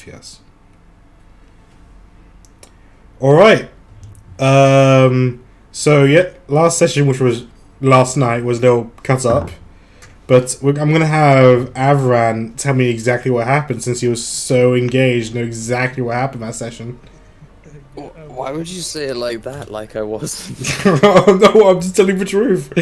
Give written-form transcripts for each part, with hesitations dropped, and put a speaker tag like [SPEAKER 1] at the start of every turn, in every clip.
[SPEAKER 1] life, yes. Alright. So, yeah, last session, which was last night, was a little cut up. But I'm going to have Avran tell me exactly what happened, since he was so engaged, know exactly what happened that session.
[SPEAKER 2] Why would you say it like that, like I wasn't?
[SPEAKER 1] No, I'm just telling the truth.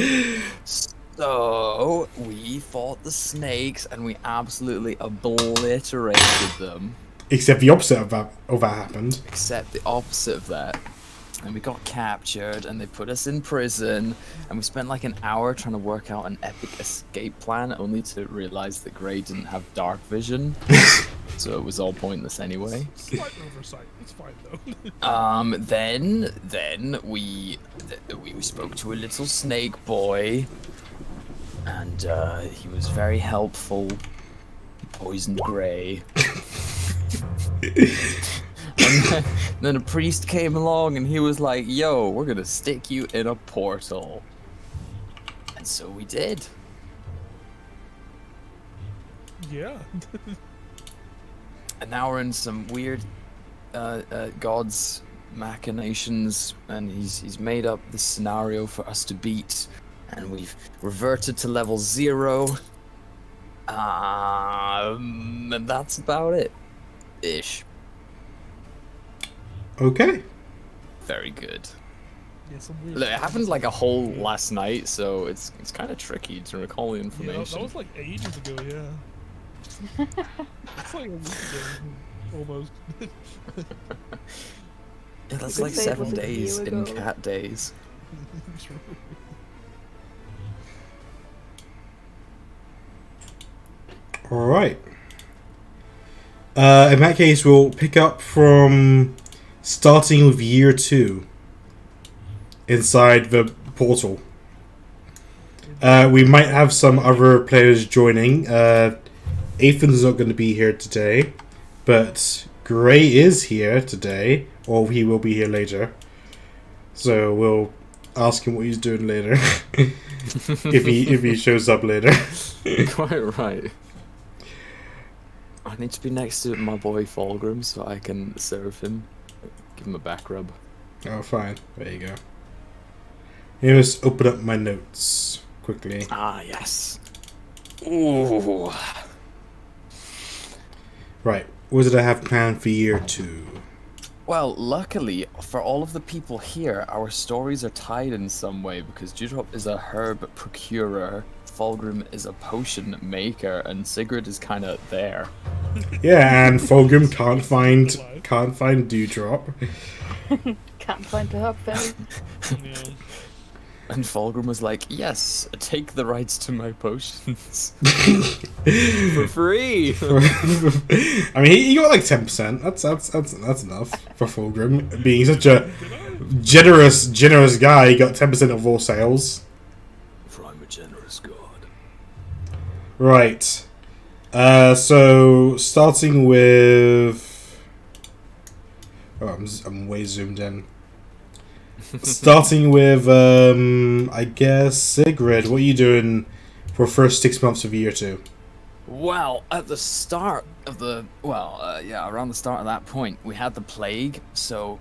[SPEAKER 2] So, we fought the snakes, and we absolutely obliterated them.
[SPEAKER 1] Except the opposite of that happened.
[SPEAKER 2] Except the opposite of that. And we got captured, and they put us in prison, and we spent like an hour trying to work out an epic escape plan, only to realize that Gray didn't have dark vision. So it was all pointless anyway.
[SPEAKER 3] Slight oversight. It's fine though.
[SPEAKER 2] Then we spoke to a little snake boy, and he was very helpful. He poisoned Gray. And then a priest came along, and he was like, "Yo, we're gonna stick you in a portal." And so we did.
[SPEAKER 3] Yeah.
[SPEAKER 2] And now we're in some weird god's machinations, and he's made up this scenario for us to beat, and we've reverted to level 0. And that's about it. Ish.
[SPEAKER 1] Okay.
[SPEAKER 2] Very good.
[SPEAKER 3] Yeah, some weird
[SPEAKER 2] Look, it happened like a whole last night, so it's kind of tricky to recall the
[SPEAKER 3] Yeah,
[SPEAKER 2] information.
[SPEAKER 3] that was like ages ago, yeah. It's like a week ago, almost.
[SPEAKER 2] Yeah, that's
[SPEAKER 4] You
[SPEAKER 2] like
[SPEAKER 4] could say it
[SPEAKER 2] 7
[SPEAKER 4] was a
[SPEAKER 2] days
[SPEAKER 4] year
[SPEAKER 2] in
[SPEAKER 4] ago.
[SPEAKER 2] cat days.
[SPEAKER 3] True.
[SPEAKER 1] Alright. In that case, we'll pick up from starting with year 2 inside the portal. We might have some other players joining. Ethan's not going to be here today, but Gray is here today, or he will be here later. So we'll ask him what he's doing later, if he shows up later.
[SPEAKER 2] Quite right. I need to be next to my boy Fulgrim so I can serve him. Give him a back rub.
[SPEAKER 1] Oh, fine. There you go. Let me just open up my notes quickly.
[SPEAKER 2] Ah, yes. Ooh.
[SPEAKER 1] Right. What did I have planned for year 2?
[SPEAKER 2] Well, luckily, for all of the people here, our stories are tied in some way, because Dewdrop is a herb procurer, Fulgrim is a potion maker, and Sigrid is kind of there.
[SPEAKER 1] Yeah, and Fulgrim can't find Dewdrop.
[SPEAKER 4] Can't find the hub fairy.
[SPEAKER 3] Yeah.
[SPEAKER 2] And Fulgrim was like, "Yes, take the rights to my potions for free."
[SPEAKER 1] I mean, he got like 10%. That's enough for Fulgrim, being such a generous guy. He got 10% of all sales.
[SPEAKER 2] For I'm a generous god.
[SPEAKER 1] Right. So starting with. Oh, I'm way zoomed in. Starting with, I guess, Sigrid, what are you doing for the first 6 months of year 2?
[SPEAKER 2] Well, at the start of the... around the start of that point, we had the plague, so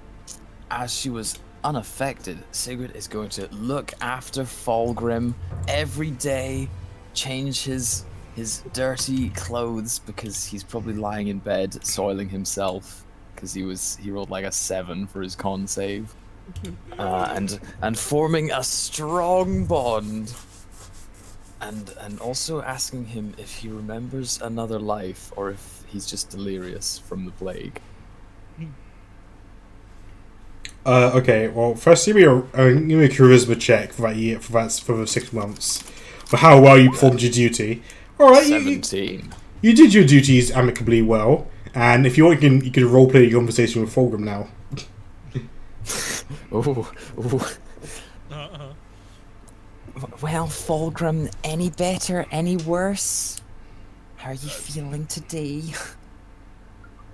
[SPEAKER 2] as she was unaffected, Sigrid is going to look after Fulgrim every day, change his dirty clothes, because he's probably lying in bed, soiling himself, because he rolled like a 7 for his con save. And forming a strong bond, and also asking him if he remembers another life or if he's just delirious from the plague.
[SPEAKER 1] Okay. Well, first give me a charisma check for that year, for the 6 months, for how well you performed your duty. All right,
[SPEAKER 2] 17.
[SPEAKER 1] you did your duties amicably well, and if you want, you can roleplay your conversation with Fulgrim now.
[SPEAKER 2] Ooh.
[SPEAKER 3] Uh-huh.
[SPEAKER 2] Well, Fulgrim, any better, any worse? How are you feeling today?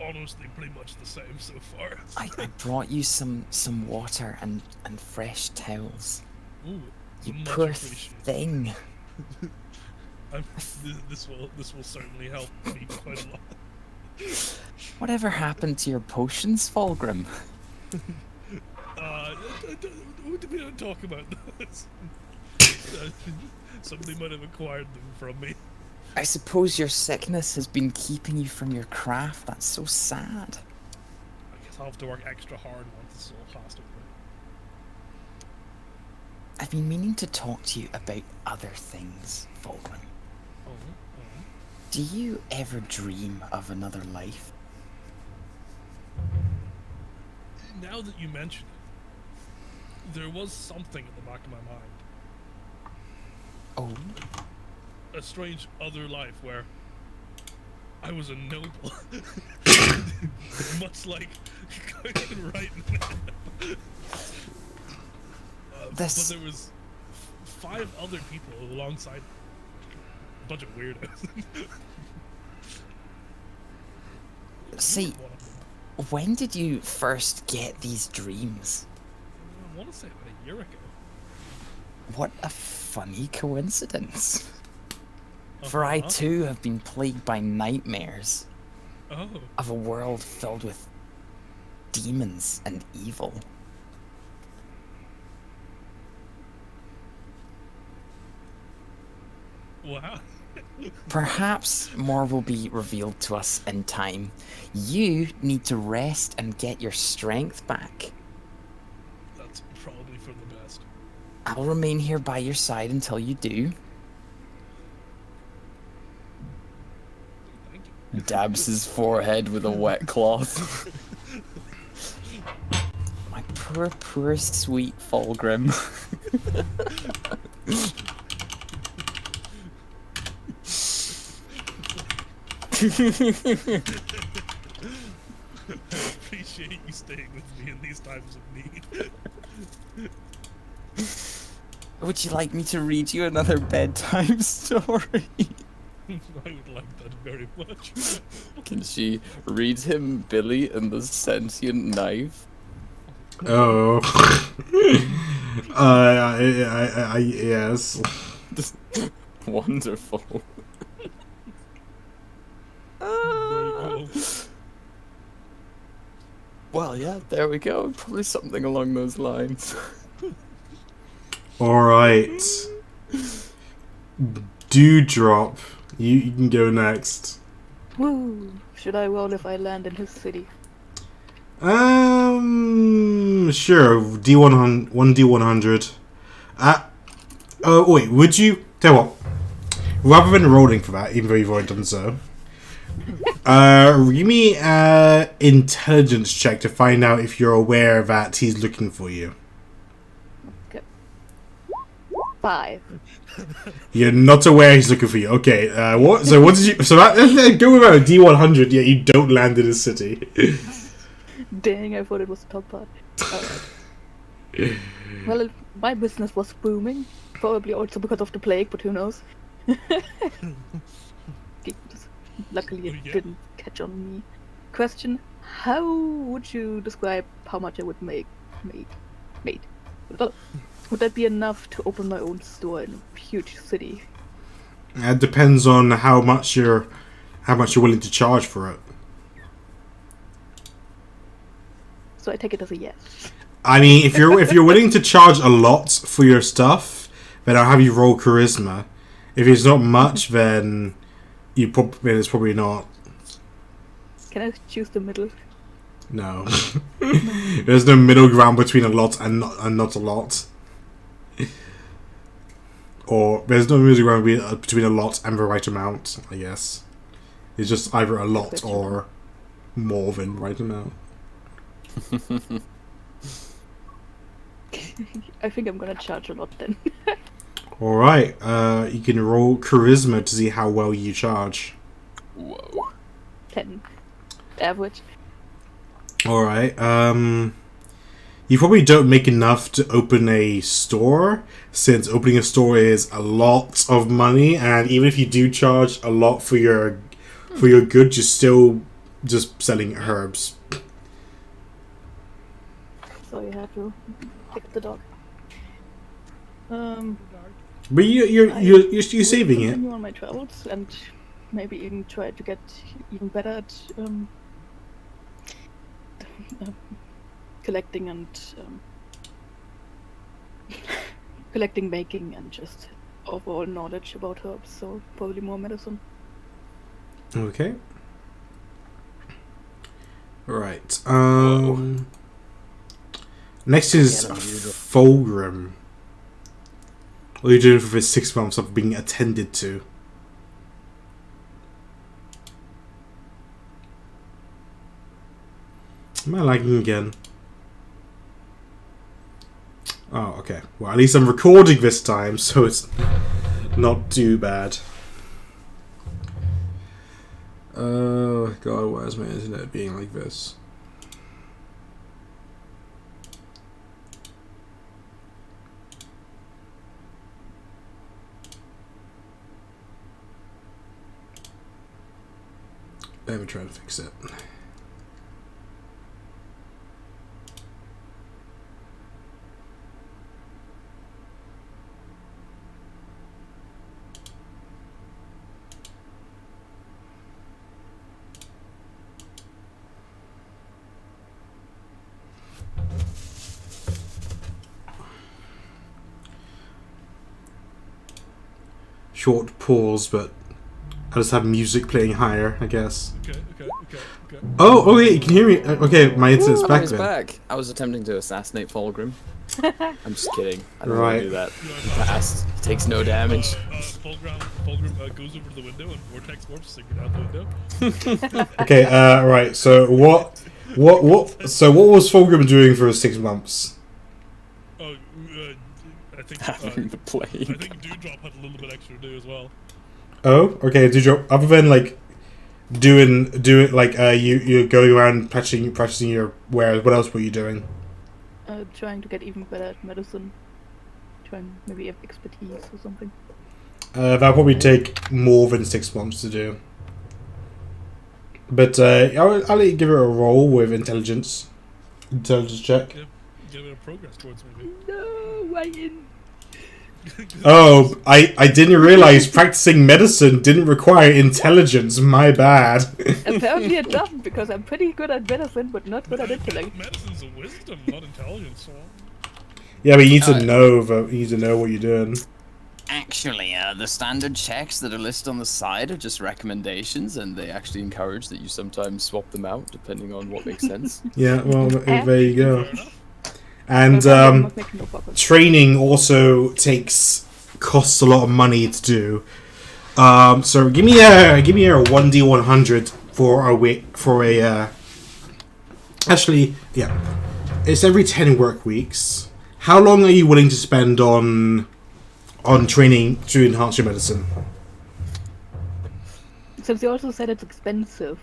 [SPEAKER 3] Honestly, pretty much the same so far.
[SPEAKER 2] I brought you some water and fresh towels.
[SPEAKER 3] Ooh,
[SPEAKER 2] You
[SPEAKER 3] much
[SPEAKER 2] poor
[SPEAKER 3] appreciated.
[SPEAKER 2] thing.
[SPEAKER 3] This will certainly help me quite a lot.
[SPEAKER 2] Whatever happened to your potions, Fulgrim?
[SPEAKER 3] We don't talk about this. Somebody might have acquired them from me.
[SPEAKER 2] I suppose your sickness has been keeping you from your craft. That's so sad.
[SPEAKER 3] I guess I'll have to work extra hard once this is all past over.
[SPEAKER 2] I've been meaning to talk to you about other things, Fulgrim. Do you ever dream of another life?
[SPEAKER 3] Now that you mention it, there was something in the back of my mind.
[SPEAKER 2] Oh?
[SPEAKER 3] A strange other life where I was a noble. Much like right now. But there was 5 other people alongside a bunch of weirdos.
[SPEAKER 2] See, when did you first get these dreams?
[SPEAKER 3] I want to say about a year ago.
[SPEAKER 2] What a funny coincidence. For I too have been plagued by nightmares of a world filled with demons and evil.
[SPEAKER 3] Wow.
[SPEAKER 2] Perhaps more will be revealed to us in time. You need to rest and get your strength back.
[SPEAKER 3] That's probably for the best.
[SPEAKER 2] I'll remain here by your side until you do.
[SPEAKER 3] Thank you.
[SPEAKER 2] Dabs his forehead with a wet cloth. My poor sweet Fulgrim.
[SPEAKER 3] I appreciate you staying with me in these times of need.
[SPEAKER 2] Would you like me to read you another bedtime story?
[SPEAKER 3] I would like that very much.
[SPEAKER 2] Can she read him Billy and the Sentient Knife?
[SPEAKER 1] Oh. Yes.
[SPEAKER 2] Wonderful.
[SPEAKER 3] Very cool.
[SPEAKER 2] Well, yeah, there we go. Probably something along those lines.
[SPEAKER 1] Alright. Dewdrop. You can go next.
[SPEAKER 4] Woo! Should I roll if I land in his city?
[SPEAKER 1] Sure. D100. 1D100. Oh, wait, would you? Tell you what. Rather than rolling for that, even though you've already done so, give me an intelligence check to find out if you're aware that he's looking for you.
[SPEAKER 4] Okay. 5.
[SPEAKER 1] You're not aware he's looking for you. Okay, what? So what did you... So that, go without a D100, yet you don't land in his city.
[SPEAKER 4] Dang, I thought it was the top part. Alright. Well, my business was booming. Probably also because of the plague, but who knows? Luckily it didn't catch on me. Question, how would you describe how much I would make? Would that be enough to open my own store in a huge city?
[SPEAKER 1] It depends on how much you're willing to charge for it.
[SPEAKER 4] So I take it as a yes.
[SPEAKER 1] I mean, if you're willing to charge a lot for your stuff, then I'll have you roll charisma. If it's not much, then it's probably not.
[SPEAKER 4] Can I choose the middle?
[SPEAKER 1] No. There's no middle ground between a lot and not a lot. Or there's no middle ground between a lot and the right amount, I guess. It's just either a lot or more than right amount.
[SPEAKER 4] I think I'm gonna charge a lot then.
[SPEAKER 1] Alright, you can roll charisma to see how well you charge.
[SPEAKER 2] Whoa.
[SPEAKER 4] 10. Average.
[SPEAKER 1] Alright, you probably don't make enough to open a store, since opening a store is a lot of money, and even if you do charge a lot for your goods, you're still just selling herbs.
[SPEAKER 4] So you have to pick the dog.
[SPEAKER 1] But you're saving it.
[SPEAKER 4] On my travels and maybe even try to get even better at collecting and collecting, making, and just overall knowledge about herbs. So probably more medicine.
[SPEAKER 1] Okay. Right. Next is
[SPEAKER 2] Get unusual.
[SPEAKER 1] Fulgrim. What are you doing for the 6 months of being attended to? Am I lagging again? Oh, okay. Well, at least I'm recording this time, so it's not too bad. Oh, God, why is my internet being like this? Let me try to fix it. Short pause, but I just have music playing higher, I guess.
[SPEAKER 3] Okay.
[SPEAKER 1] Oh, okay, you can hear me. Okay, my internet's
[SPEAKER 2] I
[SPEAKER 1] back
[SPEAKER 2] was
[SPEAKER 1] then.
[SPEAKER 2] back. I was attempting to assassinate Fulgrim. I'm just kidding. I don't want
[SPEAKER 1] Right.
[SPEAKER 2] to do that. He passed. He takes no damage.
[SPEAKER 3] Fulgrim goes over to the window and Vortex warps Sigrid out the window.
[SPEAKER 1] Okay, right. So what was Fulgrim doing for 6 months?
[SPEAKER 3] I think
[SPEAKER 2] Having the
[SPEAKER 3] I
[SPEAKER 2] plague.
[SPEAKER 3] think Dewdrop had a little bit extra to do as well.
[SPEAKER 1] Oh, okay. Did you, other than like doing like you're going around practicing your wares? What else were you doing?
[SPEAKER 4] Trying to get even better at medicine. Trying maybe have expertise or something.
[SPEAKER 1] That'll probably take more than 6 months to do. But I'll let you give it a roll with intelligence check.
[SPEAKER 3] Yeah, get a bit of progress towards maybe.
[SPEAKER 4] No, why in?
[SPEAKER 1] Oh, I didn't realize practicing medicine didn't require intelligence. My bad.
[SPEAKER 4] Apparently it doesn't, because I'm pretty good at medicine, but not good at intellect.
[SPEAKER 3] Medicine's a wisdom, not intelligence. So.
[SPEAKER 1] Yeah, but you need to know what you're doing.
[SPEAKER 2] Actually, the standard checks that are listed on the side are just recommendations, and they actually encourage that you sometimes swap them out depending on what makes sense.
[SPEAKER 1] Yeah, well, there you go.
[SPEAKER 3] Fair enough.
[SPEAKER 1] And
[SPEAKER 4] I'm not making no progress.
[SPEAKER 1] training also costs a lot of money to do. So give me a 1d100 for a week for a. Actually, yeah, it's every 10 work weeks. How long are you willing to spend on training to enhance your medicine?
[SPEAKER 4] Since you also said it's expensive.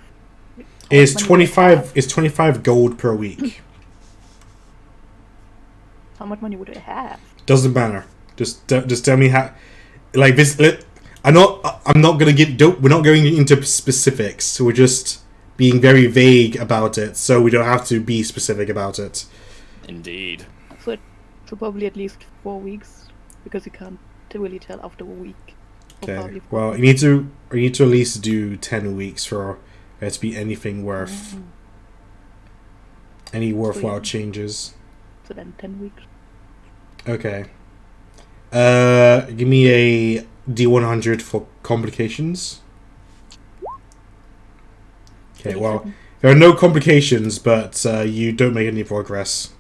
[SPEAKER 1] It's
[SPEAKER 4] How much money would I have?
[SPEAKER 1] 25 gold per week.
[SPEAKER 4] How much money would I have?
[SPEAKER 1] Doesn't matter. Just tell me how. Like this, I'm not gonna give. We're not going into specifics. We're just being very vague about it, so we don't have to be specific about it.
[SPEAKER 2] Indeed.
[SPEAKER 4] So probably at least 4 weeks, because you can't really tell after a week. Or
[SPEAKER 1] Okay.
[SPEAKER 4] probably 4
[SPEAKER 1] Well,
[SPEAKER 4] weeks.
[SPEAKER 1] you need to at least do 10 weeks for there to be anything worth any worthwhile changes.
[SPEAKER 4] So then 10 weeks.
[SPEAKER 1] Okay. Give me a D100 for complications. Okay, well, there are no complications, but you don't make any progress.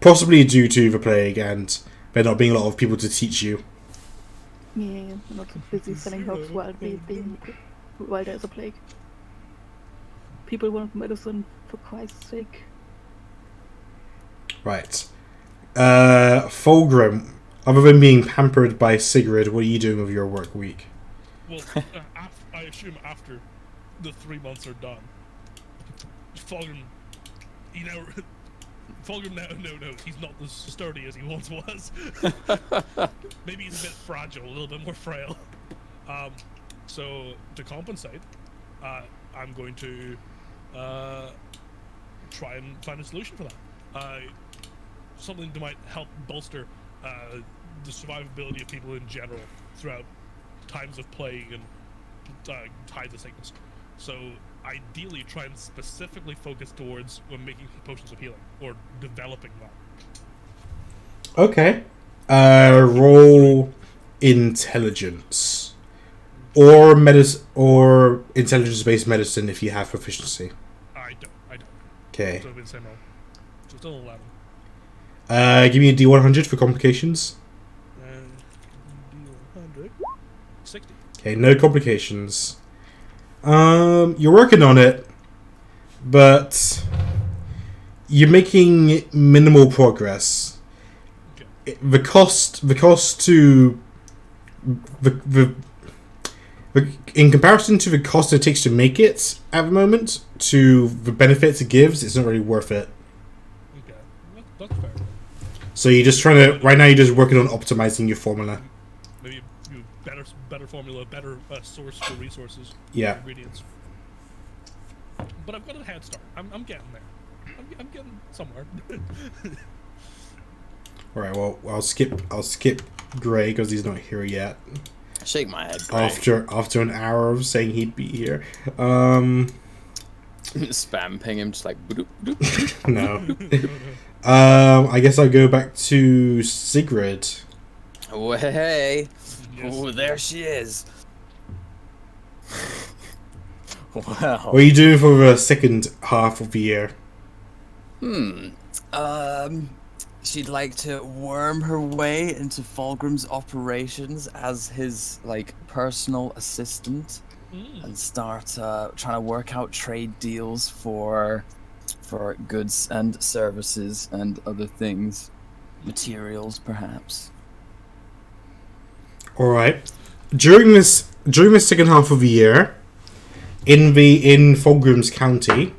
[SPEAKER 1] Possibly due to the plague and there not being a lot of people to teach you.
[SPEAKER 4] Yeah, I'm not so busy selling herbs while there's a plague. People want medicine, for Christ's sake.
[SPEAKER 1] Right. Fulgrim, other than being pampered by Sigrid, what are you doing with your work week?
[SPEAKER 3] Well, I assume after the 3 months are done, Fulgrim, Fulgrim now knows he's not as sturdy as he once was. Maybe he's a bit fragile, a little bit more frail. So to compensate, I'm going to try and find a solution for that. Something that might help bolster the survivability of people in general throughout times of plague and tides of sickness. So ideally try and specifically focus towards when making potions of healing or developing them.
[SPEAKER 1] Okay. Roll intelligence. Or or intelligence-based medicine if you have proficiency.
[SPEAKER 3] I don't.
[SPEAKER 1] Okay.
[SPEAKER 3] So it'll be the same roll. So still 11.
[SPEAKER 1] Give me a D100 for complications.
[SPEAKER 3] And D100. 60.
[SPEAKER 1] Okay, no complications. You're working on it, but you're making minimal progress.
[SPEAKER 3] Okay.
[SPEAKER 1] The cost to the in comparison to the cost it takes to make it at the moment to the benefits it gives, it's not really worth it.
[SPEAKER 3] Okay. That's fair.
[SPEAKER 1] So you're just trying to right now. You're just working on optimizing your formula.
[SPEAKER 3] Maybe you better formula, better source for resources.
[SPEAKER 1] Yeah.
[SPEAKER 3] Ingredients. But I've got a head start. I'm getting there. I'm getting somewhere.
[SPEAKER 1] All right. Well, I'll skip Gray because he's not here yet.
[SPEAKER 2] Shake my head, Greg.
[SPEAKER 1] After an hour of saying he'd be here.
[SPEAKER 2] Spam ping him just like boop, boop.
[SPEAKER 1] No. I guess I'll go back to Sigrid.
[SPEAKER 2] Oh, hey.
[SPEAKER 3] Yes.
[SPEAKER 2] Oh, there she is. Wow.
[SPEAKER 1] What are you doing for the second half of the year?
[SPEAKER 2] She'd like to worm her way into Fulgrim's operations as his, like, personal assistant and start trying to work out trade deals for goods and services and other things. Materials, perhaps.
[SPEAKER 1] All right. During this second half of the year, in Fulgrim's County,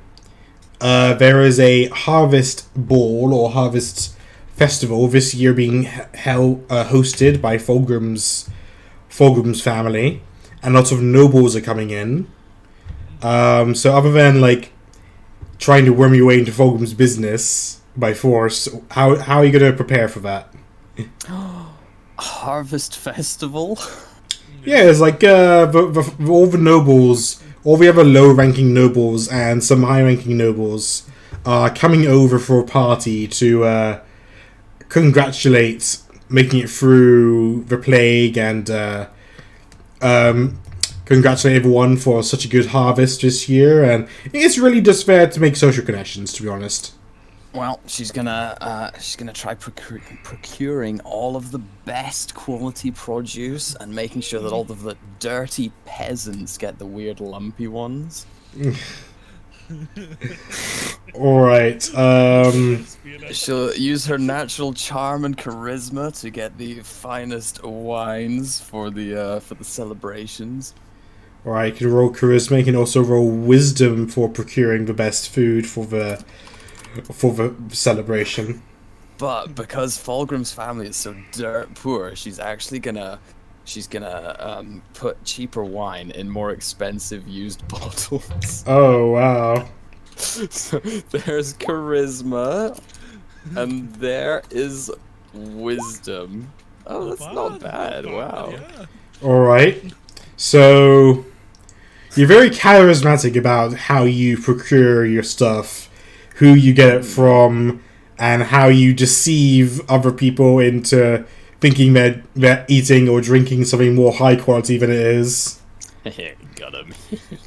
[SPEAKER 1] there is a harvest ball or harvest festival this year being hosted by Fulgrim's family, and lots of nobles are coming in. So other than like trying to worm your way into Fulgrim's business by force, how are you going to prepare for that?
[SPEAKER 2] Harvest festival?
[SPEAKER 1] Yeah, it's like all the nobles, all the other low-ranking nobles, and some high-ranking nobles are coming over for a party to congratulate making it through the plague and congratulate everyone for such a good harvest this year. And it's really just there to make social connections, to be honest.
[SPEAKER 2] Well, she's gonna try procuring all of the best quality produce and making sure that all of the dirty peasants get the weird lumpy ones.
[SPEAKER 1] Alright,
[SPEAKER 2] She'll use her natural charm and charisma to get the finest wines for the celebrations.
[SPEAKER 1] alright, you can roll charisma, you can also roll wisdom for procuring the best food for the celebration.
[SPEAKER 2] But because Fulgrim's family is so dirt poor, she's actually gonna put cheaper wine in more expensive used bottles.
[SPEAKER 1] Oh, wow.
[SPEAKER 2] So there's charisma, and there is wisdom. Oh, that's not bad. Wow.
[SPEAKER 3] Yeah.
[SPEAKER 1] Alright. So, you're very charismatic about how you procure your stuff, who you get it from, and how you deceive other people into thinking they're eating or drinking something more high quality than it is.
[SPEAKER 2] Got him.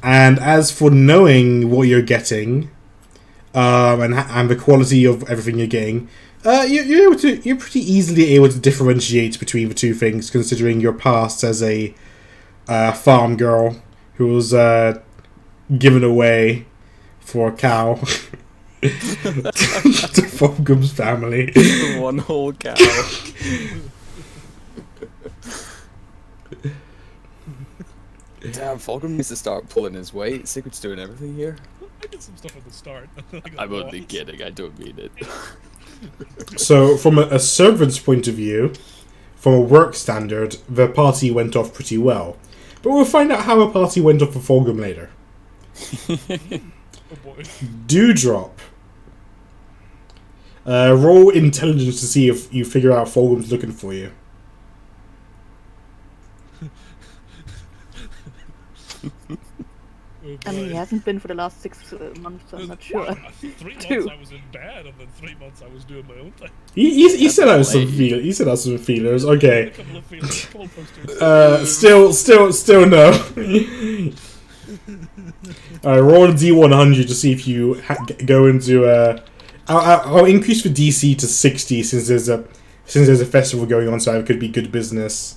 [SPEAKER 1] And as for knowing what you're getting, and the quality of everything you're getting, you're pretty easily able to differentiate between the two things, considering your past as a farm girl who was given away for a cow. To Fulgrim's family.
[SPEAKER 2] One whole cow. Damn, Fulgrim needs to start pulling his weight. Sigurd's doing everything here.
[SPEAKER 3] I did some stuff at the start.
[SPEAKER 2] I'm only kidding, I don't mean it.
[SPEAKER 1] So, from a servant's point of view, from a work standard, the party went off pretty well. But we'll find out how a party went off for Fulgrim later.
[SPEAKER 3] Oh boy.
[SPEAKER 1] Dewdrop. Roll intelligence to see if you figure out Fulgrim's looking for you.
[SPEAKER 3] Oh boy.
[SPEAKER 4] I mean, he hasn't been for the last 6 months, I'm not sure.
[SPEAKER 3] 3 months
[SPEAKER 4] 2.
[SPEAKER 3] I was in bed, and then 3 months I was doing my own thing.
[SPEAKER 1] He said out some
[SPEAKER 2] Definitely.
[SPEAKER 1] He said out some feelers.
[SPEAKER 3] A
[SPEAKER 1] Okay.
[SPEAKER 3] couple of feelings, a couple of posters.
[SPEAKER 1] Still no. Alright, roll a D100 to see if you go into I'll increase the DC to 60 since there's a festival going on, so it could be good business.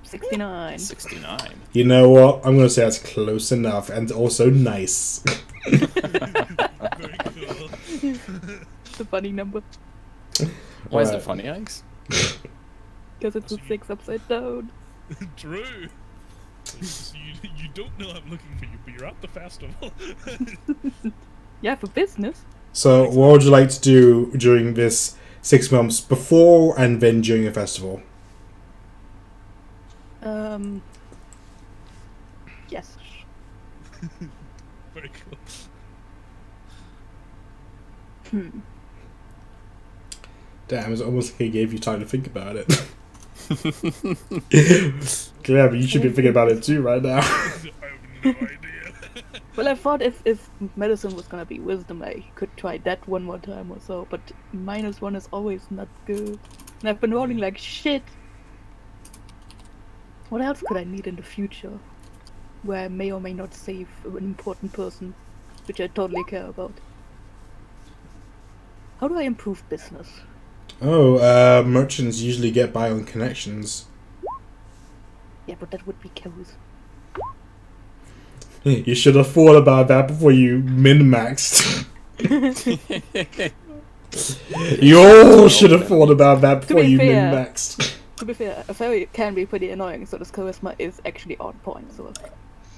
[SPEAKER 4] 69.
[SPEAKER 2] 69.
[SPEAKER 1] You know what? I'm gonna say that's close enough and also nice.
[SPEAKER 3] Very cool.
[SPEAKER 4] It's a funny number.
[SPEAKER 2] Why is it
[SPEAKER 1] Alright.
[SPEAKER 2] funny, Alex?
[SPEAKER 4] Because it's a 6 upside down.
[SPEAKER 3] True. So you don't know I'm looking for you, but you're at the festival.
[SPEAKER 4] Yeah, for business.
[SPEAKER 1] So, what would you like to do during this 6 months before and then during the festival?
[SPEAKER 4] Yes.
[SPEAKER 3] Very cool.
[SPEAKER 1] Damn, it's almost like he gave you time to think about it. Yeah, but you should be thinking about it too right now.
[SPEAKER 3] I have no idea.
[SPEAKER 4] Well, I thought if medicine was gonna be wisdom, I could try that one more time or so, but -1 is always not good. And I've been rolling like shit. What else could I need in the future? Where I may or may not save an important person, which I totally care about. How do I improve business?
[SPEAKER 1] Oh, merchants usually get by on connections.
[SPEAKER 4] Yeah, but that would be kills.
[SPEAKER 1] You should have thought about that before you min-maxed. You all should have thought about that before
[SPEAKER 4] be
[SPEAKER 1] you
[SPEAKER 4] fair-
[SPEAKER 1] min-maxed.
[SPEAKER 4] To be fair, a fairy can be pretty annoying, so this charisma is actually on point, so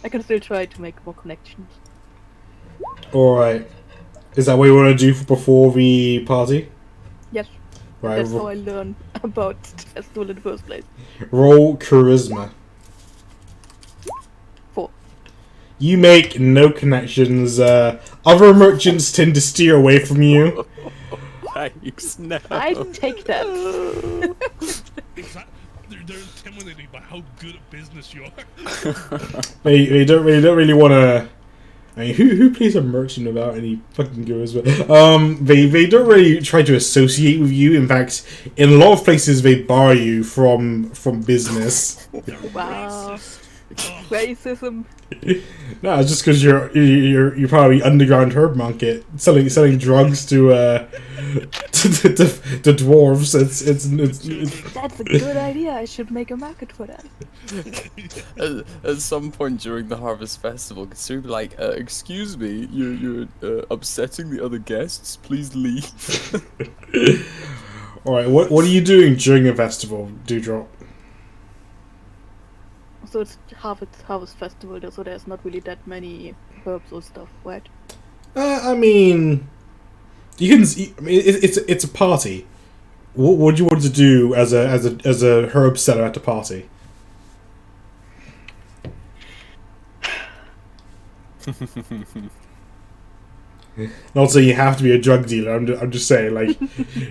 [SPEAKER 4] I can still try to make more connections.
[SPEAKER 1] Alright. Is that what you want to do before the party?
[SPEAKER 4] Yes,
[SPEAKER 1] Right,
[SPEAKER 4] that's how I learn about festival in the first place.
[SPEAKER 1] roll charisma.
[SPEAKER 4] 4.
[SPEAKER 1] You make no connections. Other merchants tend to steer away from you.
[SPEAKER 2] Alex, no.
[SPEAKER 4] I take that.
[SPEAKER 3] They're intimidated by how good at business you are.
[SPEAKER 1] They don't really want to. I mean, who plays a merchant without any fucking charisma? They don't really try to associate with you. In fact, in a lot of places, they bar you from business.
[SPEAKER 4] Wow.
[SPEAKER 3] Racist.
[SPEAKER 4] Racism.
[SPEAKER 1] No, it's just because you're probably underground herb market selling drugs to to dwarves. It's
[SPEAKER 4] That's a good idea. I should make a market for that.
[SPEAKER 2] At some point during the Harvest Festival, consider like, excuse me, you're upsetting the other guests. Please leave.
[SPEAKER 1] all right. What are you doing during a festival, Dewdrop?
[SPEAKER 4] So it's Harvest Festival, so there's not really that many herbs or stuff, right?
[SPEAKER 1] I mean, you can. I mean, it's a party. What would you want to do as a herb seller at the party? Not saying you have to be a drug dealer. I'm just saying, like,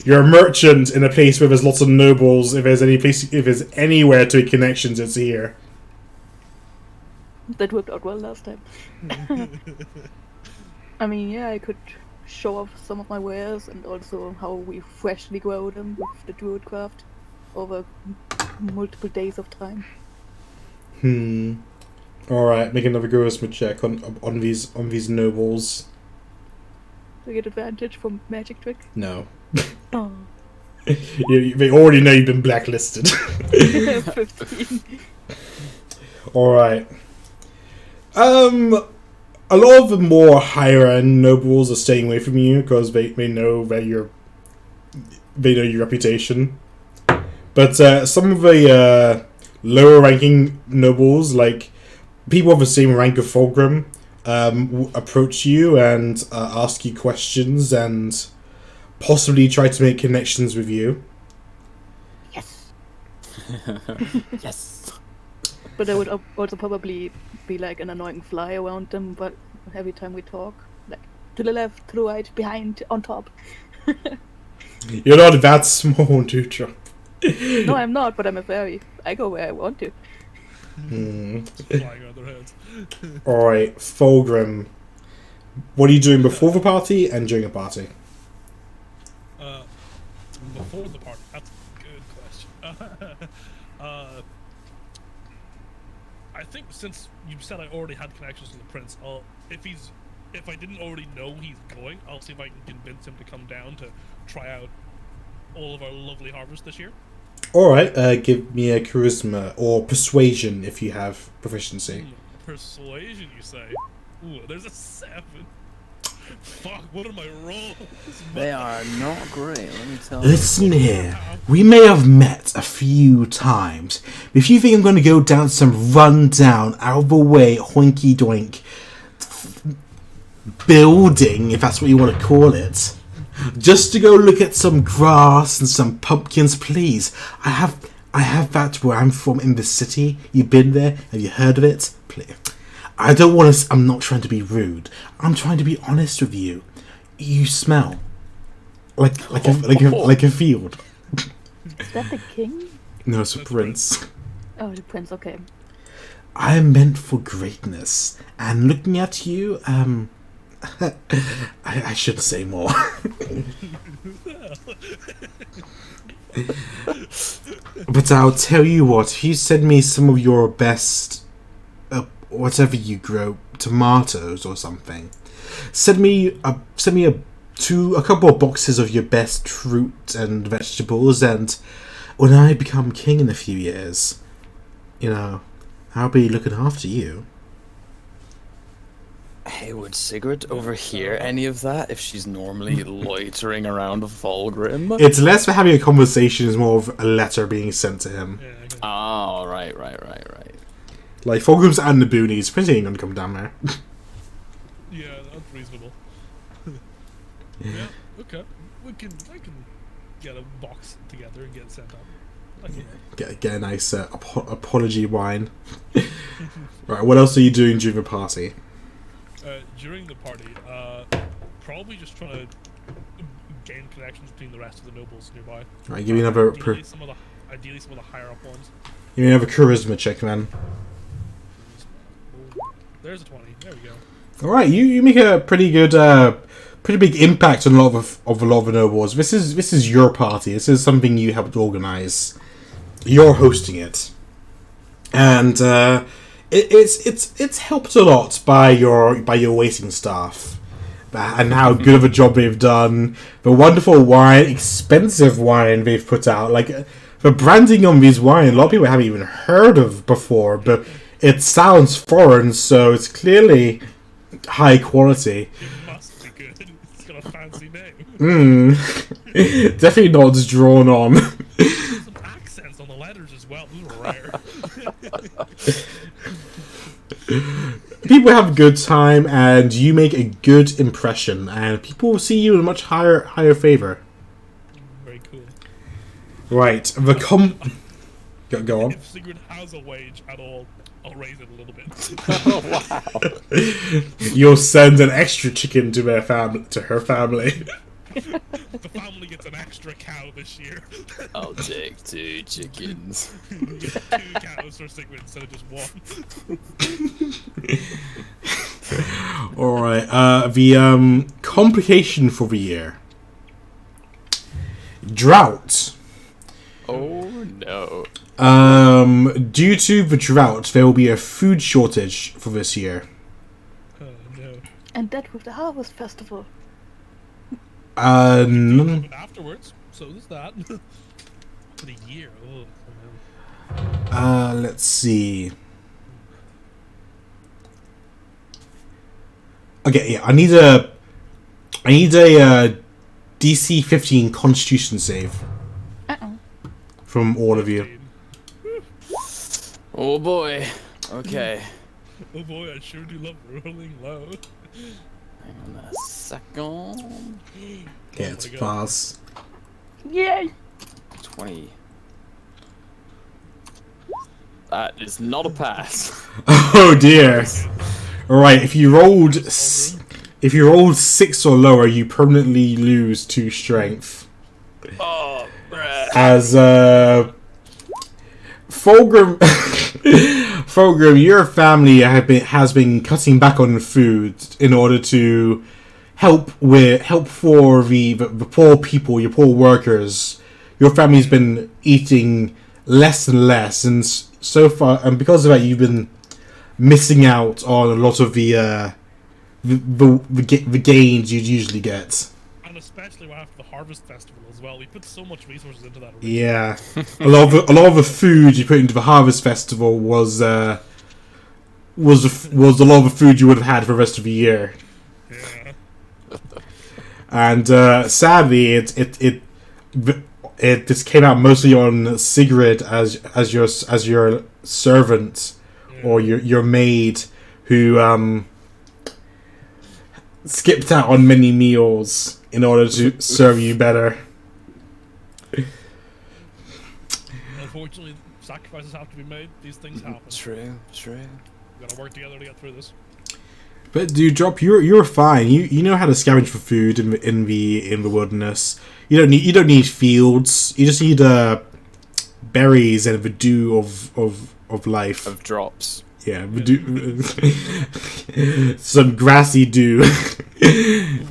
[SPEAKER 1] you're a merchant in a place where there's lots of nobles. If there's anywhere to make connections, it's here.
[SPEAKER 4] That worked out well last time. I mean, yeah, I could show off some of my wares and also how we freshly grow them with the druid craft over multiple days of time.
[SPEAKER 1] All right, make another charisma check on these nobles.
[SPEAKER 4] Do you get advantage from magic trick?
[SPEAKER 1] No,
[SPEAKER 4] Oh,
[SPEAKER 1] they already know you've been blacklisted.
[SPEAKER 4] 15.
[SPEAKER 1] All right. A lot of the more higher end nobles are staying away from you because they know that they know your reputation. But some of the lower ranking nobles, like people of the same rank of Fulgrim, approach you and ask you questions and possibly try to make connections with you.
[SPEAKER 4] Yes.
[SPEAKER 2] Yes.
[SPEAKER 4] But there would also probably be like an annoying fly around them, but every time we talk, like to the left, to the right, behind, on top.
[SPEAKER 1] You're not that small, Dewdrop.
[SPEAKER 4] No, I'm not, but I'm a fairy. I go where I want to.
[SPEAKER 3] Just flying around their heads.
[SPEAKER 1] Alright, Fulgrim. What are you doing before the party and during a party?
[SPEAKER 3] Before the party. That's a good question. I think since you said I already had connections to the prince, if I didn't already know he's going, I'll see if I can convince him to come down to try out all of our lovely harvest this year.
[SPEAKER 1] Alright, give me a charisma or persuasion if you have proficiency.
[SPEAKER 3] Persuasion, you say? Ooh, there's a 7. Fuck, what are my rolls?
[SPEAKER 2] They are not great, let me tell you.
[SPEAKER 5] Listen here, we may have met a few times, but if you think I'm going to go down some rundown, out of the way, hoinky doink building, if that's what you want to call it, just to go look at some grass and some pumpkins, please. I have that where I'm from in the city. You've been there? Have you heard of it? Please. I don't want to. I'm not trying to be rude. I'm trying to be honest with you. You smell like a field.
[SPEAKER 4] Is that the king?
[SPEAKER 1] No, it's a prince.
[SPEAKER 4] Oh, the prince. Okay.
[SPEAKER 5] I am meant for greatness, and looking at you, I should say more. But I'll tell you what. If you send me some of your best, whatever you grow, tomatoes or something, send me a couple of boxes of your best fruit and vegetables, and when I become king in a few years, I'll be looking after you.
[SPEAKER 2] Hey, would Sigrid overhear any of that if she's normally loitering around Fulgrim?
[SPEAKER 1] It's less for having a conversation, it's more of a letter being sent to him.
[SPEAKER 3] Yeah, okay.
[SPEAKER 2] Oh, right.
[SPEAKER 1] Like, Fulgrim's and the boonies. Prince ain't gonna come down there.
[SPEAKER 3] Yeah, that's reasonable. Yeah, okay. I can get a box together and get it sent up.
[SPEAKER 1] Get a nice apology wine. Right, what else are you doing during the party?
[SPEAKER 3] During the party, probably just trying to gain connections between the rest of the nobles nearby.
[SPEAKER 1] Right, give me another.
[SPEAKER 3] Ideally, some of the higher up ones.
[SPEAKER 1] Give me another charisma check, man.
[SPEAKER 3] There's a 20. There we go.
[SPEAKER 1] All right, you make a pretty good, pretty big impact on a lot of the nobles. This is your party. This is something you helped organize. You're hosting it, and it's helped a lot by your waiting staff and how good of a job they've done. The wonderful wine, expensive wine they've put out. Like the branding on these wine, a lot of people haven't even heard of before, but it sounds foreign, so it's clearly high quality.
[SPEAKER 3] It must be good. It's got a fancy name.
[SPEAKER 1] Definitely not just drawn on.
[SPEAKER 3] Some accents on the letters as well. Those are rare.
[SPEAKER 1] People have a good time, and you make a good impression, and people will see you in a much higher favor.
[SPEAKER 3] Very cool.
[SPEAKER 1] Right, go on.
[SPEAKER 3] If Sigrid has a wage at all, I'll raise it a little bit.
[SPEAKER 2] Oh, wow.
[SPEAKER 1] You'll send an extra chicken to her family.
[SPEAKER 3] The family gets an extra cow this year.
[SPEAKER 2] I'll take 2 chickens.
[SPEAKER 3] You get 2 cows for Sigrid instead of just 1.
[SPEAKER 1] All right. The complication for the year: drought.
[SPEAKER 2] Oh no.
[SPEAKER 1] Due to the drought, there will be a food shortage for this year.
[SPEAKER 3] Oh no.
[SPEAKER 4] And that with the harvest festival.
[SPEAKER 1] No.
[SPEAKER 3] Afterwards, so there's that. For the year. Oh no.
[SPEAKER 1] Let's see. Okay, yeah, I need a DC 15 Constitution save from all of you.
[SPEAKER 3] 15.
[SPEAKER 2] Oh boy. Okay.
[SPEAKER 3] Oh boy, I sure do love rolling low.
[SPEAKER 2] Hang on a second.
[SPEAKER 1] Yeah, it's pass.
[SPEAKER 4] Yay!
[SPEAKER 2] 20. That is not a pass.
[SPEAKER 1] Oh dear. Alright, if you rolled 6 or lower, you permanently lose 2 strength.
[SPEAKER 2] Oh, bruh.
[SPEAKER 1] As Fulgrim
[SPEAKER 5] Fulgrim, your family has been cutting back on food in order to help for the poor people, your poor workers. Your family's been eating less and less, and so far, and because of that, you've been missing out on a lot of the gains you'd usually get.
[SPEAKER 3] And especially after the Harvest Festival as well. We put so much resources into that originally.
[SPEAKER 5] Yeah, a lot of the food you put into the Harvest Festival was a lot of the food you would have had for the rest of the year.
[SPEAKER 3] Yeah.
[SPEAKER 5] And sadly, this came out mostly on Sigrid as your servant or your maid, who skipped out on many meals in order to serve you better.
[SPEAKER 3] Unfortunately, sacrifices have to be made. These things happen.
[SPEAKER 2] True.
[SPEAKER 3] We gotta work together to get through this.
[SPEAKER 5] But Dewdrop, you're fine. You know how to scavenge for food in the wilderness. You don't need fields. You just need berries and the dew of life.
[SPEAKER 2] Of drops.
[SPEAKER 5] Yeah, the dew, some grassy dew,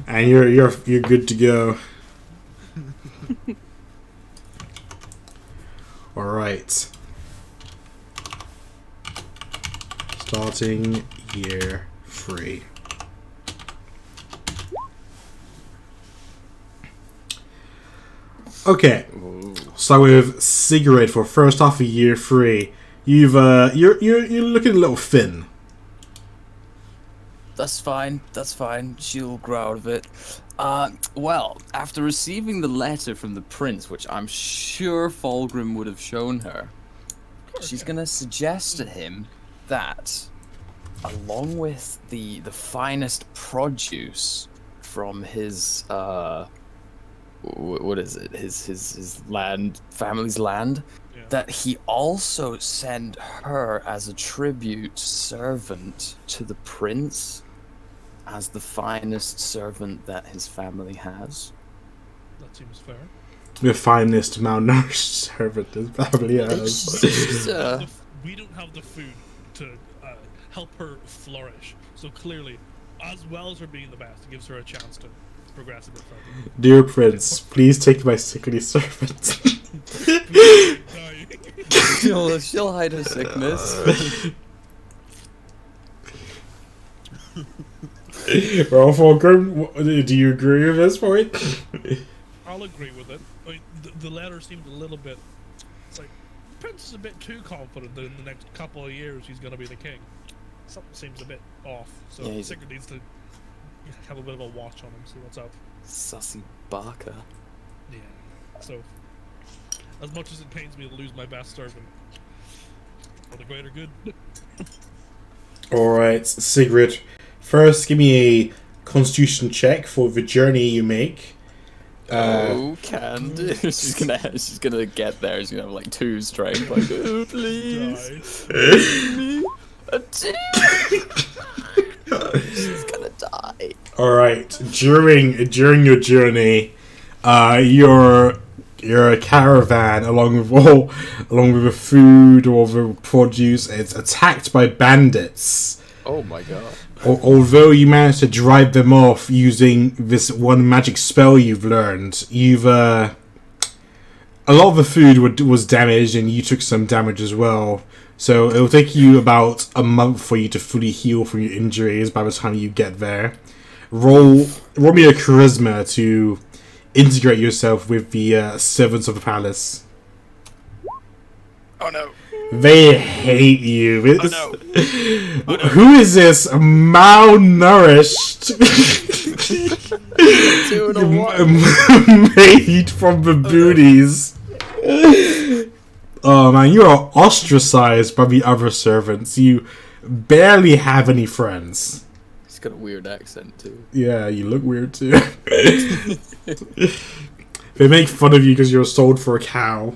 [SPEAKER 5] and you're good to go. All right. Starting year 3. Okay. So with Sigrid for first half of year 3, you're looking a little thin.
[SPEAKER 2] That's fine. She'll grow out of it. Well, after receiving the letter from the prince, which I'm sure Fulgrim would have shown her, she's gonna suggest to him that, along with the finest produce from his what is it? His land, family's land, that he also send her as a tribute servant to the prince, as the finest servant that his family has.
[SPEAKER 3] That seems fair.
[SPEAKER 5] The finest malnourished servant his family has.
[SPEAKER 3] We don't have the food to help her flourish. So clearly, as well as her being the best, it gives her a chance to progress a bit further.
[SPEAKER 5] Dear Prince, please take my sickly servant.
[SPEAKER 2] She'll hide her sickness.
[SPEAKER 5] Well, Fulgrim, do you agree with this point?
[SPEAKER 3] I'll agree with it. I mean, the letter seemed a little bit... It's like, Prince is a bit too confident that in the next couple of years he's going to be the king. Something seems a bit off. So
[SPEAKER 2] Yeah,
[SPEAKER 3] Sigurd needs to have a bit of a watch on him, see what's up.
[SPEAKER 2] Sussy baka.
[SPEAKER 3] Yeah. So, as much as it pains me to lose my best servant, for the greater good.
[SPEAKER 5] Alright, Sigrid. First, give me a constitution check for the journey you make.
[SPEAKER 2] Can do. She's gonna get there. She's gonna have like 2 strength. Like, oh, please. A 2. She's gonna die.
[SPEAKER 5] Alright, during your journey, your caravan, along with the food or the produce, is attacked by bandits.
[SPEAKER 2] Oh my god.
[SPEAKER 5] Although you managed to drive them off using this one magic spell you've learned, a lot of the food was damaged, and you took some damage as well. So it'll take you about a month for you to fully heal from your injuries by the time you get there. Roll me a charisma to integrate yourself with the servants of the palace.
[SPEAKER 2] Oh no.
[SPEAKER 5] They hate you.
[SPEAKER 2] Oh no. Oh, no.
[SPEAKER 5] Who is this malnourished
[SPEAKER 2] 2 and a 1.
[SPEAKER 5] maid from the booties? Oh man, you are ostracized by the other servants. You barely have any friends.
[SPEAKER 2] He's got a weird accent too.
[SPEAKER 5] Yeah, you look weird too. They make fun of you because you're sold for a cow.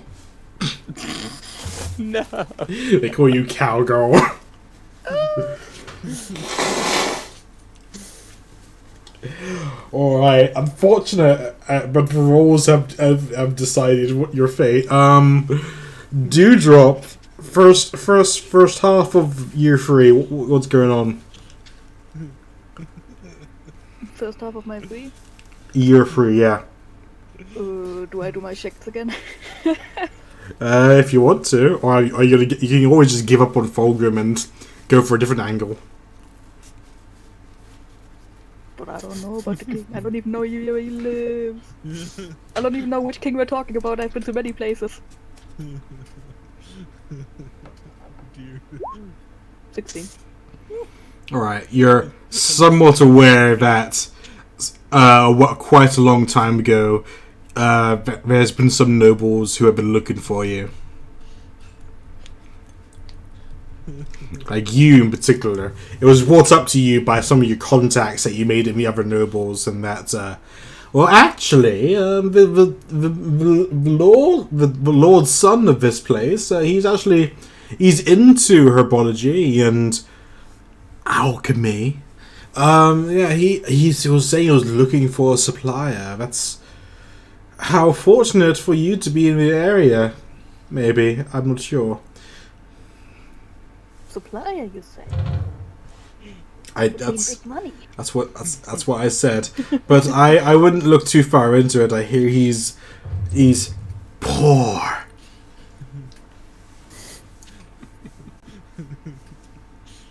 [SPEAKER 2] No.
[SPEAKER 5] They call you cowgirl. Alright, unfortunate, but the rules have decided what your fate. Dewdrop,
[SPEAKER 1] first half of year 3. What's going on?
[SPEAKER 4] First half of my 3.
[SPEAKER 1] Year 3, yeah.
[SPEAKER 4] Do I do my checks again?
[SPEAKER 1] If you want to, or are you gonna? You can always just give up on Fulgrim and go for a different angle.
[SPEAKER 4] But I don't know about the king. I don't even know where he lives. I don't even know which king we're talking about. I've been to many places.
[SPEAKER 3] Dear.
[SPEAKER 4] 16.
[SPEAKER 5] Alright, you're somewhat aware that quite a long time ago, there's been some nobles who have been looking for you. Like you in particular. It was brought up to you by some of your contacts that you made in the other nobles, and that, well, actually, the lord's son of this place, he's into herbology and alchemy. Yeah, he was saying he was looking for a supplier. That's how fortunate for you to be in the area. Maybe, I'm not sure.
[SPEAKER 4] Supplier, you say?
[SPEAKER 5] That's
[SPEAKER 4] Big money.
[SPEAKER 5] that's what I said. But I wouldn't look too far into it. I hear he's poor.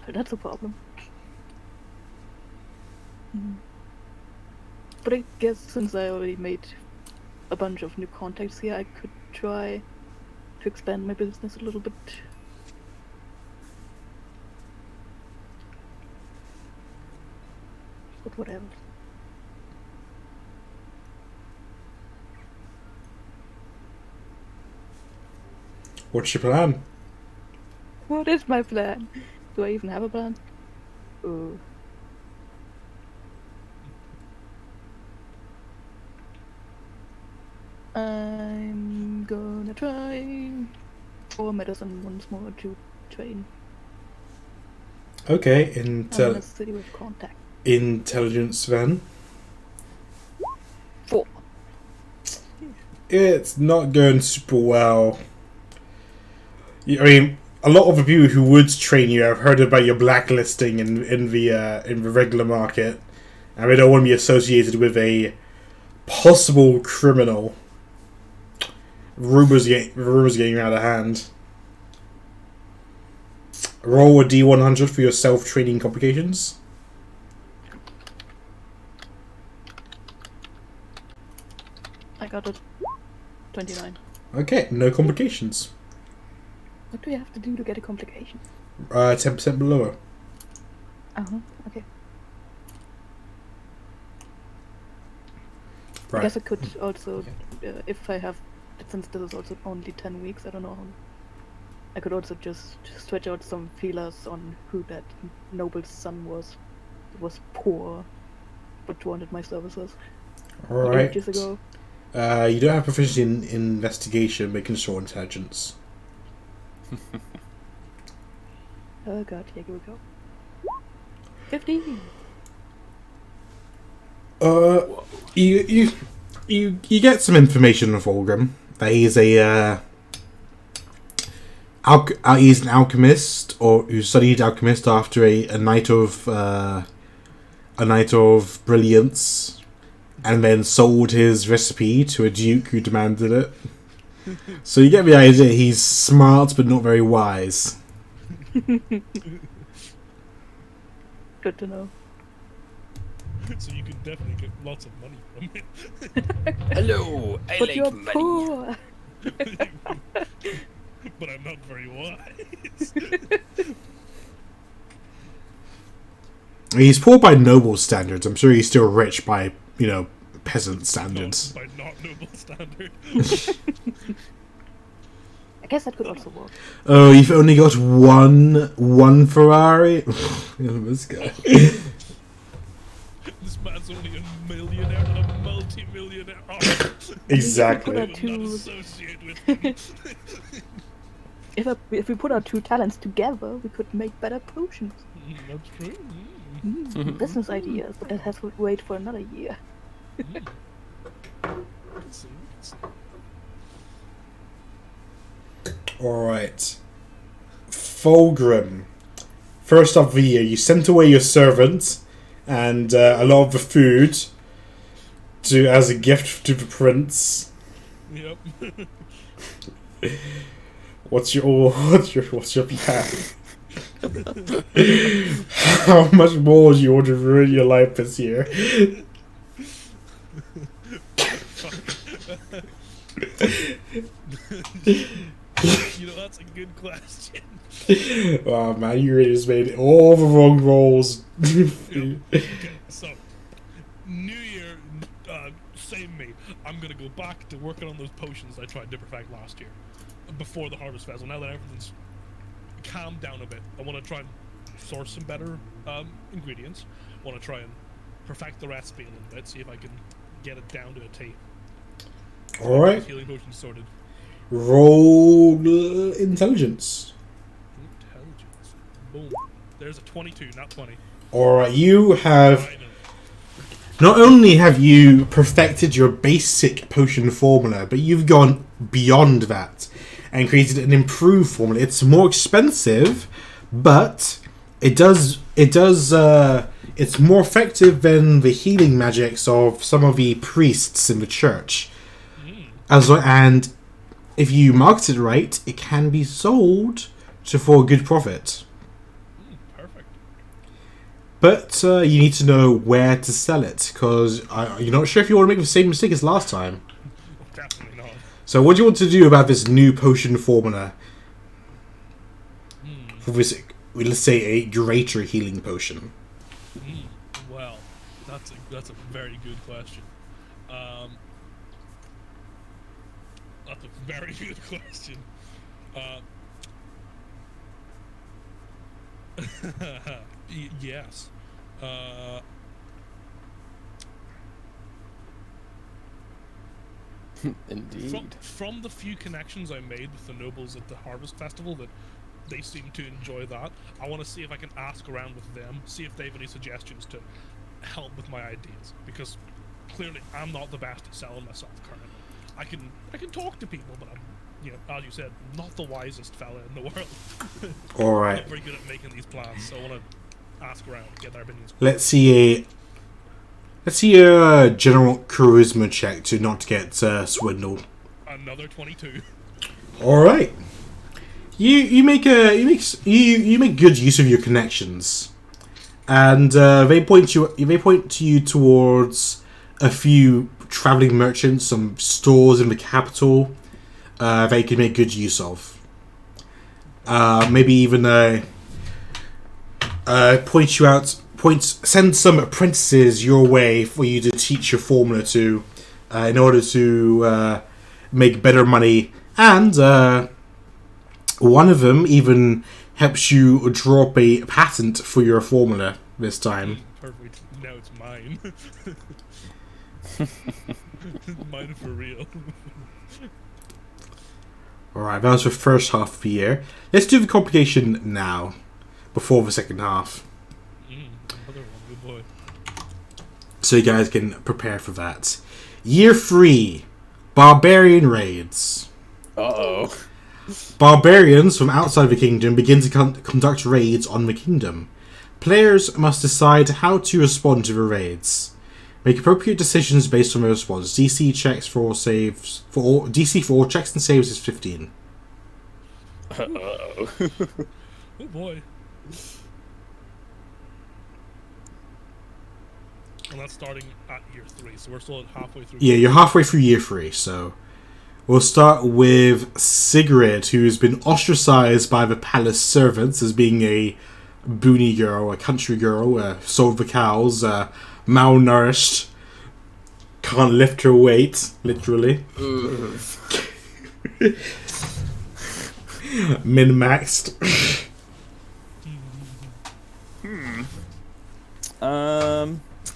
[SPEAKER 4] That's a problem. But I guess since I already made a bunch of new contacts here, I could try to expand my business a little bit. But whatever.
[SPEAKER 1] What's your plan?
[SPEAKER 4] What is my plan? Do I even have a plan? I'm gonna try for medicine once more to train.
[SPEAKER 1] Okay,
[SPEAKER 4] I'm in a city with contact.
[SPEAKER 1] intelligence then.
[SPEAKER 4] 4.
[SPEAKER 1] It's not going super well. I mean, a lot of the people who would train you have heard about your blacklisting in the regular market, and they don't want to be associated with a possible criminal. Rumors getting out of hand. Roll a D100 for your self-training complications.
[SPEAKER 4] I got a 29.
[SPEAKER 1] Okay, no complications.
[SPEAKER 4] What do you have to do to get a complication?
[SPEAKER 1] 10% below.
[SPEAKER 4] Okay.
[SPEAKER 1] Right.
[SPEAKER 4] I guess I could also, if I have, since this is also only 10 weeks, I don't know, I could also just stretch out some feelers on who that noble's son was. It was poor, but wanted my services.
[SPEAKER 1] Alright.
[SPEAKER 4] Ages ago.
[SPEAKER 1] You don't have proficiency in investigation, making sure intelligence.
[SPEAKER 4] Oh god, here we go. 15!
[SPEAKER 5] You get some information of Fulgrim that he's he's an alchemist, or who studied alchemist after a night of brilliance, and then sold his recipe to a duke who demanded it. So you get the idea he's smart but not very wise.
[SPEAKER 4] Good to know.
[SPEAKER 3] So you can definitely get lots of money from it.
[SPEAKER 2] Hello, I
[SPEAKER 4] But
[SPEAKER 2] like
[SPEAKER 4] you're
[SPEAKER 2] money.
[SPEAKER 4] poor!
[SPEAKER 3] But I'm not very wise.
[SPEAKER 5] He's poor by noble standards. I'm sure he's still rich by, peasant standards.
[SPEAKER 3] By not noble standard.
[SPEAKER 4] I guess that could also work.
[SPEAKER 5] Oh, you've only got one Ferrari? This guy.
[SPEAKER 3] This man's only a millionaire, not a multi-millionaire. Oh,
[SPEAKER 1] Exactly.
[SPEAKER 3] I will not associate with him.
[SPEAKER 4] If we put our 2 talents together, we could make better potions.
[SPEAKER 3] That's true.
[SPEAKER 4] Business ideas, but that has to wait for another year.
[SPEAKER 3] Let's see.
[SPEAKER 1] Alright. Fulgrim. First of the year, you sent away your servant and a lot of the food as a gift to the prince.
[SPEAKER 3] Yep.
[SPEAKER 1] What's your plan? How much more do you want to ruin your life this year?
[SPEAKER 3] That's a good question.
[SPEAKER 1] Oh man, you really just made all the wrong rolls.
[SPEAKER 3] Okay, so, New Year, same me. I'm gonna go back to working on those potions I tried to perfect last year, before the Harvest Festival. Now that everything's calmed down a bit, I want to try and source some better ingredients. I want to try and perfect the recipe a little bit, see if I can get it down to a T.
[SPEAKER 1] Alright.
[SPEAKER 3] Healing potions sorted.
[SPEAKER 1] Roll intelligence.
[SPEAKER 3] Intelligence. Boom. There's a 22, not 20.
[SPEAKER 1] Alright, you have...
[SPEAKER 3] I know.
[SPEAKER 1] Not only have you perfected your basic potion formula, but you've gone beyond that and created an improved formula. It's more expensive, but it's more effective than the healing magics of some of the priests in the church. And if you market it right, it can be sold for a good profit.
[SPEAKER 3] Perfect.
[SPEAKER 1] But you need to know where to sell it, because you're not sure if you want to make the same mistake as last time.
[SPEAKER 3] Definitely not.
[SPEAKER 1] So what do you want to do about this new potion formula? For this, let's say, a greater healing potion.
[SPEAKER 3] Well, that's a very good question. That's a very good question. Yes.
[SPEAKER 2] Indeed.
[SPEAKER 3] From the few connections I made with the nobles at the Harvest Festival, that they seem to enjoy that. I want to see if I can ask around with them, see if they have any suggestions to help with my ideas. Because clearly, I'm not the best at selling myself currently. I can talk to people, but I'm, as you said, not the wisest fella in the world.
[SPEAKER 1] All
[SPEAKER 3] I'm
[SPEAKER 1] right.
[SPEAKER 3] not very good at making these plans, so I want to ask around, get their opinions.
[SPEAKER 1] Let's see a general charisma check to not get swindled.
[SPEAKER 3] Another 22.
[SPEAKER 1] All right. You make good use of your connections, and they point to you towards a few traveling merchants, some stores in the capital they can make good use of. Maybe even send some apprentices your way for you to teach your formula to, in order to make better money, and one of them even helps you draw up a patent for your formula this time.
[SPEAKER 3] Perfect. Now it's mine. Mine for real.
[SPEAKER 1] Alright, that was the first half of the year. Let's do the complication now, before the second half.
[SPEAKER 3] Another one, good boy.
[SPEAKER 1] So you guys can prepare for that. Year 3, Barbarian Raids.
[SPEAKER 2] Uh-oh.
[SPEAKER 1] Barbarians from outside the kingdom begin to conduct raids on the kingdom. Players must decide how to respond to the raids. Make appropriate decisions based on the response. DC checks for all saves DC for all checks and saves is 15.
[SPEAKER 2] Uh-oh.
[SPEAKER 3] Oh boy. And that's starting at year 3, so we're still halfway through.
[SPEAKER 1] Yeah, you're halfway through year 3, so we'll start with Sigrid, who's been ostracized by the palace servants as being a boony girl, a country girl, sold the cows, malnourished, can't lift her weight, literally. Min-maxed.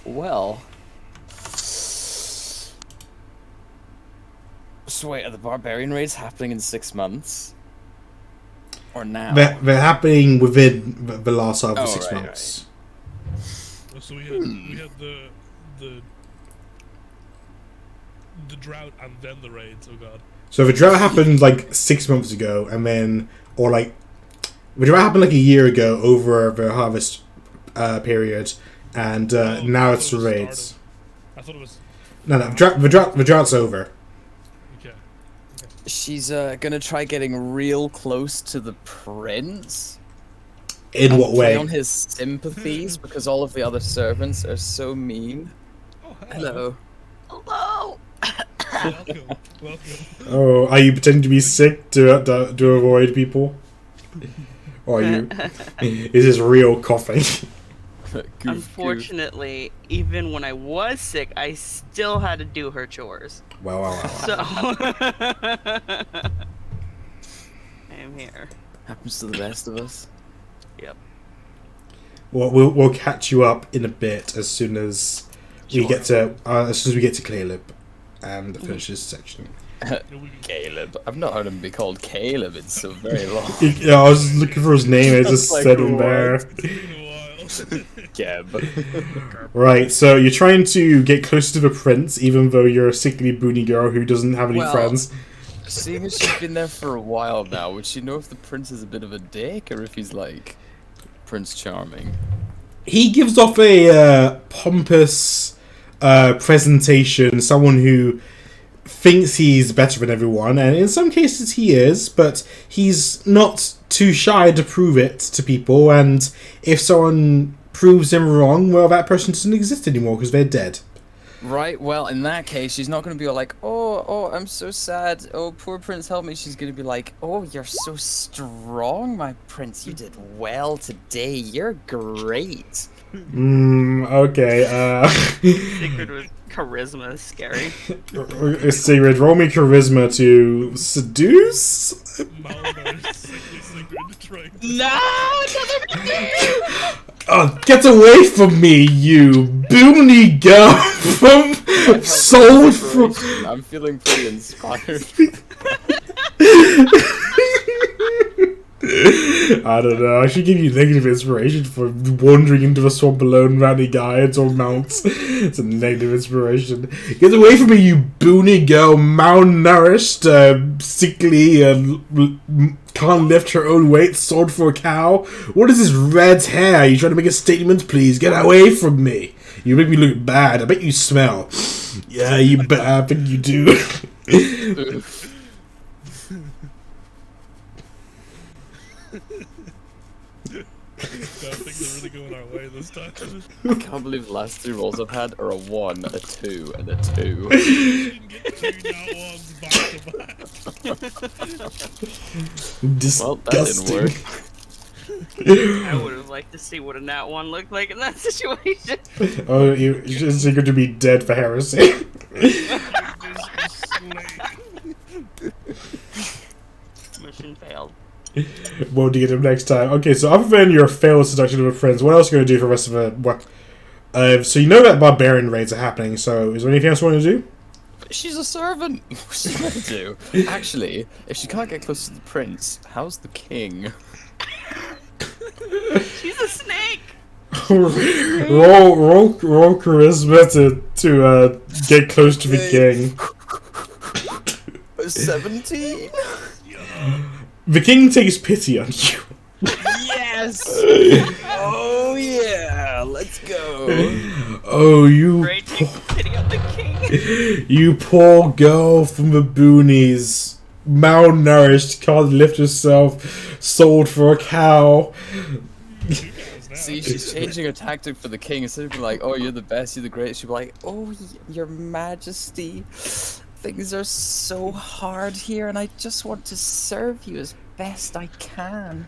[SPEAKER 2] Well. So wait, are the barbarian raids happening in 6 months? Or now?
[SPEAKER 1] They're happening within the last half of 6
[SPEAKER 2] right,
[SPEAKER 1] months.
[SPEAKER 3] So we had the drought and then the raids. Oh god.
[SPEAKER 1] So the drought happened like 6 months ago, and then, or like which happened like a year ago over the harvest period, and now it's the raids.
[SPEAKER 3] I thought it was.
[SPEAKER 1] No, the drought's over.
[SPEAKER 3] Okay.
[SPEAKER 2] She's gonna try getting real close to the prince.
[SPEAKER 1] In
[SPEAKER 2] and
[SPEAKER 1] what
[SPEAKER 2] play
[SPEAKER 1] way?
[SPEAKER 2] on his sympathies because all of the other servants are so mean.
[SPEAKER 3] Oh,
[SPEAKER 2] Hello.
[SPEAKER 4] Hello.
[SPEAKER 3] Welcome. Welcome.
[SPEAKER 1] Oh, are you pretending to be sick to avoid people? Or are you? Is this real coughing?
[SPEAKER 2] Goof,
[SPEAKER 6] Unfortunately, even when I was sick, I still had to do her chores.
[SPEAKER 1] Wow.
[SPEAKER 6] So I am here.
[SPEAKER 2] goof. Happens to the best of us.
[SPEAKER 6] Yep.
[SPEAKER 1] Well, we'll catch you up in a bit as soon as we get to Caleb and finish this section.
[SPEAKER 2] Caleb. I've not heard him be called Caleb in so very long.
[SPEAKER 1] Yeah, I was looking for his name. I just
[SPEAKER 2] Like,
[SPEAKER 1] said him
[SPEAKER 2] what?
[SPEAKER 1] there.
[SPEAKER 3] It's been a while.
[SPEAKER 2] Geb.
[SPEAKER 1] Right, so you're trying to get closer to the prince, even though you're a sickly boony girl who doesn't have any
[SPEAKER 2] Well-
[SPEAKER 1] friends.
[SPEAKER 2] Seeing as she's been there for a while now, would she know if the prince is a bit of a dick or if he's like Prince Charming?
[SPEAKER 1] He gives off a pompous presentation, someone who thinks he's better than everyone, and in some cases he is, but he's not too shy to prove it to people, and if someone proves him wrong, well, that person doesn't exist anymore because they're dead.
[SPEAKER 2] Right, well, in that case, she's not going to be all like, oh, I'm so sad. Oh, poor prince, help me. She's going to be like, oh, you're so strong, my prince. You did well today. You're great.
[SPEAKER 1] Okay,
[SPEAKER 6] Secret with charisma is scary.
[SPEAKER 1] Sigrid, roll me charisma to seduce?
[SPEAKER 3] Malnourished, sickly Sigrid trying to.
[SPEAKER 6] No,
[SPEAKER 1] Oh, get away from me, you boony girl from sold from...
[SPEAKER 2] I'm feeling pretty inspired.
[SPEAKER 1] I don't know, I should give you negative inspiration for wandering into the swamp alone, randy guides or mounts. It's a negative inspiration. Get away from me, you boony girl, malnourished, sickly, and can't lift her own weight, sold for a cow. What is this red hair? Are you trying to make a statement? Please, get away from me. You make me look bad. I bet you smell. Yeah, you bet. I think you do.
[SPEAKER 3] Things are really going our way this time.
[SPEAKER 2] I can't believe the last two rolls I've had are a 1, a 2, and a 2.
[SPEAKER 3] You didn't get two now ones back to back.
[SPEAKER 1] Disgusting.
[SPEAKER 2] Well, that didn't work.
[SPEAKER 6] I would have liked to see what a nat one looked like in that situation.
[SPEAKER 1] Oh, you're going to be dead for heresy.
[SPEAKER 6] Mission failed.
[SPEAKER 1] Won't get him next time. Okay, so other than your failed seduction of friends, what else are you going to do for the rest of the... What? So you know that barbarian raids are happening, so is there anything else you want to do?
[SPEAKER 2] She's a servant. What's she gonna do? Actually, if she can't get close to the prince, how's the king?
[SPEAKER 6] She's a snake.
[SPEAKER 1] roll charisma to get close to the king.
[SPEAKER 2] 17?
[SPEAKER 1] The king takes pity on you.
[SPEAKER 2] Yes! Oh yeah, let's go.
[SPEAKER 1] Oh, you
[SPEAKER 6] Great, pity on the king.
[SPEAKER 1] you poor girl from the boonies. Malnourished, can't lift herself, sold for a cow.
[SPEAKER 2] See, she's changing her tactic for the king. Instead of being like, oh, you're the best, you're the greatest, she'll be like, oh, your majesty, things are so hard here, and I just want to serve you as best I can.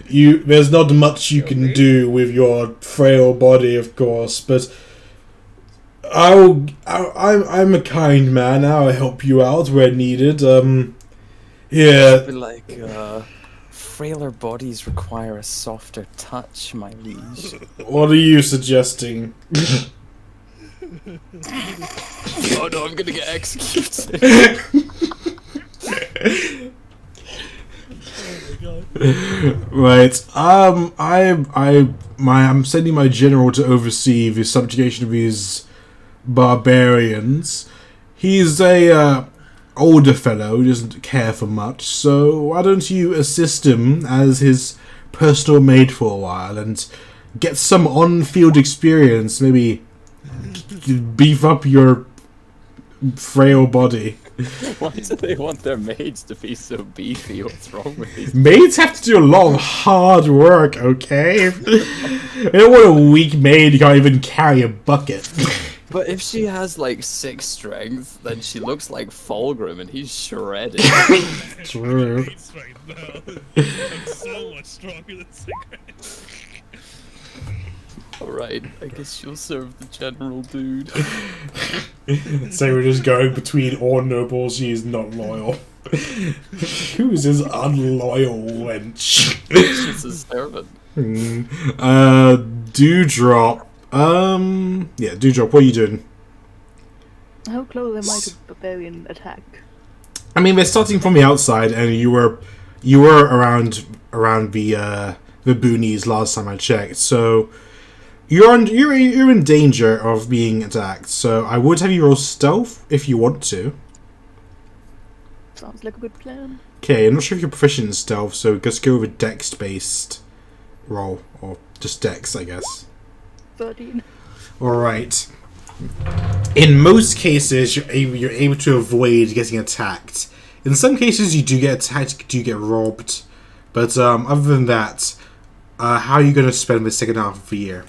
[SPEAKER 1] There's not much you can do with your frail body, of course, but I'm a kind man. I'll help you out where needed. Yeah.
[SPEAKER 2] Be like, frailer bodies require a softer touch, my liege.
[SPEAKER 1] What are you suggesting?
[SPEAKER 2] Oh no, I'm gonna get executed.
[SPEAKER 1] Right. I'm sending my general to oversee the subjugation of these barbarians. He's a
[SPEAKER 5] older fellow who doesn't care for much, so why don't you assist him as his personal maid for a while and get some on-field experience, maybe beef up your frail body.
[SPEAKER 2] Why do they want their maids to be so beefy? What's wrong with these?
[SPEAKER 5] Maids have to do a lot of hard work, okay? They don't want a weak maid who can't even carry a bucket.
[SPEAKER 2] But if she has like 6 strength, then she looks like Fulgrim and he's shredded.
[SPEAKER 5] True.
[SPEAKER 3] Eight strength now. I'm so much stronger than Sigrid.
[SPEAKER 2] Alright, I guess she'll serve the general dude.
[SPEAKER 1] So we're just going between all nobles. She is not loyal. Who's this unloyal wench?
[SPEAKER 2] She's a servant.
[SPEAKER 5] Dewdrop. Yeah, Dewdrop, what are you doing?
[SPEAKER 4] How close am I to barbarian attack?
[SPEAKER 5] I mean, they're starting from the outside, and you were around the boonies last time I checked, so you're in danger of being attacked. So I would have you roll stealth if you want to.
[SPEAKER 4] Sounds like a good plan.
[SPEAKER 5] Okay, I'm not sure if you're proficient in stealth, so just go with a dex-based roll, or just dex, I guess.
[SPEAKER 4] 13.
[SPEAKER 5] Alright. In most cases, you're able to avoid getting attacked. In some cases, you do get attacked, you do get robbed. But other than that, how are you going to spend the second half of the year?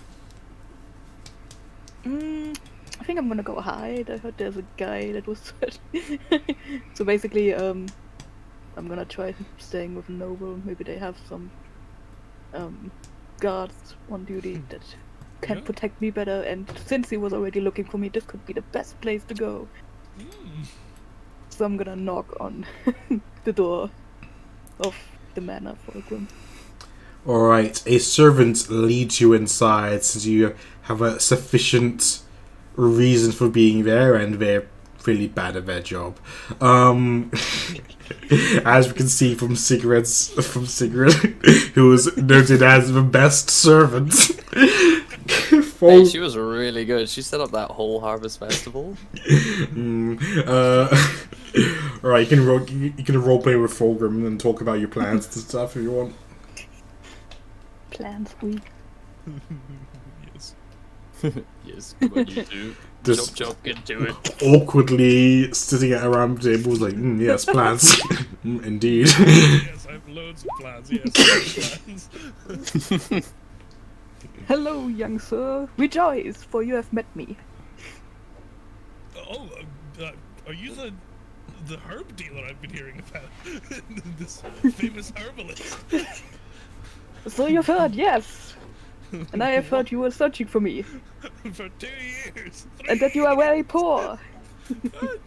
[SPEAKER 4] I think I'm gonna go hide. I heard there's a guy that was so basically, I'm gonna try staying with Noble. Maybe they have some guards on duty that can protect me better, and since he was already looking for me, this could be the best place to go. So I'm gonna knock on the door of the manor for a grim.
[SPEAKER 5] Alright, a servant leads you inside since you have a sufficient reason for being there, and they're really bad at their job. As we can see from Sigrid, who was noted as the best servant.
[SPEAKER 2] Hey, she was really good. She set up that whole harvest festival.
[SPEAKER 5] Alright, you can roleplay with Fulgrim and talk about your plans and stuff if you want.
[SPEAKER 4] Plans we.
[SPEAKER 3] Yes.
[SPEAKER 2] Yes, what you do.
[SPEAKER 5] Just
[SPEAKER 2] Chop, get to it.
[SPEAKER 5] awkwardly sitting at a round table like, yes, plans. Indeed.
[SPEAKER 3] Yes, I have loads of plans. Yes, loads of plans.
[SPEAKER 4] Hello, young sir. Rejoice, for you have met me.
[SPEAKER 3] Oh, are you the herb dealer I've been hearing about? This famous herbalist.
[SPEAKER 4] So you've heard, yes. And I have heard you were searching for me,
[SPEAKER 3] For 2 years.
[SPEAKER 4] and that you are very poor.
[SPEAKER 3] No,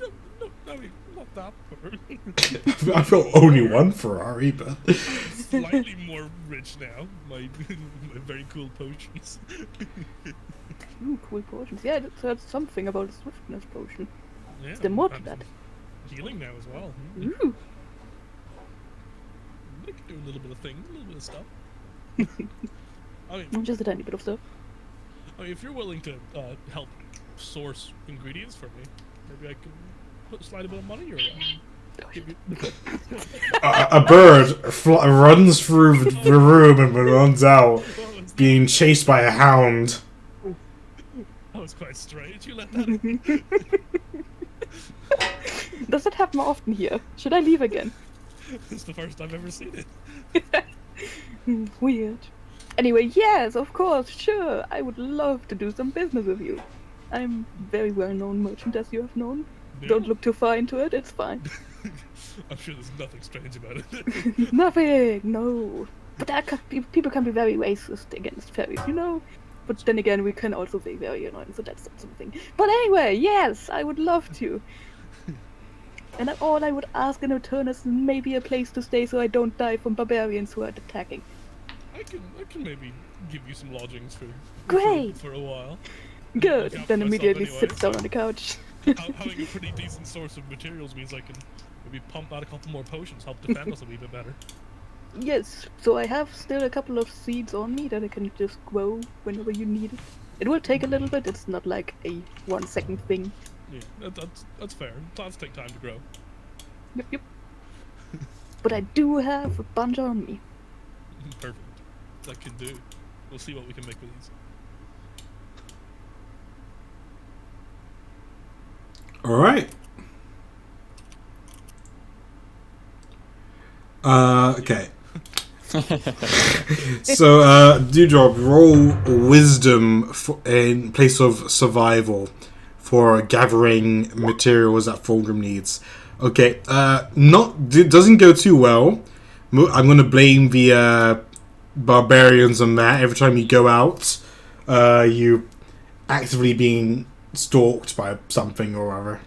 [SPEAKER 3] I mean, not that poor.
[SPEAKER 5] I felt only one Ferrari, but
[SPEAKER 3] Slightly more rich now. My very cool potions.
[SPEAKER 4] Ooh, cool potions. Yeah, I heard something about a swiftness potion.
[SPEAKER 3] Yeah,
[SPEAKER 4] Is there more to
[SPEAKER 3] and
[SPEAKER 4] that?
[SPEAKER 3] Healing now as well.
[SPEAKER 4] Ooh.
[SPEAKER 3] I can do a little bit of things, a little bit of stuff. I mean,
[SPEAKER 4] Just a tiny bit of stuff.
[SPEAKER 3] if you're willing to help source ingredients for me, maybe I can slide a bit of money your way. Give you-
[SPEAKER 5] a bird runs through the room and runs out, being chased by a hound.
[SPEAKER 3] That was quite strange. You let that in.
[SPEAKER 4] Does that happen often here? Should I leave again?
[SPEAKER 3] It's the first I've ever seen it.
[SPEAKER 4] Weird. Anyway, yes, of course, sure. I would love to do some business with you. I'm very well-known merchant, as you have known.
[SPEAKER 3] Yeah.
[SPEAKER 4] Don't look too far into it, it's fine.
[SPEAKER 3] I'm sure there's nothing strange about it.
[SPEAKER 4] Nothing, no. But people can be very racist against fairies, you know? But then again, we can also be very annoying, so that's not something. But anyway, yes, I would love to. And all I would ask in return is maybe a place to stay so I don't die from barbarians who are attacking.
[SPEAKER 3] I can maybe give you some lodgings
[SPEAKER 4] Great.
[SPEAKER 3] for a while.
[SPEAKER 4] Good.
[SPEAKER 3] Look out
[SPEAKER 4] Then
[SPEAKER 3] for myself
[SPEAKER 4] immediately
[SPEAKER 3] anyway,
[SPEAKER 4] sits down
[SPEAKER 3] so
[SPEAKER 4] on the couch.
[SPEAKER 3] Having a pretty decent source of materials means I can maybe pump out a couple more potions, help defend us a wee bit better.
[SPEAKER 4] Yes, so I have still a couple of seeds on me that I can just grow whenever you need it. It will take a little bit, it's not like a 1 second thing.
[SPEAKER 3] Yeah, that's fair. Plants take time to grow.
[SPEAKER 4] Yep. But I do have a bunch on me.
[SPEAKER 3] Perfect. That can do. We'll see what we can make with these.
[SPEAKER 1] All right. Okay. So, Dewdrop, roll wisdom in place of survival for gathering materials that Fulgrim needs. Okay, doesn't go too well. I'm gonna blame the barbarians on that. Every time you go out, you actively being stalked by something or other.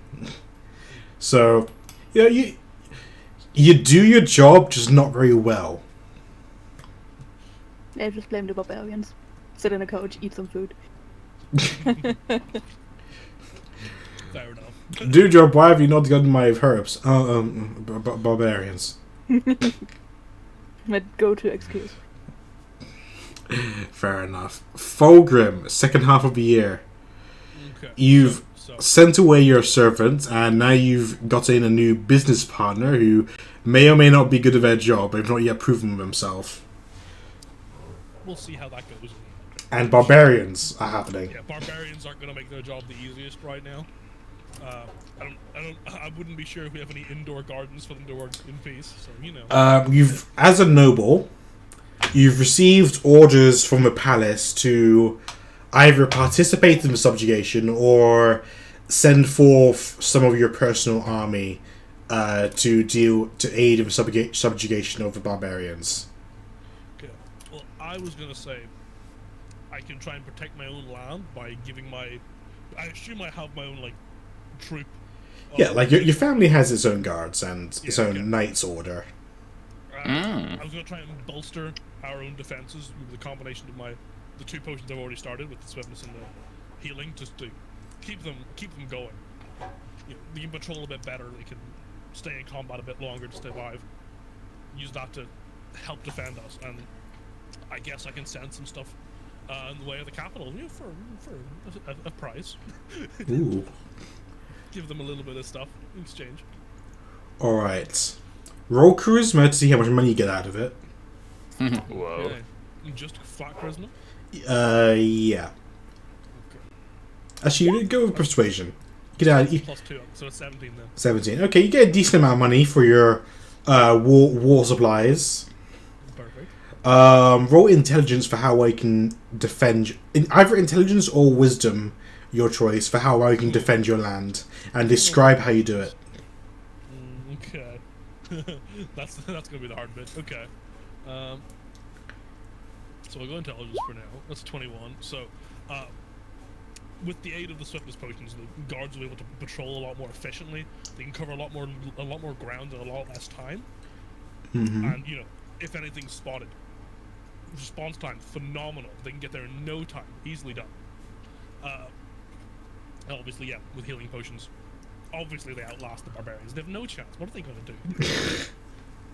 [SPEAKER 1] So, yeah, you do your job, just not very well.
[SPEAKER 4] I just blame the barbarians. Sit on a couch, eat some food.
[SPEAKER 3] Fair enough.
[SPEAKER 1] Dewdrop, why have you not gotten my herbs? Barbarians.
[SPEAKER 4] My go-to excuse.
[SPEAKER 1] Fair enough. Fulgrim, second half of the year.
[SPEAKER 3] Okay.
[SPEAKER 1] You've
[SPEAKER 3] So,
[SPEAKER 1] sent away your servant, and now you've got in a new business partner who may or may not be good at their job, but have not yet proven themselves.
[SPEAKER 3] we'll see how that goes.
[SPEAKER 1] And barbarians are happening.
[SPEAKER 3] Yeah, barbarians aren't going to make their job the easiest right now. I wouldn't be sure if we have any indoor gardens for them to work in peace. So
[SPEAKER 1] As a noble, you've received orders from the palace to either participate in the subjugation or send forth some of your personal army to aid in the subjugation of the barbarians.
[SPEAKER 3] Okay. Well, I was gonna say I can try and protect my own land by giving my. I assume I have my own troop.
[SPEAKER 1] Yeah, like your family has its own guards and its own
[SPEAKER 3] okay.
[SPEAKER 1] knight's order.
[SPEAKER 3] I was gonna try and bolster our own defenses with the combination of the two potions I've already started with the swiftness and the healing, just to keep them going. They can patrol a bit better. They can stay in combat a bit longer to stay alive. Use that to help defend us, and I guess I can send some stuff in the way of the capital for a price.
[SPEAKER 1] Ooh.
[SPEAKER 3] Give them a little bit of stuff in exchange.
[SPEAKER 1] Alright. Roll charisma to see how much money you get out of it.
[SPEAKER 7] Whoa.
[SPEAKER 3] Okay. Just flat charisma.
[SPEAKER 1] Yeah.
[SPEAKER 3] Okay.
[SPEAKER 1] Actually, you go with persuasion. Get out.
[SPEAKER 3] Plus 2, so it's 17 then.
[SPEAKER 1] 17. Okay, you get a decent amount of money for your war supplies.
[SPEAKER 3] Perfect.
[SPEAKER 1] Roll intelligence for how I can defend. Either intelligence or wisdom, your choice, for how I can defend your land, and describe how you do it.
[SPEAKER 3] Okay. that's gonna be the hard bit. Okay. So I'll go intelligence for now. That's 21. So, with the aid of the swiftness potions, the guards will be able to patrol a lot more efficiently. They can cover a lot more ground in a lot less time.
[SPEAKER 1] Mm-hmm.
[SPEAKER 3] And if anything's spotted, response time phenomenal. They can get there in no time, easily done. And obviously, yeah, with healing potions, obviously they outlast the barbarians. They have no chance. What are they gonna do?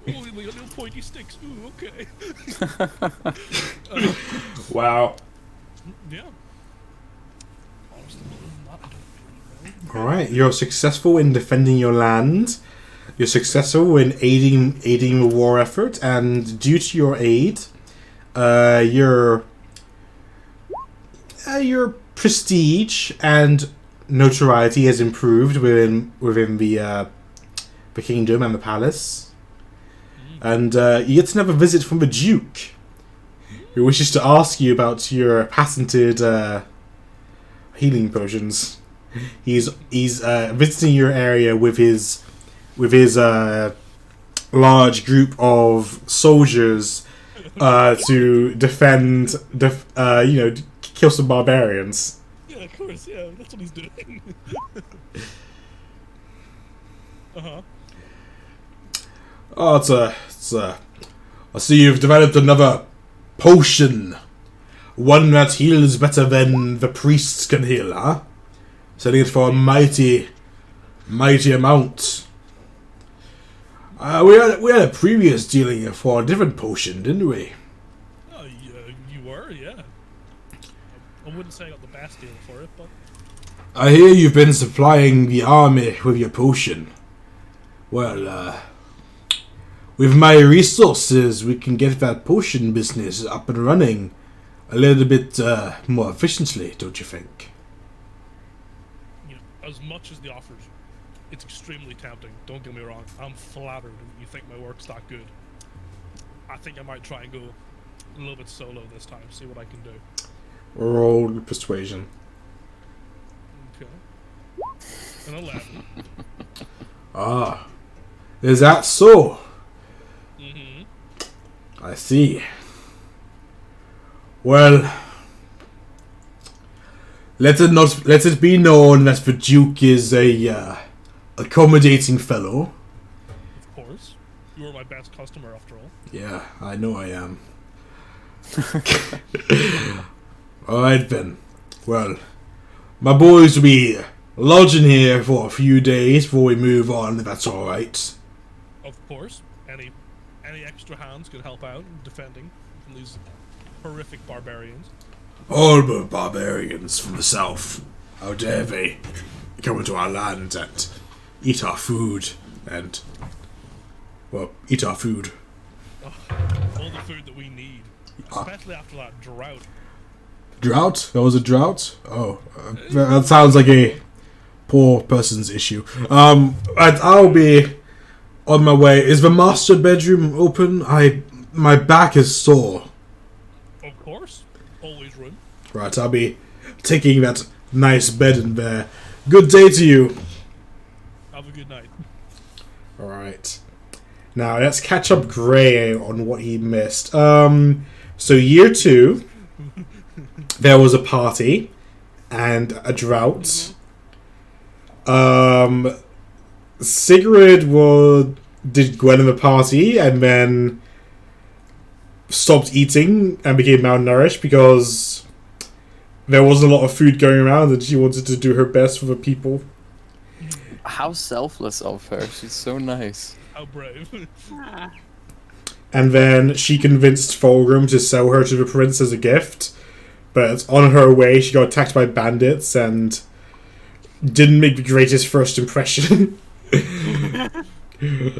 [SPEAKER 3] Oh, they got little pointy sticks. Ooh, okay.
[SPEAKER 1] Wow.
[SPEAKER 3] Yeah. Honestly, I don't really know.
[SPEAKER 1] Alright, you're successful in defending your land. You're successful in aiding the war effort, and due to your aid, your prestige and notoriety has improved within the kingdom and the palace. And you get another visit from the Duke, who wishes to ask you about your patented healing potions. He's visiting your area with his large group of soldiers to defend, kill some barbarians.
[SPEAKER 3] Yeah, of course. Yeah, that's what he's doing. Uh-huh.
[SPEAKER 1] Oh, I see you've developed another potion. One that heals better than the priests can heal, huh? Selling it for a mighty amount. We had a previous dealing for a different potion, didn't we?
[SPEAKER 3] Oh, you were, yeah. I wouldn't say I got the best deal for it, but...
[SPEAKER 1] I hear you've been supplying the army with your potion.
[SPEAKER 5] Well, with my resources, we can get that potion business up and running a little bit more efficiently, don't you think?
[SPEAKER 3] You know, as much as the offers, it's extremely tempting. Don't get me wrong. I'm flattered that you think my work's that good. I think I might try and go a little bit solo this time. See what I can do.
[SPEAKER 1] Roll persuasion.
[SPEAKER 3] Okay. An 11.
[SPEAKER 5] Ah, is that so?
[SPEAKER 3] Mm-hmm.
[SPEAKER 5] I see. Well, let it be known that the Duke is a accommodating fellow.
[SPEAKER 3] Of course. You are my best customer after all.
[SPEAKER 5] Yeah, I know I am. Alright then. Well, my boys will be lodging here for a few days before we move on, if that's alright.
[SPEAKER 3] Of course. Any extra hands could help out in defending from these horrific barbarians.
[SPEAKER 5] All but barbarians from the south. How dare they come into our land and eat our food and, well, eat our food.
[SPEAKER 3] All the food that we need. Especially after that drought.
[SPEAKER 5] Drought? That was a drought? Oh, that sounds like a poor person's issue. I'll be on my way. Is the master bedroom open? My back is sore.
[SPEAKER 3] Of course. Always room.
[SPEAKER 5] Right, I'll be taking that nice bed in there. Good day to you.
[SPEAKER 3] Have a good night.
[SPEAKER 1] Alright. Now, let's catch up Gray on what he missed. So year 2, there was a party and a drought. Sigrid did Gwen in the party and then stopped eating and became malnourished because there wasn't a lot of food going around and she wanted to do her best for the people.
[SPEAKER 2] How selfless of her. She's so nice.
[SPEAKER 3] How brave.
[SPEAKER 1] And then she convinced Fulgrim to sell her to the prince as a gift. But on her way, she got attacked by bandits and didn't make the greatest first impression.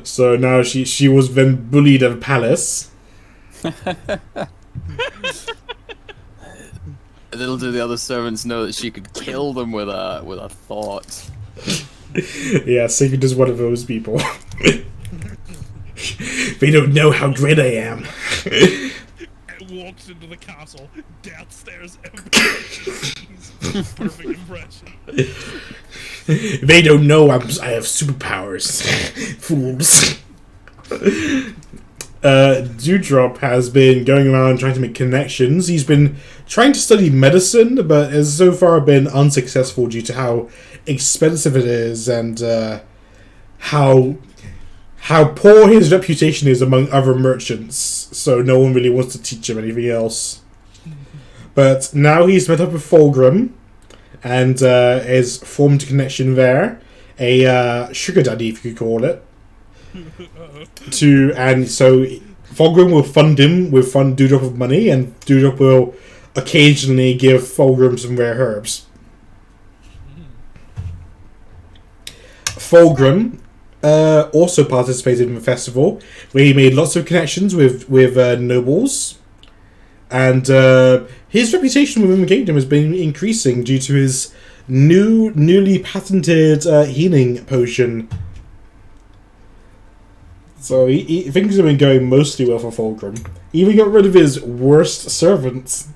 [SPEAKER 1] So now she was then bullied at the palace.
[SPEAKER 2] Little do the other servants know that she could kill them with a thought.
[SPEAKER 1] Yeah, Sigurd is one of those people. They don't know how great I am.
[SPEAKER 3] It walks into the castle, death stares perfect impression.
[SPEAKER 1] They don't know I have superpowers. Fools. Dewdrop has been going around trying to make connections. He's been trying to study medicine, but has so far been unsuccessful due to how expensive it is and how poor his reputation is among other merchants. So no one really wants to teach him anything else. But now he's met up with Fulgrim and has formed a connection there. A sugar daddy, if you could call it. And so Fulgrim will fund Dewdrop with money, and Dewdrop will occasionally give Fulgrim some rare herbs. Fulgrim also participated in the festival, where he made lots of connections with nobles, and his reputation within the kingdom has been increasing due to his newly patented healing potion. So things have been going mostly well for Fulgrim. He even got rid of his worst servants.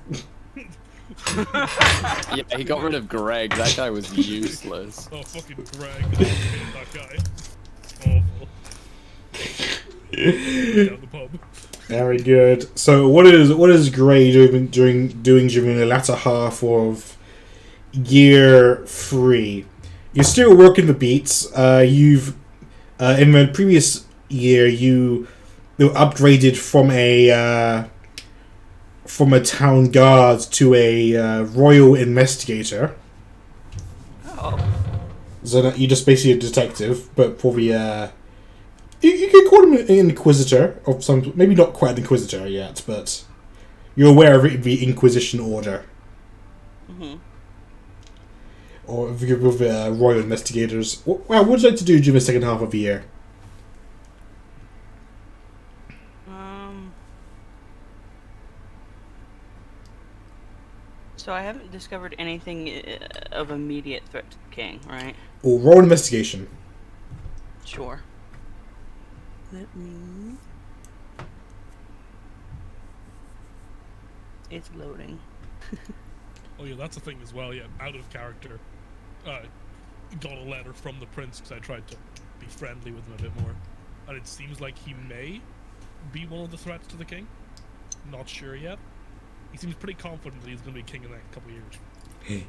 [SPEAKER 2] Yeah, he got rid of Greg. That guy was useless.
[SPEAKER 3] Oh, fucking Greg. I hate that guy. Awful. Down the pub.
[SPEAKER 1] Very good. So what is Gray doing during the latter half of year 3? You're still working the beats. You've in the previous year you were upgraded from a town guard to a royal investigator.
[SPEAKER 6] Oh.
[SPEAKER 1] So that you're just basically a detective, but for the you could call him an inquisitor of some, maybe not quite an inquisitor yet, but you're aware of the Inquisition order.
[SPEAKER 6] Mm-hmm.
[SPEAKER 1] Or with royal investigators. What would you like to do during the second half of the year?
[SPEAKER 6] So I haven't discovered anything of immediate threat to the king, right?
[SPEAKER 1] Or roll an investigation.
[SPEAKER 6] Sure. Let me... It's loading.
[SPEAKER 3] Oh yeah, that's the thing as well. Yeah, out of character. Got a letter from the prince because I tried to be friendly with him a bit more, and it seems like he may be one of the threats to the king. Not sure yet. He seems pretty confident that he's going to be king in the next couple of years.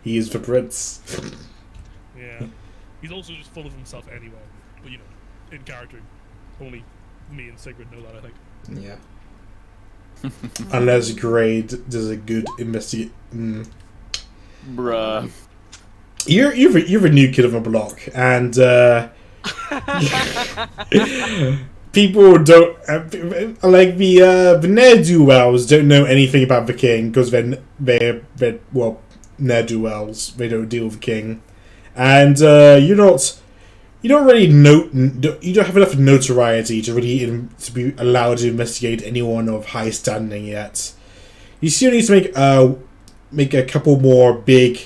[SPEAKER 1] He is the prince.
[SPEAKER 3] Yeah. He's also just full of himself anyway. But, you know, in character, only me and Sigrid know that, I think.
[SPEAKER 1] Yeah. Unless Gray does a good investigate.
[SPEAKER 2] Bruh.
[SPEAKER 1] You're a new kid on the block, and people don't like the ne'er-do-wells don't know anything about the king because they're ne'er-do-wells. They don't deal with the king, and you don't really you don't have enough notoriety to really to be allowed to investigate anyone of high standing yet. You still need to make a couple more big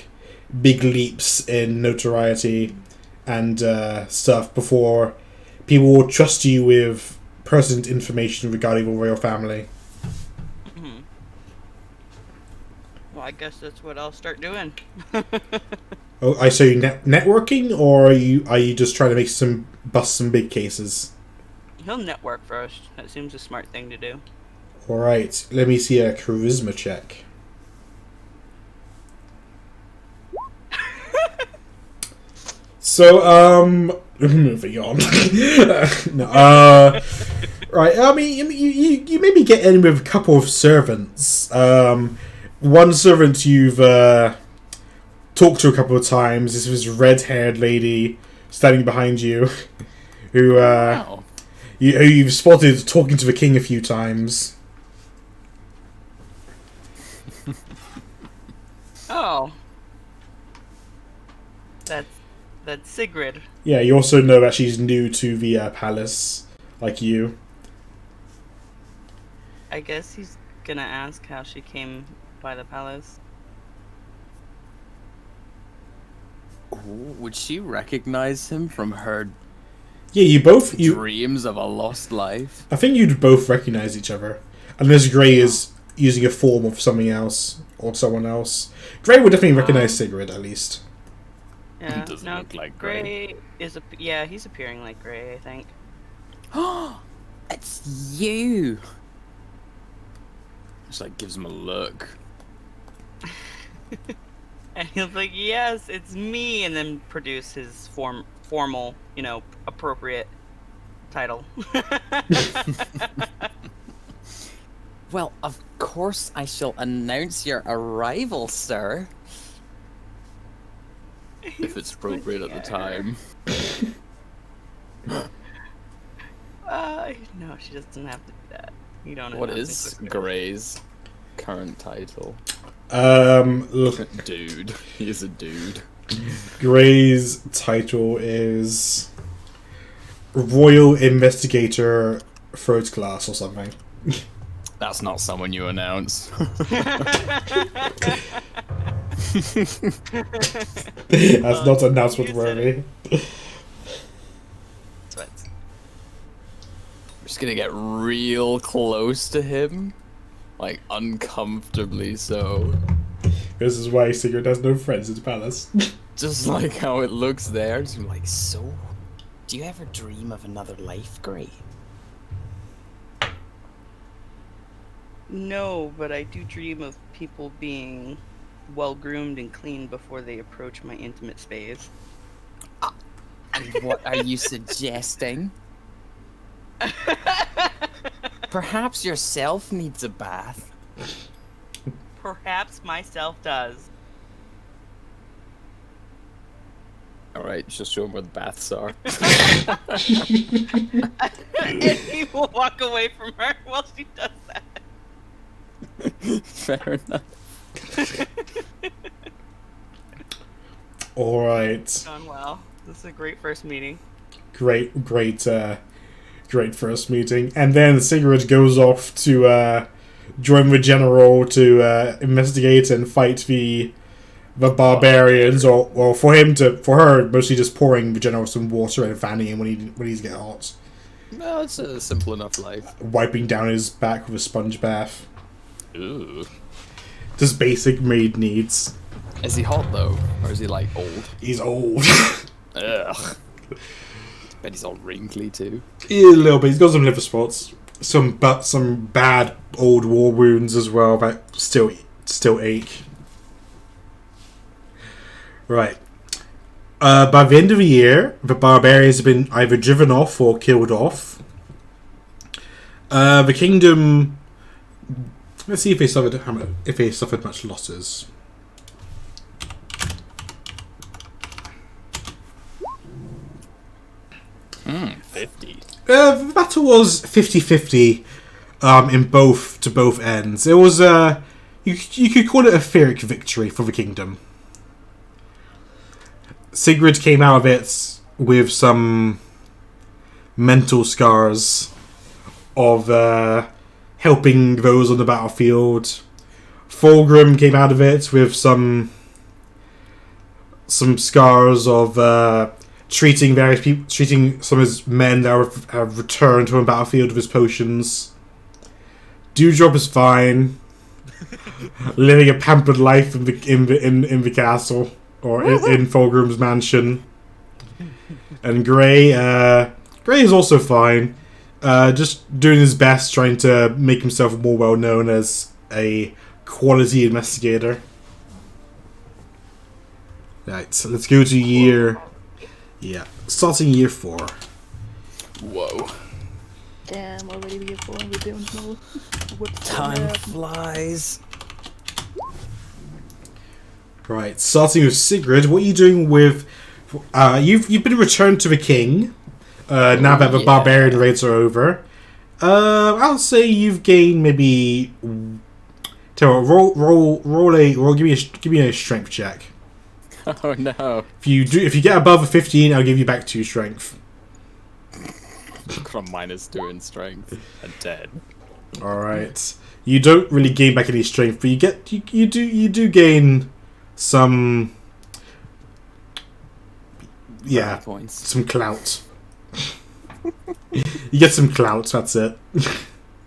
[SPEAKER 1] leaps in notoriety and stuff before people will trust you with pertinent information regarding the royal family.
[SPEAKER 6] Mm-hmm. Well, I guess that's what I'll start doing.
[SPEAKER 1] Oh, I say networking, or are you just trying to bust some big cases?
[SPEAKER 6] He'll network first. That seems a smart thing to do.
[SPEAKER 1] All right, let me see a charisma check. So, moving on. No, right. I mean, you maybe get in with a couple of servants. One servant you've talked to a couple of times. This red-haired lady standing behind you, who
[SPEAKER 2] Wow.
[SPEAKER 1] who you've spotted talking to the king a few times.
[SPEAKER 6] Oh. That's Sigrid.
[SPEAKER 1] Yeah, you also know that she's new to the palace, like you.
[SPEAKER 6] I guess he's gonna ask how she came by the palace.
[SPEAKER 2] Ooh, would she recognize him from her
[SPEAKER 1] Yeah, you
[SPEAKER 2] dreams of a lost life?
[SPEAKER 1] I think you'd both recognize each other, unless Gray is using a form of something else or someone else. Gray would definitely recognize Sigrid, at least.
[SPEAKER 6] Yeah,
[SPEAKER 2] He doesn't
[SPEAKER 6] no,
[SPEAKER 2] look like Gray.
[SPEAKER 6] Gray is he's appearing like Gray, I think.
[SPEAKER 2] It's you. Just like gives him a look.
[SPEAKER 6] And he'll be like, yes, it's me, and then produce his formal, appropriate title.
[SPEAKER 2] Well, of course I shall announce your arrival, sir. If it's appropriate at the time.
[SPEAKER 6] No, she doesn't have to do that. You don't.
[SPEAKER 2] What is Gray's current title? Dude. He's a dude.
[SPEAKER 1] Gray's title is Royal Investigator Third Class or something.
[SPEAKER 2] That's not someone you announce.
[SPEAKER 1] That's not announcement worthy.
[SPEAKER 6] Sweat.
[SPEAKER 2] We're just gonna get real close to him. Like, uncomfortably so.
[SPEAKER 1] This is why Sigurd has no friends in the palace.
[SPEAKER 2] Just like how it looks there. Just like, so, do you ever dream of another life, Gray?
[SPEAKER 6] No, but I do dream of people being well-groomed and clean before they approach my intimate space.
[SPEAKER 2] And what are you suggesting? Perhaps yourself needs a bath.
[SPEAKER 6] Perhaps myself does.
[SPEAKER 2] Alright, just show him where the baths are.
[SPEAKER 6] And he will walk away from her while she does that.
[SPEAKER 2] Fair enough.
[SPEAKER 1] Alright.
[SPEAKER 6] Gone well. This is a great first meeting.
[SPEAKER 1] Great first meeting. And then Sigurd goes off to join the general to investigate and fight the barbarians, or for her mostly just pouring the general some water and fanning him when he's get hot,
[SPEAKER 2] No, it's a simple enough life.
[SPEAKER 1] wiping down his back with a sponge bath.
[SPEAKER 2] Ooh.
[SPEAKER 1] Just basic maid needs.
[SPEAKER 2] Is he hot though, or is he like old?
[SPEAKER 1] He's old.
[SPEAKER 2] Ugh. Bet he's all wrinkly too.
[SPEAKER 1] Yeah, a little bit. He's got some liver spots, some bad old war wounds as well that still ache. Right. By the end of the year, the barbarians have been either driven off or killed off. The kingdom. Let's see if they suffered much losses.
[SPEAKER 2] Hmm. 50.
[SPEAKER 1] The battle was 50-50 to both ends. It was you could call it a Pyrrhic victory for the kingdom. Sigrid came out of it with some mental scars of helping those on the battlefield. Fulgrim came out of it with some scars of treating some of his men that have returned from the battlefield with his potions. Dewdrop is fine, living a pampered life in the castle or in Fulgrim's mansion. And Gray is also fine, just doing his best, trying to make himself more well known as a quality investigator. Right, so let's go to year. Yeah, starting year 4.
[SPEAKER 2] Whoa.
[SPEAKER 4] Damn, already year 4 and we don't know what's gonna
[SPEAKER 2] Time
[SPEAKER 4] happen.
[SPEAKER 2] flies.
[SPEAKER 1] Right, starting with Sigrid, what are you doing with... you've been returned to the king, now that the
[SPEAKER 2] yeah.
[SPEAKER 1] barbarian raids are over. I'll say you've gained maybe... Tell you what, give me a strength check.
[SPEAKER 2] Oh no.
[SPEAKER 1] If you get above a 15, I'll give you back 2 strength.
[SPEAKER 2] From -2 in strength and dead.
[SPEAKER 1] Alright. You don't really gain back any strength, but you do gain some... Yeah,
[SPEAKER 2] Points.
[SPEAKER 1] some clout. You get some clout, that's it.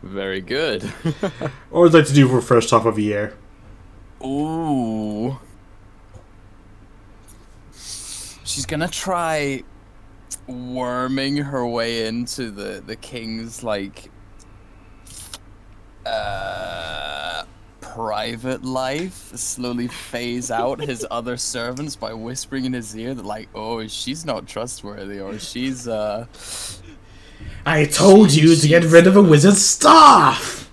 [SPEAKER 2] Very good.
[SPEAKER 1] What would you like to do for the first half of the year?
[SPEAKER 2] Ooh. She's gonna try worming her way into the king's like private life, slowly phase out his other servants by whispering in his ear that like, oh, she's not trustworthy, or she's
[SPEAKER 1] I told you to get rid of a wizard's staff!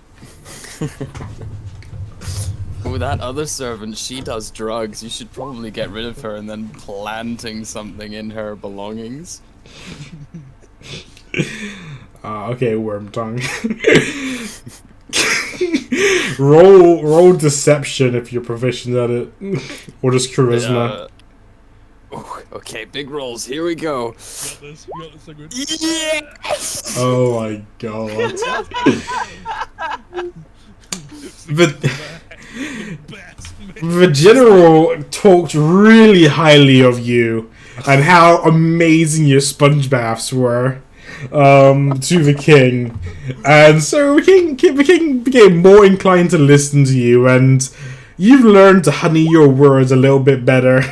[SPEAKER 2] oh, that other servant, she does drugs. You should probably get rid of her and then planting something in her belongings.
[SPEAKER 1] Okay, worm tongue. roll deception if you're proficient at it. Or just charisma.
[SPEAKER 2] Okay, big rolls. Here we go.
[SPEAKER 3] You got this. You got this, Sigrid.
[SPEAKER 2] Yes!
[SPEAKER 1] Oh my god. The general talked really highly of you and how amazing your sponge baths were to the king, and so the king became more inclined to listen to you, and you've learned to honey your words a little bit better.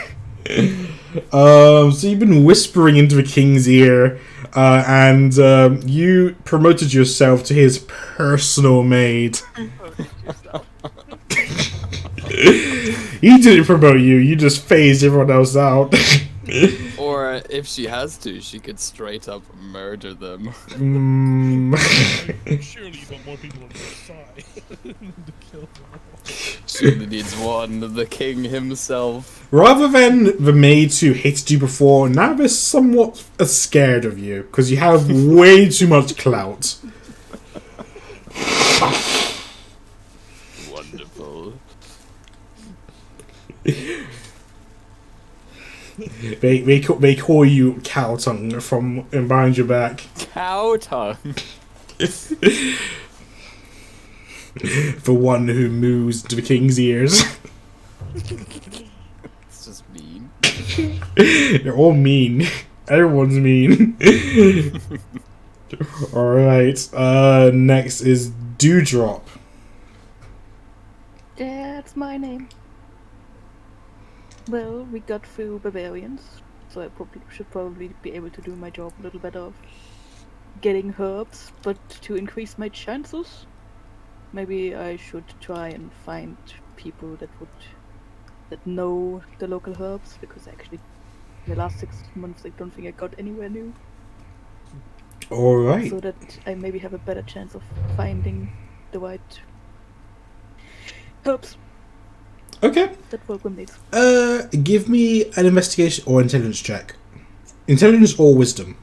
[SPEAKER 1] So you've been whispering into the king's ear, and you promoted yourself to his personal maid. He didn't promote you, you just phased everyone else out.
[SPEAKER 2] Or if she has to, she could straight up murder them.
[SPEAKER 3] Surely you've got more people on your side to kill them.
[SPEAKER 2] She only needs one, the king himself.
[SPEAKER 1] Rather than the maids who hated you before, now they're somewhat scared of you, because you have way too much clout.
[SPEAKER 2] Wonderful.
[SPEAKER 1] They call you cow tongue from behind your back.
[SPEAKER 2] Cow tongue.
[SPEAKER 1] For one who moves to the king's ears.
[SPEAKER 2] It's just mean.
[SPEAKER 1] They're all mean. Everyone's mean. Alright, next is Dewdrop.
[SPEAKER 4] That's my name. Well, we got through barbarians, so I should probably be able to do my job a little better of getting herbs, but to increase my chances, maybe I should try and find people that know the local herbs, because actually in the last 6 months I don't think I got anywhere new.
[SPEAKER 1] Alright.
[SPEAKER 4] So that I maybe have a better chance of finding the right herbs
[SPEAKER 1] Okay.
[SPEAKER 4] that Fulgrim needs.
[SPEAKER 1] Give me an investigation or intelligence check. Intelligence or wisdom.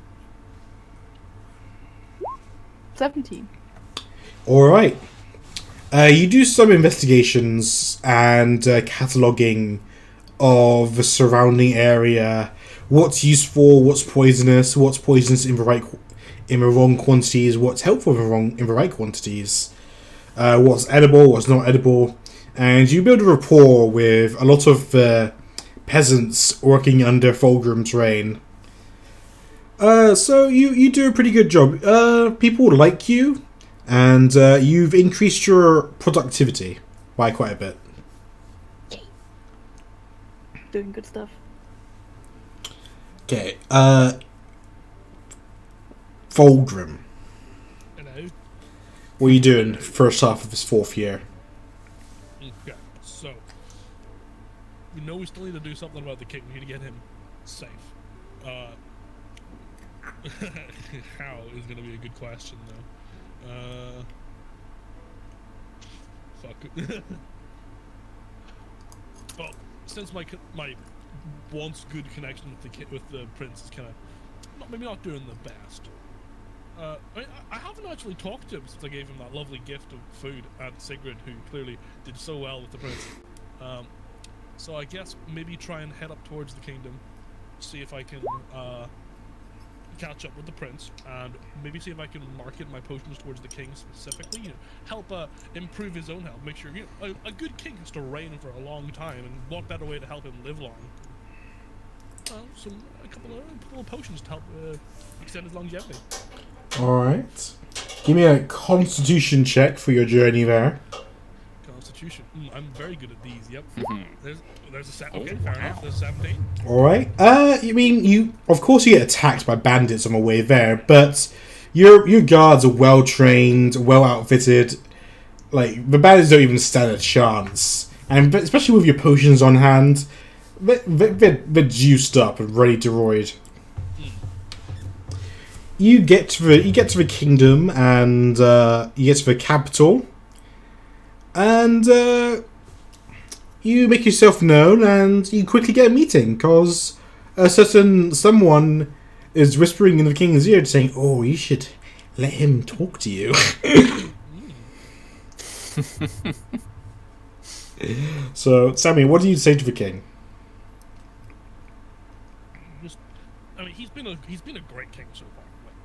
[SPEAKER 4] 17.
[SPEAKER 1] Alright. You do some investigations and cataloguing of the surrounding area. What's useful, what's poisonous in the wrong quantities, what's helpful in the right quantities, what's edible, what's not edible. And you build a rapport with a lot of peasants working under Fulgrim's reign. So you do a pretty good job. People like you, and you've increased your productivity by quite a bit.
[SPEAKER 4] Doing good stuff.
[SPEAKER 1] Okay, Fulgrim.
[SPEAKER 3] Hello.
[SPEAKER 1] What are you doing first half of his 4th year?
[SPEAKER 3] Okay, so we know we still need to do something about the king. We need to get him safe. How is going to be a good question, though. Fuck. Well, since my once good connection with the prince is kind of maybe not doing the best. I haven't actually talked to him since I gave him that lovely gift of food and Sigrid, who clearly did so well with the prince. So I guess maybe try and head up towards the kingdom, see if I can catch up with the prince, and maybe see if I can market my potions towards the king specifically. You know, help improve his own health. Make sure a good king has to reign for a long time, and what better way to help him live long? A couple of potions to help extend his longevity.
[SPEAKER 1] Alright. Give me a constitution check for your journey there.
[SPEAKER 3] Constitution. I'm very good at these. Yep. There's a set. Okay, fair enough. There's 17.
[SPEAKER 1] Alright. I mean, you of course you get attacked by bandits on the way there, but your guards are well trained, well outfitted. Like, the bandits don't even stand a chance. And especially with your potions on hand, they're juiced up and ready to roid. You get to the kingdom, and you get to the capital, and you make yourself known, and you quickly get a meeting because a certain someone is whispering in the king's ear, saying, "Oh, you should let him talk to you." So, Sammy, what do you say to the king?
[SPEAKER 3] I mean, he's been a great king so far. Like,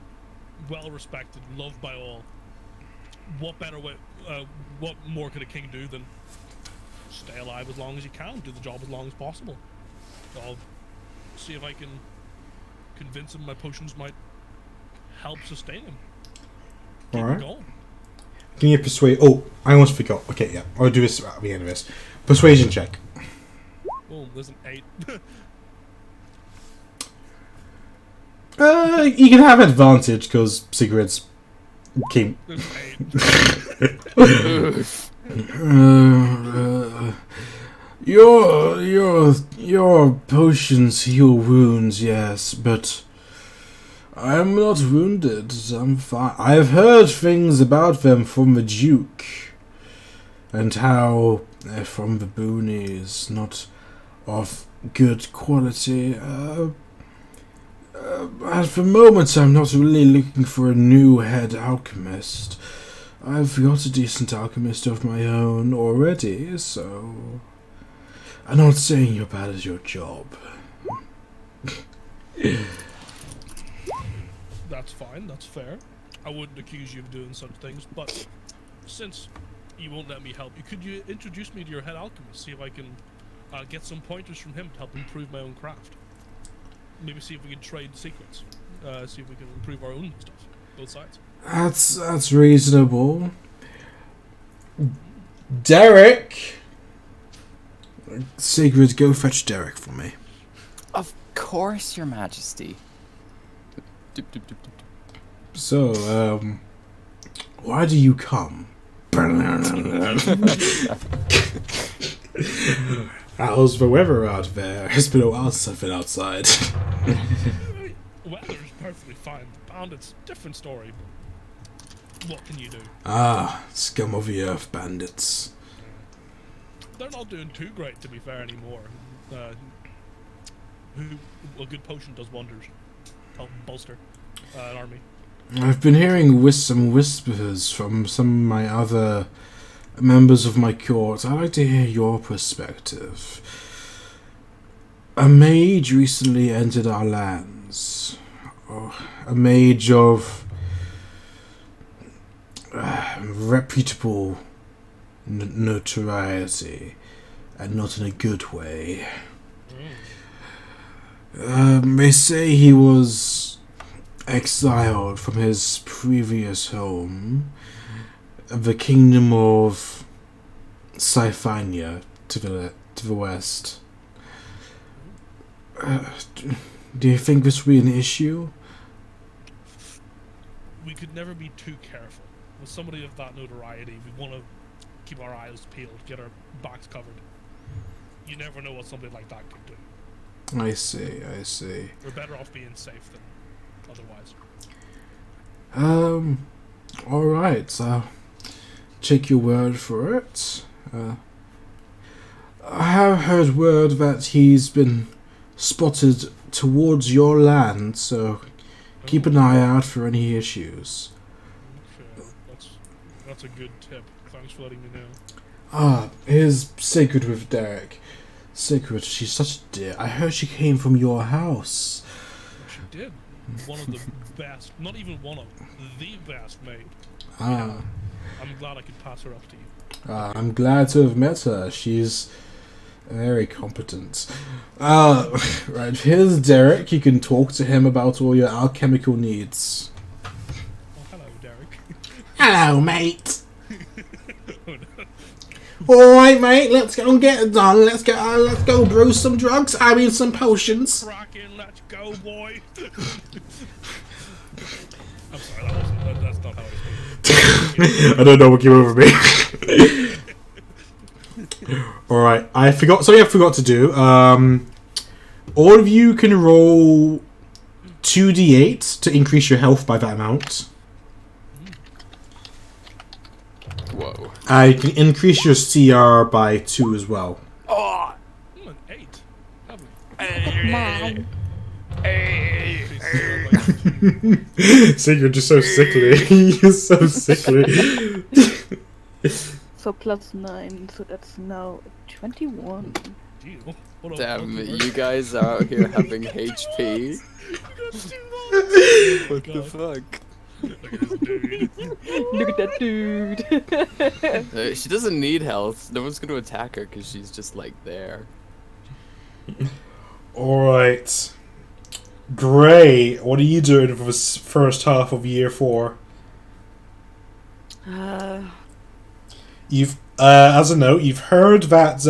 [SPEAKER 3] well respected, loved by all. What better way? What more could a king do than stay alive as long as you can, do the job as long as possible? So I'll see if I can convince him my potions might help sustain him. Keep
[SPEAKER 1] All right.
[SPEAKER 3] him going.
[SPEAKER 1] Can you persuade? Oh, I almost forgot. Okay, yeah, I'll do this at the end of this. Persuasion check.
[SPEAKER 3] Oh, there's an 8.
[SPEAKER 1] You can have advantage because Sigrid's king.
[SPEAKER 3] There's an 8.
[SPEAKER 5] Your potions heal wounds, yes, but I'm not wounded. I'm fine. I've heard things about them from the Duke, and how they're from the boonies, not of good quality. At the moment, I'm not really looking for a new head alchemist. I've got a decent alchemist of my own already, so I'm not saying you're bad at your job.
[SPEAKER 3] That's fine, that's fair. I wouldn't accuse you of doing such things, but since you won't let me help you. Could you introduce me to your head alchemist? See if I can get some pointers from him to help improve my own craft. Maybe see if we can trade secrets. See if we can improve our own stuff. Both sides.
[SPEAKER 5] That's reasonable. Derek! Sigrid, go fetch Derek for me.
[SPEAKER 2] Of course, Your Majesty.
[SPEAKER 5] So, why do you come? How's the weather out there? It's been a while since I've been outside.
[SPEAKER 3] Weather's perfectly fine. The bandits, different story. But what can you do?
[SPEAKER 5] Scum of the earth bandits.
[SPEAKER 3] They're not doing too great, to be fair, anymore. A good potion does wonders. Help bolster an army.
[SPEAKER 5] I've been hearing some whispers from some of my other members of my court. I'd like to hear your perspective. A mage recently entered our lands. A mage of reputable notoriety, and not in a good way. They say he was exiled from his previous home, the kingdom of Sifania, to the west. Do you think this will be an issue?
[SPEAKER 3] We could never be too careful. With somebody of that notoriety, we want to keep our eyes peeled, get our backs covered. You never know what somebody like that could do.
[SPEAKER 5] I see.
[SPEAKER 3] We're better off being safe than otherwise.
[SPEAKER 5] Alright, I'll take your word for it. I have heard word that he's been spotted towards your land, so keep an eye out for any issues.
[SPEAKER 3] Okay, that's a good tip. Thanks for letting me know.
[SPEAKER 5] Here's Sigrid with Derek. Sigrid, she's such a dear. I heard she came from your house.
[SPEAKER 3] She did. One of the best, not even one of, the best maid.
[SPEAKER 5] Ah.
[SPEAKER 3] I'm glad I could pass her up to you.
[SPEAKER 5] I'm glad to have met her. She's very competent. Right, here's Derek. You can talk to him about all your alchemical needs.
[SPEAKER 3] Oh, hello, Derek.
[SPEAKER 5] Hello, mate.
[SPEAKER 3] Oh, no.
[SPEAKER 5] Alright, mate, let's go and get it done. Let's go brew some drugs. I mean, some potions.
[SPEAKER 3] Cracking, let's go, boy. I'm sorry, that's not how I speak.
[SPEAKER 5] I don't know what came over me. Alright, something I forgot to do. All of you can roll 2d8 to increase your health by that amount.
[SPEAKER 2] Whoa.
[SPEAKER 5] You can increase your CR by 2 as well.
[SPEAKER 2] Oh!
[SPEAKER 3] An 8. Lovely.
[SPEAKER 5] So you're just so sickly. You're so sickly.
[SPEAKER 4] So plus 9, so that's now 21.
[SPEAKER 3] Gee, what a
[SPEAKER 2] Damn,
[SPEAKER 3] lucky
[SPEAKER 2] you guys are out here having HP. What the fuck?
[SPEAKER 3] Look at this dude.
[SPEAKER 4] Look at that dude.
[SPEAKER 2] She doesn't need health. No one's gonna attack her because she's just like there.
[SPEAKER 1] Alright. Gray, what are you doing for this first half of year 4? You've, as a note, you've heard that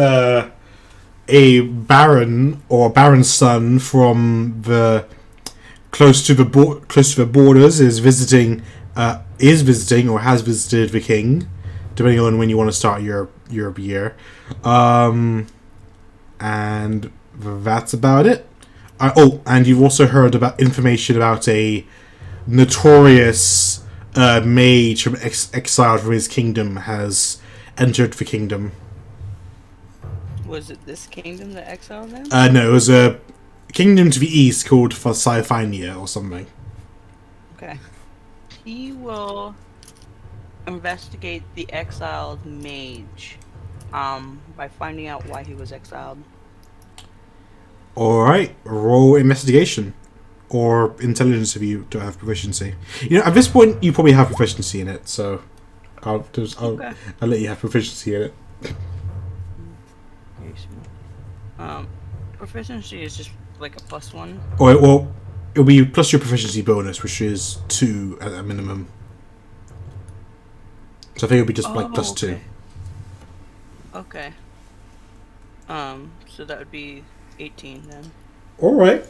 [SPEAKER 1] a baron or baron's son from the close to the borders is visiting or has visited the king, depending on when you want to start your year. And that's about it. And you've also heard about information about a notorious mage from exiled from his kingdom has entered the kingdom.
[SPEAKER 6] Was it this kingdom that exiled them?
[SPEAKER 5] No, it was a kingdom to the east called Sifania or something.
[SPEAKER 6] Okay. He will investigate the exiled mage by finding out why he was exiled.
[SPEAKER 5] Alright, roll investigation. Or intelligence if you don't have proficiency. You know, at this point, you probably have proficiency in it, so
[SPEAKER 6] Okay.
[SPEAKER 5] I'll let you have proficiency in it.
[SPEAKER 6] Proficiency is just like a +1.
[SPEAKER 5] Or well, it'll be plus your proficiency bonus, which is 2 at a minimum. So I think it'll be just like plus 2.
[SPEAKER 6] Okay. So that would be 18 then.
[SPEAKER 5] All right.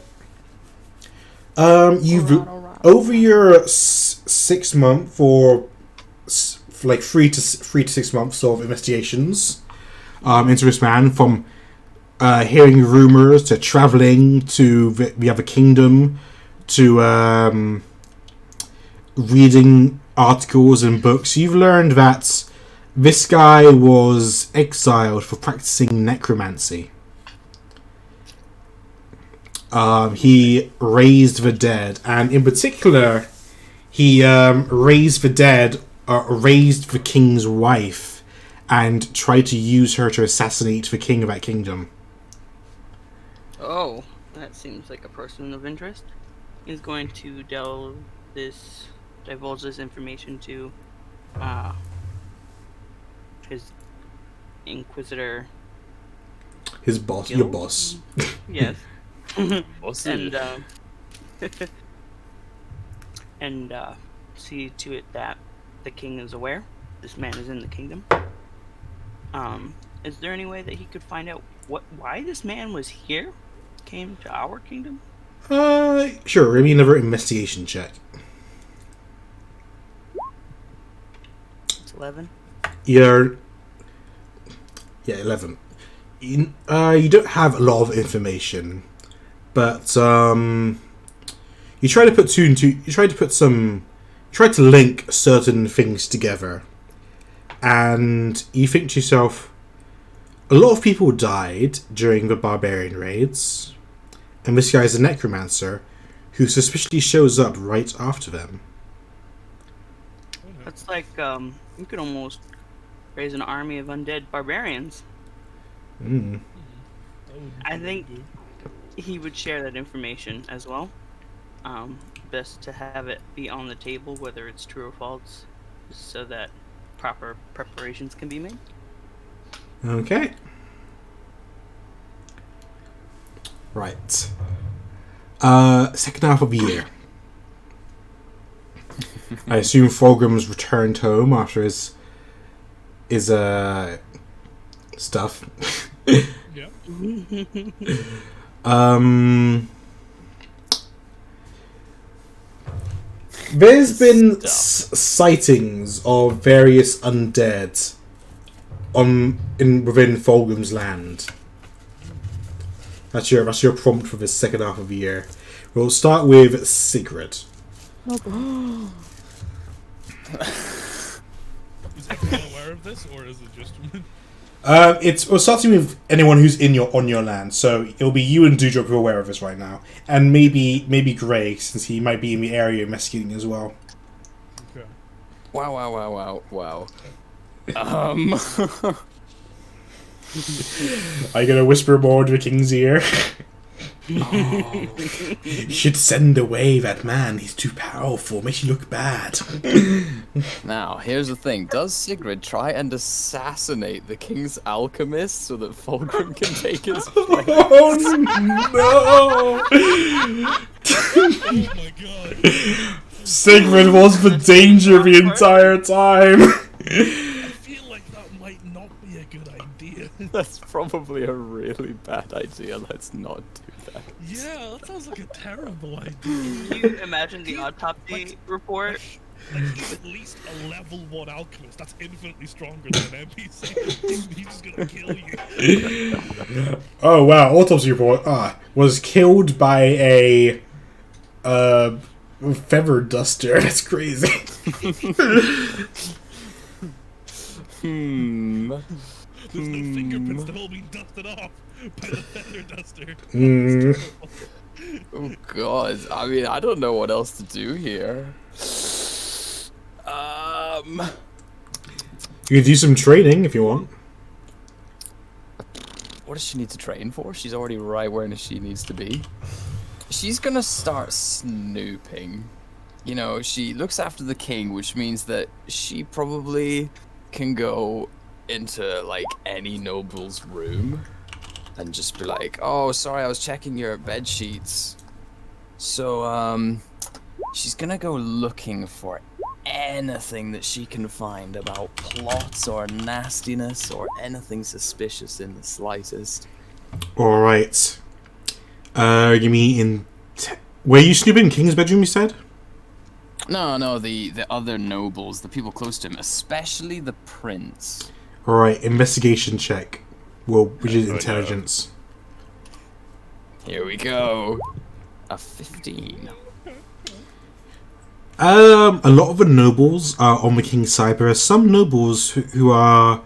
[SPEAKER 5] You've
[SPEAKER 4] Alright.
[SPEAKER 5] over your 6 month or like 3 to 6 months of investigations into this man, from hearing rumors to traveling to the other kingdom to reading articles and books. You've learned that this guy was exiled for practicing necromancy. He raised the dead, and in particular, he raised the dead, raised the king's wife, and tried to use her to assassinate the king of that kingdom.
[SPEAKER 6] Oh, that seems like a person of interest. He's going to divulge this information to his Inquisitor.
[SPEAKER 5] His boss, your
[SPEAKER 6] Guild?
[SPEAKER 5] boss.
[SPEAKER 6] Yes.
[SPEAKER 2] Awesome.
[SPEAKER 6] And see to it that the king is aware this man is in the kingdom. Is there any way that he could find out why this man was here, came to our kingdom?
[SPEAKER 5] Sure. Give me another investigation check.
[SPEAKER 6] It's 11.
[SPEAKER 5] Yeah, 11. You don't have a lot of information, but you try to put two and two. You try to link certain things together, and you think to yourself, a lot of people died during the barbarian raids, and this guy's a necromancer who suspiciously shows up right after them.
[SPEAKER 6] That's like you could almost raise an army of undead barbarians.
[SPEAKER 5] Mm.
[SPEAKER 6] I think he would share that information as well. Best to have it be on the table, whether it's true or false, so that proper preparations can be made.
[SPEAKER 5] Okay. Right. Second half of the year. I assume Fulgrim's returned home after his stuff.
[SPEAKER 3] Yeah.
[SPEAKER 5] There's been sightings of various undead within Fulgrim's land. That's your prompt for the second half of the year. We'll start with Sigrid.
[SPEAKER 3] Is everyone aware of this, or is it just?
[SPEAKER 5] We're starting with anyone who's on your land. So it'll be you and Dewdrop who are aware of this right now, and maybe Greg, since he might be in the area investigating as well.
[SPEAKER 3] Okay.
[SPEAKER 2] Wow.
[SPEAKER 5] Are you gonna whisper more into the king's ear? Oh, you should send away that man. He's too powerful. Makes you look bad.
[SPEAKER 2] Now, here's the thing. Does Sigrid try and assassinate the king's alchemist so that Fulgrim can take his place?
[SPEAKER 5] Oh no!
[SPEAKER 3] Oh my god.
[SPEAKER 5] Sigrid was the danger the entire time.
[SPEAKER 3] I feel like that might not be a good idea.
[SPEAKER 2] That's probably a really bad idea. Let's not do that.
[SPEAKER 3] Yeah, that sounds like a terrible idea.
[SPEAKER 6] Can you imagine the autopsy report?
[SPEAKER 3] Like, he's at least a level 1 alchemist. That's infinitely stronger than an NPC. He's just gonna kill you.
[SPEAKER 5] Oh wow! Autopsy report. Was killed by a feather duster. That's crazy.
[SPEAKER 3] There's no fingerprints. They've all been dusted off by the feather duster.
[SPEAKER 2] Oh god. I mean, I don't know what else to do here.
[SPEAKER 5] You can do some training if you want.
[SPEAKER 2] What does she need to train for? She's already right where she needs to be. She's gonna start snooping. you know, she looks after the king, which means that she probably can go into like any noble's room and just be like, "Oh, sorry, I was checking your bed sheets." So, she's gonna go looking for anything that she can find about plots or nastiness or anything suspicious in the slightest.
[SPEAKER 5] All right. Give me were you snooping in King's bedroom? You said.
[SPEAKER 2] No, the other nobles, the people close to him, especially the prince.
[SPEAKER 5] All right. Investigation check. Well, which is intelligence.
[SPEAKER 2] Here we go. A 15.
[SPEAKER 5] A lot of the nobles are on the king's side. There are some nobles who are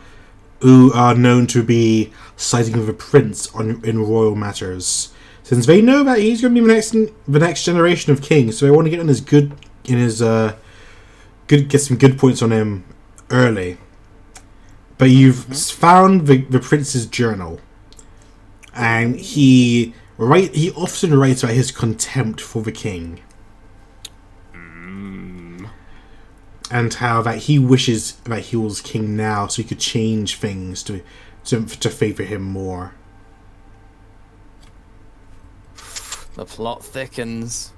[SPEAKER 5] known to be siding with the prince in royal matters, since they know that he's going to be the next generation of king. So they want to get get some good points on him early. But you've found the prince's journal, and he often writes about his contempt for the king. And how that he wishes that he was king now, so he could change things to favour him more.
[SPEAKER 2] The plot thickens.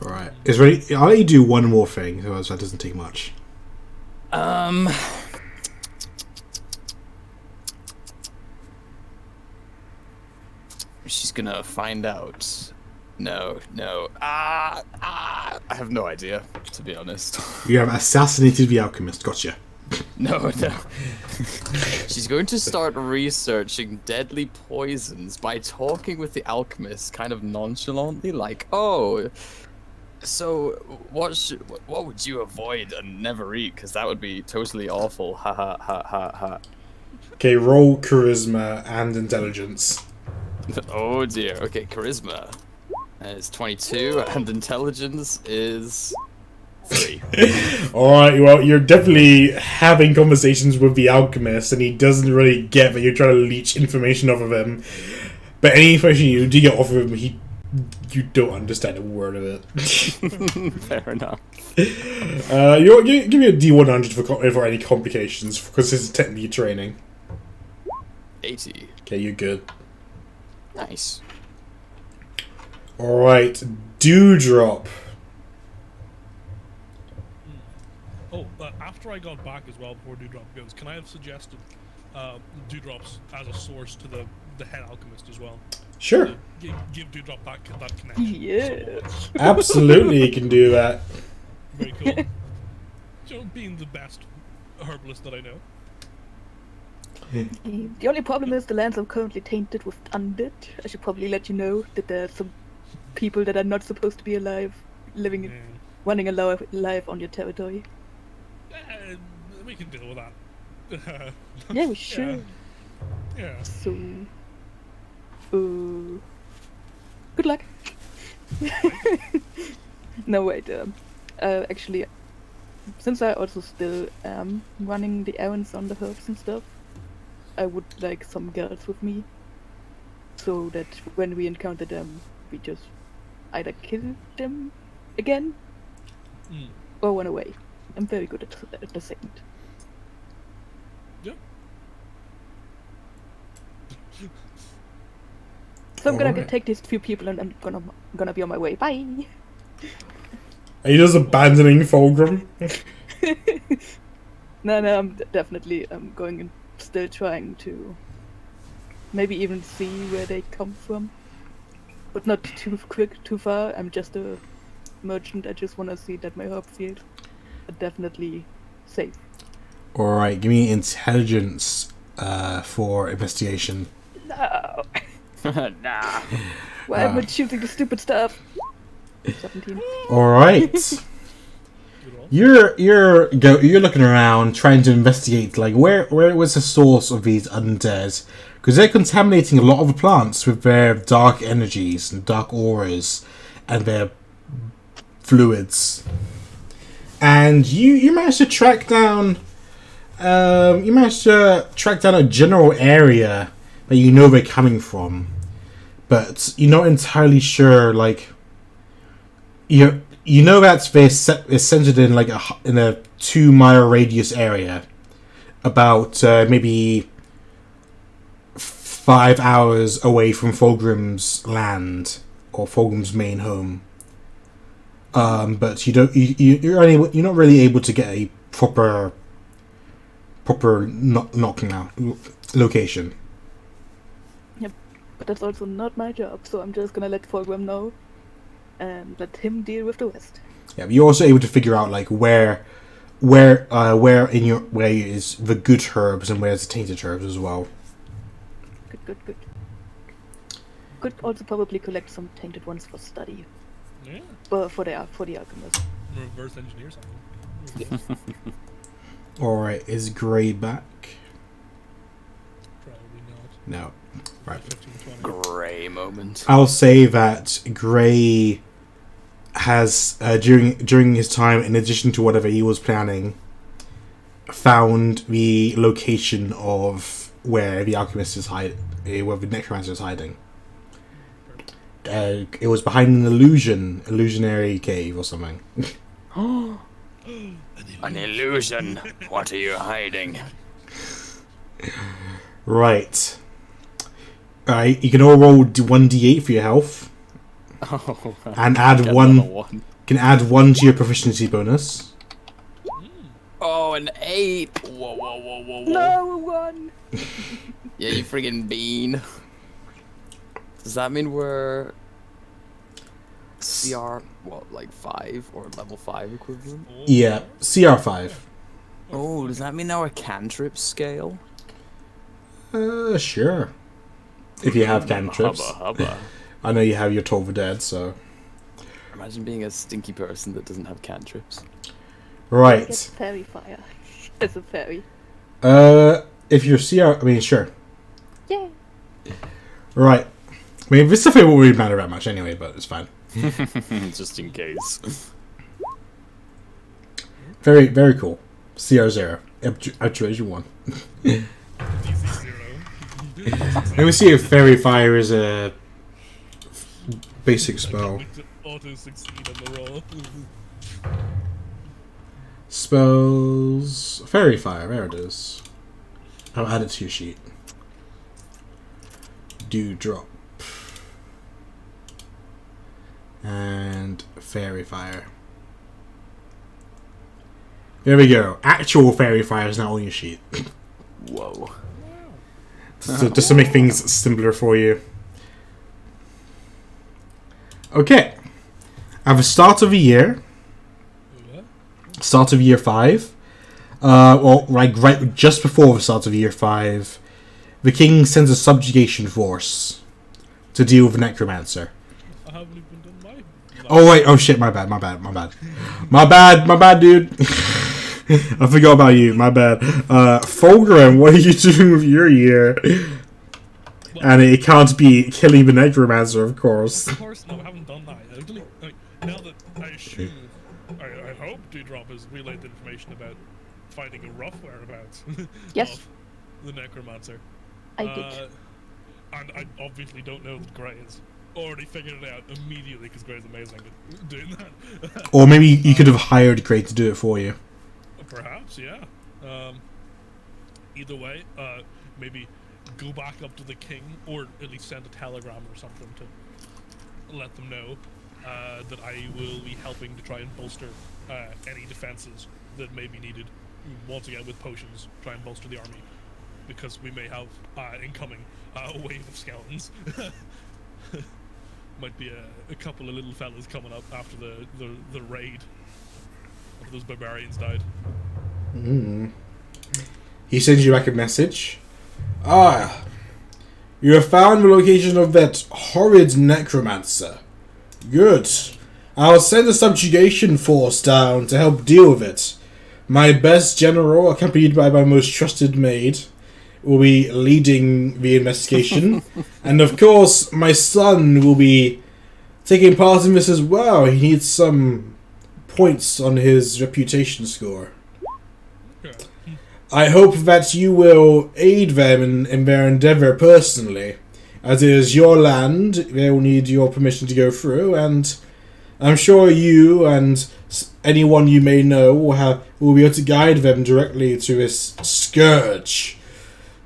[SPEAKER 5] Alright. I'll let you do one more thing, otherwise that doesn't take much.
[SPEAKER 2] She's gonna find out. No. I have no idea, to be honest.
[SPEAKER 5] You have assassinated the alchemist. Gotcha.
[SPEAKER 2] No. She's going to start researching deadly poisons by talking with the alchemist kind of nonchalantly, like, "Oh, so what would you avoid and never eat? Because that would be totally awful. Ha ha ha ha ha."
[SPEAKER 1] Okay, roll charisma and intelligence.
[SPEAKER 2] Oh dear. Okay, charisma is 22 and intelligence is 3.
[SPEAKER 1] Alright, well, you're definitely having conversations with the alchemist, and he doesn't really get that you're trying to leech information off of him. But any information you do get off of him, you don't understand a word of it.
[SPEAKER 2] Fair enough.
[SPEAKER 1] Give me a D100 for any complications, because this is technically training.
[SPEAKER 2] 80.
[SPEAKER 1] Okay, you're good.
[SPEAKER 2] Nice.
[SPEAKER 1] Alright, Dewdrop.
[SPEAKER 3] Oh, after I got back as well, before Dewdrop goes, can I have suggested Dewdrops as a source to the head alchemist as well?
[SPEAKER 1] Sure.
[SPEAKER 3] Give Dewdrop that connection.
[SPEAKER 4] Yes.
[SPEAKER 1] Absolutely, you can do that.
[SPEAKER 3] Very cool. So, being the best herbalist that I know.
[SPEAKER 4] The only problem is the lands are currently tainted with undead. I should probably let you know that there are some people that are not supposed to be alive, running alive on your territory.
[SPEAKER 3] We can deal with that.
[SPEAKER 4] Yeah, we should.
[SPEAKER 3] Yeah.
[SPEAKER 4] So, good luck. No, wait. Actually, since I also still am running the errands on the herbs and stuff, I would like some girls with me, so that when we encounter them, we just either kill them again or run away. I'm very good at the second.
[SPEAKER 3] Yeah.
[SPEAKER 4] So I'm gonna
[SPEAKER 1] Alright.
[SPEAKER 4] take these few people and I'm gonna be on my way. Bye.
[SPEAKER 1] Are you just abandoning Fulgrim?
[SPEAKER 4] No, I'm definitely going and still trying to maybe even see where they come from, but not too far. I'm just a merchant. I just want to see that my herb field are definitely safe.
[SPEAKER 5] Alright, give me intelligence for investigation.
[SPEAKER 4] No.
[SPEAKER 2] Nah.
[SPEAKER 4] Why am I shooting the stupid stuff? 17.
[SPEAKER 5] Alright. You're looking around trying to investigate like where was the source of these undead, because they're contaminating a lot of the plants with their dark energies and dark auras and their fluids. And you managed to track down a general area that you know they're coming from, but you're not entirely sure like you know that space is centered in like in a 2-mile radius area, about maybe 5 hours away from Fulgrim's land or Fulgrim's main home. But you're not really able to get a proper knocking out location.
[SPEAKER 4] Yep, but that's also not my job, so I'm just gonna let Fulgrim know and let him deal with the rest.
[SPEAKER 5] Yeah, but you're also able to figure out like where in your way is the good herbs and where's the tainted herbs as well.
[SPEAKER 4] Good. Could also probably collect some tainted ones for study.
[SPEAKER 3] Yeah.
[SPEAKER 4] But for the alchemist.
[SPEAKER 3] Reverse engineer something.
[SPEAKER 5] Alright, is Grey back?
[SPEAKER 3] Probably not.
[SPEAKER 5] No. Right.
[SPEAKER 3] 15, 20.
[SPEAKER 2] Gray moment.
[SPEAKER 5] I'll say that Grey has, during his time, in addition to whatever he was planning, found the location of where the alchemist is hiding, where the necromancer is hiding. It was behind an illusionary cave or something.
[SPEAKER 2] An illusion. What are you hiding?
[SPEAKER 5] Right. Alright, you can all roll 1d8 for your health.
[SPEAKER 2] Oh,
[SPEAKER 5] And add
[SPEAKER 2] get
[SPEAKER 5] one.
[SPEAKER 2] another one.
[SPEAKER 5] Can add 1 to your proficiency bonus.
[SPEAKER 2] Oh, an 8. Whoa.
[SPEAKER 4] No one.
[SPEAKER 2] Yeah, you friggin' bean. Does that mean we're CR, like 5 or level 5 equivalent?
[SPEAKER 5] Yeah, CR5.
[SPEAKER 2] Oh, does that mean our cantrip scale?
[SPEAKER 5] Sure. If you have cantrips.
[SPEAKER 2] Hubba.
[SPEAKER 5] I know you have your Toll the Dead, so.
[SPEAKER 2] Imagine being a stinky person that doesn't have cantrips.
[SPEAKER 4] Get
[SPEAKER 5] Right.
[SPEAKER 4] fairy fire. As a fairy.
[SPEAKER 5] If you're CR, sure.
[SPEAKER 4] Yay.
[SPEAKER 5] Right. This stuff won't really matter that much anyway, but it's fine.
[SPEAKER 2] Just in case.
[SPEAKER 5] Very, very cool. CR0. Abjuration 1.
[SPEAKER 3] DC 0.
[SPEAKER 5] Let me see if Fairy Fire is a basic spell.
[SPEAKER 3] Auto succeed on the roll.
[SPEAKER 5] Spells. Fairy Fire, there it is. I'll add it to your sheet. Dewdrop. And Fairy Fire. There we go. Actual Fairy Fire is now on your sheet.
[SPEAKER 2] Whoa.
[SPEAKER 5] So just to make things simpler for you. Okay. At the start of the year, start of year 5, right just before the start of year 5, the king sends a subjugation force to deal with the necromancer.
[SPEAKER 3] I haven't even done my.
[SPEAKER 5] Oh wait, oh shit, my bad, dude. I forgot about you, my bad. Fulgrim, what are you doing with your year? And it can't be killing the necromancer, of course.
[SPEAKER 3] Of course, no, I haven't done that. Now that I assume, I hope Dewdrop has relayed the information about finding a rough whereabouts
[SPEAKER 4] Yes.
[SPEAKER 3] of the necromancer.
[SPEAKER 4] I did.
[SPEAKER 3] And I obviously don't know that Grey has already figured it out immediately because Grey's amazing at doing that.
[SPEAKER 5] Or maybe you could have hired Grey to do it for you.
[SPEAKER 3] Perhaps, yeah. Either way, maybe go back up to the king, or at least send a telegram or something to let them know that I will be helping to try and bolster any defenses that may be needed. Once again, with potions, try and bolster the army, because we may have incoming a wave of skeletons. Might be a couple of little fellas coming up after the raid. After those barbarians died.
[SPEAKER 5] He sends you back a message. You have found the location of that horrid necromancer. Good. I'll send a subjugation force down to help deal with it. My best general, accompanied by my most trusted maid, will be leading the investigation. And of course, my son will be taking part in this as well. He needs some points on his reputation score. I hope that you will aid them in their endeavour personally. As it is your land, they will need your permission to go through, and
[SPEAKER 1] I'm sure you and anyone you may know will be able to guide them directly to this scourge.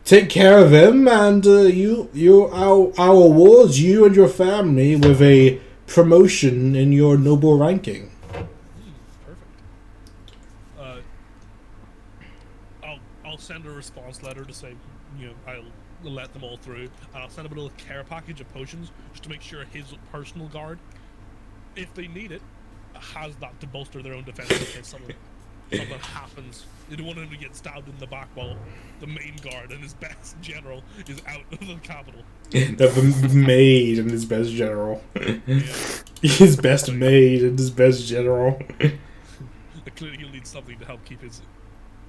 [SPEAKER 1] Take care of him, and I'll award you and your family with a promotion in your noble ranking.
[SPEAKER 3] Perfect. I'll send a response letter to say, I'll let them all through, and I'll send him a little care package of potions just to make sure his personal guard, if they need it, has that to bolster their own defense in case something happens. You don't want him to get stabbed in the back while the main guard and his best general is out of the capital.
[SPEAKER 1] The maid and his best general.
[SPEAKER 3] Yeah.
[SPEAKER 1] His best maid and his best general.
[SPEAKER 3] Clearly he'll need something to help keep his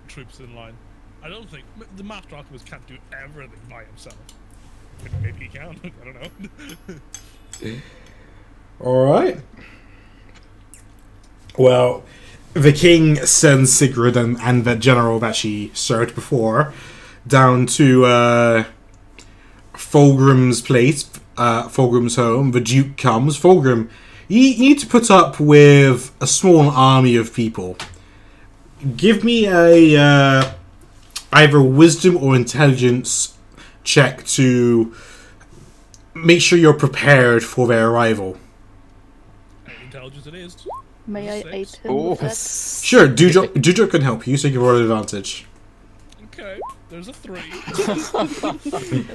[SPEAKER 3] troops in line. I don't think the Master Alchemist can't do everything by himself. Maybe he can. I don't know.
[SPEAKER 1] Alright. Well, the king sends Sigrid and the general that she served before down to Fulgrim's place, Fulgrim's home. The Duke comes. Fulgrim, you need to put up with a small army of people. Give me a either wisdom or intelligence check to make sure you're prepared for their arrival.
[SPEAKER 3] Intelligence it is.
[SPEAKER 4] May I
[SPEAKER 3] 6.
[SPEAKER 4] aid him
[SPEAKER 2] Oh,
[SPEAKER 4] with that?
[SPEAKER 1] Sure, Dujo can help you, so you can roll an advantage.
[SPEAKER 3] Okay, there's a 3.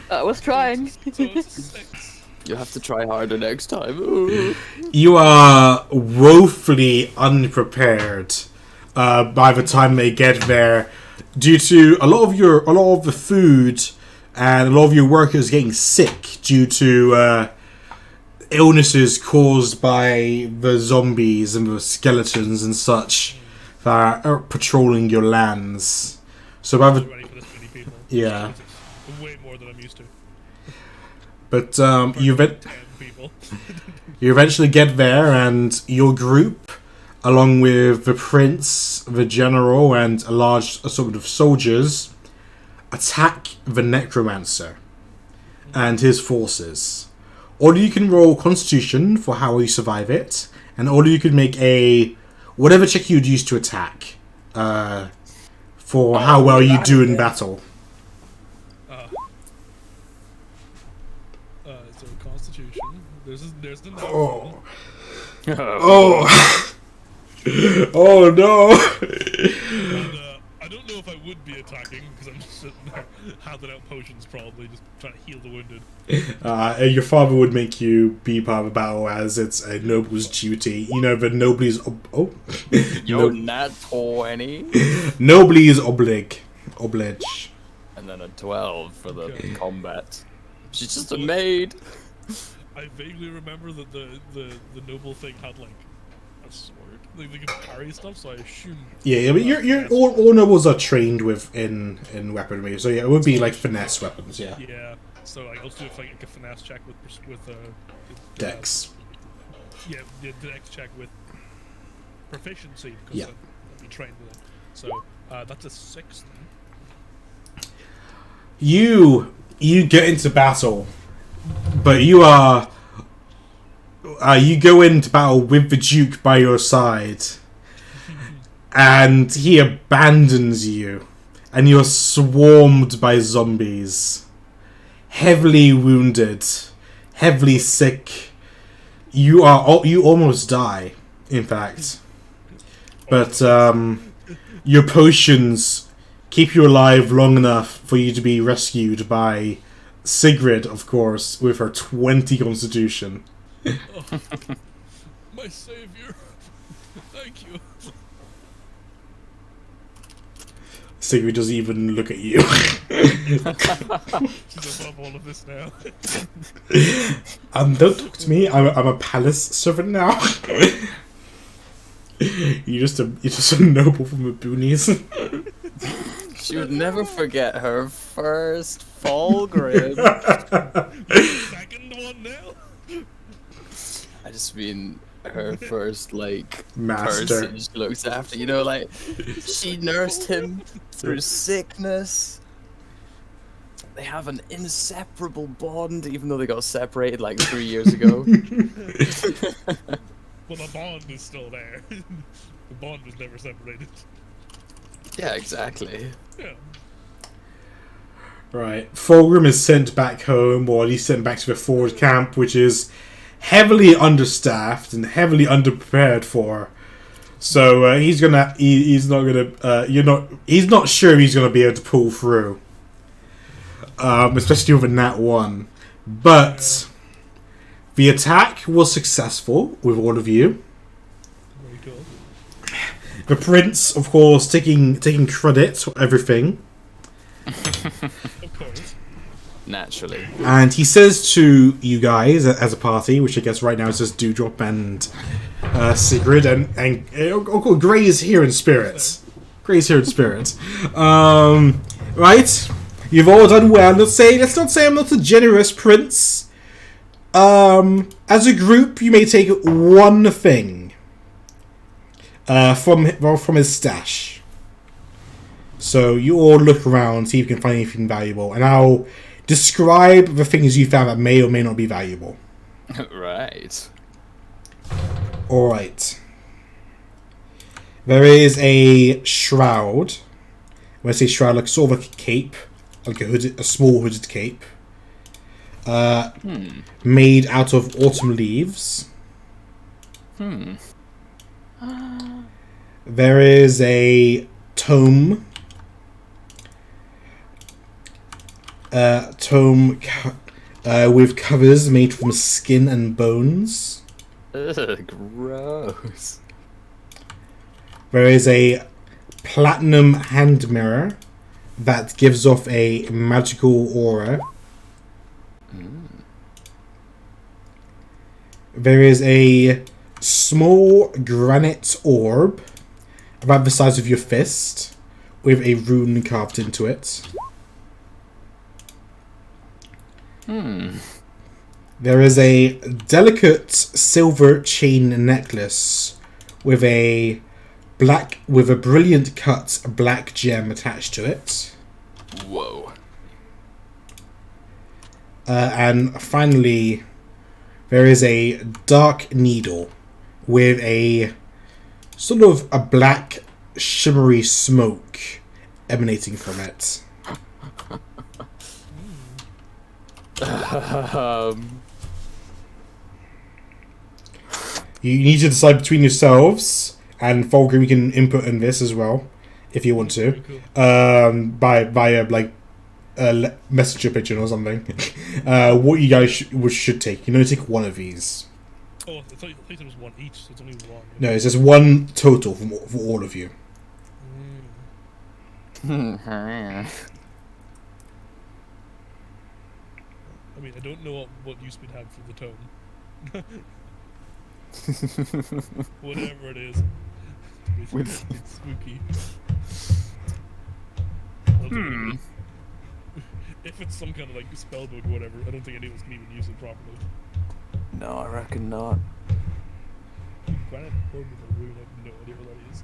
[SPEAKER 4] I was trying.
[SPEAKER 3] So it's a 6.
[SPEAKER 2] you have to try harder next time. Ooh.
[SPEAKER 1] You are woefully unprepared by the time they get there, due to a lot of the food and a lot of your workers getting sick due to illnesses caused by the zombies and the skeletons and such that are patrolling your lands. So by the
[SPEAKER 3] Ready for this many people.
[SPEAKER 1] yeah,
[SPEAKER 3] It's way more than I'm used to.
[SPEAKER 1] but you
[SPEAKER 3] 10 people.
[SPEAKER 1] you eventually get there, and your group, along with the prince, the general, and a large assortment of soldiers, attack the necromancer and his forces. Or you can roll Constitution for how you survive it, and or you can make a whatever check you'd use to attack for how well you do in battle.
[SPEAKER 3] So Constitution. There's the next one.
[SPEAKER 1] Oh. Oh no!
[SPEAKER 3] And, I don't know if I would be attacking because I'm just sitting there handing out potions, probably just trying to heal the wounded.
[SPEAKER 1] Your father would make you be part of a battle as it's a noble's duty. You know, the nobley's
[SPEAKER 2] Yo, nat 20.
[SPEAKER 1] nobley's oblige.
[SPEAKER 2] And then a 12 for the
[SPEAKER 3] Okay.
[SPEAKER 2] combat. She's just a maid.
[SPEAKER 3] I vaguely remember that the noble thing had like a sword. They could carry stuff, so I assume.
[SPEAKER 1] Yeah, but you're all nobles are trained with in weaponry, so yeah, it would be like finesse weapons. Yeah,
[SPEAKER 3] Yeah. So like, I'll do like a finesse check with
[SPEAKER 1] Dex.
[SPEAKER 3] Yeah, the dex check with proficiency because
[SPEAKER 1] Yeah.
[SPEAKER 3] I'll be trained with it. So that's a 6 then.
[SPEAKER 1] You get into battle, but you go into battle with the Duke by your side, and he abandons you, and you're swarmed by zombies, heavily wounded, heavily sick. You almost die, in fact, but your potions keep you alive long enough for you to be rescued by Sigrid, of course, with her 20 constitution.
[SPEAKER 3] My savior. Thank you.
[SPEAKER 1] Sigrid doesn't even look at you.
[SPEAKER 3] She's above all of this now.
[SPEAKER 1] Don't talk to me. I'm a palace servant now. You're just a noble from the boonies.
[SPEAKER 2] She would never forget her first Fulgrim.
[SPEAKER 3] Second one now.
[SPEAKER 2] I just mean her first, like,
[SPEAKER 1] Master.
[SPEAKER 2] person she looks after. You know, like, she nursed him through sickness. They have an inseparable bond, even though they got separated like 3 years ago.
[SPEAKER 3] Well, the bond is still there. The bond was never separated.
[SPEAKER 2] Yeah, exactly.
[SPEAKER 3] Yeah.
[SPEAKER 1] Right. Fulgrim is sent back home, or he's sent back to the forward camp, which is heavily understaffed and heavily underprepared for. So he's not gonna. He's not sure he's gonna be able to pull through. Especially with a nat 1. But the attack was successful with all of you.
[SPEAKER 3] Very cool.
[SPEAKER 1] The prince, of course, taking credit for everything.
[SPEAKER 3] Of course.
[SPEAKER 2] Naturally.
[SPEAKER 1] And he says to you guys as a party, which I guess right now is just Dewdrop and Sigrid, and Grey is here in spirit. Grey is here in spirit. Right? You've all done well. Let's not say I'm not a generous prince. As a group, you may take one thing from his stash. So you all look around, see if you can find anything valuable, and I'll describe the things you found that may or may not be valuable.
[SPEAKER 2] Right.
[SPEAKER 1] Alright. There is a shroud. When I say shroud, like sort of like a cape. Like a small hooded cape. Made out of autumn leaves. There is a tome. With covers made from skin and bones.
[SPEAKER 2] Ugh, gross.
[SPEAKER 1] There is a platinum hand mirror that gives off a magical aura. There is a small granite orb about the size of your fist with a rune carved into it. There is a delicate silver chain necklace with a brilliant cut black gem attached to it.
[SPEAKER 2] Whoa.
[SPEAKER 1] And finally, there is a dark needle with a sort of a black shimmery smoke emanating from it. You need to decide between yourselves, and Fulgrim, you can input in this as well if you want to, by like a messenger pigeon or something. What you guys should take. You know, take one of these.
[SPEAKER 3] Oh, I thought it was one each, so it's only one.
[SPEAKER 1] No, it's just one total for all of you.
[SPEAKER 3] I mean, I don't know what use we'd have for the tome. Whatever it is. It's spooky. If it's some kind of like spell book or whatever, I don't think anyone can even use it properly.
[SPEAKER 2] No, I reckon not.
[SPEAKER 3] Granite orb with a rune, I have no idea what that is.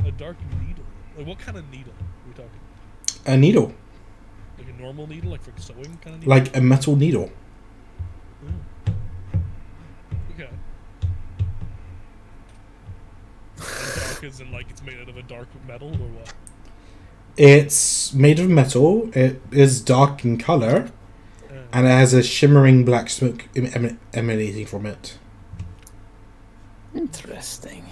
[SPEAKER 3] A dark needle. Like, what kind of needle are we talking?
[SPEAKER 1] A needle.
[SPEAKER 3] Like a normal needle, like for sewing kind of needle?
[SPEAKER 1] Like a metal needle.
[SPEAKER 3] Okay. Dark as in like it's made out of a dark metal or what?
[SPEAKER 1] It's made of metal. It is dark in color, and it has a shimmering black smoke emanating from it.
[SPEAKER 2] Interesting.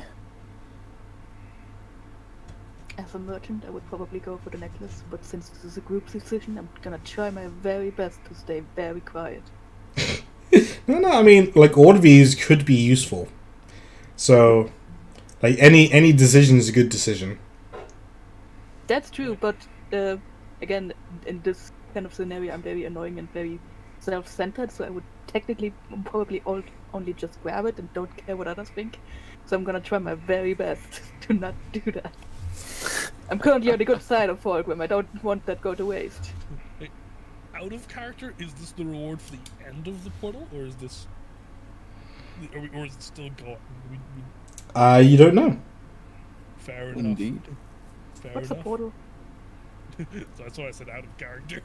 [SPEAKER 4] As a merchant, I would probably go for the necklace, but since this is a group decision, I'm gonna try my very best to stay very quiet.
[SPEAKER 1] No, I mean, like, all of these could be useful. So, like, any decision is a good decision.
[SPEAKER 4] That's true, but again, in this kind of scenario, I'm very annoying and very self-centered, so I would technically probably only just grab it and don't care what others think. So I'm gonna try my very best to not do that. I'm currently on the good side of Fulgrim. I don't want that go to waste.
[SPEAKER 3] Out of character, is this the reward for the end of the portal, or is this, or is it still going?
[SPEAKER 1] You don't know.
[SPEAKER 3] Fair enough.
[SPEAKER 2] Indeed.
[SPEAKER 3] Fair
[SPEAKER 4] What's the
[SPEAKER 3] enough.
[SPEAKER 4] portal?
[SPEAKER 3] So that's why I said out of character.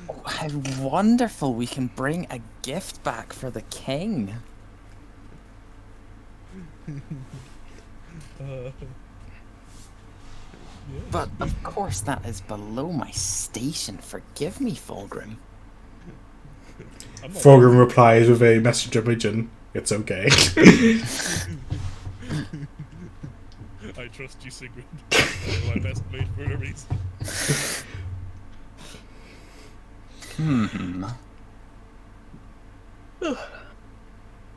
[SPEAKER 2] Oh, how wonderful! We can bring a gift back for the king.
[SPEAKER 3] Yeah.
[SPEAKER 2] But of course, that is below my station. Forgive me, Fulgrim.
[SPEAKER 3] I'm not-
[SPEAKER 1] Fulgrim replies with a messenger pigeon. It's okay.
[SPEAKER 3] I trust you, Sigrid. My best mate for a reason.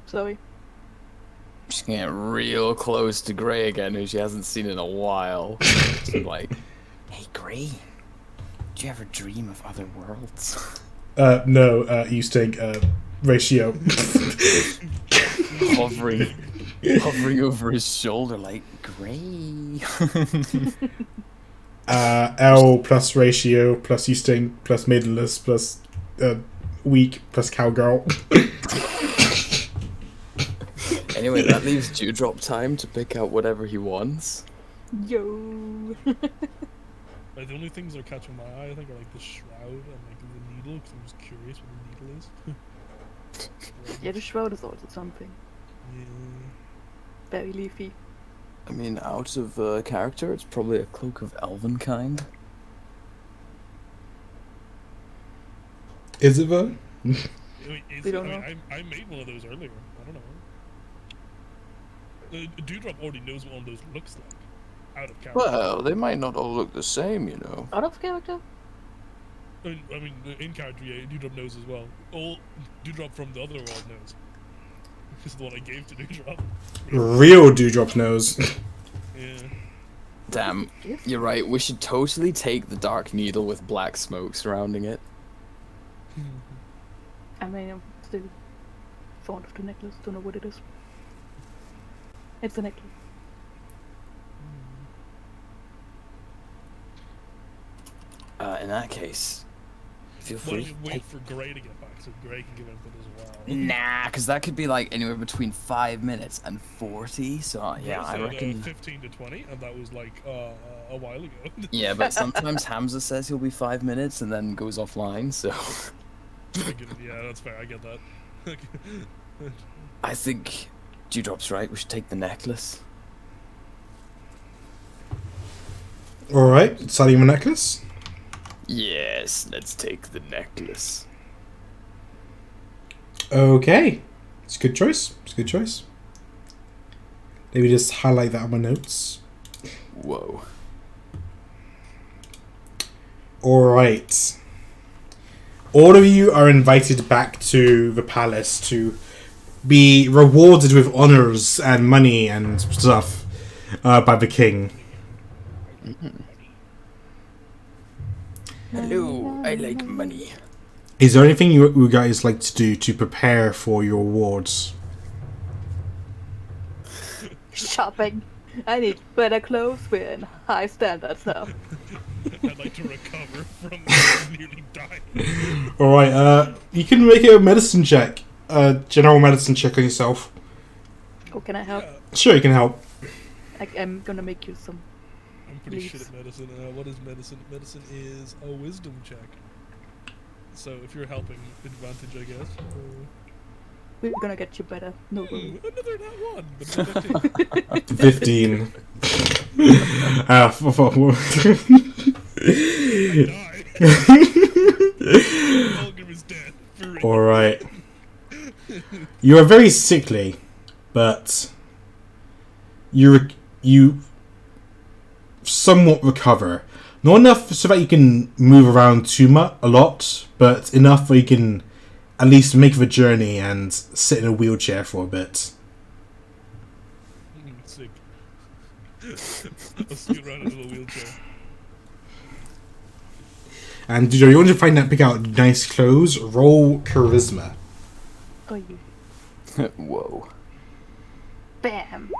[SPEAKER 4] Sorry.
[SPEAKER 2] She's gonna get real close to Gray again, who she hasn't seen in a while. She's like, "Hey, Gray, do you ever dream of other worlds?"
[SPEAKER 1] No, you stink. Ratio.
[SPEAKER 2] hovering over his shoulder, like, Gray.
[SPEAKER 1] L plus ratio plus you stink plus maidenless plus weak plus cowgirl.
[SPEAKER 2] Anyway, that leaves Dewdrop time to pick out whatever he wants.
[SPEAKER 4] Yo.
[SPEAKER 3] Like, the only things that are catching my eye, I think, are like the shroud and like the needle, because I'm just curious what the needle is.
[SPEAKER 4] Yeah, the shroud is also something.
[SPEAKER 3] Yeah.
[SPEAKER 4] Very leafy.
[SPEAKER 2] I mean, out of character, it's probably a cloak of elven kind.
[SPEAKER 1] Is it though?
[SPEAKER 3] I mean,
[SPEAKER 4] We don't know.
[SPEAKER 3] I made one of those earlier. I don't know. Dewdrop already knows what one of those looks like. Out of character.
[SPEAKER 2] Well, they might not all look the same, you know.
[SPEAKER 4] Out of character?
[SPEAKER 3] I mean, in character, yeah, Dewdrop knows as well. All Dewdrop from the other world knows. This is the one I gave to Dewdrop.
[SPEAKER 1] Real Dewdrop knows.
[SPEAKER 3] Yeah.
[SPEAKER 2] Damn, you're right. We should totally take the dark needle with black smoke surrounding it.
[SPEAKER 4] I mean, I'm still fond of the necklace. Don't know what it is. It's a necklace.
[SPEAKER 2] In that case, feel
[SPEAKER 3] Why don't
[SPEAKER 2] free.
[SPEAKER 3] you wait for Gray to get back so Gray can give input as well?
[SPEAKER 2] Nah, because that could be like anywhere between 5 minutes and 40. So yeah,
[SPEAKER 3] Gray
[SPEAKER 2] I
[SPEAKER 3] said,
[SPEAKER 2] reckon.
[SPEAKER 3] 15 to 20, and that was like a while ago.
[SPEAKER 2] Yeah, but sometimes Hamza says he'll be 5 minutes and then goes offline. So
[SPEAKER 3] Yeah, that's fair. I get that.
[SPEAKER 2] I think Dewdrop's right. We should take the necklace.
[SPEAKER 1] Alright, selling him a necklace.
[SPEAKER 2] Yes, let's take the necklace.
[SPEAKER 1] Okay. It's a good choice. It's a good choice. Maybe just highlight that on my notes.
[SPEAKER 2] Whoa.
[SPEAKER 1] Alright. All of you are invited back to the palace to be rewarded with honors and money and stuff by the king.
[SPEAKER 2] Hello, I like money.
[SPEAKER 1] Is there anything you guys like to do to prepare for your awards?
[SPEAKER 4] Shopping. I need better clothes. We're in high standards now.
[SPEAKER 3] I'd like to recover from nearly dying.
[SPEAKER 1] Alright, you can make a medicine check. General medicine check on yourself.
[SPEAKER 4] Oh, can I help?
[SPEAKER 1] Sure, you can help.
[SPEAKER 4] I'm gonna make you some.
[SPEAKER 3] I'm pretty shit
[SPEAKER 4] Please.
[SPEAKER 3] at medicine. What is medicine? Medicine is a wisdom check. So if you're helping, advantage, I guess.
[SPEAKER 4] We're gonna get you better. No worries.
[SPEAKER 3] Another not one, but 15.
[SPEAKER 1] 15.
[SPEAKER 3] I die. Fulgrim is dead. For real.
[SPEAKER 1] Alright. You are very sickly, but you somewhat recover. Not enough so that you can move around a lot, but enough where you can at least make the journey and sit in a wheelchair for a bit.
[SPEAKER 3] Sick. I'll scoot around in a little wheelchair.
[SPEAKER 1] And you want to pick out nice clothes? Roll charisma.
[SPEAKER 4] Oh, you.
[SPEAKER 2] Whoa.
[SPEAKER 4] Bam.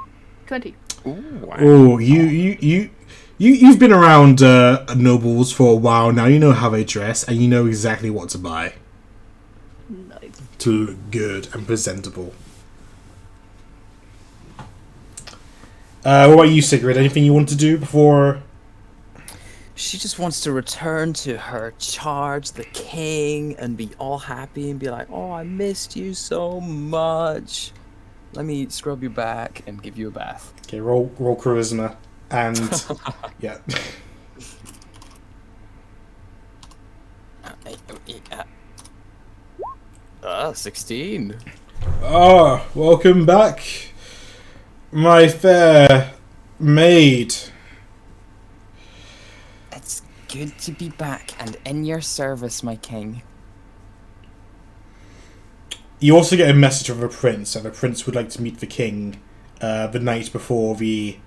[SPEAKER 4] 20.
[SPEAKER 2] Ooh, wow.
[SPEAKER 1] Oh, you've been around nobles for a while now. You know how they dress, and you know exactly what to buy
[SPEAKER 4] Nice.
[SPEAKER 1] to look good and presentable. What about you, Sigrid? Anything you want to do before?
[SPEAKER 2] She just wants to return to her charge, the king, and be all happy and be like, "Oh, I missed you so much. Let me scrub your back and give you a bath."
[SPEAKER 1] Okay, roll charisma, and yeah.
[SPEAKER 2] 16.
[SPEAKER 1] Ah, welcome back, my fair maid.
[SPEAKER 7] It's good to be back and in your service, my king.
[SPEAKER 1] You also get a message from the prince, and the prince would like to meet the king the night before the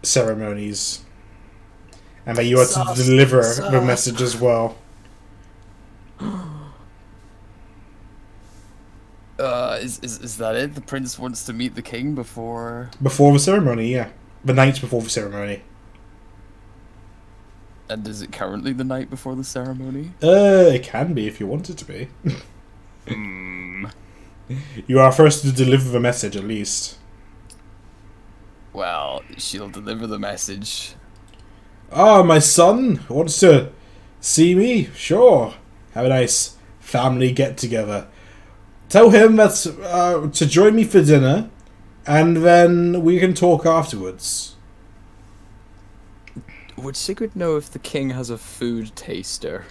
[SPEAKER 1] ceremonies, and that you are to deliver the message as well.
[SPEAKER 2] Is that it? The prince wants to meet the king before
[SPEAKER 1] the ceremony, yeah, the night before the ceremony.
[SPEAKER 2] And is it currently the night before the ceremony?
[SPEAKER 1] It can be if you want it to be. You are first to deliver the message, at least.
[SPEAKER 2] Well, she'll deliver the message.
[SPEAKER 1] Ah, my son wants to see me? Sure. Have a nice family get-together. Tell him that's to join me for dinner, and then we can talk afterwards.
[SPEAKER 2] Would Sigrid know if the king has a food taster?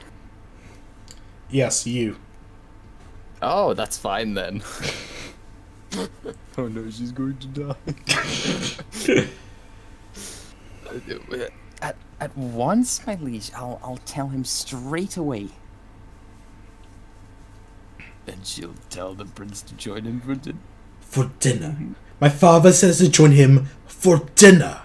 [SPEAKER 1] Yes, you.
[SPEAKER 2] Oh, that's fine then. Oh no, she's going to die.
[SPEAKER 7] At once, my liege, I'll tell him straight away.
[SPEAKER 2] And she'll tell the prince to join him for dinner.
[SPEAKER 1] For dinner? My father says to join him for dinner.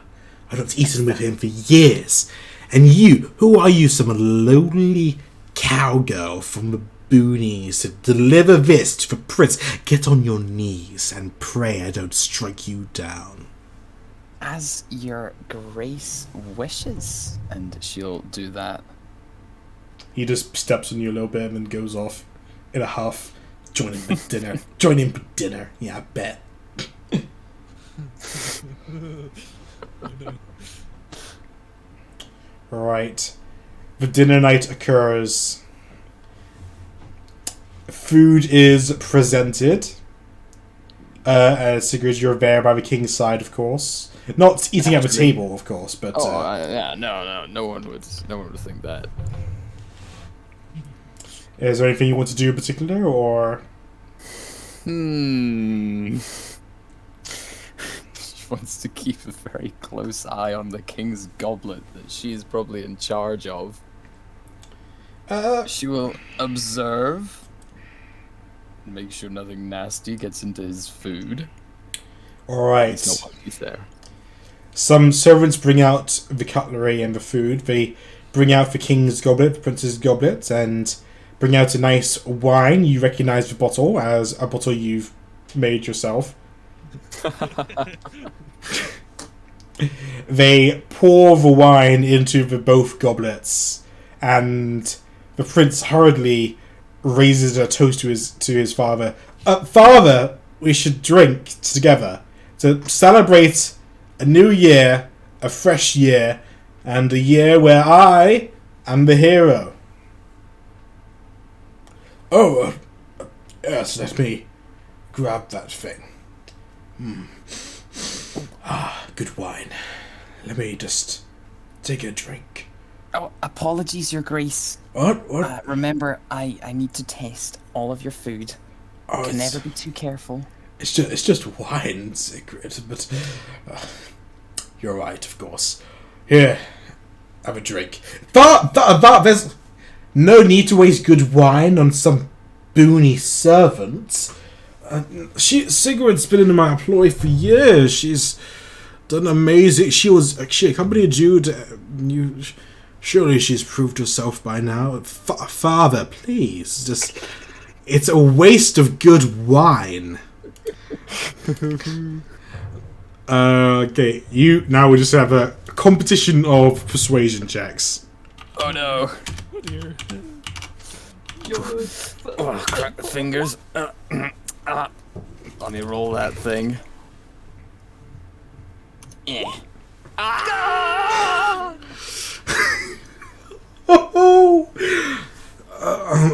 [SPEAKER 1] I've not eaten with him for years. And you, who are you, some lonely cowgirl from the boonies to deliver this to the prince? Get on your knees and pray I don't strike you down.
[SPEAKER 7] As your grace wishes.
[SPEAKER 2] And she'll do that.
[SPEAKER 1] He just steps on you a little bit and then goes off in a huff. Join him for dinner. Join him for dinner. Yeah, I bet. Right. The dinner night occurs. Food is presented. Sigrid, you're there by the king's side, of course. Not eating at the table, of course, but.
[SPEAKER 2] Yeah, no one would think that.
[SPEAKER 1] Is there anything you want to do in particular, or?
[SPEAKER 2] She wants to keep a very close eye on the king's goblet that she is probably in charge of. She will observe. Make sure nothing nasty gets into his food.
[SPEAKER 1] Alright.
[SPEAKER 2] There's no monkeys there.
[SPEAKER 1] Some servants bring out the cutlery and the food. They bring out the king's goblet, the prince's goblet, and bring out a nice wine. You recognize the bottle as a bottle you've made yourself. They pour the wine into the both goblets, and the prince hurriedly raises a toast to his father. Father, we should drink together to celebrate a new year, a fresh year, and a year where I am the hero. Oh, yes, let me grab that thing. Good wine. Let me just take a drink.
[SPEAKER 7] Oh, apologies, your grace.
[SPEAKER 1] What?
[SPEAKER 7] Remember, I need to taste all of your food.
[SPEAKER 1] Oh,
[SPEAKER 7] Can never be too careful.
[SPEAKER 1] It's just wine, Sigrid, but you're right, of course. Here, have a drink. There's no need to waste good wine on some boony servant. Sigrid's been in my employ for years. She's done amazing. She accompanied you to. Surely she's proved herself by now. Father, please, it's a waste of good wine. Okay, now we just have a competition of persuasion checks.
[SPEAKER 2] Oh no.
[SPEAKER 3] Oh dear.
[SPEAKER 2] Oh, crack the fingers. Let me roll that thing.
[SPEAKER 5] Oh,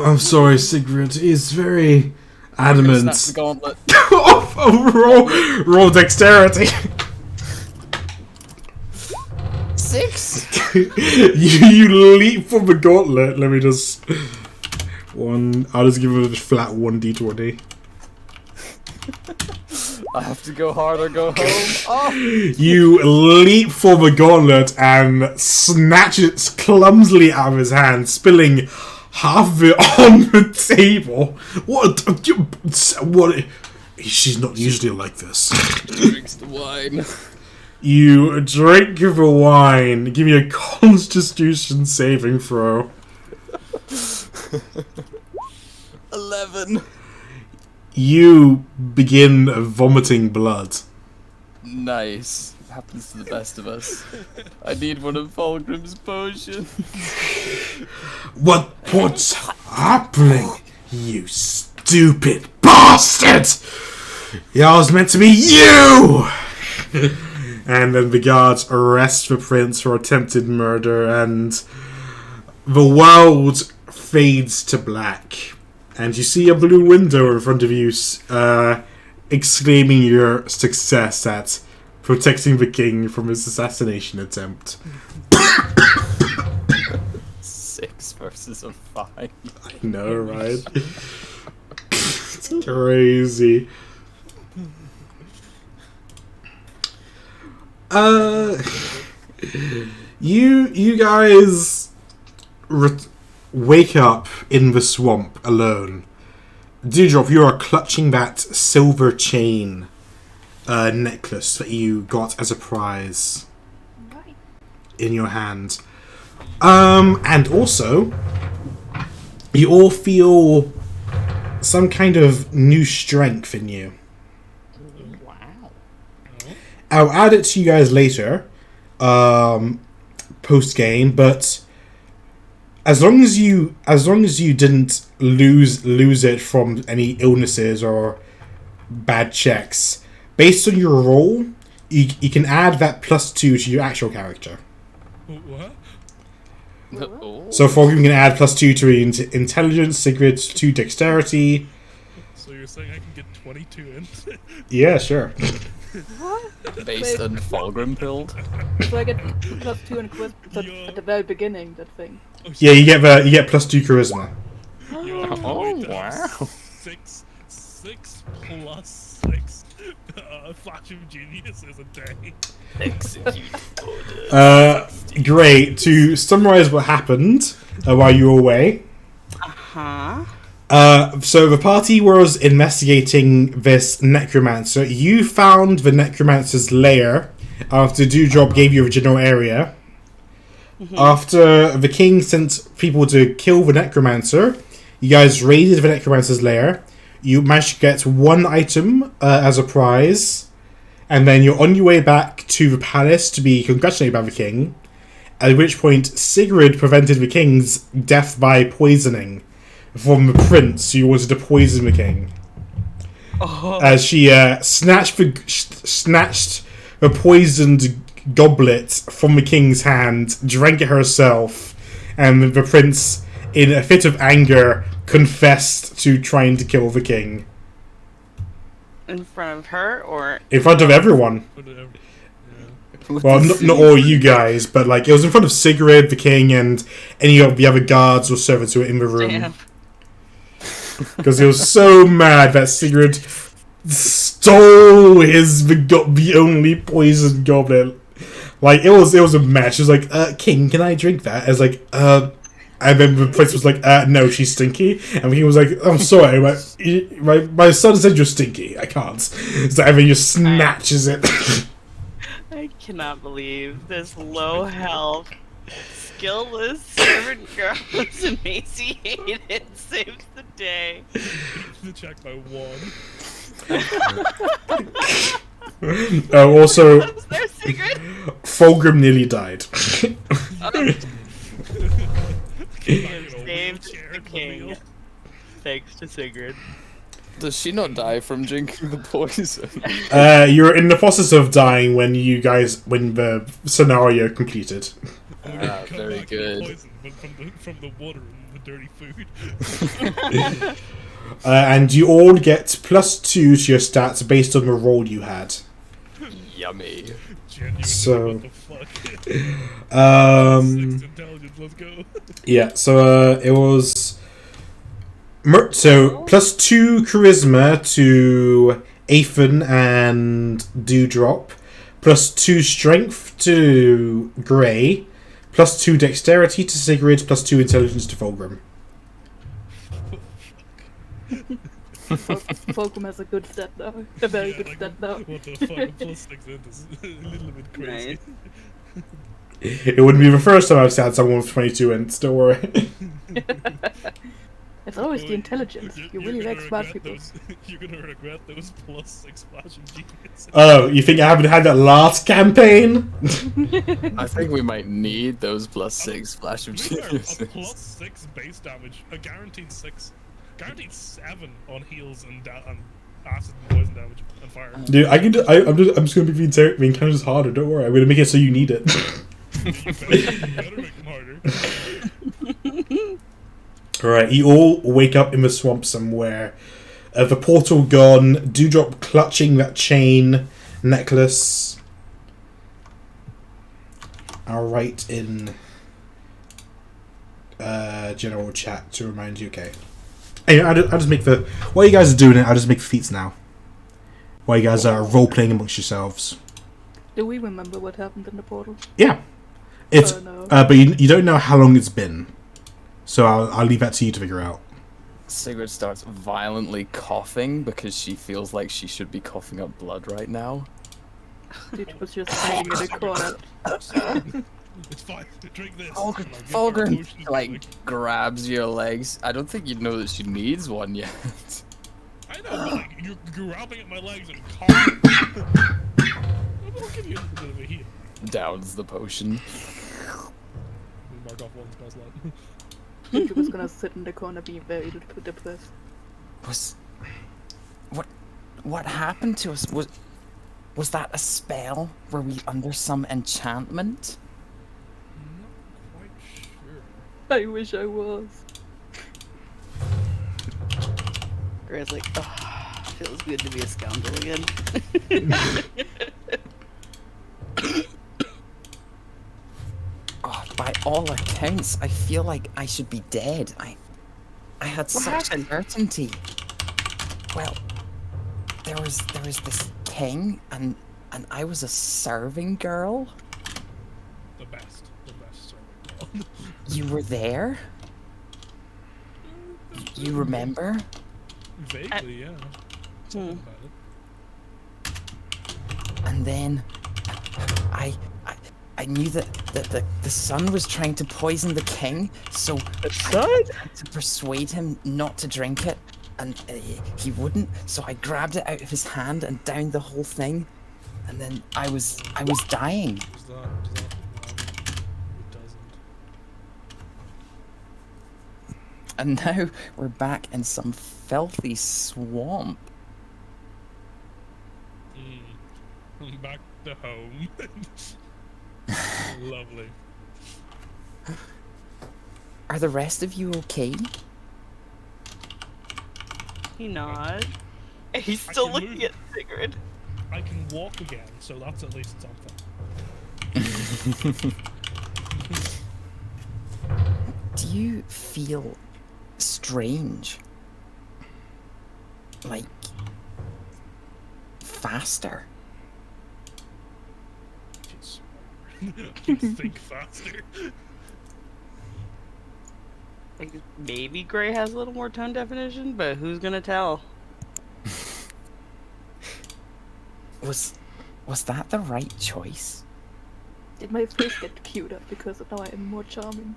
[SPEAKER 5] I'm sorry, Sigrid. He's very adamant.
[SPEAKER 2] Snap the gauntlet.
[SPEAKER 5] Roll dexterity.
[SPEAKER 7] 6.
[SPEAKER 5] you leap from the gauntlet. Let me just I'll just give it a flat 1d20.
[SPEAKER 2] I have to go hard or go home. Oh!
[SPEAKER 5] You leap for the gauntlet and snatch it clumsily out of his hand, spilling half of it on the table. What? She's not usually like this.
[SPEAKER 2] Drinks the wine.
[SPEAKER 5] You drink the wine. Give me a Constitution saving throw.
[SPEAKER 2] 11.
[SPEAKER 5] You begin vomiting blood.
[SPEAKER 2] Nice. Happens to the best of us. I need one of Fulgrim's potions.
[SPEAKER 5] What's happening? You stupid bastard! It was meant to be you! And then the guards arrest the prince for attempted murder, and the world fades to black. And you see a blue window in front of you, exclaiming your success at protecting the king from his assassination attempt.
[SPEAKER 2] 6 versus a 5.
[SPEAKER 5] I know, right? It's crazy. You guys wake up in the swamp alone. Dewdrop, you are clutching that silver chain necklace that you got as a prize in your hand. And also, you all feel some kind of new strength in you.
[SPEAKER 7] Wow.
[SPEAKER 5] I'll add it to you guys later, post game. But as long as you didn't lose it from any illnesses or bad checks, based on your roll, you can add that +2 to your actual character.
[SPEAKER 3] What?
[SPEAKER 2] Oh.
[SPEAKER 5] So Fulgrim can add +2 to intelligence, Sigrid to dexterity.
[SPEAKER 3] So you're saying I can get 22 in?
[SPEAKER 5] Yeah, sure.
[SPEAKER 2] Based on Fulgrim build.
[SPEAKER 4] So I get +2 in charisma at the very beginning, that thing.
[SPEAKER 3] Oh,
[SPEAKER 5] Yeah, you get +2 charisma.
[SPEAKER 2] Oh, wow.
[SPEAKER 3] 6 plus 6. Flash of Genius is a day.
[SPEAKER 5] Great. To summarize what happened while you were away. So the party was investigating this necromancer. You found the necromancer's lair after Dewdrop gave you a general area. Mm-hmm. After the king sent people to kill the necromancer, you guys raided the necromancer's lair. You managed to get one item as a prize, and then you're on your way back to the palace to be congratulated by the king. At which point, Sigrid prevented the king's death by poisoning from the prince who wanted to poison the king. As she snatched the poisoned goblet from the king's hand, drank it herself, and the prince, in a fit of anger, confessed to trying to kill the king.
[SPEAKER 6] In front of her, or
[SPEAKER 5] In front of everyone.
[SPEAKER 3] Whatever.
[SPEAKER 5] Well, not all you guys, but like it was in front of Sigrid, the king, and any of the other guards or servants who were in the room.
[SPEAKER 6] Damn.
[SPEAKER 5] Because he was so mad that Sigrid stole the only poisoned goblet. Like it was a match. She was like, "King, can I drink that?" I was like, And then the prince was like, "No, she's stinky." And he was like, "I'm sorry, my son said you're stinky. I can't." So Evan just snatches it.
[SPEAKER 6] I cannot believe this low health, skillless servant girl is emaciated saves the day.
[SPEAKER 3] The check by 1.
[SPEAKER 5] Also,
[SPEAKER 6] Was there Sigrid?
[SPEAKER 5] Fulgrim nearly died.
[SPEAKER 6] Saved the king. Thanks to Sigrid.
[SPEAKER 2] Does she not die from drinking the poison?
[SPEAKER 1] You're in the process of dying when the scenario completed.
[SPEAKER 3] We're
[SPEAKER 2] Ah,
[SPEAKER 3] gonna come
[SPEAKER 2] very
[SPEAKER 3] back to the
[SPEAKER 2] good.
[SPEAKER 3] poison, but from the water and the dirty food.
[SPEAKER 1] And you all get +2 to your stats based on the roll you had.
[SPEAKER 2] Yummy.
[SPEAKER 3] Genuinely,
[SPEAKER 1] So,
[SPEAKER 3] what the fuck? 6 intelligence, let's go.
[SPEAKER 1] Yeah, so it was so +2 charisma to Aethan and Dewdrop, +2 strength to Grey, +2 dexterity to Sigrid, +2 intelligence to Fulgrim.
[SPEAKER 4] Fulcrum has a good stat now. A very good
[SPEAKER 3] like,
[SPEAKER 4] stat now.
[SPEAKER 3] what the fuck? +6 in is a little bit crazy.
[SPEAKER 1] It wouldn't be the first time I've had someone with 22 ints, don't worry.
[SPEAKER 4] It's always
[SPEAKER 3] Well,
[SPEAKER 4] the intelligence. You really
[SPEAKER 3] gonna
[SPEAKER 4] like smart
[SPEAKER 3] regret
[SPEAKER 4] people.
[SPEAKER 3] You're gonna regret those +6 flashing genius.
[SPEAKER 1] Oh, you think I haven't had that last campaign?
[SPEAKER 2] I think we might need those +6 flash of
[SPEAKER 3] To be fair,
[SPEAKER 2] genius.
[SPEAKER 3] a +6 base damage, a guaranteed 6, guaranteed 7 on heals and acid and poison damage and fire.
[SPEAKER 1] Dude, I can do, I'm just gonna make the encounters harder, don't worry. I'm gonna make it so you need it.
[SPEAKER 3] You better make them harder.
[SPEAKER 1] Alright, you all wake up in the swamp somewhere. The portal gone, Dewdrop clutching that chain necklace. I'll write in general chat to remind you, okay. Anyway, I'll just make the... While you guys are doing it, I'll just make the feats now. While you guys are role-playing amongst yourselves.
[SPEAKER 4] Do we remember what happened in the portal?
[SPEAKER 1] Yeah. It's,
[SPEAKER 4] Oh, no.
[SPEAKER 1] but you don't know how long it's been. So I'll leave that to you to figure out.
[SPEAKER 2] Sigrid starts violently coughing because she feels like she should be coughing up blood right now.
[SPEAKER 4] It was just hiding in a corner.
[SPEAKER 3] It's fine. Drink this.
[SPEAKER 2] Fulgrim like grabs your legs. I don't think you'd know that she needs one yet.
[SPEAKER 3] I know, but like you're grabbing at my legs and coughing. I'll give you a little bit of a heal.
[SPEAKER 2] Downs the potion.
[SPEAKER 3] We mark off one spell slot.
[SPEAKER 4] She was gonna sit in the corner being very depressed.
[SPEAKER 7] What happened to us? Was that a spell? Were we under some enchantment?
[SPEAKER 3] Not quite sure.
[SPEAKER 4] I wish I was.
[SPEAKER 6] Gray's like, oh, feels good to be a scoundrel again.
[SPEAKER 7] Oh, by all accounts, I feel like I should be dead. I had such
[SPEAKER 6] happened?
[SPEAKER 7] certainty. Well, there was this king, and I was a serving girl.
[SPEAKER 3] The best serving girl.
[SPEAKER 7] You were there. You remember?
[SPEAKER 3] Vaguely, yeah. Something about it.
[SPEAKER 7] And then I knew that the sun was trying to poison the king, so I had to persuade him not to drink it, and he wouldn't. So I grabbed it out of his hand and downed the whole thing, and then I was dying.
[SPEAKER 3] Does that it doesn't.
[SPEAKER 7] And now we're back in some filthy swamp.
[SPEAKER 3] I'm back to home. Lovely.
[SPEAKER 7] Are the rest of you okay?
[SPEAKER 6] He nods. He's
[SPEAKER 3] I
[SPEAKER 6] still
[SPEAKER 3] can
[SPEAKER 6] looking
[SPEAKER 3] move.
[SPEAKER 6] at Sigrid.
[SPEAKER 3] I can walk again, so that's at least something.
[SPEAKER 7] Do you feel strange? Like faster?
[SPEAKER 3] I can think faster.
[SPEAKER 6] Like, maybe Gray has a little more tone definition, but who's gonna tell?
[SPEAKER 7] Was that the right choice?
[SPEAKER 4] Did my face get cuter because now I am more charming?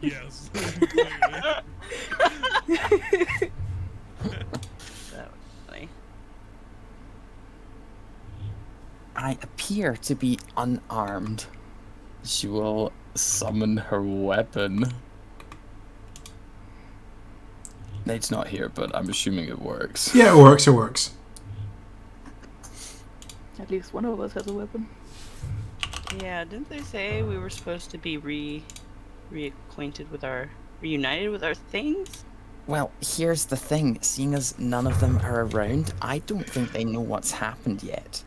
[SPEAKER 3] Yes.
[SPEAKER 6] That was funny.
[SPEAKER 7] I appear to be unarmed.
[SPEAKER 2] She will summon her weapon. Nate's not here, but I'm assuming it works.
[SPEAKER 5] Yeah, it works. It works.
[SPEAKER 4] At least one of us has a weapon.
[SPEAKER 6] Yeah, didn't they say we were supposed to be reunited with our things?
[SPEAKER 7] Well, here's the thing. Seeing as none of them are around, I don't think they know what's happened yet.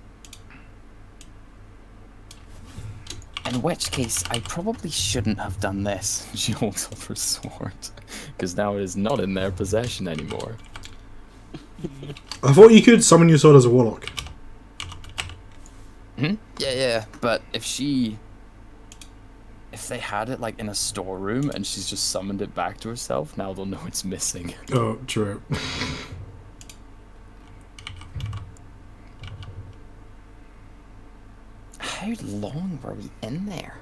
[SPEAKER 7] In which case, I probably shouldn't have done this.
[SPEAKER 2] She holds up her sword, because now it is not in their possession anymore.
[SPEAKER 5] I thought you could summon your sword as a warlock.
[SPEAKER 2] Yeah, but if they had it like in a storeroom and she's just summoned it back to herself, now they'll know it's missing.
[SPEAKER 5] Oh, true.
[SPEAKER 7] How long were we in there?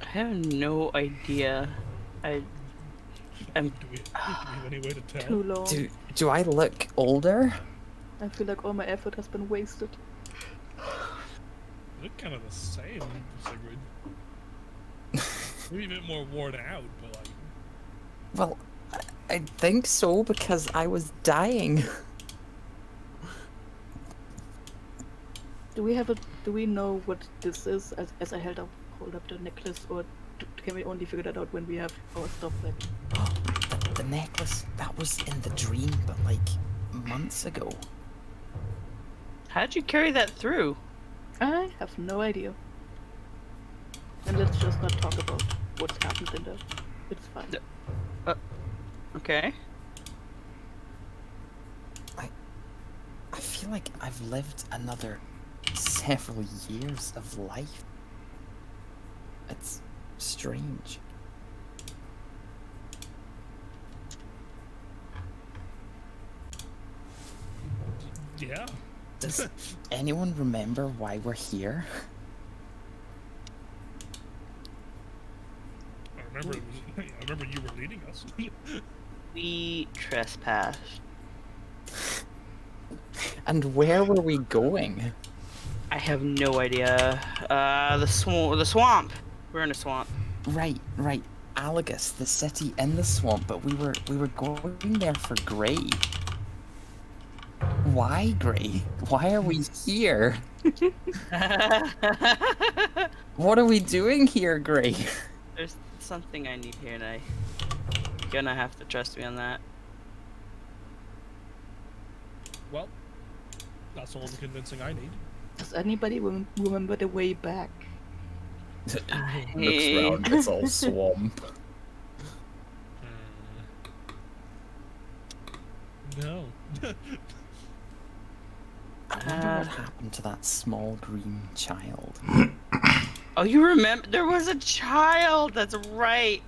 [SPEAKER 6] I have no idea.
[SPEAKER 3] Do we have any way to tell?
[SPEAKER 4] Too long.
[SPEAKER 7] Do I look older?
[SPEAKER 4] I feel like all my effort has been wasted.
[SPEAKER 3] They look kind of the same, Sigrid. Maybe a bit more worn out, but like...
[SPEAKER 7] Well, I think so because I was dying.
[SPEAKER 4] Do we know what this is as I hold up the necklace, or can we only figure that out when we have our stuff back?
[SPEAKER 7] The necklace, that was in the dream, but like months ago.
[SPEAKER 6] How'd you carry that through?
[SPEAKER 4] I have no idea. And let's just not talk about what's happened in there. It's fine.
[SPEAKER 6] Okay.
[SPEAKER 7] I feel like I've lived another several years of life. It's strange.
[SPEAKER 3] Yeah.
[SPEAKER 7] Does anyone remember why we're here?
[SPEAKER 3] I remember you were leading us.
[SPEAKER 6] We trespassed.
[SPEAKER 7] And where were we going?
[SPEAKER 6] I have no idea. The swamp. We're in a swamp.
[SPEAKER 7] Right. Alagus, the city in the swamp, but we were going there for Gray. Why, Gray? Why are we here? What are we doing here, Gray?
[SPEAKER 6] There's something I need here, and you're gonna have to trust me on that.
[SPEAKER 3] Well, that's all the convincing I need.
[SPEAKER 4] Does anybody remember the way back?
[SPEAKER 2] Looks around, it's all swamp.
[SPEAKER 3] No.
[SPEAKER 7] I wonder what happened to that small green child.
[SPEAKER 6] Oh, you remember? There was a child. That's right.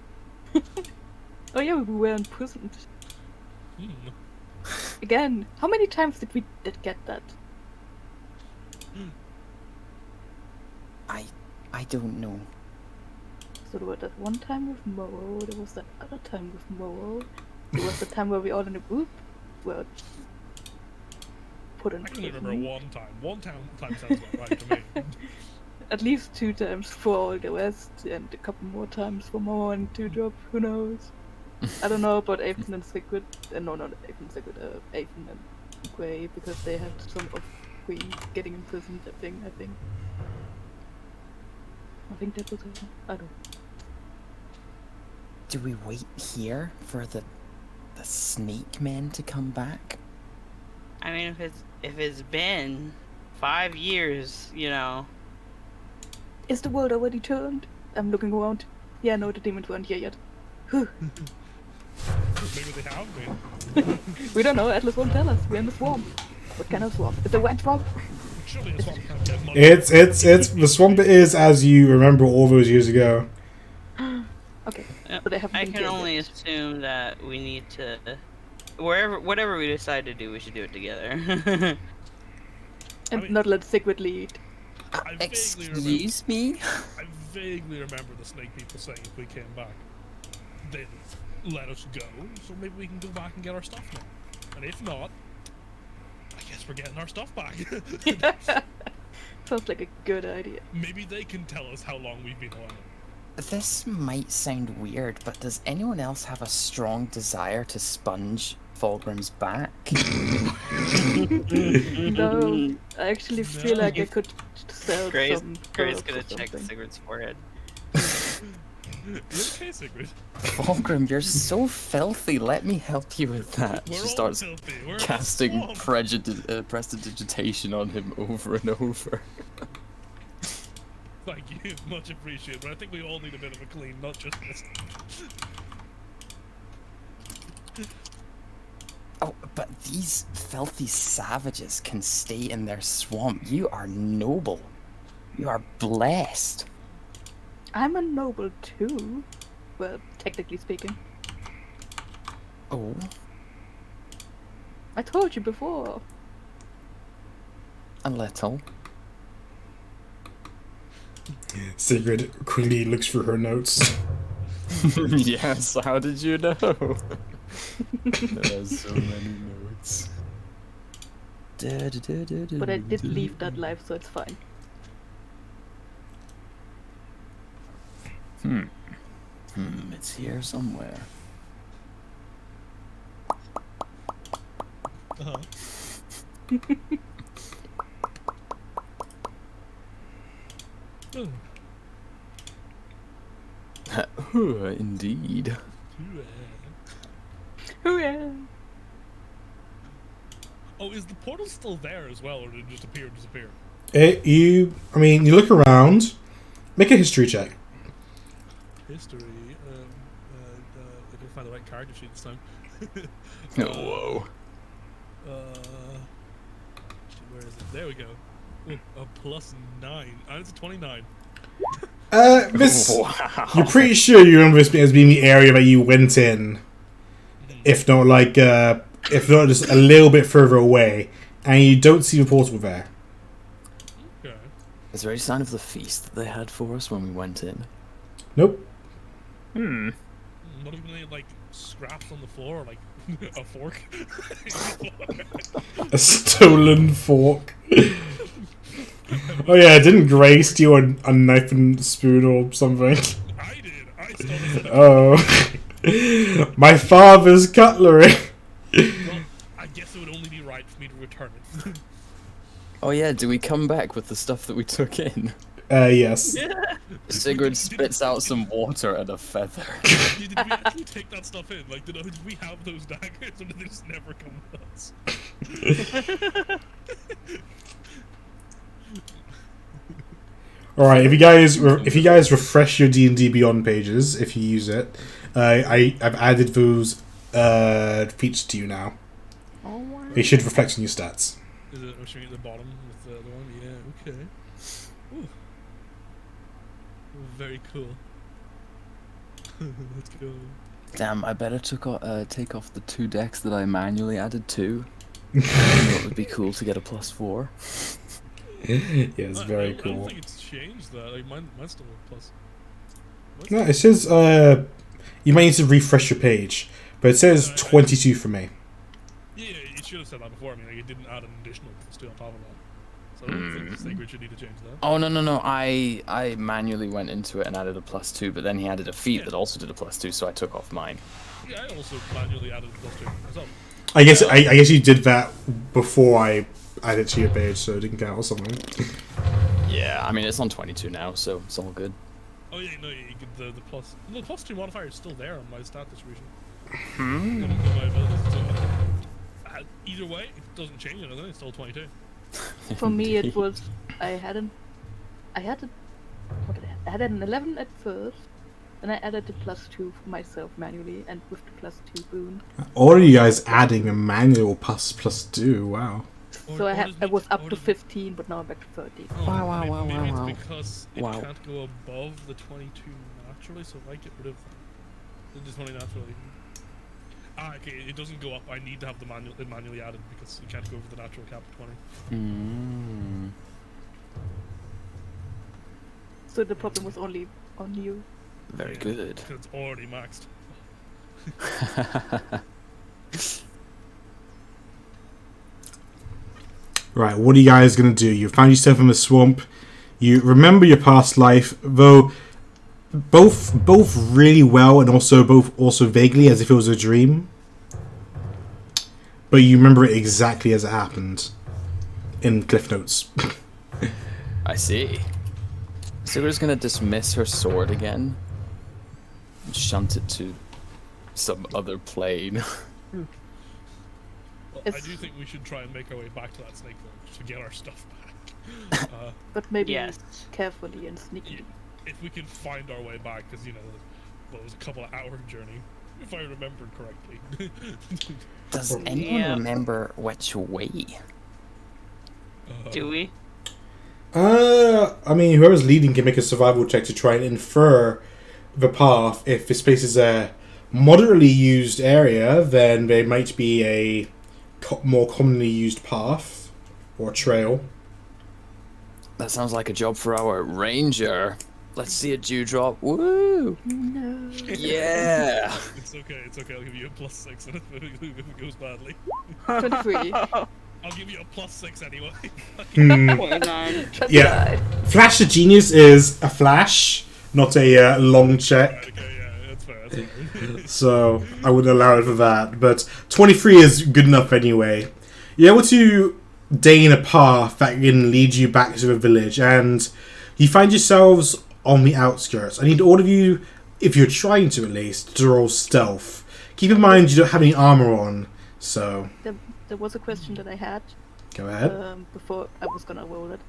[SPEAKER 4] Oh yeah, we were imprisoned.
[SPEAKER 3] Hmm.
[SPEAKER 4] Again, how many times did we get that?
[SPEAKER 7] I don't know.
[SPEAKER 4] So there was that one time with Mo, there was that other time with Mo, there was the time where we all in a group were put in
[SPEAKER 3] I can remember
[SPEAKER 4] prison.
[SPEAKER 3] one time. One time sounds about right to me.
[SPEAKER 4] At least 2 times for all the rest, and a couple more times for Mo and 2 drop, who knows? I don't know about Aiden and Sigrid, no, not Aiden and Sigrid, Aiden and Gray, because they had some of Queen getting imprisoned, I think that was it. I don't know.
[SPEAKER 7] Do we wait here for the snake men to come back?
[SPEAKER 6] I mean, if it's been 5 years, you know.
[SPEAKER 4] Is the world already turned? I'm looking around. Yeah, no, the demons weren't here yet. Whew.
[SPEAKER 3] Maybe they have been.
[SPEAKER 4] We don't know, Atlas won't tell us. We're in the swamp. What kind of swamp? It's a wet swamp?
[SPEAKER 3] Surely a swamp can't get mud.
[SPEAKER 5] It's the swamp is as you remember all those years ago.
[SPEAKER 4] Okay, so they haven't
[SPEAKER 6] I
[SPEAKER 4] been
[SPEAKER 6] can
[SPEAKER 4] killed
[SPEAKER 6] only
[SPEAKER 4] yet.
[SPEAKER 6] assume that we need to, whatever we decide to do, we should do it together.
[SPEAKER 4] And
[SPEAKER 3] I mean-
[SPEAKER 4] not let Sigrid lead.
[SPEAKER 3] I
[SPEAKER 7] Excuse me?
[SPEAKER 3] I vaguely remember the snake people saying if we came back, they'd let us go, so maybe we can go back and get our stuff now. And if not, I guess we're getting our stuff back.
[SPEAKER 4] Sounds like a good idea.
[SPEAKER 3] Maybe they can tell us how long we've been away.
[SPEAKER 7] This might sound weird, but does anyone else have a strong desire to sponge Fulgrim's back?
[SPEAKER 4] No, I actually feel like I could sell
[SPEAKER 6] Gray's
[SPEAKER 4] some.
[SPEAKER 6] Gray's
[SPEAKER 4] herbs
[SPEAKER 6] gonna
[SPEAKER 4] or
[SPEAKER 6] check
[SPEAKER 4] something.
[SPEAKER 6] Sigurd's forehead.
[SPEAKER 3] You okay, Sigrid?
[SPEAKER 7] Fulgrim, you're so filthy. Let me help you with that.
[SPEAKER 3] We're
[SPEAKER 7] She
[SPEAKER 3] all
[SPEAKER 7] starts
[SPEAKER 3] filthy. We're in a
[SPEAKER 7] casting
[SPEAKER 3] swamp.
[SPEAKER 7] prestidigitation on him over and over.
[SPEAKER 3] Thank you, much appreciated. But I think we all need a bit of a clean, not just this.
[SPEAKER 7] Oh, but these filthy savages can stay in their swamp. You are noble. You are blessed.
[SPEAKER 4] I'm a noble too. Well, technically speaking.
[SPEAKER 7] Oh,
[SPEAKER 4] I told you before.
[SPEAKER 7] a little.
[SPEAKER 1] Sigrid quickly looks through her notes.
[SPEAKER 7] Yes, how did you know? There's so many notes.
[SPEAKER 4] But I did leave that life, so it's fine.
[SPEAKER 7] It's here somewhere.
[SPEAKER 3] Uh-huh. Oh,
[SPEAKER 7] Indeed.
[SPEAKER 4] Hooray!
[SPEAKER 3] oh, is the portal still there as well, or did it just disappear?
[SPEAKER 1] You look around. Make a history check.
[SPEAKER 3] History. I can find the right character sheet this time.
[SPEAKER 7] Whoa.
[SPEAKER 3] Where is it? There we go. Ooh, a +9. And it's a 29.
[SPEAKER 1] Miss,
[SPEAKER 7] Wow.
[SPEAKER 1] you're pretty sure you remember this as being the area that you went in, if not just a little bit further away, and you don't see the portal there.
[SPEAKER 3] Okay.
[SPEAKER 7] Is there any sign of the feast that they had for us when we went in?
[SPEAKER 1] Nope.
[SPEAKER 3] Not even any, like, scraps on the floor, like a fork.
[SPEAKER 1] A stolen fork. Oh yeah, didn't Gray steal a knife and spoon or something?
[SPEAKER 3] I did. I stole it.
[SPEAKER 1] Oh. My father's cutlery.
[SPEAKER 3] Well, I guess it would only be right for me to return it.
[SPEAKER 7] Oh yeah, do we come back with the stuff that we took in?
[SPEAKER 1] Yes.
[SPEAKER 7] Sigurd spits out some water and a feather.
[SPEAKER 3] Did we actually take that stuff in? Like, did we have those daggers, or did they just never come with us?
[SPEAKER 1] All right. If you guys refresh your D&D Beyond pages, if you use it, I've added those features to you now.
[SPEAKER 4] Oh, wow.
[SPEAKER 1] It should reflect on your stats.
[SPEAKER 3] Is it showing at the bottom with the other one? Yeah. Okay. Ooh. Very cool. Let's go.
[SPEAKER 7] Damn, I better take off the 2 decks that I manually added to. It would be cool to get a +4.
[SPEAKER 1] Yeah, it's very
[SPEAKER 3] I don't
[SPEAKER 1] cool.
[SPEAKER 3] think it's changed that. Like, mine's still a plus.
[SPEAKER 1] No, it says you might need to refresh your page, but it says 22 for me.
[SPEAKER 3] Yeah, it should have said that before. I mean, like, it didn't add an additional +2 on top of that. So I don't think the Sigrid should need to change that.
[SPEAKER 7] Oh no! I manually went into it and added a +2, but then he added a feat that also did a +2, so I took off mine.
[SPEAKER 3] Yeah, I also manually added a +2 myself.
[SPEAKER 1] I guess you did that before I added it to your page, so it didn't count or something.
[SPEAKER 7] Yeah, I mean it's on 22 now, so it's all good.
[SPEAKER 3] Oh yeah, no, you get the plus. No, the +2 modifier is still there on my stat distribution.
[SPEAKER 7] Hmm.
[SPEAKER 3] On my abilities, so, either way, it doesn't change anything. It's still 22.
[SPEAKER 4] For me, it was I had an 11 at first, and I added the +2 for myself manually, and with the +2 boon.
[SPEAKER 5] All of you guys adding a manual +2. Wow.
[SPEAKER 4] So I was up to 15, but now I'm back to 13.
[SPEAKER 3] Oh,
[SPEAKER 7] Wow.
[SPEAKER 3] Maybe it's because it
[SPEAKER 7] Wow.
[SPEAKER 3] can't go above the 22 naturally, so if I get rid of the 20 naturally. Okay, it doesn't go up. I need to have it manually added because you can't go over the natural cap of 20.
[SPEAKER 4] So the problem was only on you.
[SPEAKER 7] Very
[SPEAKER 3] Yeah,
[SPEAKER 7] good.
[SPEAKER 3] Because it's already maxed.
[SPEAKER 5] Right, what are you guys gonna do? You found yourself in the swamp. You remember your past life, though both really well, and also vaguely as if it was a dream. But you remember it exactly as it happened in Cliff Notes.
[SPEAKER 2] I see. Sigurd's gonna dismiss her sword again and shunt it to some other plane.
[SPEAKER 3] Well, I
[SPEAKER 4] It's-
[SPEAKER 3] do think we should try and make our way back to that snake village to get our stuff back.
[SPEAKER 4] But maybe
[SPEAKER 6] Yes.
[SPEAKER 4] carefully and sneakily.
[SPEAKER 3] If we can find our way back, because it was a couple of hour journey, if I remember correctly.
[SPEAKER 7] Does anyone
[SPEAKER 6] Yeah.
[SPEAKER 7] remember which way?
[SPEAKER 6] Do we?
[SPEAKER 1] I mean, whoever's leading can make a survival check to try and infer the path. If this place is a moderately used area, then there might be a more commonly used path or trail.
[SPEAKER 2] That sounds like a job for our ranger. Let's see a dewdrop. Woo!
[SPEAKER 4] No.
[SPEAKER 2] Yeah!
[SPEAKER 3] It's okay, I'll give you a +6 if it goes badly.
[SPEAKER 4] 23.
[SPEAKER 3] I'll give you a +6 anyway.
[SPEAKER 1] Hmm.
[SPEAKER 6] 29.
[SPEAKER 1] Yeah. Flash the Genius is a flash, not a long check.
[SPEAKER 3] Right, okay, yeah, that's fair.
[SPEAKER 1] So I wouldn't allow it for that. But 23 is good enough anyway. You're able to gain a path that can lead you back to the village, and you find yourselves on the outskirts. I need all of you, if you're trying to at least, to roll stealth. Keep in mind you don't have any armor on, so
[SPEAKER 4] There was a question that I had
[SPEAKER 1] go ahead.
[SPEAKER 4] before I was gonna roll it.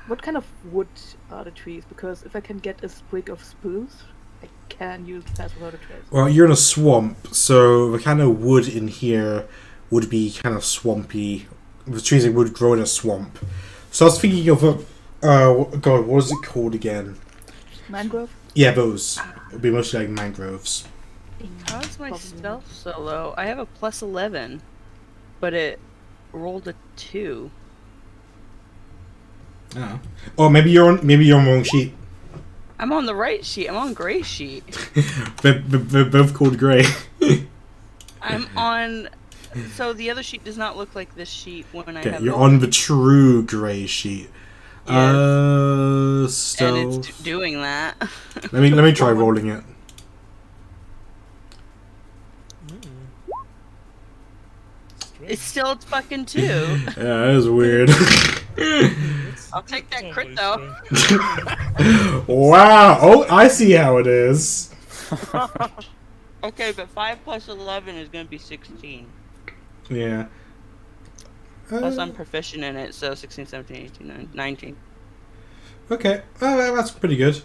[SPEAKER 4] What kind of wood are the trees? Because if I can get a sprig of spruce, I can use Pass Without a Trace.
[SPEAKER 1] Well, you're in a swamp, so the kind of wood in here would be kind of swampy. The trees that would grow in a swamp. So I was thinking of a God, what is it called again?
[SPEAKER 4] Mangrove?
[SPEAKER 1] Yeah, those. It would be mostly like mangroves.
[SPEAKER 6] How's my
[SPEAKER 4] Probably
[SPEAKER 6] stealth so low? I have a +11, but it rolled a 2.
[SPEAKER 1] Oh. Or maybe you're on the wrong sheet.
[SPEAKER 6] I'm on the right sheet. I'm on gray sheet.
[SPEAKER 1] They're both called grey.
[SPEAKER 6] I'm on. So the other sheet does not look like this sheet when I
[SPEAKER 1] Okay,
[SPEAKER 6] have.
[SPEAKER 1] you're
[SPEAKER 6] it.
[SPEAKER 1] on the true grey sheet.
[SPEAKER 6] And
[SPEAKER 1] Stealth.
[SPEAKER 6] it's doing that.
[SPEAKER 1] Let me try rolling it.
[SPEAKER 6] It's still it's fucking 2.
[SPEAKER 1] Yeah, that is weird.
[SPEAKER 6] I'll take that
[SPEAKER 3] It's
[SPEAKER 6] crit
[SPEAKER 3] always
[SPEAKER 6] though.
[SPEAKER 1] Wow. Oh, I see how it is.
[SPEAKER 6] Okay, but 5 + 11 is gonna be 16.
[SPEAKER 1] Yeah.
[SPEAKER 6] Plus I'm proficient in it, so 16, 17, 18, 19.
[SPEAKER 1] Okay. That's pretty good.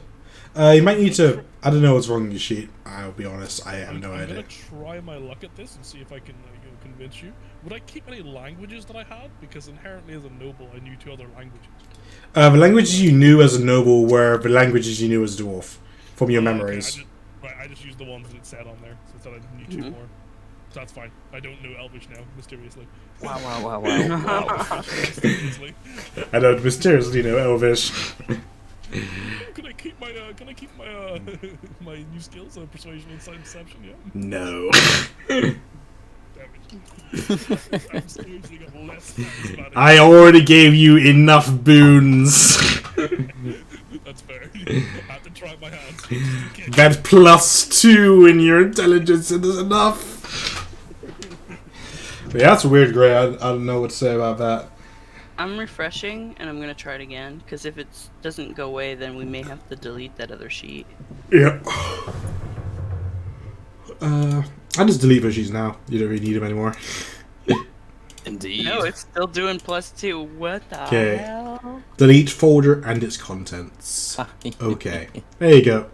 [SPEAKER 1] You might need to. I don't know what's wrong with your sheet. I'll be honest. I have no
[SPEAKER 3] I'm
[SPEAKER 1] idea.
[SPEAKER 3] gonna try my luck at this and see if I can convince you. Would I keep any languages that I had? Because inherently, as a noble, I knew 2 other languages.
[SPEAKER 1] The languages you knew as a noble were the languages you knew as a dwarf from your
[SPEAKER 3] Okay,
[SPEAKER 1] memories.
[SPEAKER 3] I just used the ones that it said on there, so I knew 2 more. So that's fine. I don't know Elvish now, mysteriously.
[SPEAKER 2] Wow.
[SPEAKER 3] Mysteriously.
[SPEAKER 1] I don't mysteriously know Elvish.
[SPEAKER 3] Can I keep my my new skills of persuasion, insight, deception? Yeah.
[SPEAKER 1] No.
[SPEAKER 3] Damn it. I'm seriously got less than Spanish.
[SPEAKER 1] I already gave you enough boons.
[SPEAKER 3] That's fair. I have to try my hands. Okay.
[SPEAKER 1] That +2 in your intelligence is enough. But yeah, that's weird, Gray. I don't know what to say about that.
[SPEAKER 6] I'm refreshing, and I'm gonna try it again. Because if it doesn't go away, then we may have to delete that other sheet.
[SPEAKER 1] Yeah. I just delete those sheets now. You don't really need them anymore.
[SPEAKER 2] Indeed.
[SPEAKER 6] No, it's still doing +2. What the
[SPEAKER 1] 'Kay.
[SPEAKER 6] hell?
[SPEAKER 1] Delete folder and its contents. Okay. There you go.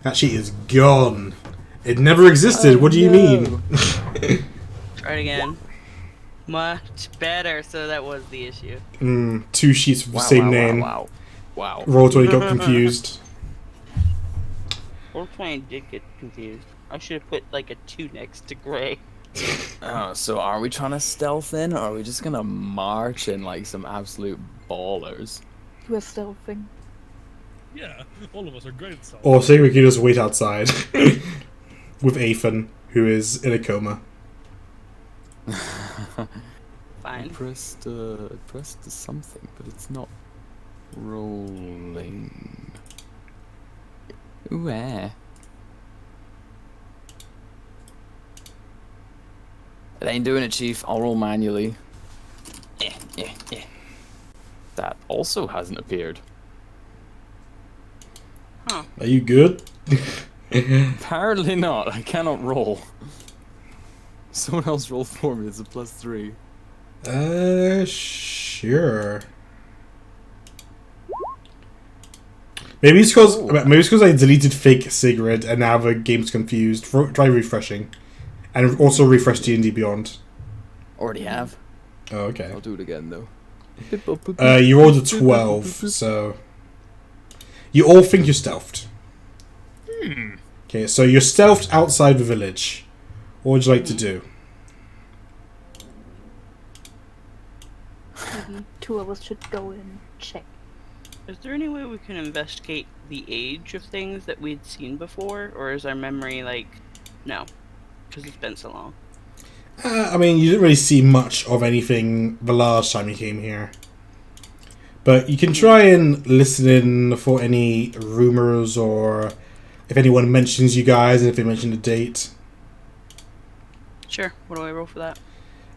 [SPEAKER 1] That sheet is gone. It never existed. What do you mean?
[SPEAKER 6] Try it again. Much better. So that was the issue.
[SPEAKER 1] 2 sheets with the same name.
[SPEAKER 2] Wow.
[SPEAKER 1] Roll20 got confused.
[SPEAKER 6] Roleplay did get confused. I should have put like a 2 next to gray.
[SPEAKER 2] Oh, so are we trying to stealth in, or are we just gonna march in like some absolute ballers?
[SPEAKER 4] We're stealthing.
[SPEAKER 3] Yeah, all of us are great at stuff.
[SPEAKER 1] Or say we could just wait outside with Athan, who is in a coma.
[SPEAKER 6] Fine.
[SPEAKER 2] Pressed something, but it's not rolling. Ooh, eh. It ain't doing it, Chief. I'll roll manually. Yeah. That also hasn't appeared.
[SPEAKER 6] Huh.
[SPEAKER 1] Are you good?
[SPEAKER 2] Apparently not. I cannot roll. Someone else roll for me. It's a +3.
[SPEAKER 1] Sure. Maybe it's because I deleted fake cigarette and now the game's confused. Try refreshing, and also refresh D&D Beyond.
[SPEAKER 2] Already have.
[SPEAKER 1] Oh, okay.
[SPEAKER 2] I'll do it again though.
[SPEAKER 1] You rolled a 12, so you all think you're stealthed. Okay, so you're stealthed outside the village. What would you like to do?
[SPEAKER 4] Maybe two of us should go and check.
[SPEAKER 6] Is there any way we can investigate the age of things that we'd seen before? Or is our memory like, no? Because it's been so long.
[SPEAKER 1] I mean, you didn't really see much of anything the last time you came here. But you can try and listen in for any rumors or if anyone mentions you guys and if they mention a date.
[SPEAKER 6] Sure. What do I roll for that?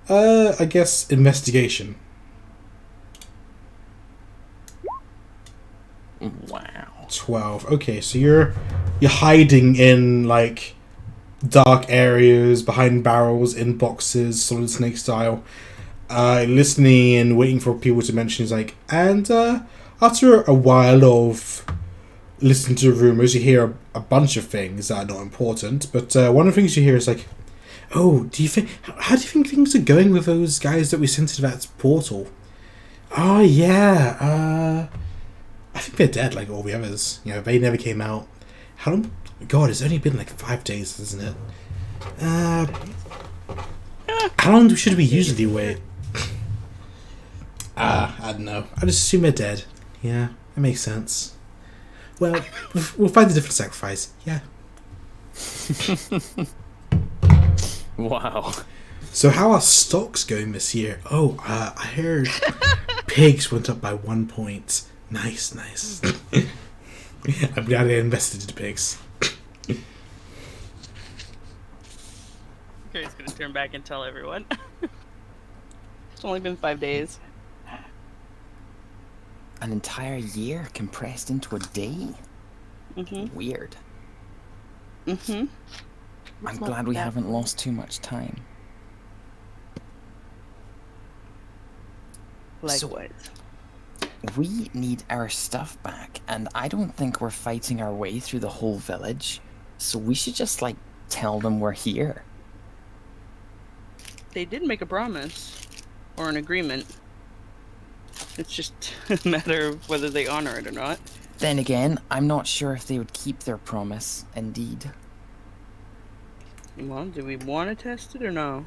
[SPEAKER 1] I guess investigation.
[SPEAKER 2] Wow.
[SPEAKER 1] 12. Okay, so you're hiding in like dark areas, behind barrels, in boxes, Solid Snake style. Listening and waiting for people to mention is like, and after a while of listening to rumors, you hear a bunch of things that are not important. But one of the things you hear is like, oh, how do you think things are going with those guys that we sent to that portal? Oh yeah, I think they're dead like all the others. You know, they never came out. How long? God, it's only been like 5 days, isn't it? How long should we usually wait? I don't know. I just assume they're dead. Yeah, that makes sense. Well, we'll find a different sacrifice. Yeah.
[SPEAKER 2] Wow.
[SPEAKER 1] So how are stocks going this year? Oh, I heard pigs went up by 1 point. Nice. I'm glad I invested in pigs.
[SPEAKER 6] Gary's gonna turn back and tell everyone. It's only been 5 days.
[SPEAKER 7] An entire year compressed into a day?
[SPEAKER 6] Mm-hmm.
[SPEAKER 7] Weird.
[SPEAKER 6] Mm-hmm.
[SPEAKER 7] I'm
[SPEAKER 4] not
[SPEAKER 7] glad we
[SPEAKER 4] that
[SPEAKER 7] haven't
[SPEAKER 4] weird.
[SPEAKER 7] lost too much time.
[SPEAKER 6] Likewise.
[SPEAKER 7] We need our stuff back, and I don't think we're fighting our way through the whole village. So we should just, like, tell them we're here.
[SPEAKER 6] They did make a promise. Or an agreement. It's just a matter of whether they honor it or not.
[SPEAKER 7] Then again, I'm not sure if they would keep their promise, indeed.
[SPEAKER 6] Well, do we want to test it or no?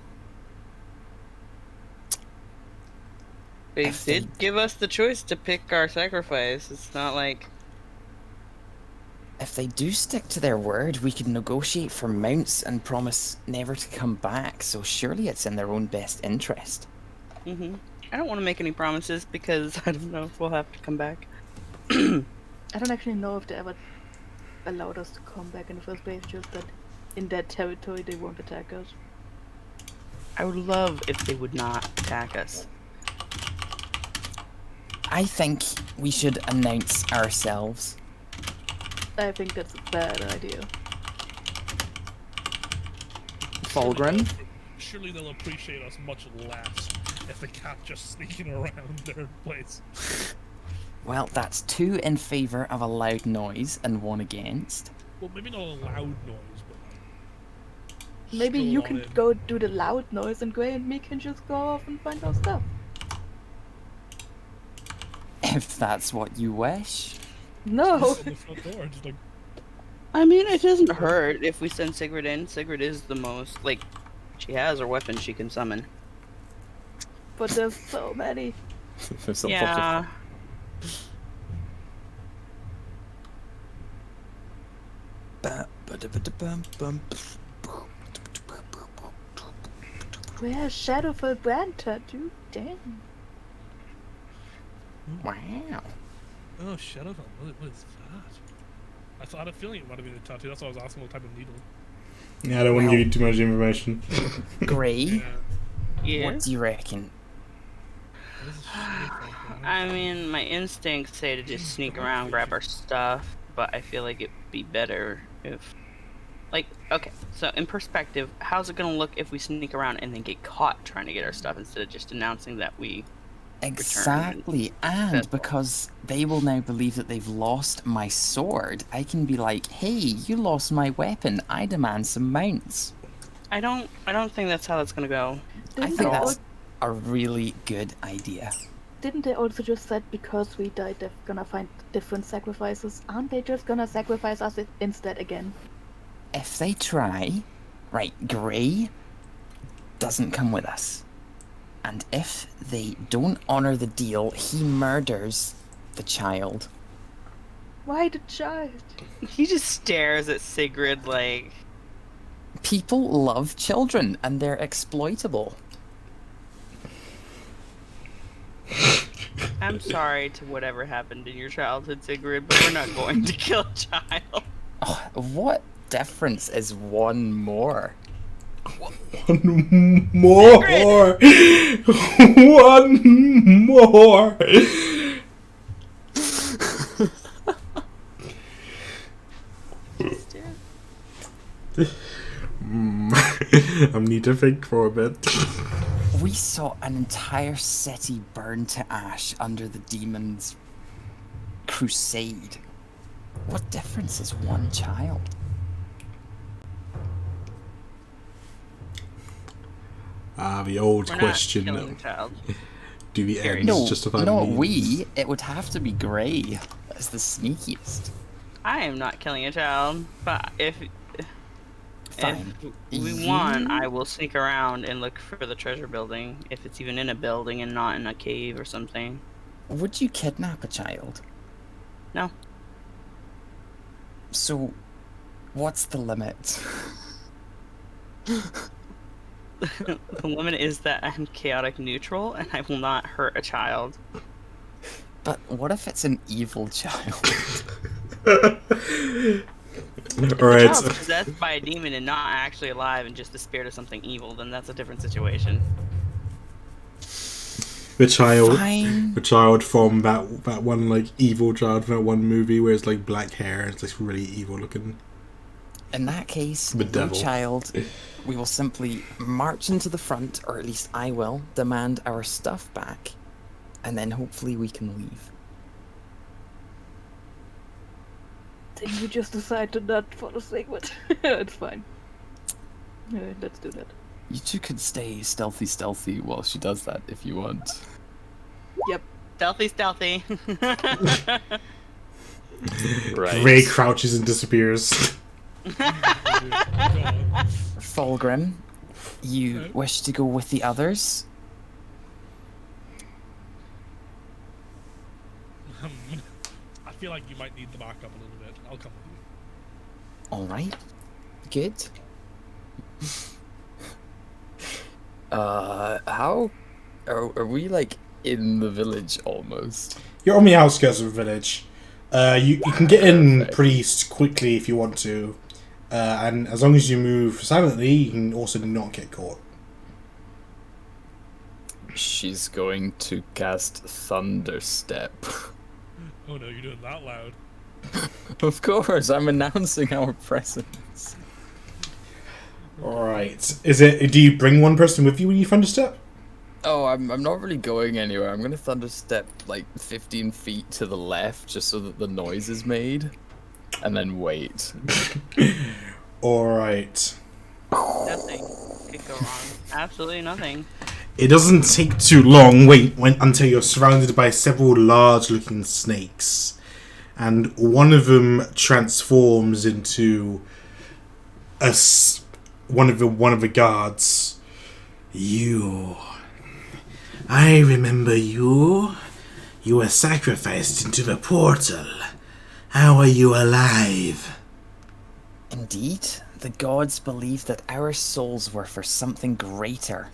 [SPEAKER 6] They
[SPEAKER 7] If they-
[SPEAKER 6] did give us the choice to pick our sacrifice. It's not like...
[SPEAKER 7] If they do stick to their word, we could negotiate for mounts and promise never to come back, so surely it's in their own best interest.
[SPEAKER 6] Mm-hmm. I don't want to make any promises because I don't know if we'll have to come back.
[SPEAKER 4] I don't actually know if they ever allowed us to come back in the first place, just that in that territory they won't attack us.
[SPEAKER 6] I would love if they would not attack us.
[SPEAKER 7] I think we should announce ourselves.
[SPEAKER 4] I think that's a bad idea.
[SPEAKER 2] Fulgrim?
[SPEAKER 3] Surely they'll appreciate us much less if they can't just sneaking around their place.
[SPEAKER 7] Well, that's 2 in favor of a loud noise and 1 against.
[SPEAKER 3] Well, maybe not a loud noise, but like...
[SPEAKER 4] Maybe
[SPEAKER 3] stroll
[SPEAKER 4] you
[SPEAKER 3] on
[SPEAKER 4] can
[SPEAKER 3] in.
[SPEAKER 4] go do the loud noise and Gray and me can just go off and find our stuff.
[SPEAKER 7] If that's what you wish.
[SPEAKER 4] No!
[SPEAKER 3] On the front door, just like...
[SPEAKER 6] I mean, it doesn't hurt if we send Sigrid in. Sigrid is the most, like, she has her weapons she can summon.
[SPEAKER 4] But there's so many.
[SPEAKER 2] There's some
[SPEAKER 6] Yeah.
[SPEAKER 4] Where's Shadowfell brand tattoo? Damn.
[SPEAKER 7] Wow.
[SPEAKER 3] Oh, Shadowfell, what is that? I thought a feeling it might have been a tattoo. That's why I was asking what type of needle.
[SPEAKER 1] Yeah, I don't want to
[SPEAKER 7] Well-
[SPEAKER 1] give you too much information.
[SPEAKER 7] Gray,
[SPEAKER 3] Yeah.
[SPEAKER 6] Yeah.
[SPEAKER 7] what do you reckon?
[SPEAKER 3] What is this shade from?
[SPEAKER 6] I mean, my instincts say to just sneak around, grab our stuff, but I feel like it'd be better if, like, okay, so in perspective, how's it gonna look if we sneak around and then get caught trying to get our stuff instead of just announcing that we
[SPEAKER 7] Exactly, and
[SPEAKER 6] successful.
[SPEAKER 7] because they will now believe that they've lost my sword, I can be like, hey, you lost my weapon, I demand some mounts.
[SPEAKER 6] I don't think that's how that's gonna go.
[SPEAKER 7] I
[SPEAKER 4] Didn't
[SPEAKER 7] think
[SPEAKER 4] they,
[SPEAKER 7] that's a really good idea.
[SPEAKER 4] didn't they also just said because we died they're gonna find different sacrifices? Aren't they just gonna sacrifice us instead again?
[SPEAKER 7] If they try, right, Gray doesn't come with us. And if they don't honor the deal, he murders the child.
[SPEAKER 4] Why the child?
[SPEAKER 6] He just stares at Sigrid like,
[SPEAKER 7] People love children, and they're exploitable.
[SPEAKER 6] I'm sorry to whatever happened in your childhood, Sigrid, but we're not going to kill a child.
[SPEAKER 7] Oh, what difference is one more?
[SPEAKER 1] One more! One more! I need to think for a bit.
[SPEAKER 7] We saw an entire city burn to ash under the demon's crusade. What difference is one child?
[SPEAKER 5] The old
[SPEAKER 6] We're
[SPEAKER 5] question:
[SPEAKER 6] not killing a child.
[SPEAKER 5] do the ends
[SPEAKER 7] No,
[SPEAKER 5] justify the
[SPEAKER 7] not
[SPEAKER 5] means?
[SPEAKER 7] we. It would have to be Gray. That's the sneakiest.
[SPEAKER 6] I am not killing a child, but if
[SPEAKER 7] Fine.
[SPEAKER 6] we want, I will sneak around and look for the treasure building, if it's even in a building and not in a cave or something.
[SPEAKER 7] Would you kidnap a child?
[SPEAKER 6] No.
[SPEAKER 7] So, what's the limit?
[SPEAKER 6] The limit is that I'm chaotic neutral and I will not hurt a child.
[SPEAKER 7] But what if it's an evil child?
[SPEAKER 6] If
[SPEAKER 1] Alright.
[SPEAKER 6] the child's possessed by a demon and not actually alive and just the spirit of something evil, then that's a different situation.
[SPEAKER 1] The child.
[SPEAKER 7] Fine.
[SPEAKER 1] The child from that one like evil child from that one movie where it's like black hair and it's like really evil looking.
[SPEAKER 7] In that case,
[SPEAKER 1] The
[SPEAKER 7] no
[SPEAKER 1] devil.
[SPEAKER 7] child, we will simply march into the front, or at least I will, demand our stuff back, and then hopefully we can leave.
[SPEAKER 4] Then you just decide to not follow Sigmund. It's fine. Let's do that.
[SPEAKER 7] You two could stay stealthy while she does that if you want.
[SPEAKER 4] Yep.
[SPEAKER 6] Stealthy.
[SPEAKER 7] Right.
[SPEAKER 1] Ray crouches and disappears.
[SPEAKER 7] Fulgrim, you wish to go with the others?
[SPEAKER 3] I feel like you might need the backup a little bit. I'll come with you.
[SPEAKER 7] Alright. Good. How are we like in the village almost?
[SPEAKER 1] You're on the outskirts of the village. You can get in pretty quickly if you want to. And as long as you move silently, you can also not get caught.
[SPEAKER 7] She's going to cast Thunderstep.
[SPEAKER 3] Oh no, you're doing that loud.
[SPEAKER 7] Of course, I'm announcing our presence.
[SPEAKER 1] Alright. Do you bring one person with you when you thunderstep?
[SPEAKER 7] Oh, I'm not really going anywhere. I'm gonna Thunderstep like 15 feet to the left just so that the noise is made. And then wait.
[SPEAKER 1] Alright.
[SPEAKER 6] Nothing could go wrong. Absolutely nothing.
[SPEAKER 1] It doesn't take too long until you're surrounded by several large-looking snakes, and one of them transforms into one of the guards. I remember you. You were sacrificed into the portal. How are you alive?
[SPEAKER 7] Indeed, the gods believed that our souls were for something greater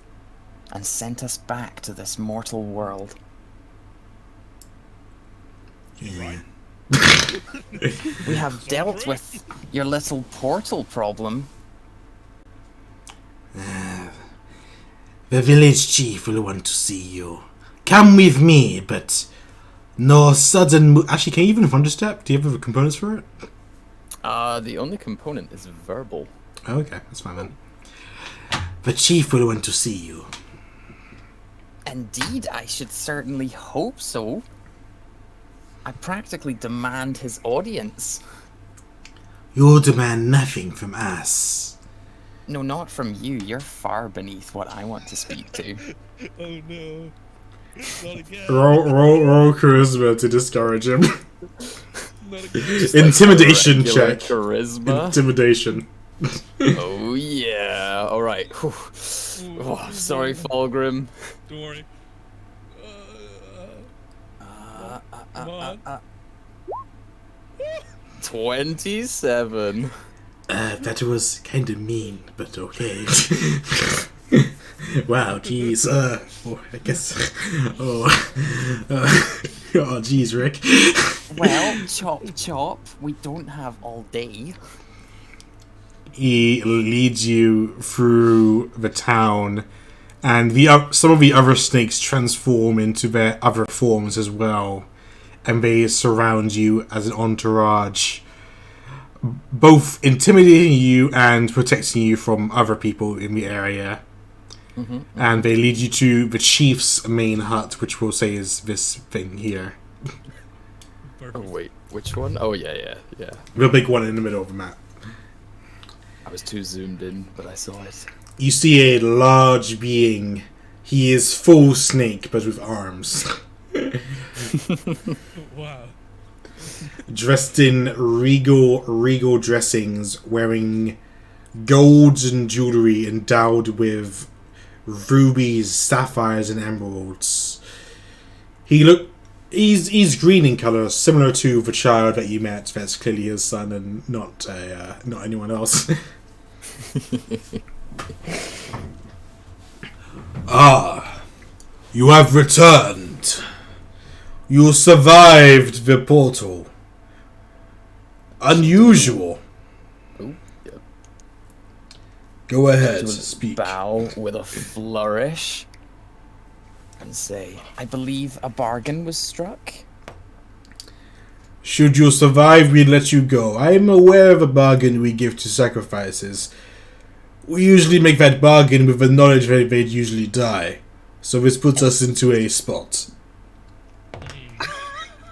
[SPEAKER 7] and sent us back to this mortal world.
[SPEAKER 1] Yeah.
[SPEAKER 7] We have dealt with your little portal problem.
[SPEAKER 5] The village chief will want to see you. Come with me, but no sudden actually, can you even understep? Do you have components for it?
[SPEAKER 2] The only component is verbal.
[SPEAKER 5] Oh, okay, that's fine then. The chief will want to see you.
[SPEAKER 7] Indeed, I should certainly hope so. I practically demand his audience.
[SPEAKER 5] You'll demand nothing from us.
[SPEAKER 7] No, not from you. You're far beneath what I want to speak to.
[SPEAKER 3] Oh no. Not again.
[SPEAKER 1] Roll charisma to discourage him.
[SPEAKER 3] Not again.
[SPEAKER 1] Intimidation
[SPEAKER 2] Regular
[SPEAKER 1] check.
[SPEAKER 2] Charisma.
[SPEAKER 1] Intimidation.
[SPEAKER 2] Oh yeah. All right. Whew. Oh, I'm sorry, Fulgrim.
[SPEAKER 3] Don't worry. Come on.
[SPEAKER 2] 27.
[SPEAKER 5] That was kind of mean, but okay. Wow, jeez. Oh, I guess. Oh, oh, jeez, Rick.
[SPEAKER 7] Well, chop chop. We don't have all day.
[SPEAKER 1] He leads you through the town, and some of the other snakes transform into their other forms as well, and they surround you as an entourage, both intimidating you and protecting you from other people in the area. And they lead you to the chief's main hut, which we'll say is this thing here.
[SPEAKER 2] Oh wait, which one? Oh yeah.
[SPEAKER 1] The big one in the middle of the map.
[SPEAKER 2] I was too zoomed in, but I saw it.
[SPEAKER 1] You see a large being. He is full snake, but with arms.
[SPEAKER 3] Wow.
[SPEAKER 1] Dressed in regal dressings, wearing golden jewelry endowed with rubies, sapphires, and emeralds. He's green in color, similar to the child that you met. That's clearly his son, and not anyone else. Ah, you have returned. You survived the portal. Unusual.
[SPEAKER 2] Oh, yep.
[SPEAKER 1] Go ahead,
[SPEAKER 2] To
[SPEAKER 1] speak.
[SPEAKER 2] bow with a flourish and say, I believe a bargain was struck.
[SPEAKER 1] Should you survive, we'd let you go. I am aware of a bargain we give to sacrifices. We usually make that bargain with the knowledge that they'd usually die. So this puts us into a spot.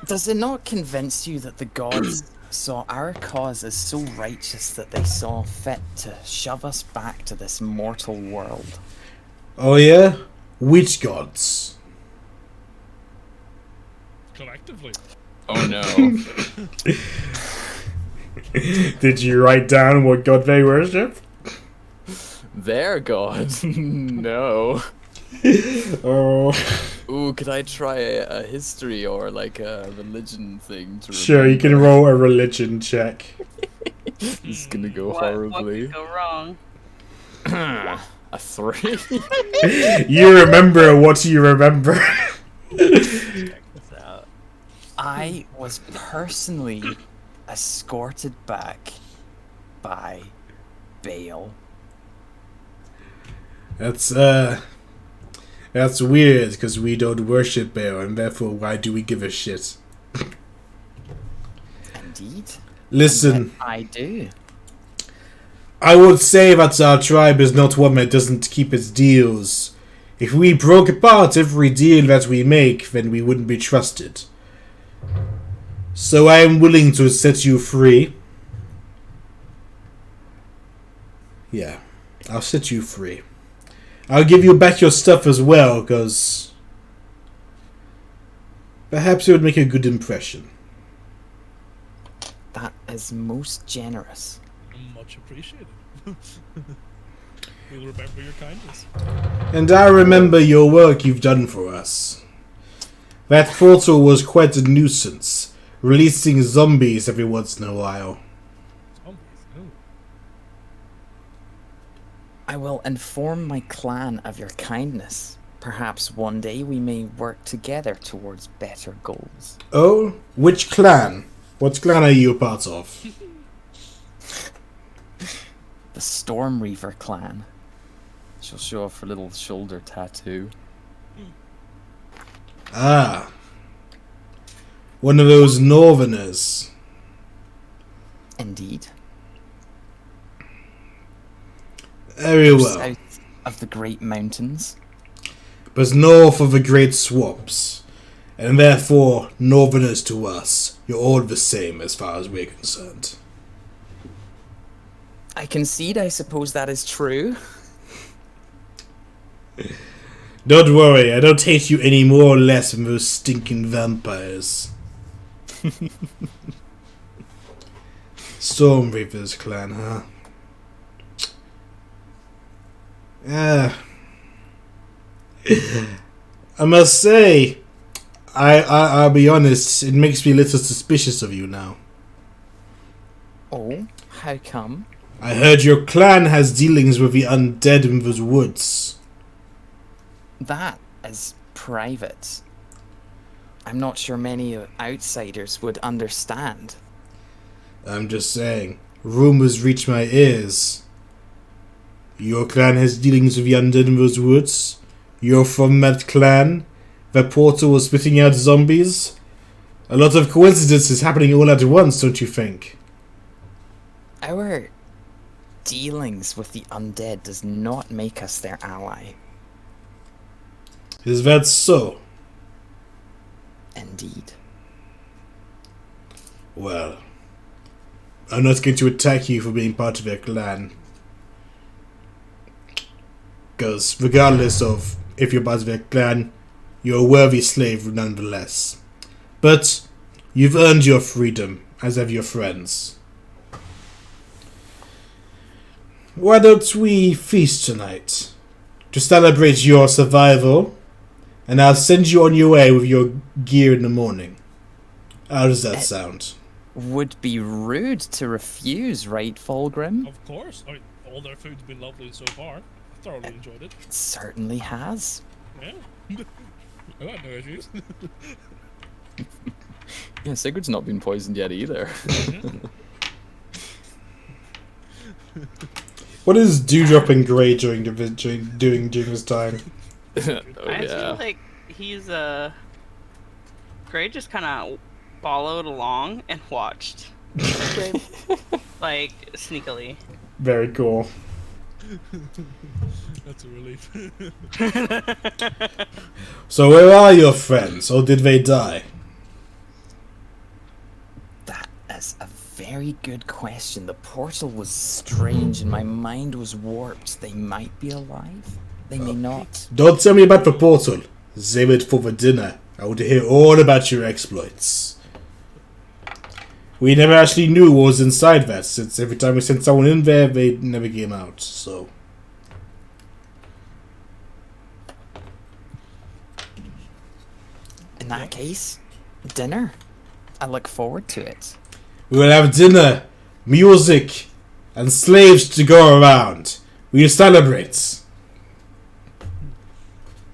[SPEAKER 7] Does it not convince you that the gods saw our cause as so righteous that they saw fit to shove us back to this mortal world?
[SPEAKER 1] Oh yeah? Which gods?
[SPEAKER 3] Collectively.
[SPEAKER 2] Oh no.
[SPEAKER 1] Did you write down what god they worship?
[SPEAKER 2] Their god. No.
[SPEAKER 1] Oh,
[SPEAKER 2] Ooh, could I try a history or like a religion thing to
[SPEAKER 1] sure, you can roll a religion check.
[SPEAKER 2] This is gonna go
[SPEAKER 6] What
[SPEAKER 2] horribly.
[SPEAKER 6] could go wrong?
[SPEAKER 2] A 3?
[SPEAKER 1] You remember what you remember.
[SPEAKER 7] I was personally escorted back by Baal.
[SPEAKER 1] That's weird, because we don't worship Baal, and therefore why do we give a shit?
[SPEAKER 7] Indeed.
[SPEAKER 1] Listen,
[SPEAKER 7] And I do.
[SPEAKER 1] I would say that our tribe is not one that doesn't keep its deals. If we broke apart every deal that we make, then we wouldn't be trusted. So I am willing to set you free. Yeah, I'll set you free. I'll give you back your stuff as well, because perhaps it would make a good impression.
[SPEAKER 7] That is most generous.
[SPEAKER 3] Much appreciated. We'll remember your kindness.
[SPEAKER 1] And I remember your work you've done for us. That portal was quite a nuisance, releasing zombies every once in a while.
[SPEAKER 3] Zombies. Oh.
[SPEAKER 7] I will inform my clan of your kindness. Perhaps one day we may work together towards better goals.
[SPEAKER 1] Oh, which clan? What clan are you a part of?
[SPEAKER 2] The Storm Reaver clan. She'll show off her little shoulder tattoo.
[SPEAKER 1] Ah. One of those northerners.
[SPEAKER 2] Indeed.
[SPEAKER 1] Very well.
[SPEAKER 2] South of the Great Mountains.
[SPEAKER 1] But north of the great swamps. And therefore, northerners to us. You're all the same as far as we're concerned.
[SPEAKER 2] I concede, I suppose that is true.
[SPEAKER 1] Don't worry, I don't hate you any more or less than those stinking vampires. Storm Reapers clan, huh? I must say, I'll be honest, it makes me a little suspicious of you now.
[SPEAKER 2] Oh, how come?
[SPEAKER 1] I heard your clan has dealings with the undead in those woods.
[SPEAKER 2] That is private. I'm not sure many outsiders would understand.
[SPEAKER 1] I'm just saying, rumors reach my ears. Your clan has dealings with the undead in those woods. You're from that clan. The portal was spitting out zombies. A lot of coincidences happening all at once, don't you think?
[SPEAKER 2] Our dealings with the undead does not make us their ally.
[SPEAKER 1] Is that so?
[SPEAKER 2] Indeed.
[SPEAKER 1] Well, I'm not going to attack you for being part of their clan. Because regardless of if you're part of their clan, you're a worthy slave nonetheless. But you've earned your freedom, as have your friends. Why don't we feast tonight? To celebrate your survival, and I'll send you on your way with your gear in the morning. How does that sound?
[SPEAKER 2] Would be rude to refuse, right, Fulgrim?
[SPEAKER 3] Of course. I mean, all their food's been lovely so far. I thoroughly enjoyed it.
[SPEAKER 2] It certainly has.
[SPEAKER 3] Yeah. I got no issues.
[SPEAKER 2] Yeah, Sigurd's not been poisoned yet either.
[SPEAKER 1] What is Dewdrop and Grey doing during this time?
[SPEAKER 2] Oh,
[SPEAKER 6] I
[SPEAKER 2] yeah.
[SPEAKER 6] feel like he's Gray just kind of followed along and watched, like sneakily.
[SPEAKER 1] Very cool.
[SPEAKER 3] That's a relief.
[SPEAKER 1] So where are your friends, or did they die?
[SPEAKER 2] That is a very good question. The portal was strange and my mind was warped. They might be alive. They may not.
[SPEAKER 1] Don't tell me about the portal. Save it for the dinner. I want to hear all about your exploits. We never actually knew what was inside that, since every time we sent someone in there, they never came out, so...
[SPEAKER 2] In that case, dinner. I look forward to it.
[SPEAKER 1] We will have dinner, music, and slaves to go around. We'll celebrate.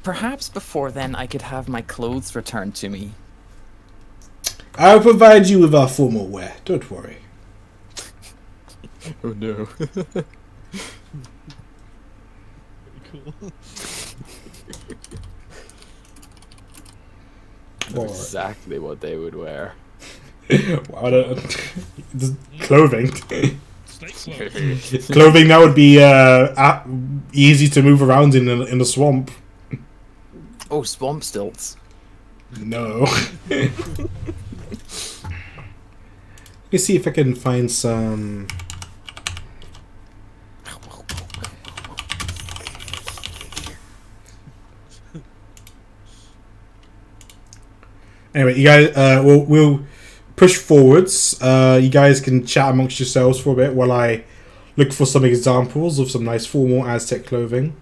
[SPEAKER 2] Perhaps before then I could have my clothes returned to me.
[SPEAKER 1] I'll provide you with our formal wear, don't worry.
[SPEAKER 2] Oh no.
[SPEAKER 3] Pretty cool.
[SPEAKER 2] Exactly what they would wear.
[SPEAKER 1] Wow, clothing.
[SPEAKER 3] Snake clothes.
[SPEAKER 1] Clothing that would be easy to move around in the swamp.
[SPEAKER 2] Oh, swamp stilts.
[SPEAKER 1] No. Let me see if I can find some. Anyway, you guys, we'll push forwards. You guys can chat amongst yourselves for a bit while I look for some examples of some nice formal Aztec clothing.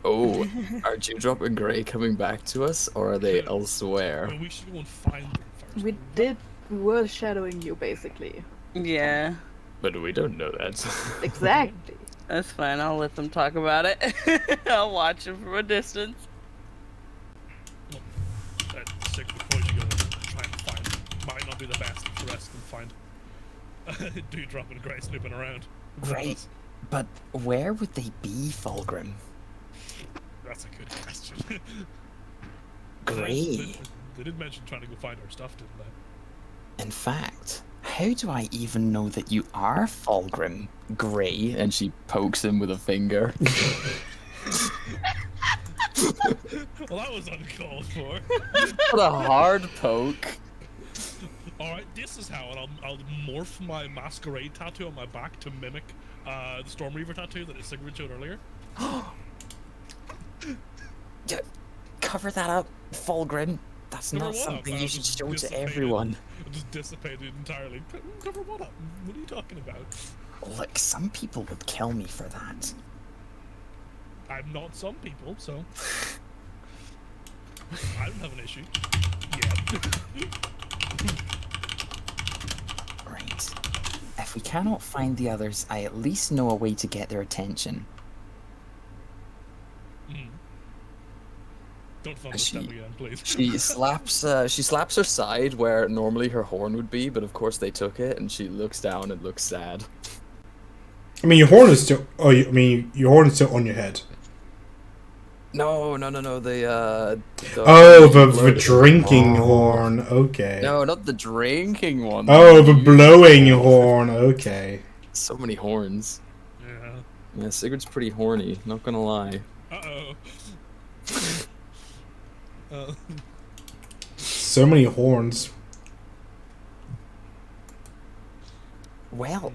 [SPEAKER 2] Oh, are Dewdrop and Grey coming back to us, or are they elsewhere?
[SPEAKER 3] Well, we should go and find them first.
[SPEAKER 4] We were shadowing you, basically.
[SPEAKER 6] Yeah,
[SPEAKER 2] But we don't know that.
[SPEAKER 4] Exactly.
[SPEAKER 6] that's fine. I'll let them talk about it. I'll watch them from a distance.
[SPEAKER 3] That stick before you go and try and find them might not be the best to rest and find. Do drop in Grey snooping around.
[SPEAKER 7] Great. But where would they be, Fulgrim?
[SPEAKER 3] That's a good question.
[SPEAKER 7] Grey.
[SPEAKER 3] They did mention trying to go find our stuff, didn't they?
[SPEAKER 7] In fact, how do I even know that you are Fulgrim? Grey. And she pokes him with a finger.
[SPEAKER 3] Well, that was uncalled for.
[SPEAKER 2] What a hard poke.
[SPEAKER 3] Alright, this is how, and I'll morph my masquerade tattoo on my back to mimic the Storm Reaver tattoo that Sigrid showed earlier.
[SPEAKER 7] Yeah, cover that up, Fulgrim. That's
[SPEAKER 3] Cover
[SPEAKER 7] not
[SPEAKER 3] what up?
[SPEAKER 7] something
[SPEAKER 3] I
[SPEAKER 7] you
[SPEAKER 3] was
[SPEAKER 7] should
[SPEAKER 3] just
[SPEAKER 7] show to
[SPEAKER 3] dissipated.
[SPEAKER 7] everyone.
[SPEAKER 3] Just dissipated entirely. Cover what up? What are you talking about?
[SPEAKER 7] Look, some people would kill me for that.
[SPEAKER 3] I'm not some people, so I don't have an issue. Yeah.
[SPEAKER 7] Right. If we cannot find the others, I at least know a way to get their attention.
[SPEAKER 3] Don't fumble step again, please.
[SPEAKER 2] She slaps her side where normally her horn would be, but of course they took it, and she looks down and looks sad.
[SPEAKER 1] I mean, your horn is still. Oh, I mean, your horn is still on your head.
[SPEAKER 2] No. The
[SPEAKER 1] Oh, the drinking horn. Okay.
[SPEAKER 2] No, not the drinking one.
[SPEAKER 1] Oh, the blowing horn. Okay.
[SPEAKER 2] So many horns.
[SPEAKER 3] Yeah.
[SPEAKER 2] Yeah, Sigurd's pretty horny, not gonna lie.
[SPEAKER 3] Uh-oh.
[SPEAKER 1] So many horns.
[SPEAKER 7] Well,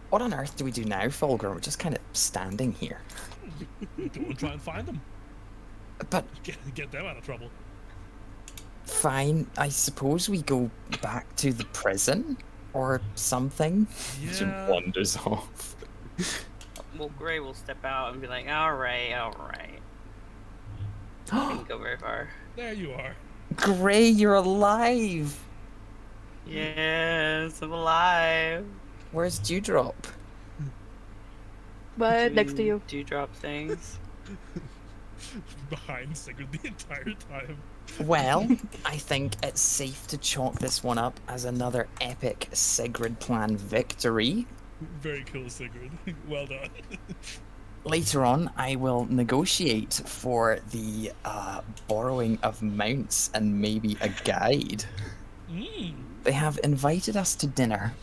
[SPEAKER 7] what on earth do we do now, Fulgrim? We're just kind of standing here.
[SPEAKER 3] Go and try and find them.
[SPEAKER 7] But
[SPEAKER 3] Get them out of trouble.
[SPEAKER 7] fine, I suppose we go back to the prison or something.
[SPEAKER 2] She
[SPEAKER 3] Yeah.
[SPEAKER 2] wanders off.
[SPEAKER 6] Well, Gray will step out and be like, all right. Didn't go very far.
[SPEAKER 3] There you are.
[SPEAKER 7] Gray, you're alive.
[SPEAKER 6] Yes, I'm alive.
[SPEAKER 7] Where's Dewdrop?
[SPEAKER 4] But next to you.
[SPEAKER 6] Dewdrop things.
[SPEAKER 3] Behind Sigurd the entire time.
[SPEAKER 7] Well, I think it's safe to chalk this one up as another epic Sigrid plan victory.
[SPEAKER 3] Very cool, Sigurd. Well done.
[SPEAKER 7] Later on, I will negotiate for the borrowing of mounts and maybe a guide. They have invited us to dinner.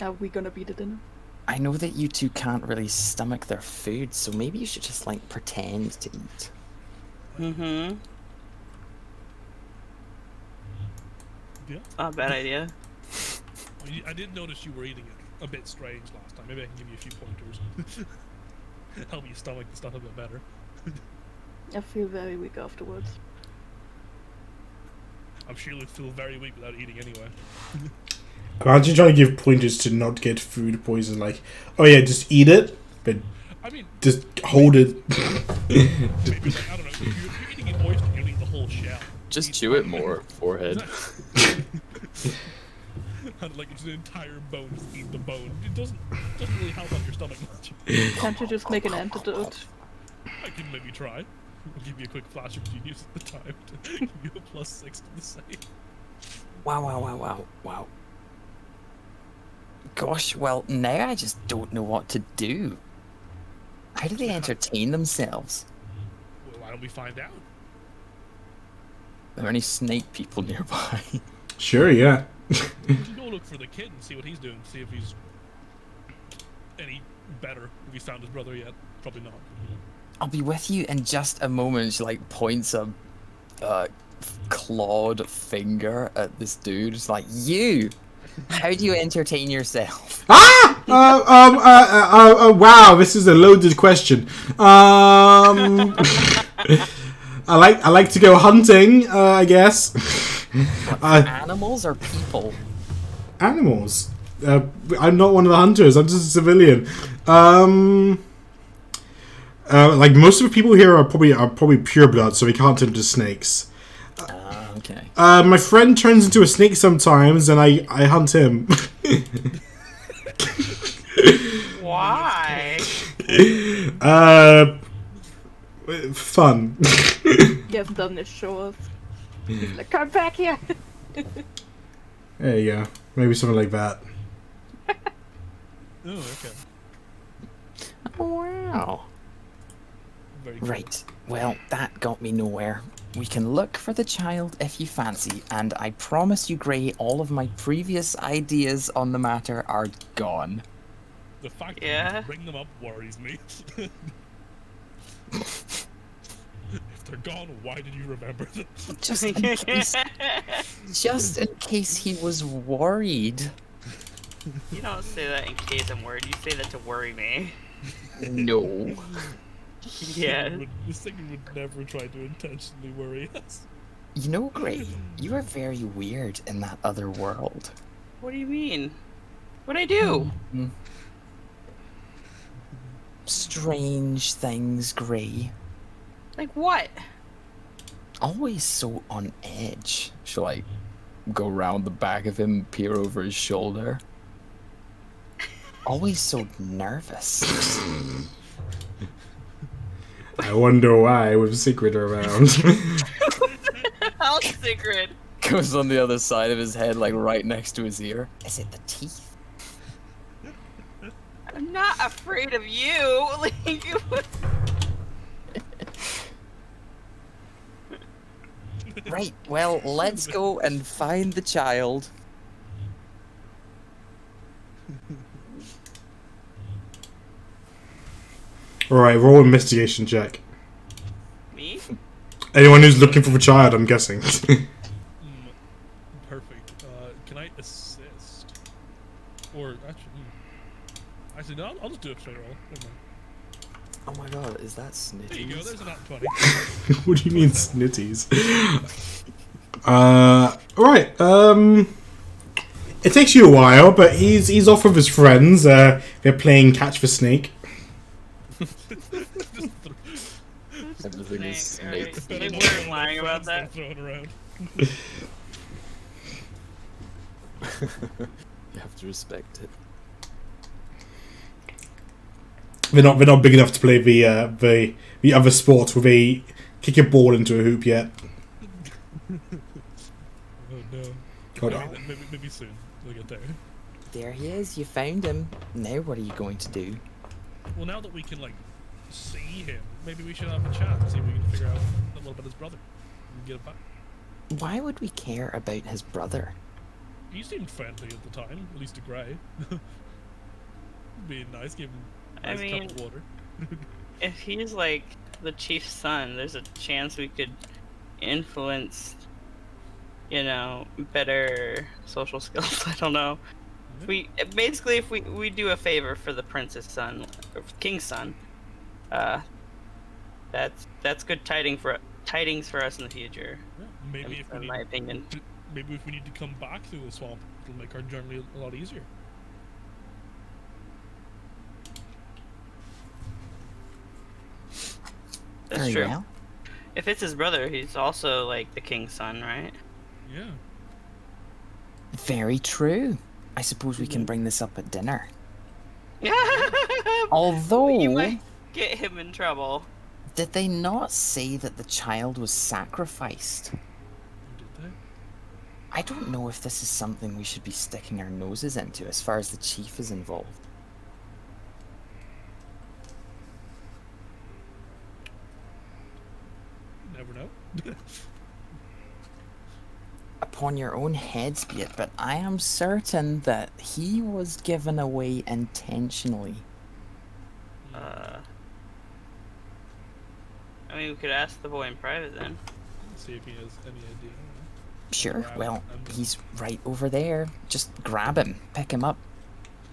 [SPEAKER 4] Are we gonna be the dinner?
[SPEAKER 7] I know that you two can't really stomach their food, so maybe you should just, like, pretend to eat.
[SPEAKER 6] Mm-hmm.
[SPEAKER 3] Yeah.
[SPEAKER 6] Not a bad idea.
[SPEAKER 3] I did notice you were eating it a bit strange last time. Maybe I can give you a few pointers. Help you stomach the stuff a bit better.
[SPEAKER 4] I feel very weak afterwards.
[SPEAKER 3] I'm sure you'll feel very weak without eating anyway.
[SPEAKER 1] Imagine trying to give pointers to not get food poison. Like, oh yeah, just eat it, but
[SPEAKER 3] I mean,
[SPEAKER 1] just hold it.
[SPEAKER 3] maybe like, I don't know. If you're eating an oyster, you'll eat the whole shell.
[SPEAKER 2] Just chew it more, forehead.
[SPEAKER 3] And like it's an entire bone, just eat the bone. It doesn't really help on your stomach much.
[SPEAKER 4] Can't you just make an antidote?
[SPEAKER 3] I can maybe try. I'll give you a quick flash of genius at the time to give you a +6 to the save.
[SPEAKER 7] Wow. Gosh, well, now I just don't know what to do. How do they entertain themselves?
[SPEAKER 3] Well, why don't we find out?
[SPEAKER 7] Are there any snake people nearby?
[SPEAKER 1] Sure, yeah.
[SPEAKER 3] We can go look for the kid and see what he's doing. See if he's any better. If he's found his brother yet. Probably not.
[SPEAKER 7] I'll be with you in just a moment. She, like, points a clawed finger at this dude. It's like, you! How do you entertain yourself?
[SPEAKER 1] Wow, this is a loaded question. I like to go hunting, I guess.
[SPEAKER 7] Animals or people?
[SPEAKER 1] Animals. I'm not one of the hunters. I'm just a civilian. Like most of the people here are probably pureblood, so we can't turn into snakes.
[SPEAKER 7] Okay.
[SPEAKER 1] My friend turns into a snake sometimes, and I hunt him.
[SPEAKER 6] Why?
[SPEAKER 1] Fun.
[SPEAKER 4] He hasn't done this show us. He's like, come back here!
[SPEAKER 5] There you go. Maybe something like that.
[SPEAKER 3] Oh, okay.
[SPEAKER 7] Wow.
[SPEAKER 3] Very cool.
[SPEAKER 7] Right. Well, that got me nowhere. We can look for the child if you fancy, and I promise you, Gray, all of my previous ideas on the matter are gone.
[SPEAKER 3] The fact
[SPEAKER 6] Yeah.
[SPEAKER 3] that you bring them up worries me. If they're gone, why did you remember them?
[SPEAKER 7] Just in case, just in case he was worried.
[SPEAKER 6] You don't say that in case I'm worried. You say that to worry me.
[SPEAKER 7] No.
[SPEAKER 6] Yeah.
[SPEAKER 3] Sigurd would never try to intentionally worry us.
[SPEAKER 7] You know, Gray, you are very weird in that other world.
[SPEAKER 6] What do you mean? What'd I do?
[SPEAKER 7] Strange things, Gray.
[SPEAKER 6] Like what?
[SPEAKER 7] Always so on edge. She'll like go round the back of him, peer over his shoulder. Always so nervous.
[SPEAKER 5] I wonder why with Sigrid around.
[SPEAKER 6] How Sigrid?
[SPEAKER 2] Goes on the other side of his head, like right next to his ear.
[SPEAKER 7] Is it the teeth?
[SPEAKER 6] I'm not afraid of you. Like,
[SPEAKER 7] Right, well, let's go and find the child.
[SPEAKER 5] Alright, roll investigation check.
[SPEAKER 6] me?
[SPEAKER 5] Anyone who's looking for the child, I'm guessing.
[SPEAKER 3] Perfect. Can I assist? Or actually, no. I'll just do a straight roll. Never mind.
[SPEAKER 2] Oh my god, is that
[SPEAKER 3] There you go.
[SPEAKER 2] Snitties?
[SPEAKER 3] There's an nat 20.
[SPEAKER 5] What do you mean snitties? Alright, it takes you a while, but he's off with his friends. They're playing catch the snake.
[SPEAKER 2] Everything is
[SPEAKER 6] Snake,
[SPEAKER 2] snake.
[SPEAKER 6] alright. They weren't lying about that.
[SPEAKER 3] Throwing around.
[SPEAKER 2] You have to respect it.
[SPEAKER 5] They're not big enough to play the other sports where they kick a ball into a hoop yet.
[SPEAKER 3] Oh no.
[SPEAKER 5] Hold
[SPEAKER 3] Alright,
[SPEAKER 5] on.
[SPEAKER 3] then, maybe soon we'll get there.
[SPEAKER 7] There he is, you found him. Now what are you going to do?
[SPEAKER 3] Well, now that we can like see him, maybe we should have a chat and see if we can figure out a little about his brother and get it back.
[SPEAKER 7] Why would we care about his brother?
[SPEAKER 3] He seemed friendly at the time, at least to Gray. Being nice, give him a
[SPEAKER 6] I
[SPEAKER 3] nice
[SPEAKER 6] mean-
[SPEAKER 3] cup of water.
[SPEAKER 6] If he's like the chief's son, there's a chance we could influence, better social skills. I don't know. If we do a favor for the prince's son, or king's son, that's good tidings for us in the future.
[SPEAKER 3] Yeah, maybe if we
[SPEAKER 6] In
[SPEAKER 3] need,
[SPEAKER 6] my opinion.
[SPEAKER 3] maybe if we need to come back through the swamp, it'll make our journey a lot easier.
[SPEAKER 6] That's
[SPEAKER 7] Very
[SPEAKER 6] true.
[SPEAKER 7] well.
[SPEAKER 6] If it's his brother, he's also like the king's son, right?
[SPEAKER 3] Yeah.
[SPEAKER 7] Very true. I suppose we can bring this up at dinner.
[SPEAKER 6] Yeah.
[SPEAKER 7] Although,
[SPEAKER 6] You might get him in trouble.
[SPEAKER 7] did they not say that the child was sacrificed?
[SPEAKER 3] Did they?
[SPEAKER 7] I don't know if this is something we should be sticking our noses into as far as the chief is involved.
[SPEAKER 3] Never know.
[SPEAKER 7] Upon your own heads be it, but I am certain that he was given away intentionally.
[SPEAKER 6] I mean, we could ask the boy in private then.
[SPEAKER 3] See if he has any idea.
[SPEAKER 7] Sure,
[SPEAKER 3] Grab
[SPEAKER 7] well,
[SPEAKER 3] him.
[SPEAKER 7] he's right over there. Just grab him, pick him up.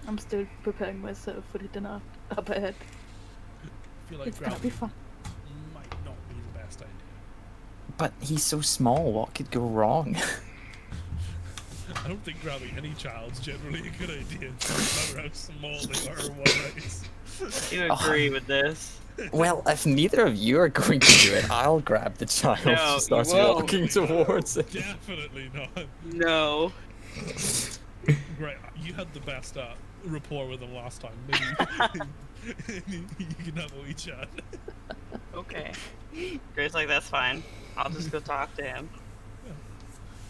[SPEAKER 4] I'm still preparing myself for the dinner up ahead.
[SPEAKER 3] I feel like
[SPEAKER 4] It's gonna be
[SPEAKER 3] grabbing
[SPEAKER 4] fun.
[SPEAKER 3] might not be the best idea.
[SPEAKER 7] But he's so small, what could go wrong?
[SPEAKER 3] I don't think grabbing any child's generally a good idea, no matter how small they are or what race.
[SPEAKER 6] You
[SPEAKER 7] Oh.
[SPEAKER 6] agree with this?
[SPEAKER 7] Well, if neither of you are going to do it, I'll grab the child.
[SPEAKER 6] No,
[SPEAKER 7] She
[SPEAKER 6] you
[SPEAKER 7] starts
[SPEAKER 6] won't.
[SPEAKER 7] walking towards it.
[SPEAKER 3] Definitely not.
[SPEAKER 6] No.
[SPEAKER 3] Right, you had the best rapport with him last time. Maybe you can have a wee chat.
[SPEAKER 6] Okay. Grace, like, that's fine. I'll just go talk to him.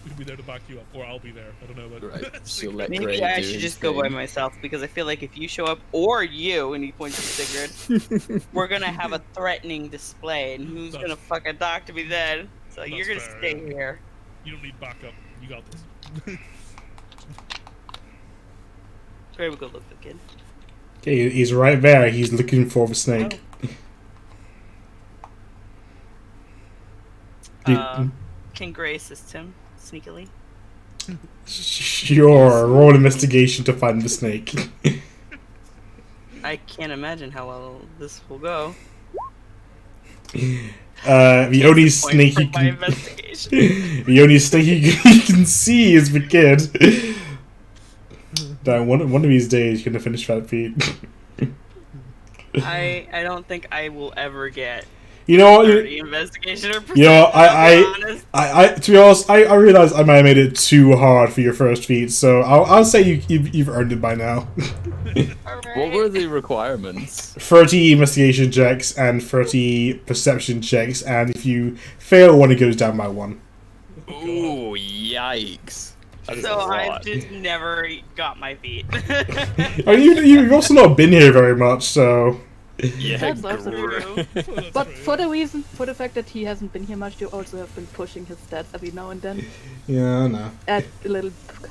[SPEAKER 3] we'll be there to back you up, or I'll be there. I don't know, but
[SPEAKER 2] Right. She'll let Gray
[SPEAKER 6] Maybe I
[SPEAKER 2] do
[SPEAKER 6] should
[SPEAKER 2] his
[SPEAKER 6] just go by
[SPEAKER 2] thing.
[SPEAKER 6] myself because I feel like if you show up or you and he points to Sigrid, we're gonna have a threatening display, and who's
[SPEAKER 3] That's-
[SPEAKER 6] gonna fucking talk to me then? So you're gonna
[SPEAKER 3] That's fair,
[SPEAKER 6] stay
[SPEAKER 3] yeah.
[SPEAKER 6] here.
[SPEAKER 3] you don't need backup. You got this.
[SPEAKER 6] Gray will go look for the kid.
[SPEAKER 1] Okay, he's right there. He's looking for the snake.
[SPEAKER 6] Can Gray assist him sneakily?
[SPEAKER 1] Sure. Roll investigation to find the snake.
[SPEAKER 6] I can't imagine how well this will go.
[SPEAKER 1] The only
[SPEAKER 6] Point
[SPEAKER 1] snake
[SPEAKER 6] for
[SPEAKER 1] you
[SPEAKER 6] my
[SPEAKER 1] can.
[SPEAKER 6] investigation.
[SPEAKER 1] The only snake you can see is the kid. Damn, one of these days you're gonna finish that feat.
[SPEAKER 6] I don't think I will ever get
[SPEAKER 1] You know what?
[SPEAKER 6] 30 investigation or perception.
[SPEAKER 1] You know,
[SPEAKER 6] I'll be honest.
[SPEAKER 1] to be honest, I realized I might have made it too hard for your first feat, so I'll say you've earned it by now.
[SPEAKER 6] Alright.
[SPEAKER 2] What were the requirements?
[SPEAKER 1] 30 investigation checks and 30 perception checks, and if you fail one, it goes down by one.
[SPEAKER 2] Ooh, yikes. That is a
[SPEAKER 6] So I've
[SPEAKER 2] lot.
[SPEAKER 6] just never got my feet.
[SPEAKER 1] Oh, you've also not been here very much, so
[SPEAKER 2] Yeah,
[SPEAKER 4] That's also
[SPEAKER 2] great.
[SPEAKER 3] That's
[SPEAKER 4] But
[SPEAKER 3] true,
[SPEAKER 4] for the fact that he hasn't been here much, you also have been pushing his stats every now and then.
[SPEAKER 1] yeah, I know.
[SPEAKER 4] Add a little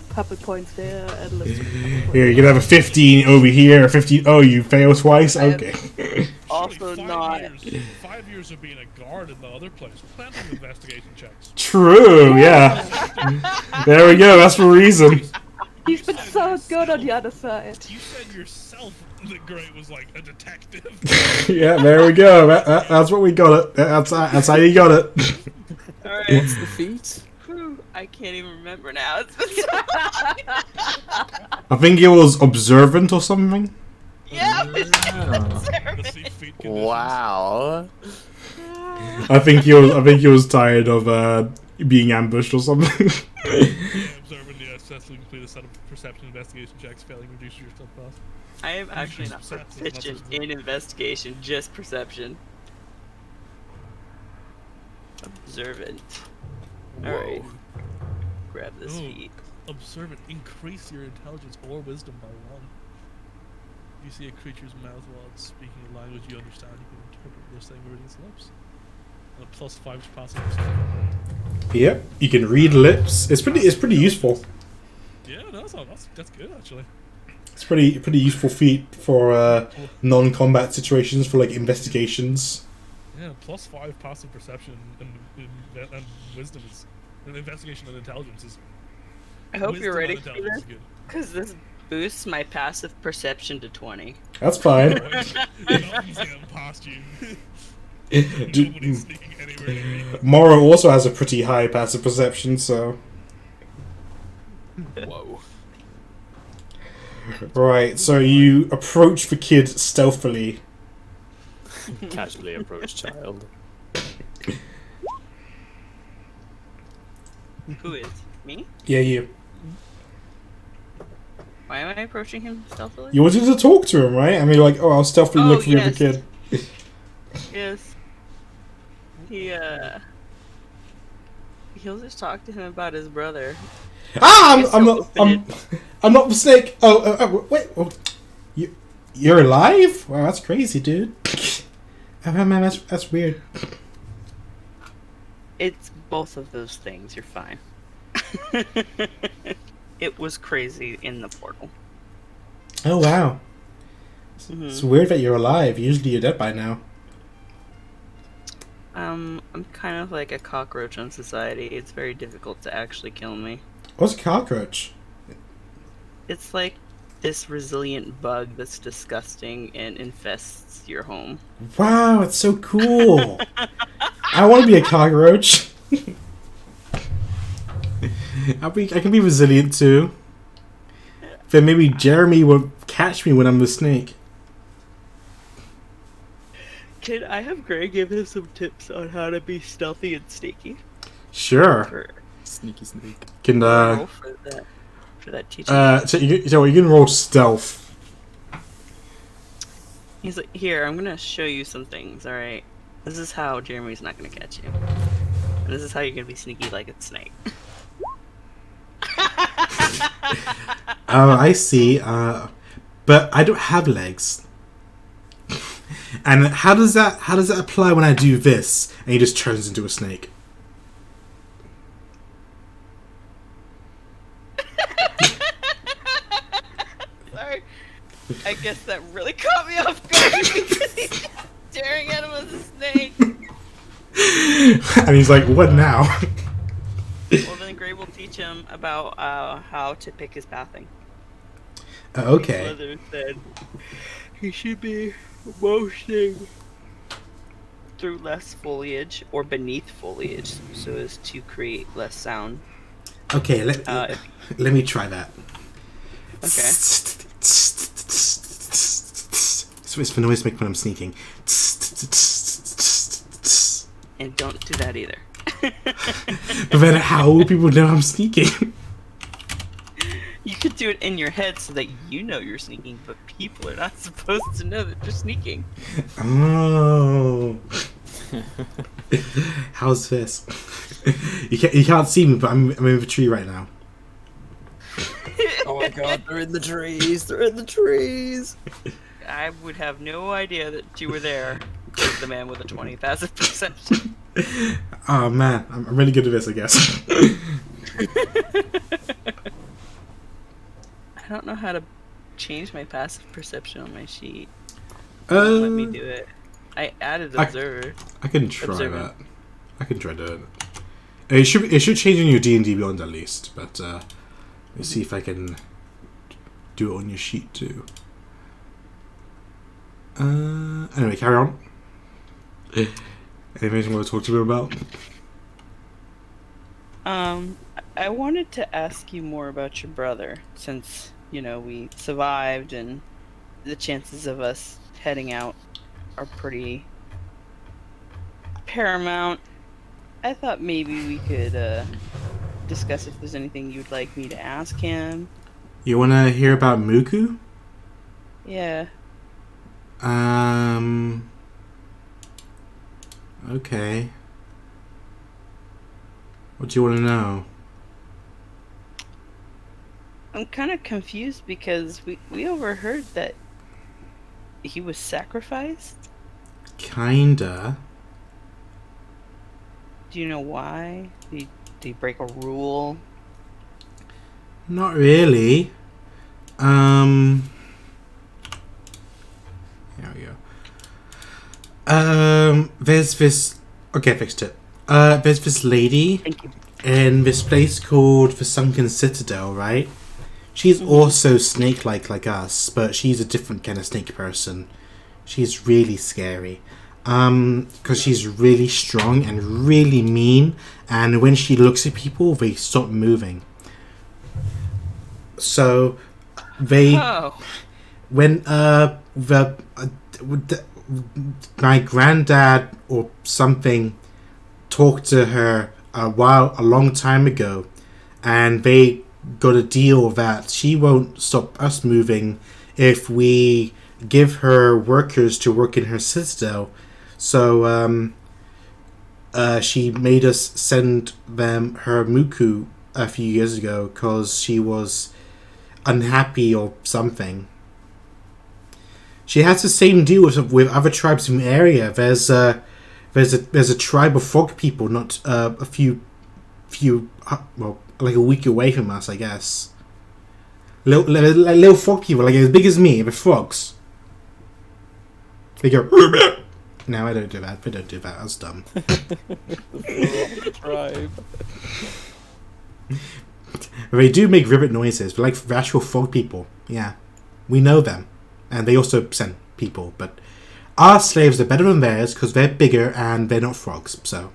[SPEAKER 4] couple points there, add a little couple points
[SPEAKER 1] Here, you can have a 15 over here, a 15. Oh, you failed twice?
[SPEAKER 6] I have-
[SPEAKER 1] Okay.
[SPEAKER 3] Surely
[SPEAKER 6] Also not.
[SPEAKER 3] 5 years of being a guard in the other place. Plenty of investigation checks.
[SPEAKER 1] True, yeah. There we go, that's the reason.
[SPEAKER 4] He's been so good on the other side.
[SPEAKER 3] You said yourself that Gray was like a detective.
[SPEAKER 1] Yeah, there we go. That's what we got it. That's how you got it.
[SPEAKER 6] Alright.
[SPEAKER 2] What's the feat?
[SPEAKER 6] Whew, I can't even remember now. It's been so long.
[SPEAKER 1] I think it was observant or something.
[SPEAKER 6] Yeah.
[SPEAKER 3] The seat feet conditions.
[SPEAKER 2] Wow.
[SPEAKER 1] I think he was tired of being ambushed or something.
[SPEAKER 3] Yeah, observing the successfully complete a set of perception investigation checks, failing reduces your stealth class.
[SPEAKER 6] I am actually not proficient in investigation, just perception. Observant. Alright. Grab this
[SPEAKER 3] Ooh.
[SPEAKER 6] feet.
[SPEAKER 3] Observant, increase your intelligence or wisdom by 1. If you see a creature's mouth while it's speaking a language you understand, you can interpret what they're saying within its lips. And a +5 to passive perception.
[SPEAKER 1] Yep, you can read lips. It's pretty useful.
[SPEAKER 3] Yeah, no, that's good actually.
[SPEAKER 1] It's pretty useful feat for non-combat situations, for like investigations.
[SPEAKER 3] Yeah, +5 passive perception and wisdom is, and investigation and intelligence is.
[SPEAKER 6] I hope
[SPEAKER 3] wisdom
[SPEAKER 6] you're ready
[SPEAKER 3] and
[SPEAKER 6] for
[SPEAKER 3] intelligence
[SPEAKER 6] this,
[SPEAKER 3] is good.
[SPEAKER 6] because this boosts my passive perception to 20.
[SPEAKER 1] That's fine.
[SPEAKER 3] Nothing's getting past you.
[SPEAKER 1] Dude,
[SPEAKER 3] Nobody's sneaking anywhere near you.
[SPEAKER 1] Mora also has a pretty high passive perception, so
[SPEAKER 2] Whoa.
[SPEAKER 1] right. So you approach the kid stealthily.
[SPEAKER 2] Casually approach child.
[SPEAKER 6] Who is? Me?
[SPEAKER 1] Yeah, you.
[SPEAKER 6] Why am I approaching him stealthily?
[SPEAKER 1] You wanted to talk to him, right? I mean, like, oh, I'll stealthily
[SPEAKER 6] Oh,
[SPEAKER 1] look for the other
[SPEAKER 6] yes.
[SPEAKER 1] kid.
[SPEAKER 6] Yes. He'll just talk to him about his brother.
[SPEAKER 1] Ah,
[SPEAKER 6] Yes,
[SPEAKER 1] I'm
[SPEAKER 6] so
[SPEAKER 1] not.
[SPEAKER 6] open
[SPEAKER 1] I'm not the snake. Wait. Oh, you're alive? Wow, that's crazy, dude. Oh man, that's weird.
[SPEAKER 6] It's both of those things. You're fine. It was crazy in the portal.
[SPEAKER 1] Oh wow,
[SPEAKER 6] Mhm.
[SPEAKER 1] it's weird that you're alive. Usually you're dead by now.
[SPEAKER 6] I'm kind of like a cockroach on society. It's very difficult to actually kill me.
[SPEAKER 1] What's a cockroach?
[SPEAKER 6] It's like this resilient bug that's disgusting and infests your home.
[SPEAKER 1] Wow, it's so cool. I want to be a cockroach. I can be resilient too. Then maybe Jeremy will catch me when I'm the snake.
[SPEAKER 6] Can I have Gray give him some tips on how to be stealthy and sneaky?
[SPEAKER 1] Sure.
[SPEAKER 6] For,
[SPEAKER 2] Sneaky sneak.
[SPEAKER 1] Can
[SPEAKER 6] roll for that teaching.
[SPEAKER 1] so you can roll stealth.
[SPEAKER 6] He's like, here, I'm gonna show you some things, alright? This is how Jeremy's not gonna catch you. And this is how you're gonna be sneaky like a snake.
[SPEAKER 5] Oh, I see. But I don't have legs. And how does that apply when I do this? And he just turns into a snake.
[SPEAKER 6] Sorry. I guess that really caught me off guard because he's staring at him as a snake.
[SPEAKER 5] And he's like, what now?
[SPEAKER 6] Well, then Gray will teach him about how to pick his pathing.
[SPEAKER 5] Okay.
[SPEAKER 6] Mother said he should be motioning through less foliage or beneath foliage so as to create less sound.
[SPEAKER 5] Okay, let me try that.
[SPEAKER 6] Okay.
[SPEAKER 5] So it's the noise make when I'm sneaking.
[SPEAKER 6] And don't do that either.
[SPEAKER 5] But then how will people know I'm sneaking?
[SPEAKER 6] You could do it in your head so that you know you're sneaking, but people are not supposed to know that you're sneaking.
[SPEAKER 5] Oh. How's this? You can't see me, but I'm in the tree right now.
[SPEAKER 2] Oh my god, they're in the trees. They're in the trees.
[SPEAKER 6] I would have no idea that you were there. Says the man with a 20 passive perception.
[SPEAKER 5] Oh man, I'm really good at this, I guess.
[SPEAKER 6] I don't know how to change my passive perception on my sheet. Let me do it. I added observer.
[SPEAKER 5] I can try
[SPEAKER 6] Observant.
[SPEAKER 5] that. I can try doing it. It should change in your D&D Beyond at least, but let's see if I can do it on your sheet too. Anyway, carry on. Anything you want to talk to me about?
[SPEAKER 6] I wanted to ask you more about your brother, since, you know, we survived and the chances of us heading out are pretty paramount. I thought maybe we could discuss if there's anything you'd like me to ask him.
[SPEAKER 5] You want to hear about Muku?
[SPEAKER 6] Yeah.
[SPEAKER 5] Okay. What do you want to know?
[SPEAKER 6] I'm kind of confused because we overheard that he was sacrificed.
[SPEAKER 5] Kinda.
[SPEAKER 6] Do you know why? Did he break a rule?
[SPEAKER 5] Not really. Here we go. There's this. Okay, I fixed it. There's this lady
[SPEAKER 6] Thank you.
[SPEAKER 5] in this place called the Sunken Citadel, right? She's also snake-like like us, but she's a different kind of snake person. She's really scary. Because she's really strong and really mean, and when she looks at people, they stop moving. So, when my granddad or something talked to her a long time ago, and they got a deal that she won't stop us moving if we give her workers to work in her citadel. So she made us send them her Muku a few years ago because she was unhappy or something. She has the same deal with other tribes in the area. There's a tribe of frog people, not a few like a week away from us, I guess. Little frog people, like as big as me, but frogs. They go. No, I don't do that. We don't do that. That's dumb.
[SPEAKER 2] Tribe.
[SPEAKER 5] They do make ribbit noises, but like the actual frog people. Yeah, we know them, and they also send people. But our slaves are better than theirs because they're bigger and they're not frogs. So.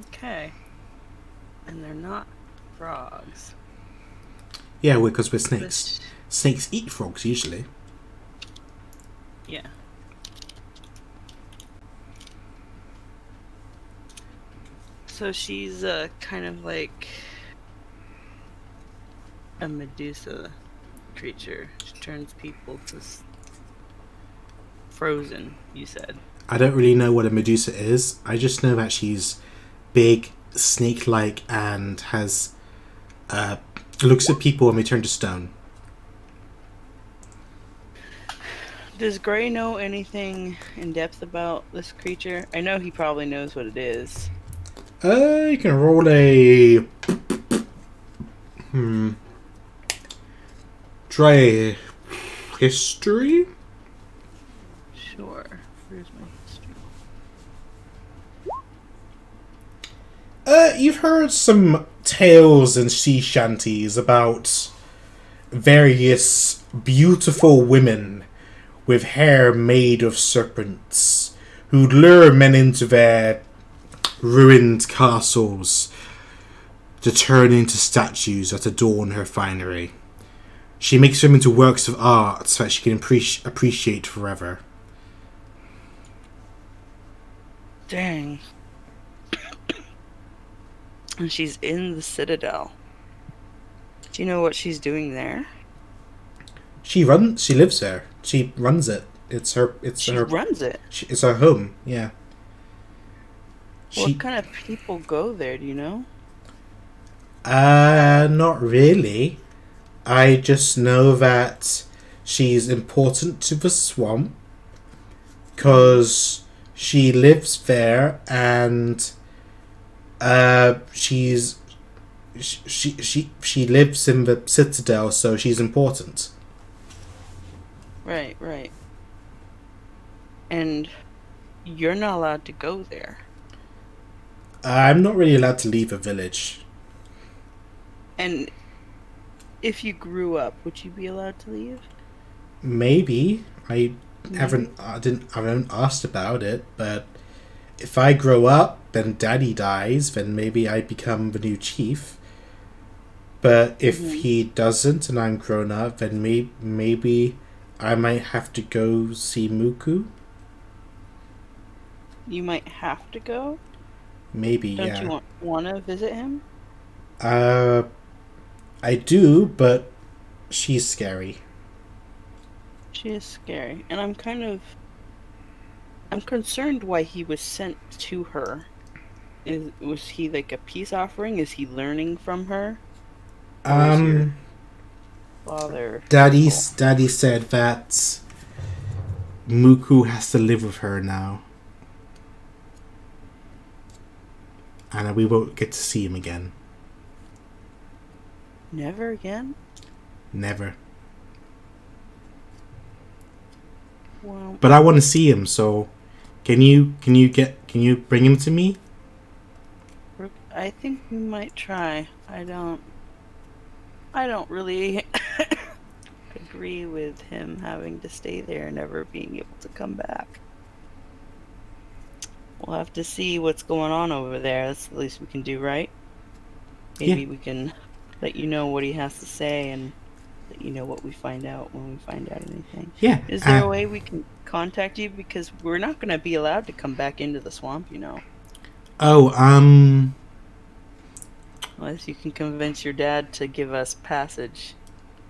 [SPEAKER 6] Okay. And they're not frogs.
[SPEAKER 5] Yeah, because we're snakes. Snakes eat frogs usually.
[SPEAKER 6] Yeah. So she's kind of like a Medusa creature. She turns people to frozen, you said.
[SPEAKER 5] I don't really know what a Medusa is. I just know that she's big, snake-like, and has looks at people and they turn to stone.
[SPEAKER 6] Does Gray know anything in depth about this creature? I know he probably knows what it is.
[SPEAKER 5] You can roll a try a history.
[SPEAKER 6] Sure. Where's my history?
[SPEAKER 5] You've heard some tales and sea shanties about various beautiful women with hair made of serpents who'd lure men into their ruined castles to turn into statues that adorn her finery. She makes them into works of art that she can appreciate forever.
[SPEAKER 6] Dang. And she's in the Citadel. Do you know what she's doing there?
[SPEAKER 5] She lives there. She runs it. It's her
[SPEAKER 6] Runs it.
[SPEAKER 5] It's her home, yeah.
[SPEAKER 6] What kind of people go there, do you know?
[SPEAKER 5] Not really. I just know that she's important to the swamp because she lives there, and she lives in the Citadel, so she's important.
[SPEAKER 6] Right. And you're not allowed to go there.
[SPEAKER 5] I'm not really allowed to leave a village.
[SPEAKER 6] And if you grew up, would you be allowed to leave?
[SPEAKER 5] Maybe. I haven't asked about it, but if I grow up and Daddy dies, then maybe I become the new chief. But if he doesn't and I'm grown up, then maybe I might have to go see Muku.
[SPEAKER 6] You might have to go?
[SPEAKER 5] Maybe,
[SPEAKER 6] Don't
[SPEAKER 5] yeah.
[SPEAKER 6] you want to visit him?
[SPEAKER 5] I do, but she's scary.
[SPEAKER 6] She is scary. And I'm concerned why he was sent to her. Was he like a peace offering? Is he learning from her? Father.
[SPEAKER 5] Daddy said that Muku has to live with her now. And we won't get to see him again.
[SPEAKER 6] Never again?
[SPEAKER 5] Never.
[SPEAKER 6] Well,
[SPEAKER 5] But I want to see him, so can you bring him to me?
[SPEAKER 6] I think we might try. I don't really agree with him having to stay there and never being able to come back. We'll have to see what's going on over there. That's the least we can do, right? Maybe we can let you know what he has to say and let you know what we find out when we find out anything.
[SPEAKER 5] Yeah.
[SPEAKER 6] Is there a way we can contact you? Because we're not going to be allowed to come back into the swamp, you know. Unless you can convince your dad to give us passage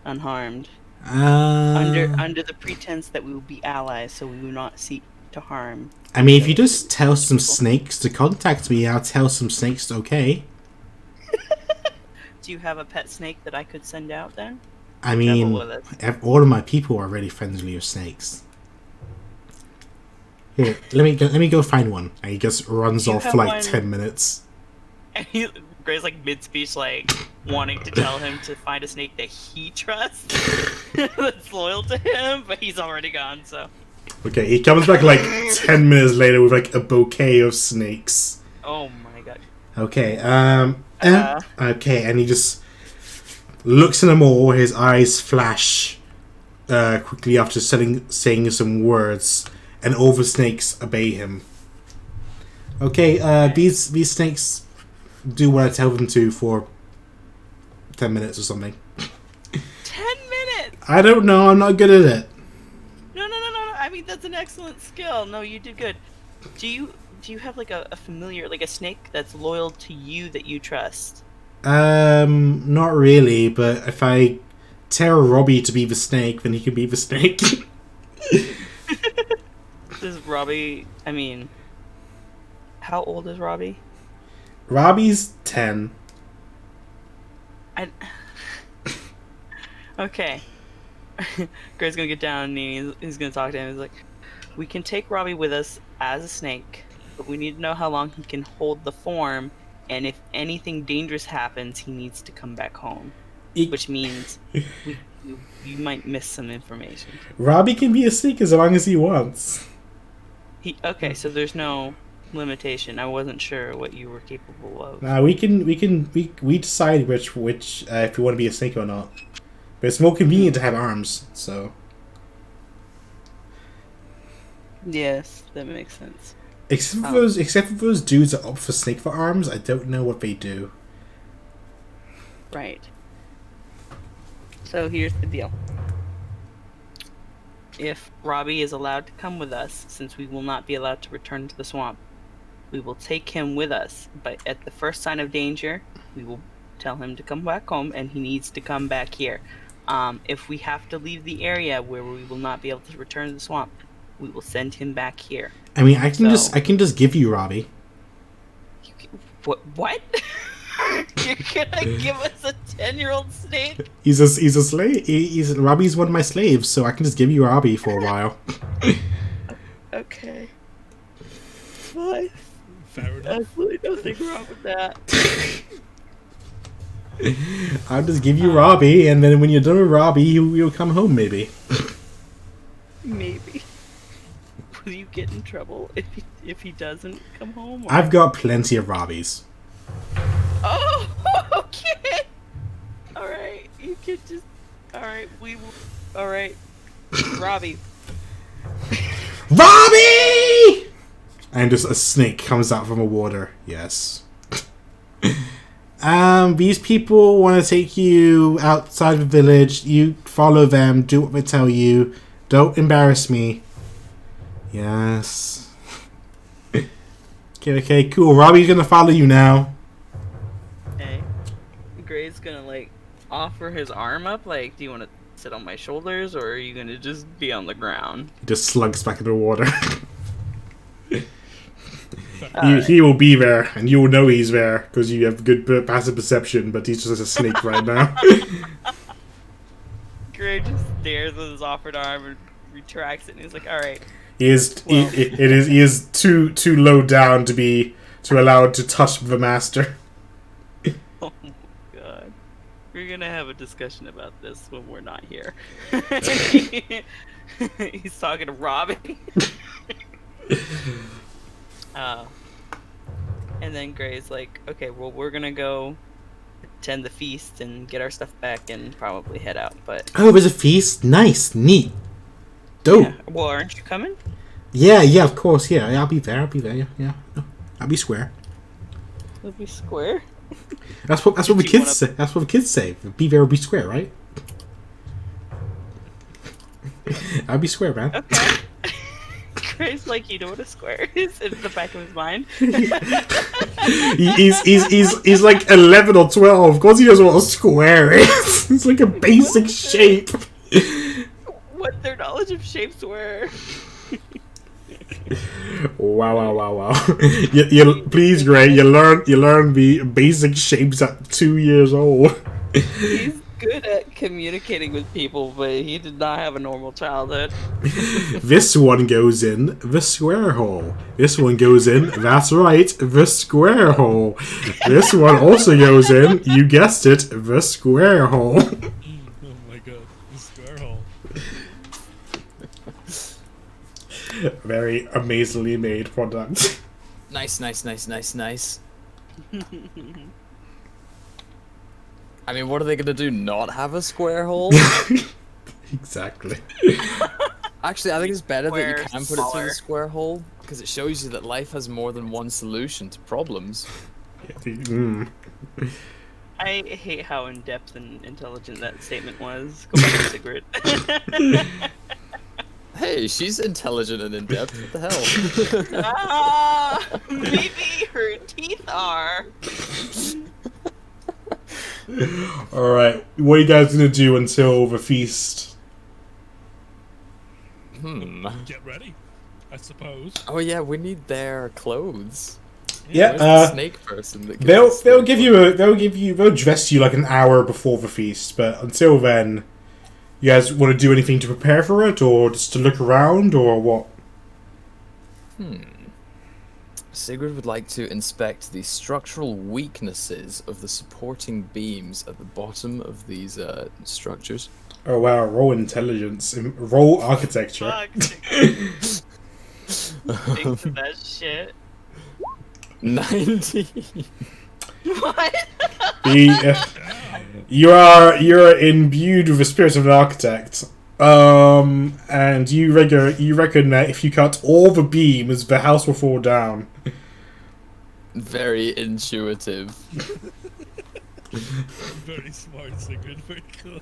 [SPEAKER 6] unharmed. Under the pretense that we will be allies, so we will not seek to harm.
[SPEAKER 5] I mean, if you just tell some snakes to contact me, I'll tell some snakes, okay?
[SPEAKER 6] Do you have a pet snake that I could send out then?
[SPEAKER 5] I mean, all of my people are really friendly with snakes. Here, let me go find one. And he just runs off for like 10 minutes.
[SPEAKER 6] And Gray's like mid-speech, like wanting to tell him to find a snake that he trusts, that's loyal to him, but he's already gone, so.
[SPEAKER 5] Okay, he comes back like 10 minutes later with like a bouquet of snakes.
[SPEAKER 6] Oh my god.
[SPEAKER 5] Okay, okay, and he just looks at them all, his eyes flash quickly after saying some words, and all the snakes obey him. Okay, these snakes do what I tell them to for 10 minutes or something.
[SPEAKER 6] 10 minutes?
[SPEAKER 5] I don't know, I'm not good at it.
[SPEAKER 6] No. I mean, that's an excellent skill. No, you did good. Do you have like a familiar, like a snake that's loyal to you that you trust?
[SPEAKER 5] Not really, but if I tell Robbie to be the snake, then he can be the snake.
[SPEAKER 6] Does Robbie, I mean, how old is Robbie?
[SPEAKER 1] Robbie's 10.
[SPEAKER 6] Okay. Gray's gonna get down and he's gonna talk to him. He's like, we can take Robbie with us as a snake, but we need to know how long he can hold the form, and if anything dangerous happens, he needs to come back home. Which means you might miss some information.
[SPEAKER 1] Robbie can be a snake as long as he wants.
[SPEAKER 6] Okay, so there's no limitation. I wasn't sure what you were capable of.
[SPEAKER 1] We decide which if you want to be a snake or not. But it's more convenient to have arms, so.
[SPEAKER 6] Yes, that makes sense.
[SPEAKER 1] Except for those dudes that opt for snake for arms, I don't know what they do.
[SPEAKER 6] Right. So here's the deal. If Robbie is allowed to come with us, since we will not be allowed to return to the swamp, we will take him with us, but at the first sign of danger, we will tell him to come back home, and he needs to come back here. If we have to leave the area where we will not be able to return to the swamp, we will send him back here.
[SPEAKER 1] I mean, I can just give you Robbie.
[SPEAKER 6] What? You're gonna give us a 10-year-old snake?
[SPEAKER 1] He's a slave. Robbie's one of my slaves, so I can just give you Robbie for a while.
[SPEAKER 6] Okay. Fine.
[SPEAKER 3] Fair enough.
[SPEAKER 6] Absolutely nothing wrong with that.
[SPEAKER 1] I'll just give you Robbie, and then when you're done with Robbie, you'll come home, maybe.
[SPEAKER 6] Maybe. Will you get in trouble if he doesn't come home? Or...
[SPEAKER 1] I've got plenty of Robbies.
[SPEAKER 6] Oh, okay. All right, you can just. All right, we will. All right, Robbie.
[SPEAKER 1] Robbie! And just a snake comes out from the water. Yes. These people want to take you outside the village. You follow them. Do what they tell you. Don't embarrass me. Yes. Okay, cool. Robbie's gonna follow you now.
[SPEAKER 6] Okay. Gray's gonna offer his arm up. Do you want to sit on my shoulders, or are you gonna just be on the ground?
[SPEAKER 1] He just slugs back in the water. He will be there, and you will know he's there because you have good passive perception. But he's just a snake right now.
[SPEAKER 6] Gray just stares with his offered arm and retracts it, and he's like, "All right."
[SPEAKER 1] He is too low down to allow it to touch the master.
[SPEAKER 6] Oh my god. We're gonna have a discussion about this when we're not here. He's talking to Robbie. And then Gray's like, okay, well, we're gonna go attend the feast and get our stuff back and probably head out, but...
[SPEAKER 1] Oh, there's a feast? Nice, neat. Dope.
[SPEAKER 6] Yeah. Well, aren't you coming?
[SPEAKER 1] Yeah, of course, yeah. I'll be there, yeah. I'll be square.
[SPEAKER 6] It'll be square?
[SPEAKER 1] That's what the kids say. That's what the kids say. Be there or be square, right? I'll be square, man.
[SPEAKER 6] Okay. Gray's like, you know what a square is? In the back of his mind.
[SPEAKER 1] he's like 11 or 12. Of course he knows what a square is. It's like a basic shape.
[SPEAKER 6] What their knowledge of shapes were.
[SPEAKER 1] Wow. Please, Gray, you learn the basic shapes at 2 years old.
[SPEAKER 6] He's good at communicating with people, but he did not have a normal childhood.
[SPEAKER 1] This one goes in the square hole. This one goes in, that's right, the square hole. This one also goes in, you guessed it, the square hole.
[SPEAKER 3] Oh my god, the square hole.
[SPEAKER 1] Very amazingly made product.
[SPEAKER 2] Nice. I mean, what are they gonna do? Not have a square hole?
[SPEAKER 1] Exactly.
[SPEAKER 2] Actually, I think it's better that you
[SPEAKER 6] Square,
[SPEAKER 2] can put it through
[SPEAKER 6] smaller.
[SPEAKER 2] the square hole because it shows you that life has more than one solution to problems.
[SPEAKER 6] I hate how in-depth and intelligent that statement was. Go back to Sigrid.
[SPEAKER 2] Hey, she's intelligent and in depth. What the hell?
[SPEAKER 6] Maybe her teeth are.
[SPEAKER 1] Alright, what are you guys gonna do until the feast?
[SPEAKER 3] Get ready, I suppose.
[SPEAKER 2] Oh yeah, we need their clothes.
[SPEAKER 1] Yeah,
[SPEAKER 2] Where's the snake person that can
[SPEAKER 1] they'll dress you like an hour before the feast, but until then, you guys want to do anything to prepare for it, or just to look around, or what?
[SPEAKER 2] Sigurd would like to inspect the structural weaknesses of the supporting beams at the bottom of these structures.
[SPEAKER 1] Oh wow, roll intelligence, roll architecture.
[SPEAKER 6] Fuck. Think of that shit.
[SPEAKER 2] 90.
[SPEAKER 6] What?
[SPEAKER 1] You're imbued with the spirit of an architect. And you reckon that if you cut all the beams, the house will fall down.
[SPEAKER 2] Very intuitive.
[SPEAKER 3] Very smart, Sigurd. Very cool.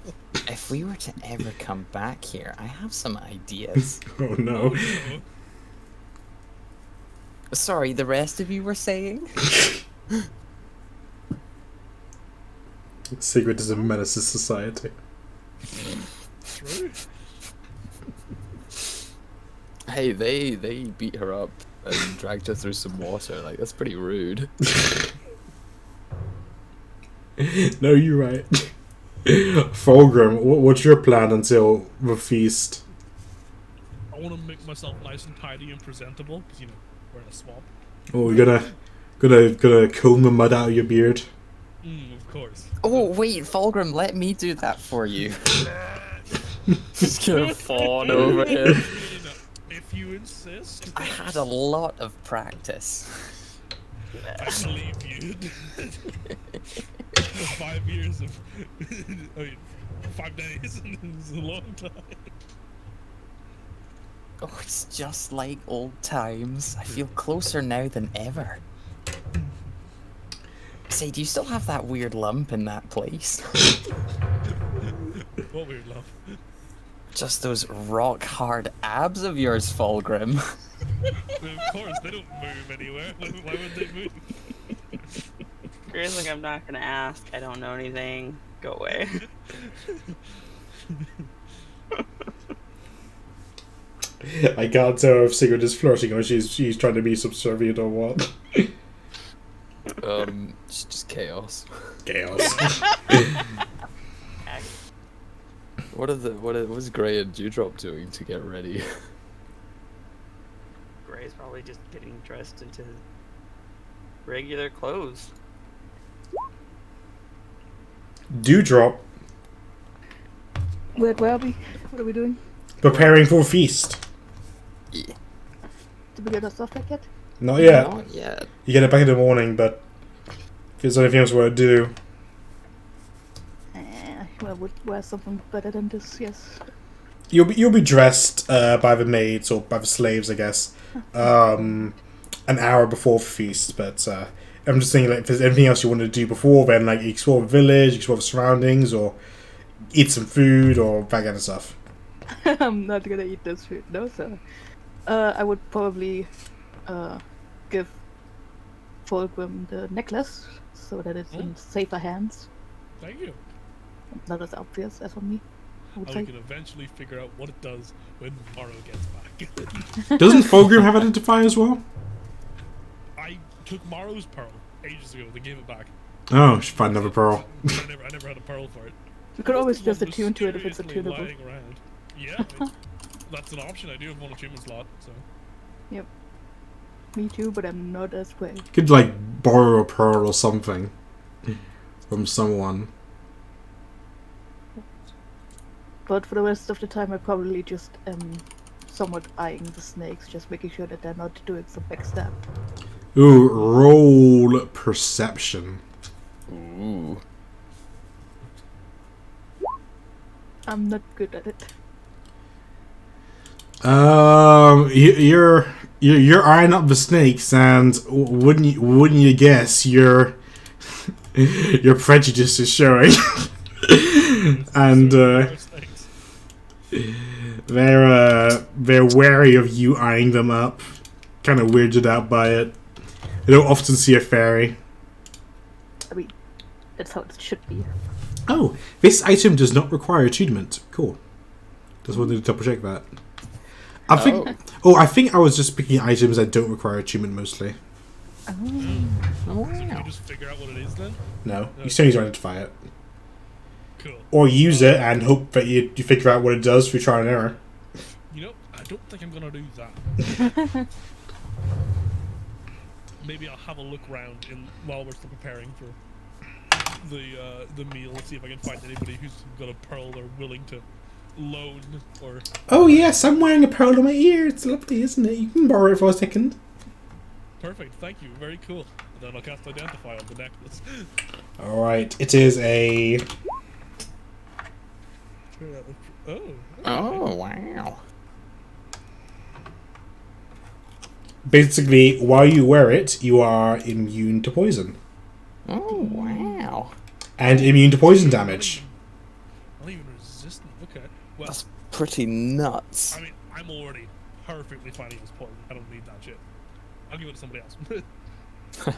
[SPEAKER 7] If we were to ever come back here, I have some ideas.
[SPEAKER 1] Oh no.
[SPEAKER 3] No.
[SPEAKER 7] Sorry, the rest of you were saying?
[SPEAKER 1] Sigurd is a menace to society.
[SPEAKER 3] True.
[SPEAKER 2] Hey, they beat her up and dragged her through some water. Like, that's pretty rude.
[SPEAKER 1] No, you're right. Fulgrim, what's your plan until the feast?
[SPEAKER 3] I want to make myself nice and tidy and presentable, because, you know, we're in a swamp.
[SPEAKER 1] Oh, you're gonna comb the mud out of your beard?
[SPEAKER 3] Of course.
[SPEAKER 7] Oh, wait, Fulgrim, let me do that for you.
[SPEAKER 2] Just gonna fawn over him.
[SPEAKER 3] No, if you insist,
[SPEAKER 7] I had a lot of practice.
[SPEAKER 3] I believe you. 5 years of... I mean, 5 days is a long time.
[SPEAKER 7] Oh, it's just like old times. I feel closer now than ever. Say, do you still have that weird lump in that place?
[SPEAKER 3] What weird love.
[SPEAKER 7] Just those rock-hard abs of yours, Fulgrim.
[SPEAKER 3] Of course, they don't move anywhere. Why would they move?
[SPEAKER 6] Grace, like, I'm not gonna ask. I don't know anything. Go away.
[SPEAKER 1] I can't tell if Sigurd is flirting or she's trying to be subservient or what.
[SPEAKER 2] It's just chaos.
[SPEAKER 1] Chaos.
[SPEAKER 2] What is Grey and Dewdrop doing to get ready?
[SPEAKER 6] Gray's probably just getting dressed into regular clothes.
[SPEAKER 1] Dewdrop,
[SPEAKER 4] Where are we? What are we doing?
[SPEAKER 1] preparing for a feast.
[SPEAKER 4] Did we get our stuff back yet?
[SPEAKER 1] Not yet.
[SPEAKER 2] Not yet.
[SPEAKER 1] You get it back in the morning, but if there's anything else we want to do,
[SPEAKER 4] Well, I would wear something better than this, yes.
[SPEAKER 1] you'll be dressed by the maids or by the slaves, I guess, an hour before the feast. But I'm just thinking, like, if there's anything else you want to do before then, like explore the village, explore the surroundings, or eat some food, or that kind of stuff.
[SPEAKER 4] I'm not gonna eat this food, no, so... I would probably give Fulgrim the necklace, so that it's in safer hands.
[SPEAKER 3] Thank you.
[SPEAKER 4] Not as obvious as for me, I would
[SPEAKER 3] We
[SPEAKER 4] say.
[SPEAKER 3] can eventually figure out what it does when Morrow gets back.
[SPEAKER 1] Doesn't Fulgrim have identify as well?
[SPEAKER 3] I took Morrow's pearl ages ago. They gave it back.
[SPEAKER 1] Oh, should find another pearl.
[SPEAKER 3] I never had a pearl for it.
[SPEAKER 4] You could always
[SPEAKER 3] This
[SPEAKER 4] just
[SPEAKER 3] one
[SPEAKER 4] attune to it if it's
[SPEAKER 3] mysteriously
[SPEAKER 4] attunable.
[SPEAKER 3] lying around. Yeah, that's an option. I do have one attunement slot, so.
[SPEAKER 4] Yep. Me too, but I'm not as brave.
[SPEAKER 1] Could, like, borrow a pearl or something from someone.
[SPEAKER 4] But for the rest of the time, I probably just am somewhat eyeing the snakes, just making sure that they're not doing some backstab.
[SPEAKER 1] Ooh, roll perception.
[SPEAKER 2] Ooh.
[SPEAKER 4] I'm not good at it.
[SPEAKER 1] You're eyeing up the snakes, and wouldn't you guess your prejudice is showing, and they're wary of you eyeing them up, kind of weirded out by it. They don't often see a fairy.
[SPEAKER 4] I mean, that's how it should be.
[SPEAKER 1] Oh, this item does not require attunement. Cool. Just wanted to double check that. I think I was just picking items that don't require attunement mostly.
[SPEAKER 4] Oh.
[SPEAKER 7] Oh,
[SPEAKER 3] So can
[SPEAKER 7] wow.
[SPEAKER 3] we just figure out what it is then?
[SPEAKER 1] No, you still need to identify it.
[SPEAKER 3] Cool.
[SPEAKER 1] Or use it and hope that you figure out what it does through trial and error.
[SPEAKER 3] You know, I don't think I'm gonna do that. Maybe I'll have a look round while we're still preparing for the meal. See if I can find anybody who's got a pearl they're willing to loan or.
[SPEAKER 1] Oh yes, I'm wearing a pearl on my ear. It's lovely, isn't it? You can borrow it for a second.
[SPEAKER 3] Perfect, thank you. Very cool. And then I'll cast Identify on the necklace.
[SPEAKER 1] Alright, it is a...
[SPEAKER 3] Oh.
[SPEAKER 7] Oh, wow.
[SPEAKER 1] Basically, while you wear it, you are immune to poison.
[SPEAKER 7] Oh, wow.
[SPEAKER 1] And immune to poison damage.
[SPEAKER 3] Not even resistant. Okay. Well,
[SPEAKER 7] That's pretty nuts.
[SPEAKER 3] I mean, I'm already perfectly fine with poison. I don't need that shit. I'll give it to somebody else.
[SPEAKER 7] A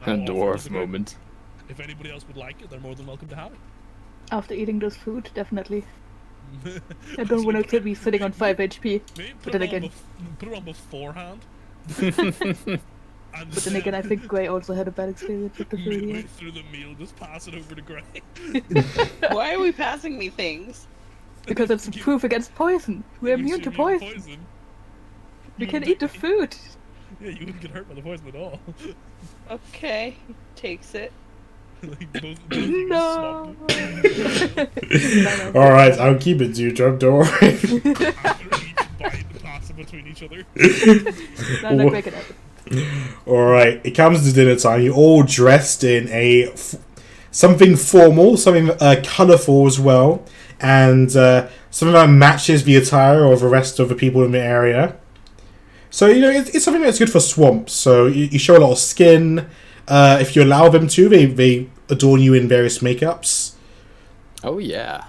[SPEAKER 3] I'll offer
[SPEAKER 7] dwarf
[SPEAKER 3] it.
[SPEAKER 7] moment.
[SPEAKER 3] If anybody else would like it, they're more than welcome to have it.
[SPEAKER 4] After eating this food, definitely. I don't want to be sitting on 5 HP.
[SPEAKER 3] Maybe
[SPEAKER 4] But then again,
[SPEAKER 3] put it on beforehand.
[SPEAKER 4] but then again, I think Gray also had a bad experience with the food.
[SPEAKER 3] midway
[SPEAKER 4] Yeah.
[SPEAKER 3] through the meal, just pass it over to Gray.
[SPEAKER 6] Why are we passing me things?
[SPEAKER 4] Because it's proof against poison. We're immune to poison. We can eat the food.
[SPEAKER 3] Yeah, you wouldn't get hurt by the poison at all.
[SPEAKER 6] Okay, takes it.
[SPEAKER 3] Like, both of you
[SPEAKER 4] No.
[SPEAKER 3] swapped
[SPEAKER 1] Alright, I'll keep it, Dewdrop, don't worry.
[SPEAKER 3] after each bite and pass it between each other.
[SPEAKER 4] No, no, break it up.
[SPEAKER 1] Alright, it comes to dinner time. You're all dressed in something formal, something colourful as well, and something that matches the attire of the rest of the people in the area. So, you know, it's something that's good for swamps. So you show a lot of skin. If you allow them to, they adorn you in various makeups.
[SPEAKER 7] Oh, yeah.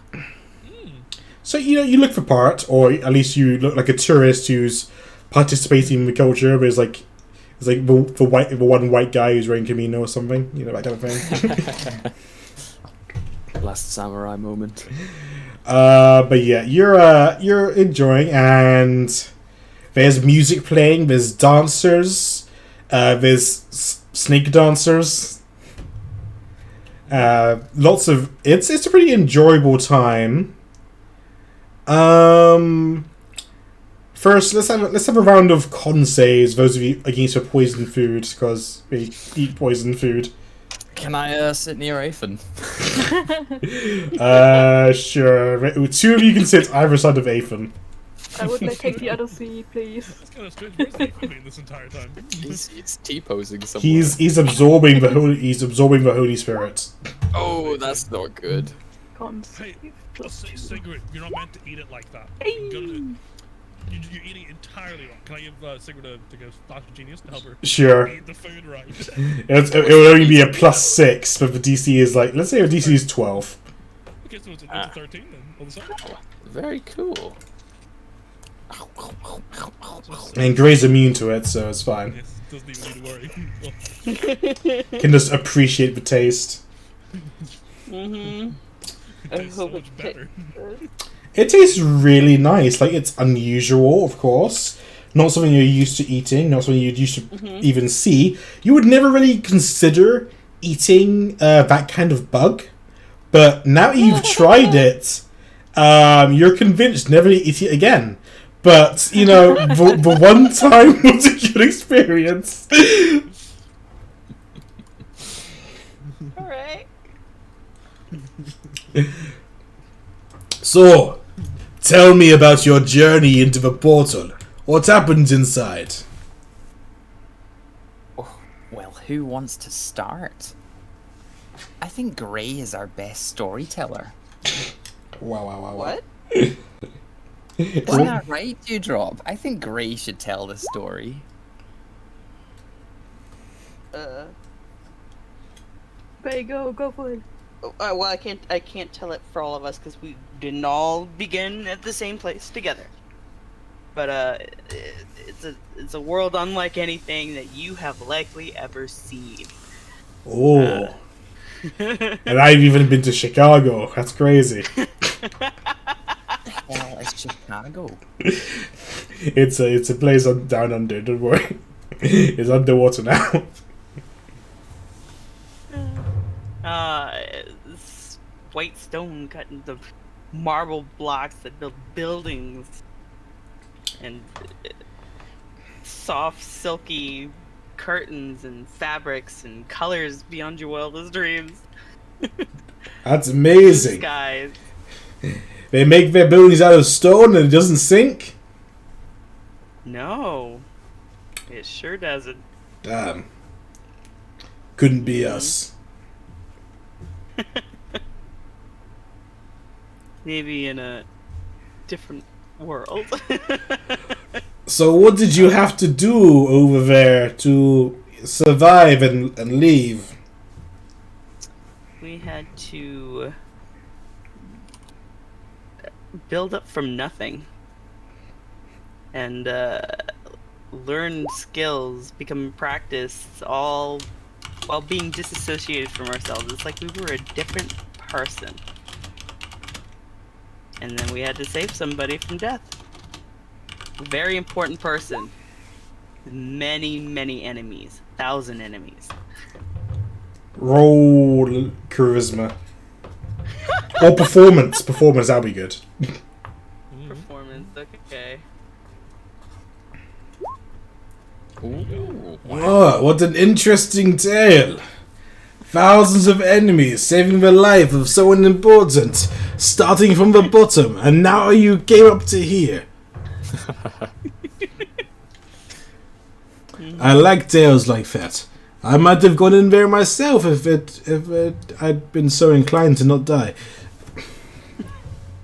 [SPEAKER 1] So, you know, you look the part, or at least you look like a tourist who's participating in the culture, but it's like the one white guy who's wearing kimono or something, you know, that kind of thing.
[SPEAKER 7] Last samurai moment.
[SPEAKER 1] But yeah, you're enjoying, and there's music playing, there's dancers, there's snake dancers. Lots of it's a pretty enjoyable time. First, let's have a round of con saves. Those of you against your poison food, because we eat poison food.
[SPEAKER 7] Can I sit near Afen?
[SPEAKER 1] Sure. Two of you can sit either side of Afen.
[SPEAKER 4] I would like take the other seat, please.
[SPEAKER 3] That's kind of strange. Where's Nathan been this entire time?
[SPEAKER 7] He's T-posing somewhere.
[SPEAKER 1] He's absorbing the Holy Spirit.
[SPEAKER 7] Oh, that's not good.
[SPEAKER 4] Cons.
[SPEAKER 3] Hey, Sigrid, you're not meant to eat it like that. You're eating it entirely wrong. Can I give Sigrid a flash of genius to help her
[SPEAKER 1] Sure.
[SPEAKER 3] eat the food right?
[SPEAKER 1] It will only be a +6, but the DC is like, let's say the DC is 12.
[SPEAKER 3] Okay, so it's a 13 then. On the side.
[SPEAKER 7] Very cool.
[SPEAKER 1] And Gray's immune to it, so it's fine.
[SPEAKER 3] Yes, doesn't even need to worry.
[SPEAKER 1] Can just appreciate the taste.
[SPEAKER 6] Mm-hmm.
[SPEAKER 3] It tastes so
[SPEAKER 6] hope
[SPEAKER 3] much
[SPEAKER 6] it
[SPEAKER 3] better.
[SPEAKER 1] It tastes really nice. Like, it's unusual, of course. Not something you're used to eating, not something you'd used to even see. You would never really consider eating that kind of bug. But now you've tried it, you're convinced never to eat it again. But, you know, the one time was a good experience.
[SPEAKER 6] Alright.
[SPEAKER 1] So, tell me about your journey into the portal. What happened inside?
[SPEAKER 7] Oh, well, who wants to start? I think Gray is our best storyteller.
[SPEAKER 1] Wow.
[SPEAKER 6] What?
[SPEAKER 7] Isn't that right, Dewdrop? I think Gray should tell the story.
[SPEAKER 4] Gray, go for it.
[SPEAKER 6] Well, I can't tell it for all of us because we didn't all begin at the same place together. But it's a world unlike anything that you have likely ever seen.
[SPEAKER 1] Oh. And I've even been to Chicago. That's crazy.
[SPEAKER 7] Well, it's Chicago.
[SPEAKER 1] It's a place down under, don't worry. is underwater now.
[SPEAKER 6] It's white stone cut into marble blocks that build buildings, and soft, silky curtains and fabrics and colors beyond your wildest dreams.
[SPEAKER 1] That's amazing.
[SPEAKER 6] Skies.
[SPEAKER 1] They make their buildings out of stone and it doesn't sink?
[SPEAKER 6] No, it sure doesn't.
[SPEAKER 1] Damn. Couldn't be us.
[SPEAKER 6] Maybe in a different world.
[SPEAKER 1] So what did you have to do over there to survive and leave?
[SPEAKER 6] We had to build up from nothing and learn skills, become practiced, all while being disassociated from ourselves. It's like we were a different person. And then we had to save somebody from death. A very important person. Many, many enemies. 1,000 enemies.
[SPEAKER 1] Roll charisma. Or performance. Performance, that'll be good.
[SPEAKER 6] Performance, okay.
[SPEAKER 2] Ooh.
[SPEAKER 1] Oh, what an interesting tale. Thousands of enemies saving the life of someone important, starting from the bottom, and now you came up to here. I like tales like that. I might have gone in there myself if I'd been so inclined to not die.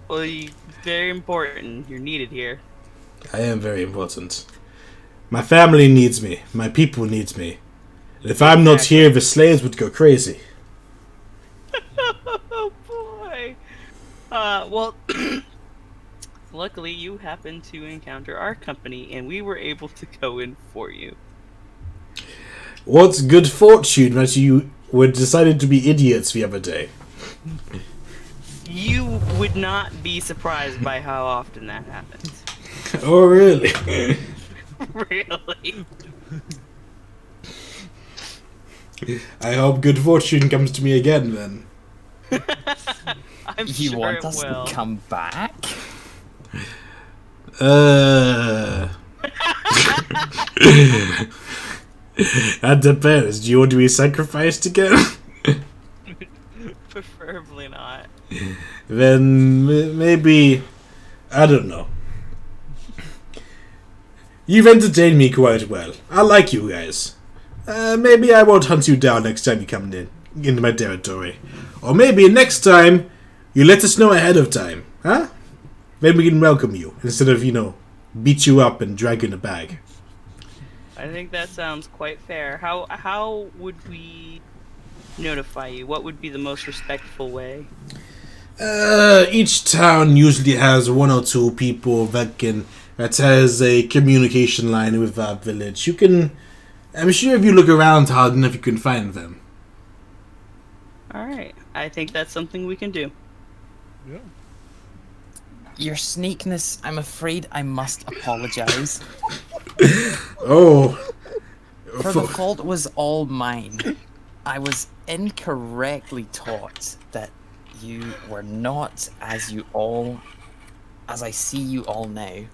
[SPEAKER 6] Well, very important. You're needed here.
[SPEAKER 1] I am very important. My family needs me. My people needs me. If I'm not here, the slaves would go crazy.
[SPEAKER 6] Oh boy. Well, luckily you happened to encounter our company, and we were able to go in for you.
[SPEAKER 1] What good fortune that you were decided to be idiots the other day.
[SPEAKER 6] You would not be surprised by how often that happens.
[SPEAKER 1] Oh, really?
[SPEAKER 6] Really?
[SPEAKER 1] I hope good fortune comes to me again, then.
[SPEAKER 6] I'm
[SPEAKER 2] You
[SPEAKER 6] sure
[SPEAKER 2] want
[SPEAKER 6] it
[SPEAKER 2] us
[SPEAKER 6] will.
[SPEAKER 2] to come back?
[SPEAKER 1] That depends. Do you want to be sacrificed again?
[SPEAKER 6] Preferably not.
[SPEAKER 1] Then maybe... I don't know. You've entertained me quite well. I like you guys. Maybe I won't hunt you down next time you come into my territory. Or maybe next time you let us know ahead of time. Huh? Then we can welcome you instead of, beat you up and drag you in a bag.
[SPEAKER 6] I think that sounds quite fair. How would we notify you? What would be the most respectful way?
[SPEAKER 1] Each town usually has one or two people that has a communication line with that village. I'm sure if you look around hard enough, you can find them.
[SPEAKER 6] Alright, I think that's something we can do.
[SPEAKER 3] Yeah.
[SPEAKER 7] Your sneakness, I'm afraid I must apologize.
[SPEAKER 1] Oh.
[SPEAKER 7] For the fault was all mine. I was incorrectly taught that you were not as I see you all now.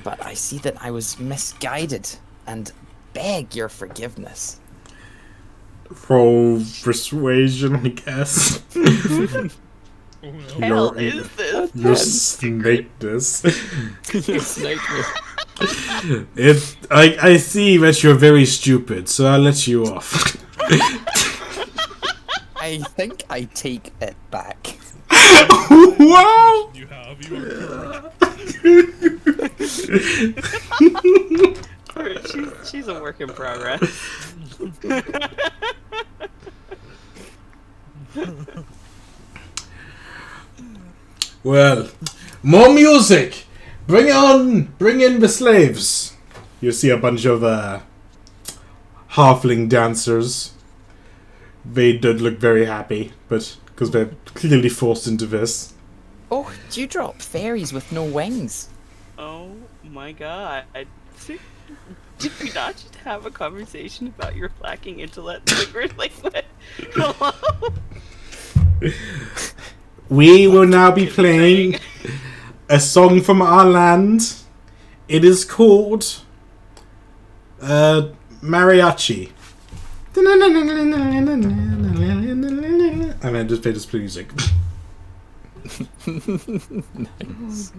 [SPEAKER 7] But I see that I was misguided and beg your forgiveness.
[SPEAKER 1] Roll persuasion, I guess.
[SPEAKER 3] Oh, no.
[SPEAKER 6] Hell is this?
[SPEAKER 1] Your snakeness.
[SPEAKER 7] Your
[SPEAKER 1] I see that you're very stupid, so I'll let you off.
[SPEAKER 7] I think I take it back.
[SPEAKER 1] Wow!
[SPEAKER 3] You are correct.
[SPEAKER 6] She's a work in progress.
[SPEAKER 1] Well, more music! Bring in the slaves! You see a bunch of halfling dancers. They don't look very happy, but because they're clearly forced into this.
[SPEAKER 7] Oh, dewdrop fairies with no wings.
[SPEAKER 6] Oh my god. Did we not just have a conversation about your lacking intellect? Sigrid? Like what? Hello?
[SPEAKER 1] We will now be playing a song from our land. It is called Mariachi. And then just play this music.
[SPEAKER 7] Nice.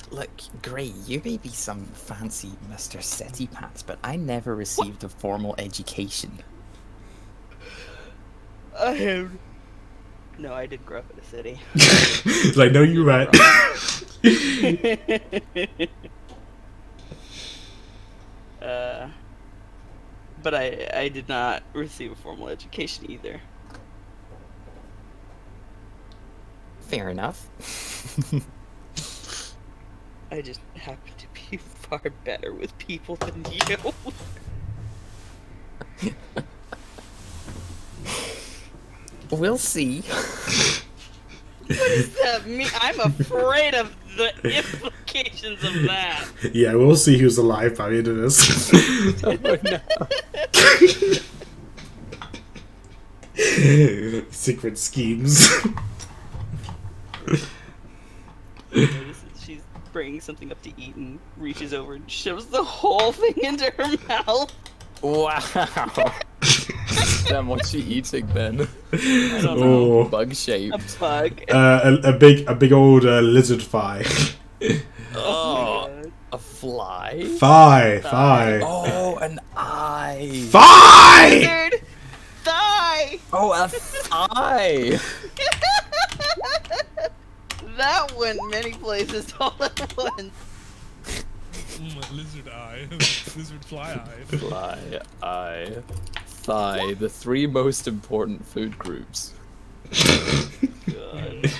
[SPEAKER 7] Look, Gray, you may be some fancy Mr. City Pants, but I never received a formal education.
[SPEAKER 6] I have. No, I did grow up in a city.
[SPEAKER 1] It's like, no, you're right.
[SPEAKER 6] But I did not receive a formal education either.
[SPEAKER 7] Fair enough.
[SPEAKER 6] I just happen to be far better with people than you.
[SPEAKER 7] We'll see.
[SPEAKER 6] What does that mean? I'm afraid of the implications of that.
[SPEAKER 1] Yeah, we'll see who's alive by the end of this.
[SPEAKER 7] Oh, no.
[SPEAKER 1] Secret schemes.
[SPEAKER 6] She's bringing something up to eat and reaches over and shoves the whole thing into her mouth.
[SPEAKER 7] Wow. Damn, what's she eating then?
[SPEAKER 6] I don't know.
[SPEAKER 1] Oh,
[SPEAKER 7] Bug
[SPEAKER 6] A
[SPEAKER 7] shaped.
[SPEAKER 6] bug.
[SPEAKER 1] a big old lizard fly.
[SPEAKER 6] Oh, my God.
[SPEAKER 7] A fly?
[SPEAKER 1] Thigh.
[SPEAKER 7] Oh, an eye.
[SPEAKER 1] Thigh!
[SPEAKER 6] Lizard! Thigh!
[SPEAKER 7] Oh, a thigh.
[SPEAKER 6] That went many places all at once.
[SPEAKER 3] Lizard eye. Lizard fly eye.
[SPEAKER 7] Fly, eye, thigh. The three most important food groups.
[SPEAKER 6] God.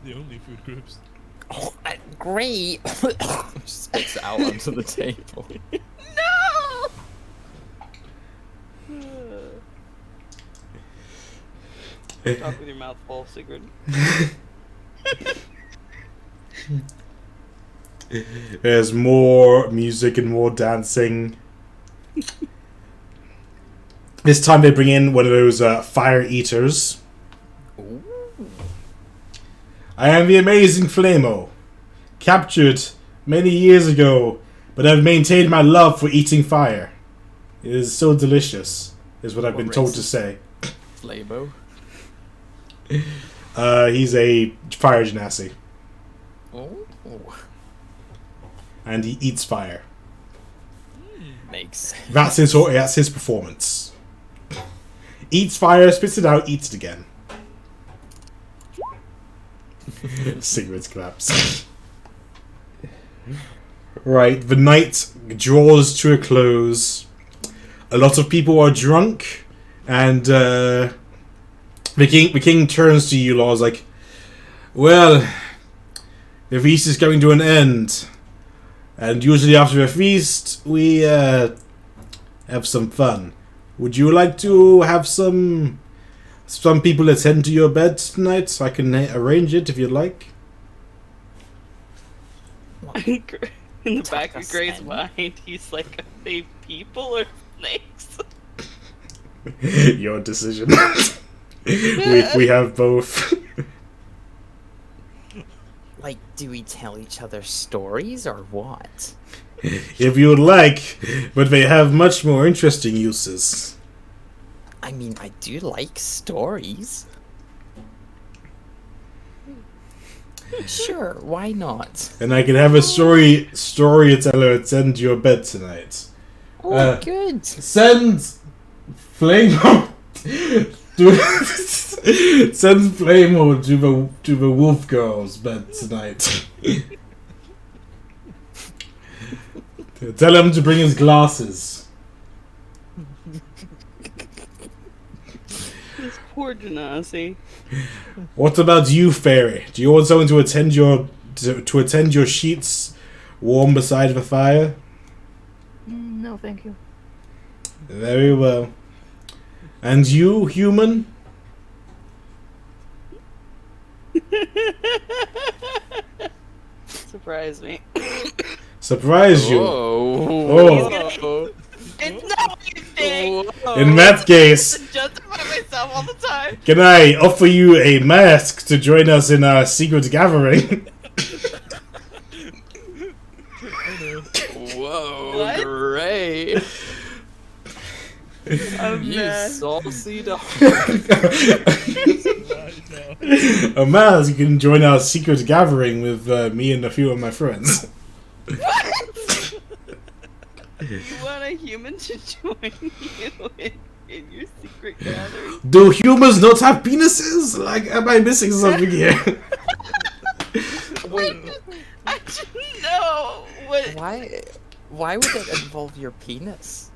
[SPEAKER 3] The only food groups.
[SPEAKER 7] Oh, great. Spits it out onto the table.
[SPEAKER 6] No! Talk with your mouth full, Sigrid.
[SPEAKER 1] There's more music and more dancing. This time they bring in one of those fire eaters.
[SPEAKER 7] Ooh.
[SPEAKER 1] I am the amazing Flamo, captured many years ago, but I've maintained my love for eating fire. It is so delicious, is what I've been told to say.
[SPEAKER 7] Flamo.
[SPEAKER 1] He's a fire genasi,
[SPEAKER 7] Oh.
[SPEAKER 1] and he eats fire.
[SPEAKER 7] Makes sense.
[SPEAKER 1] That's his performance. Eats fire, spits it out, eats it again. Cigarettes collapse. Right, the night draws to a close. A lot of people are drunk, and the king turns to you, Laws, like, well, the feast is coming to an end, and usually after a feast we have some fun. Would you like to have some people attend to your bed tonight? So I can arrange it if you'd like.
[SPEAKER 6] In the
[SPEAKER 7] Take
[SPEAKER 6] back
[SPEAKER 7] a
[SPEAKER 6] of Gray's
[SPEAKER 7] stand.
[SPEAKER 6] mind, he's like, are they people or snakes?
[SPEAKER 1] Your decision. we have both.
[SPEAKER 7] Like, do we tell each other stories or what?
[SPEAKER 1] If you would like, but they have much more interesting uses.
[SPEAKER 7] I mean, I do like stories. Sure, why not?
[SPEAKER 1] And I can have a storyteller attend your bed tonight.
[SPEAKER 7] Oh, good.
[SPEAKER 1] Send Flamo send Flamo to the wolf girl's bed tonight. Tell him to bring his glasses.
[SPEAKER 6] This poor Genasi.
[SPEAKER 1] What about you, fairy? Do you want someone to attend your sheets warm beside the fire?
[SPEAKER 4] No, thank you.
[SPEAKER 1] Very well. And you, human?
[SPEAKER 6] surprise me.
[SPEAKER 1] Surprise you.
[SPEAKER 2] Oh.
[SPEAKER 6] It's not what you think.
[SPEAKER 1] In that case,
[SPEAKER 6] To justify myself all the time.
[SPEAKER 1] can I offer you a mask to join us in our secret gathering?
[SPEAKER 2] Whoa,
[SPEAKER 6] What?
[SPEAKER 2] great.
[SPEAKER 6] I'm
[SPEAKER 2] You saucy dog.
[SPEAKER 1] A mask, you can join our secret gathering with me and a few of my friends.
[SPEAKER 6] You want a human to join you in your secret gathering?
[SPEAKER 1] Do humans not have penises? Like, am I missing something here?
[SPEAKER 2] Wait,
[SPEAKER 6] I didn't know what.
[SPEAKER 7] Why would it involve your penis?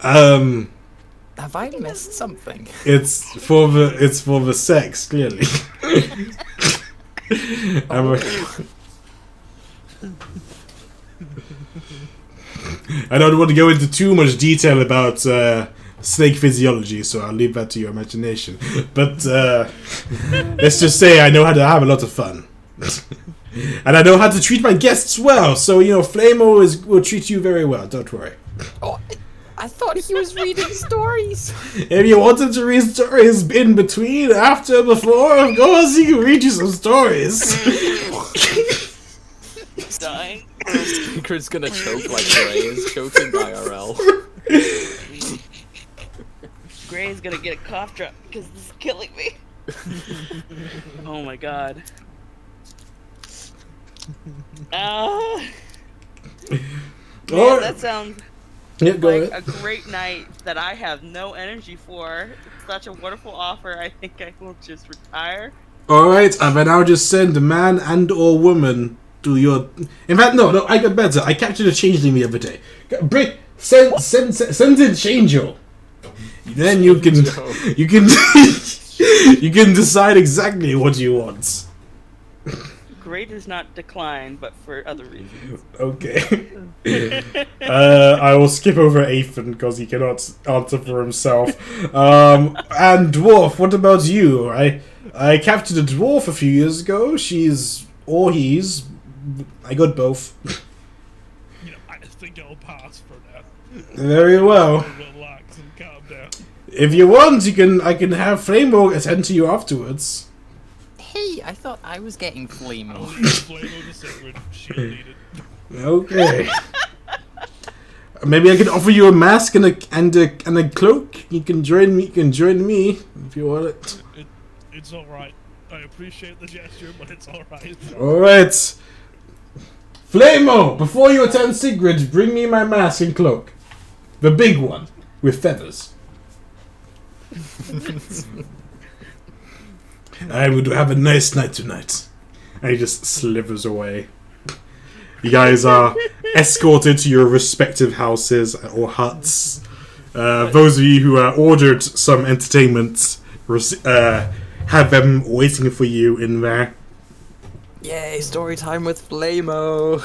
[SPEAKER 7] Have I missed something?
[SPEAKER 1] It's for the sex, clearly. I don't want to go into too much detail about snake physiology, so I'll leave that to your imagination. But let's just say I know how to have a lot of fun. And I know how to treat my guests well, so, you know, Flamo will treat you very well, don't worry.
[SPEAKER 7] Oh, I thought he was reading stories.
[SPEAKER 1] If you wanted to read stories in between, after, before, of course, he can read you some stories.
[SPEAKER 6] He's dying.
[SPEAKER 2] Secret's gonna choke like Gray is choking IRL.
[SPEAKER 6] Gray's gonna get a cough drop because this is killing me. Oh my god. Man, that sounds
[SPEAKER 1] Yeah, go
[SPEAKER 6] like
[SPEAKER 1] ahead.
[SPEAKER 6] a great night that I have no energy for. It's such a wonderful offer. I think I will just retire.
[SPEAKER 1] Alright, I will now just send a man and or woman to your... In fact, no, I got better. I captured a changeling the other day. Send in Changel. Then you can... You can... you can decide exactly what you want.
[SPEAKER 6] Gray does not decline, but for other reasons.
[SPEAKER 1] Okay. I will skip over Athan because he cannot answer for himself. And Dwarf, what about you? I captured a dwarf a few years ago. She's... or he's... I got both.
[SPEAKER 3] You know, I think I'll pass for now.
[SPEAKER 1] Very well.
[SPEAKER 3] Relax and calm down.
[SPEAKER 1] If you want, I can have Flamebolt attend to you afterwards.
[SPEAKER 7] Hey, I thought I was getting flame.
[SPEAKER 3] I'll leave Flamo to Sigrid. She'll need it.
[SPEAKER 1] Okay. Maybe I can offer you a mask and a cloak. You can join me. You can join me if you want it.
[SPEAKER 3] It's all right. I appreciate the gesture, but it's all right.
[SPEAKER 1] All right. Flamo, before you attend Sigrid, bring me my mask and cloak, the big one with feathers. I would have a nice night tonight. And he just slithers away. You guys are escorted to your respective houses or huts. Those of you who ordered some entertainment have them waiting for you in there.
[SPEAKER 2] Yay, story time with Flamo.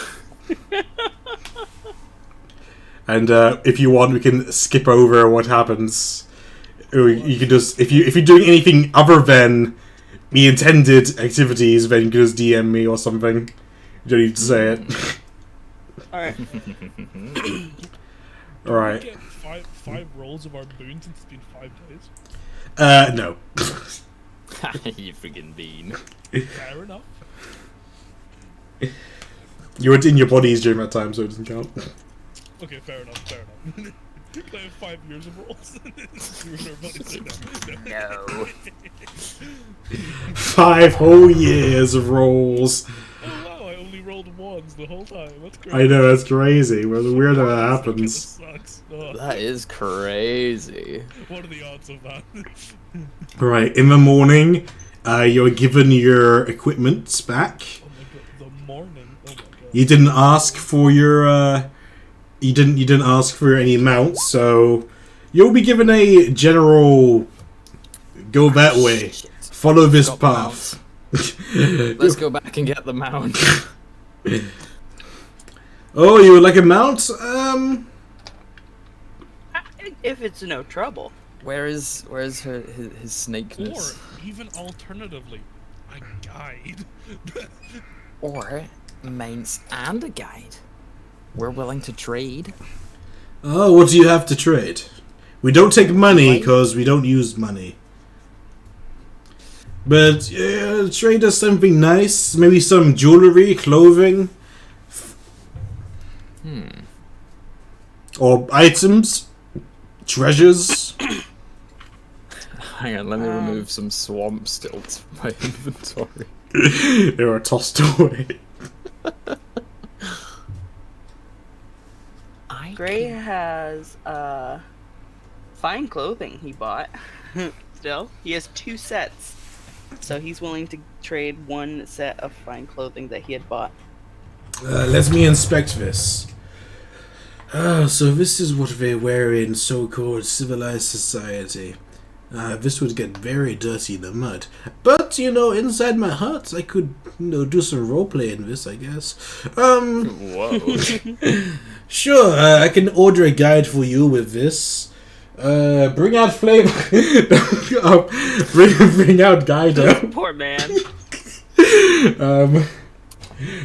[SPEAKER 1] And if you want, we can skip over what happens. Or you can just, if you're doing anything other than the intended activities, then you can just DM me or something. You don't need to say it.
[SPEAKER 6] Alright.
[SPEAKER 1] Alright.
[SPEAKER 3] Get five rolls of our boon since it's been 5 days.
[SPEAKER 1] No.
[SPEAKER 2] You friggin' bean.
[SPEAKER 3] Fair enough.
[SPEAKER 1] You weren't in your bodies during that time, so it doesn't count.
[SPEAKER 3] Okay, fair enough. I have 5 years of rolls. You and our buddies say no.
[SPEAKER 2] No.
[SPEAKER 1] 5 whole years of rolls.
[SPEAKER 3] Oh wow, I only rolled ones the whole time. That's great.
[SPEAKER 1] I know, that's crazy. Well, weird how that happens.
[SPEAKER 3] Sucks. Oh,
[SPEAKER 2] That is crazy.
[SPEAKER 3] what are the odds of that?
[SPEAKER 1] Right, in the morning, you're given your equipment back.
[SPEAKER 3] Oh my god, the morning. Oh my god.
[SPEAKER 1] You didn't ask for your you didn't ask for any mounts, so you'll be given a general go that way. Follow this
[SPEAKER 2] Got
[SPEAKER 1] path.
[SPEAKER 2] Let's go back and get the mount.
[SPEAKER 1] Oh, you would like a mount?
[SPEAKER 6] If it's no trouble.
[SPEAKER 2] Where's his snakeness?
[SPEAKER 3] Or even alternatively, a guide.
[SPEAKER 7] or mounts and a guide. We're willing to trade.
[SPEAKER 5] Oh, what do you have to trade? We don't take money
[SPEAKER 7] Right.
[SPEAKER 5] because we don't use money. But trade us something nice. Maybe some jewelry, clothing. Or items. Treasures.
[SPEAKER 2] Hang on, let me remove some swamp stilts from my inventory.
[SPEAKER 5] They were tossed away.
[SPEAKER 6] Gray has fine clothing he bought. Still, he has 2 sets, so he's willing to trade 1 set of fine clothing that he had bought.
[SPEAKER 5] Let me inspect this. So this is what they wear in so-called civilized society. This would get very dirty in the mud. But, inside my hut, I could, do some roleplay in this, I guess.
[SPEAKER 2] Whoa.
[SPEAKER 5] Sure, I can order a guide for you with this. Bring out flavor. bring out guide.
[SPEAKER 6] Poor man.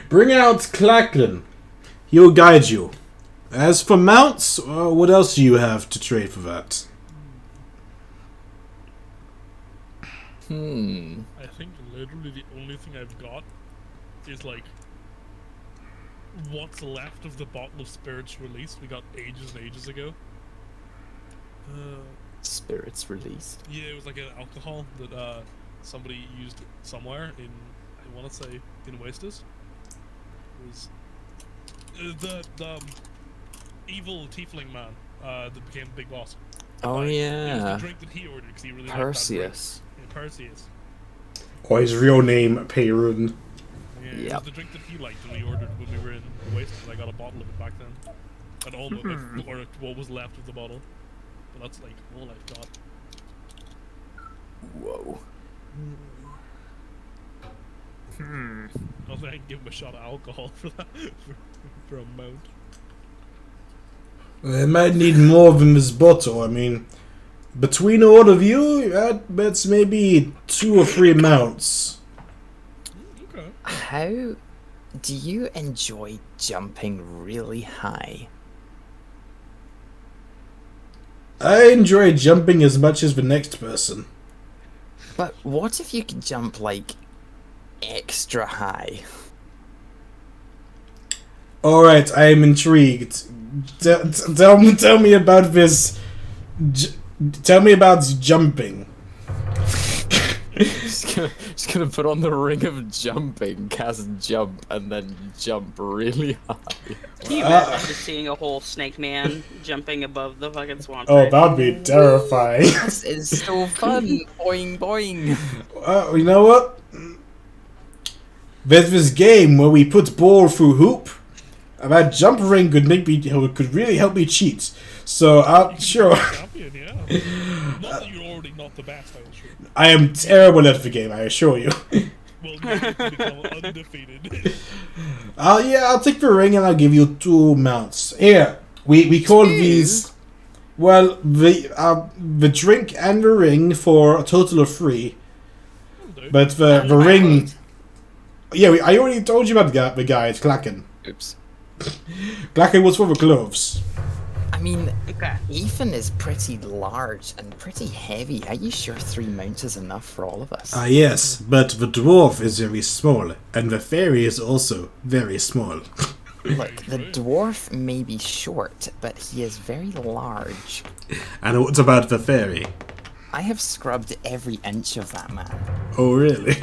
[SPEAKER 5] Bring out Clacklin. He'll guide you. As for mounts, what else do you have to trade for that?
[SPEAKER 3] I think literally the only thing I've got is like what's left of the bottle of spirits released we got ages and ages ago.
[SPEAKER 2] Spirits released.
[SPEAKER 3] Yeah, it was like an alcohol that somebody used somewhere in, I want to say, in Wastes. It was the evil tiefling man that became the big boss.
[SPEAKER 2] Oh
[SPEAKER 3] It was
[SPEAKER 2] yeah.
[SPEAKER 3] the drink that he ordered because he really liked
[SPEAKER 2] Perseus.
[SPEAKER 3] that drink. Yeah, Perseus.
[SPEAKER 5] Or his real name, Peyrun.
[SPEAKER 3] Yeah, it
[SPEAKER 2] Yep.
[SPEAKER 3] was the drink that he liked and we ordered when we were in Wastes. I got a bottle of it back then. And almost, or what was left of the bottle. But that's like all I've got.
[SPEAKER 2] Whoa.
[SPEAKER 3] I don't think I can give him a shot of alcohol for that, for a mount.
[SPEAKER 5] I might need more than this bottle. I mean, between all of you, that's maybe 2 or 3 mounts.
[SPEAKER 3] Okay.
[SPEAKER 7] How do you enjoy jumping really high?
[SPEAKER 5] I enjoy jumping as much as the next person.
[SPEAKER 7] But what if you could jump like extra high?
[SPEAKER 5] Alright, I am intrigued. Tell me about this. Tell me about jumping.
[SPEAKER 2] Just gonna put on the ring of jumping, cast jump, and then jump really high.
[SPEAKER 6] Can you imagine just seeing a whole snake man jumping above the fucking swamp?
[SPEAKER 5] Oh, that'd be terrifying.
[SPEAKER 7] This is so fun! Boing boing!
[SPEAKER 5] You know what? There's this game where we put ball through hoop. That jump ring could really help me cheat. So, sure.
[SPEAKER 3] Champion, yeah. Not that you're already not the best, I assure you.
[SPEAKER 5] I am terrible at the game, I assure you.
[SPEAKER 3] Well, you have to become undefeated.
[SPEAKER 5] I'll take the ring and I'll give you 2 mounts. Here, we call these. Well, the drink and the ring for a total of 3. But the ring. Yeah, I already told you about the guy. It's Klacken.
[SPEAKER 2] Oops.
[SPEAKER 5] Klacken was for the gloves.
[SPEAKER 7] I mean,
[SPEAKER 6] Okay.
[SPEAKER 7] Ethan is pretty large and pretty heavy. Are you sure 3 mounts is enough for all of us?
[SPEAKER 5] Yes, but the dwarf is very small, and the fairy is also very small.
[SPEAKER 7] Look, the dwarf may be short, but he is very large.
[SPEAKER 5] And what about the fairy?
[SPEAKER 7] I have scrubbed every inch of that man.
[SPEAKER 5] Oh, really?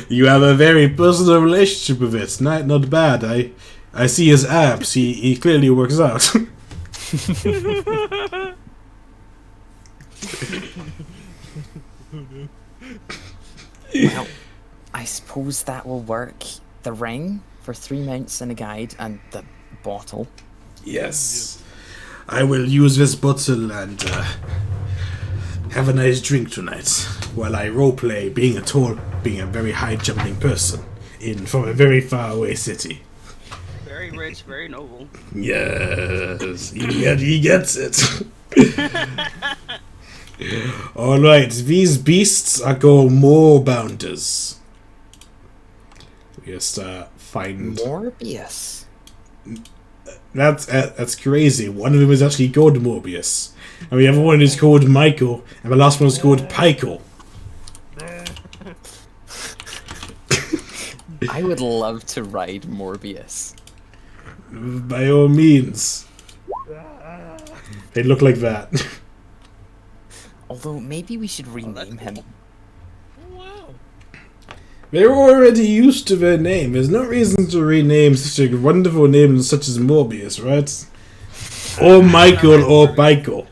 [SPEAKER 5] You have a very personal relationship with it. Not bad. I see his abs. He clearly works out.
[SPEAKER 7] Well, I suppose that will work. The ring for 3 mounts and a guide, and the bottle.
[SPEAKER 5] Yes. I will use this bottle and have a nice drink tonight while I roleplay being a very high jumping person from a very far away city.
[SPEAKER 6] Very rich, very noble.
[SPEAKER 5] Yes, he gets it. Alright, these beasts are called moorbounders. We just
[SPEAKER 1] find.
[SPEAKER 7] Morbius.
[SPEAKER 1] That's crazy. One of them is actually called Morbius, and the other one is called Michael, and the last one is called Pikel.
[SPEAKER 7] I would love to ride Morbius.
[SPEAKER 1] By all means. They look like that.
[SPEAKER 7] Although maybe we should rename him.
[SPEAKER 3] Wow.
[SPEAKER 1] They're already used to their name. There's no reason to rename such a wonderful name such as Morbius, right? Or Michael or Michael.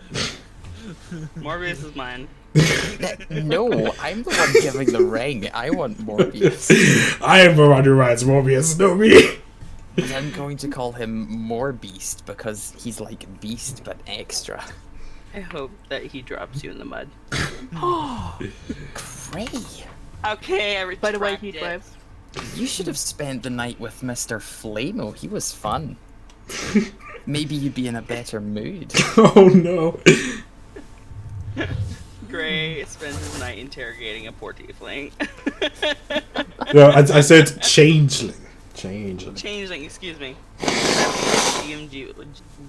[SPEAKER 6] Morbius is mine.
[SPEAKER 7] No, I'm the one giving the ring. I want Morbius.
[SPEAKER 1] I am the one who rides Morbius, no me.
[SPEAKER 7] And I'm going to call him More Beast because he's like Beast but extra.
[SPEAKER 6] I hope that he drops you in the mud.
[SPEAKER 7] Great.
[SPEAKER 6] Okay, I
[SPEAKER 4] By the way, he
[SPEAKER 6] retract it.
[SPEAKER 4] drives.
[SPEAKER 7] You should have spent the night with Mr. Flamo. He was fun. Maybe you'd be in a better mood.
[SPEAKER 1] Oh no.
[SPEAKER 6] Gray spends his night interrogating a poor tiefling.
[SPEAKER 1] No, I said changeling. Changeling.
[SPEAKER 6] Changeling, excuse me. DM'd you,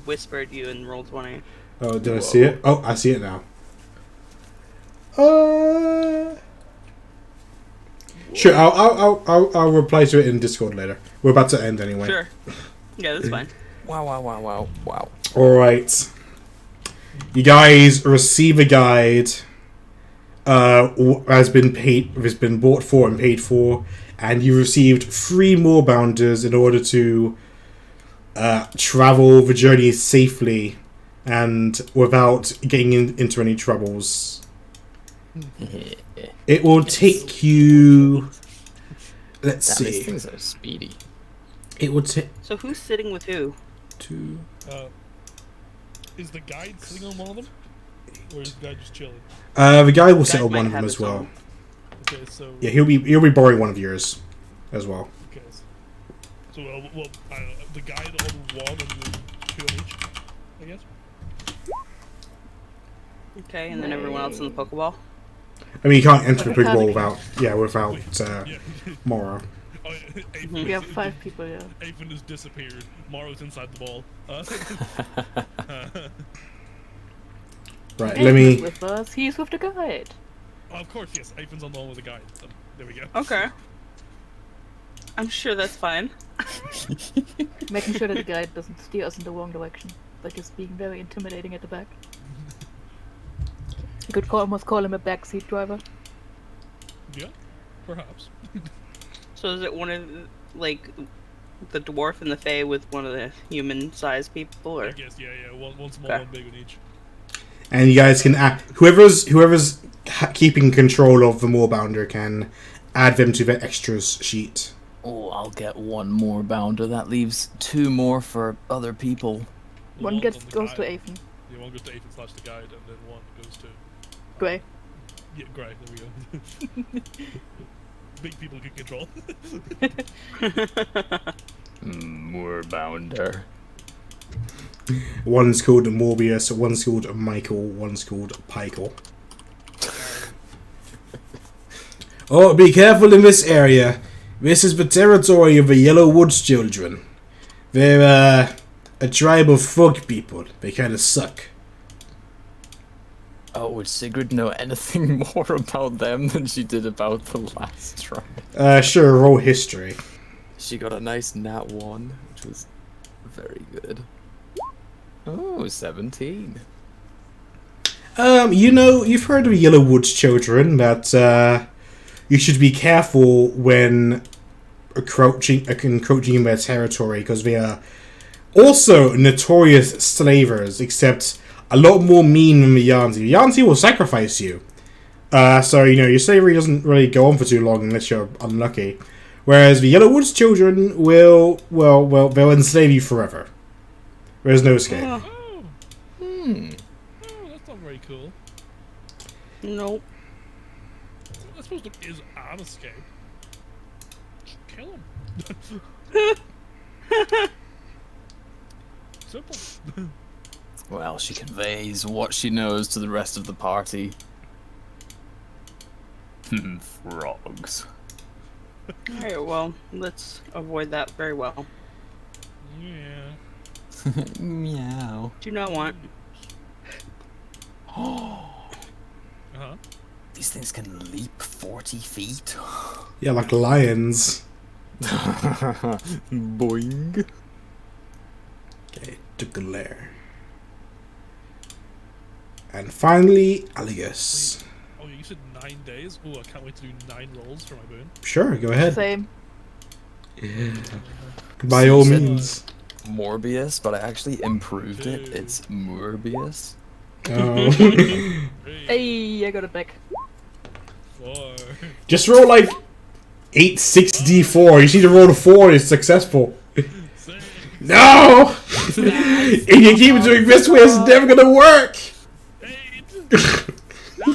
[SPEAKER 6] whispered you in roll 20.
[SPEAKER 1] Oh, did I see it? Oh, I see it now. Sure, I'll reply to it in Discord later. We're about to end anyway.
[SPEAKER 6] Sure. Yeah, that's fine.
[SPEAKER 7] Wow.
[SPEAKER 1] Alright. You guys receive a guide. Has been bought for and paid for, and you received 3 more bounders in order to travel the journey safely and without getting into any troubles. It will take you. Let's
[SPEAKER 7] Damn, these
[SPEAKER 1] see.
[SPEAKER 7] things are speedy.
[SPEAKER 1] It will take
[SPEAKER 6] So who's sitting with who?
[SPEAKER 1] 2.
[SPEAKER 3] Is the guide sitting on one of them? Or is the guy just chilling?
[SPEAKER 1] The guy will sit
[SPEAKER 6] Guide
[SPEAKER 1] on
[SPEAKER 6] might
[SPEAKER 1] one of them
[SPEAKER 6] have
[SPEAKER 1] as
[SPEAKER 6] its
[SPEAKER 1] well.
[SPEAKER 6] own.
[SPEAKER 3] Okay, so...
[SPEAKER 1] Yeah, he'll be borrowing one of yours as well.
[SPEAKER 3] Okay, so I don't know, the guide on one and the 2 on each, I guess?
[SPEAKER 6] Okay, and then everyone else in the Pokeball?
[SPEAKER 1] I mean, you can't enter the
[SPEAKER 4] But
[SPEAKER 1] Pokeball
[SPEAKER 4] mechanic-
[SPEAKER 1] without
[SPEAKER 3] Yeah.
[SPEAKER 1] Mora.
[SPEAKER 3] Oh, Aiden,
[SPEAKER 4] We have 5 people, yeah.
[SPEAKER 3] Aiden has disappeared. Morrow's inside the ball.
[SPEAKER 1] Right,
[SPEAKER 4] He's
[SPEAKER 1] let me.
[SPEAKER 4] with us. He's with the guide.
[SPEAKER 3] Oh, of course, yes. Aiden's on the one with the guide. So, there we go.
[SPEAKER 6] Okay. I'm sure that's fine.
[SPEAKER 4] Making sure that the guide doesn't steer us in the wrong direction. By just being very intimidating at the back. You could almost call him a backseat driver.
[SPEAKER 3] Yeah, perhaps.
[SPEAKER 6] So is it one of like the dwarf and the fae with one of the human-sized people,
[SPEAKER 3] I
[SPEAKER 6] or
[SPEAKER 3] guess, yeah. One small,
[SPEAKER 6] Okay.
[SPEAKER 3] one big on each.
[SPEAKER 1] And you guys can add whoever's keeping control of the Moorbounder can add them to the extras sheet.
[SPEAKER 2] Oh, I'll get 1 more bounder. That leaves 2 more for other people.
[SPEAKER 3] The
[SPEAKER 4] One
[SPEAKER 3] one's on the
[SPEAKER 4] goes to
[SPEAKER 3] guide.
[SPEAKER 4] Aethan.
[SPEAKER 3] Yeah, one goes to Aiden / the guide, and then one goes to...
[SPEAKER 4] Gray.
[SPEAKER 3] Yeah, great, there we go. Big people can control.
[SPEAKER 2] More bounder.
[SPEAKER 1] One's called Morbius, one's called Michael, one's called Pikel. Oh, be careful in this area. This is the territory of the Yellow Woods children. They're a tribe of frog people. They kind of suck.
[SPEAKER 2] Oh, would Sigrid know anything more about them than she did about the last try?
[SPEAKER 1] Sure, roll history.
[SPEAKER 2] She got a nice nat 1, which was very good. Oh, 17.
[SPEAKER 1] You've heard of Yellow Woods children, that you should be careful when encroaching in their territory, because they are also notorious slavers, except a lot more mean than the Yuan-ti. The Yuan-ti will sacrifice you. So, your slavery doesn't really go on for too long unless you're unlucky. Whereas the Yellow Woods children will they'll enslave you forever. There's no escape.
[SPEAKER 6] Oh,
[SPEAKER 3] Oh, that's not very cool.
[SPEAKER 6] nope.
[SPEAKER 3] I suppose there is an escape. Just kill him. Simple.
[SPEAKER 2] Well, she conveys what she knows to the rest of the party. Frogs.
[SPEAKER 6] Alright, well, let's avoid that very well.
[SPEAKER 3] Yeah.
[SPEAKER 7] Meow.
[SPEAKER 6] Do not want.
[SPEAKER 3] Uh-huh.
[SPEAKER 7] These things can leap 40 feet.
[SPEAKER 1] Yeah, like lions.
[SPEAKER 7] Boing.
[SPEAKER 1] Okay, took a lair. And finally, Aligus.
[SPEAKER 3] Oh, you said 9 days? Oh, I can't wait to do 9 rolls for my boon.
[SPEAKER 1] Sure, go ahead.
[SPEAKER 4] Same.
[SPEAKER 1] By all means.
[SPEAKER 2] Morbius, but I actually improved it. It's Morbius.
[SPEAKER 1] Oh.
[SPEAKER 4] Hey, I got it back.
[SPEAKER 3] 4.
[SPEAKER 1] Just roll like 8-6d4. You need to roll a 4 is successful.
[SPEAKER 3] 6.
[SPEAKER 1] No! If you keep doing this way, it's never gonna work!
[SPEAKER 3] 8. There we go.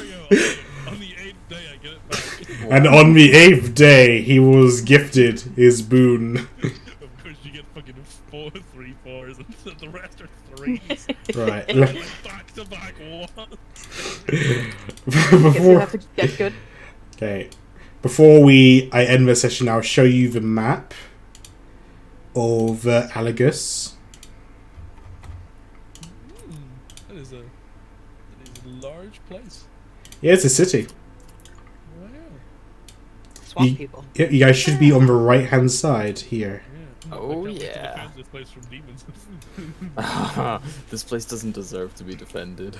[SPEAKER 3] On the 8th day, I get it back.
[SPEAKER 1] And on the 8th day, he was gifted his boon.
[SPEAKER 3] Of course, you get fucking 3 4s, and the rest are 3s.
[SPEAKER 1] Right.
[SPEAKER 3] Like back-to-back ones.
[SPEAKER 4] Guess you
[SPEAKER 1] Before,
[SPEAKER 4] have to get good.
[SPEAKER 1] okay. Before I end the session, I'll show you the map of Aligus.
[SPEAKER 3] That is a large place.
[SPEAKER 1] Yeah, it's a city.
[SPEAKER 3] Wow.
[SPEAKER 6] Swamp
[SPEAKER 1] You-
[SPEAKER 6] people.
[SPEAKER 1] Yeah, you guys should be on the right-hand side here.
[SPEAKER 3] Yeah.
[SPEAKER 2] Oh,
[SPEAKER 3] I can't wait to
[SPEAKER 2] yeah.
[SPEAKER 3] defend this place from demons.
[SPEAKER 2] This place doesn't deserve to be defended.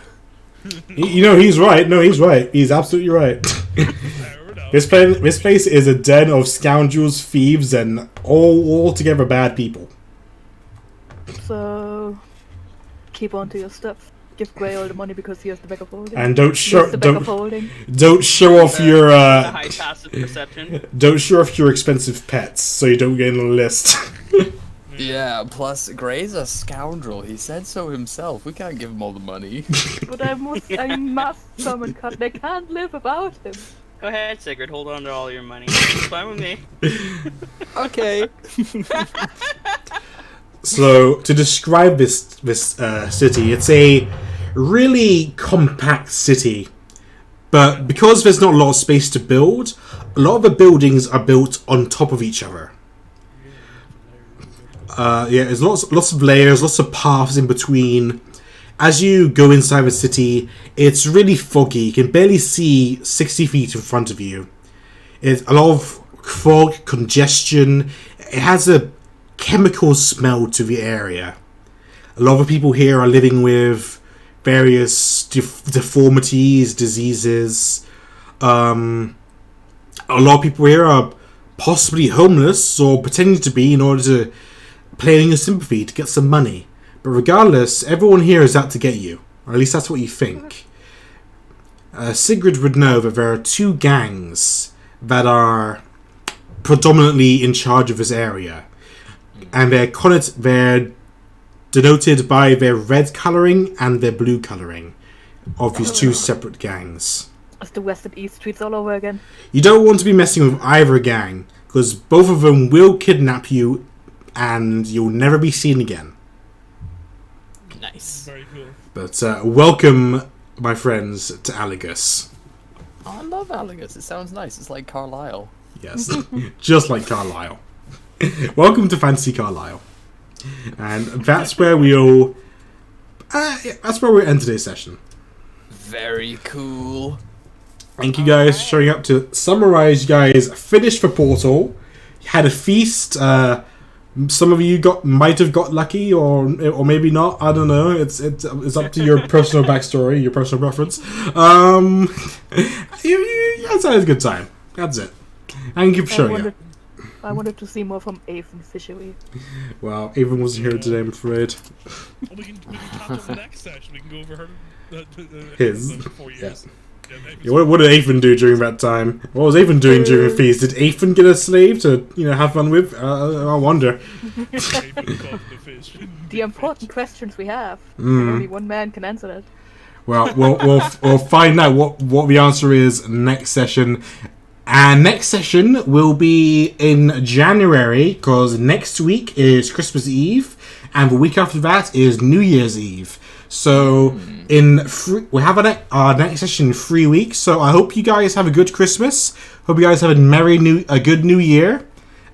[SPEAKER 1] You know, he's right. No, he's right. He's absolutely right.
[SPEAKER 3] Fair enough.
[SPEAKER 1] This place is a den of scoundrels, thieves, and altogether bad people.
[SPEAKER 4] So, keep on to your stuff. Give Gray all the money because he has the back of holding.
[SPEAKER 1] And don't show
[SPEAKER 4] the back of holding.
[SPEAKER 1] don't show off your
[SPEAKER 6] The high passive perception.
[SPEAKER 1] don't show off your expensive pets so you don't get on the list.
[SPEAKER 2] Yeah, plus Gray's a scoundrel. He said so himself. We can't give him all the money.
[SPEAKER 4] But I must summon cut. They can't live without him.
[SPEAKER 6] Go ahead, Sigurd. Hold on to all your money. It's fine with me.
[SPEAKER 2] Okay.
[SPEAKER 1] So to describe this city, it's a really compact city, but because there's not a lot of space to build, a lot of the buildings are built on top of each other. Yeah, there's lots of layers, lots of paths in between. As you go inside the city, it's really foggy. You can barely see 60 feet in front of you. It's a lot of fog, congestion. It has a chemical smell to the area. A lot of people here are living with various deformities, diseases. A lot of people here are possibly homeless or pretending to be in order to play on your sympathy to get some money. But regardless, everyone here is out to get you. Or at least that's what you think. Sigrid would know that there are 2 gangs that are predominantly in charge of this area. And they're denoted by their red colouring and their blue colouring of these 2 separate gangs.
[SPEAKER 4] It's the West and East streets all over again.
[SPEAKER 1] You don't want to be messing with either gang, because both of them will kidnap you and you'll never be seen again.
[SPEAKER 2] Nice.
[SPEAKER 3] Very cool.
[SPEAKER 1] But welcome, my friends, to Aligus.
[SPEAKER 2] Oh, I love Aligus. It sounds nice. It's like Carlisle.
[SPEAKER 1] Yes, just like Carlisle. Welcome to Fantasy Carlisle. And that's where we'll... that's where we'll end today's session.
[SPEAKER 2] Very cool.
[SPEAKER 1] Thank you guys for showing up. To summarize, you guys finished the portal, had a feast. Some of you might have got lucky, or maybe not. I don't know. It's up to your personal backstory, your personal preference. You guys had a good time. That's it. Thank you for showing up.
[SPEAKER 4] I wanted to see more from Avon Fishery.
[SPEAKER 1] Well, Avon wasn't here today, I'm afraid.
[SPEAKER 3] Oh, we can talk on the next session. We can go over her.
[SPEAKER 1] His.
[SPEAKER 3] 4 years.
[SPEAKER 1] Yeah, what did Avon do during that time? What was Avon doing during the feast? Did Avon get a slave to, have fun with? I wonder.
[SPEAKER 4] The important questions we have. Only one man can answer that.
[SPEAKER 1] Well, we'll find out what the answer is next session.
[SPEAKER 5] And next session will be in January, because next week is Christmas Eve, and the week after that is New Year's Eve. So we have our next session in 3 weeks. So I hope you guys have a good Christmas. Hope you guys have a good New Year,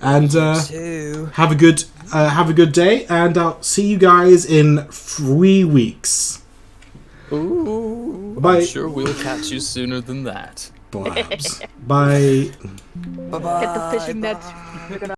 [SPEAKER 5] and have a good day. And I'll see you guys in 3 weeks.
[SPEAKER 2] Ooh,
[SPEAKER 5] Bye.
[SPEAKER 2] I'm sure we'll catch you sooner than that.
[SPEAKER 5] Blabs. Bye.
[SPEAKER 7] Bye bye.
[SPEAKER 4] Get the fishing net. We're gonna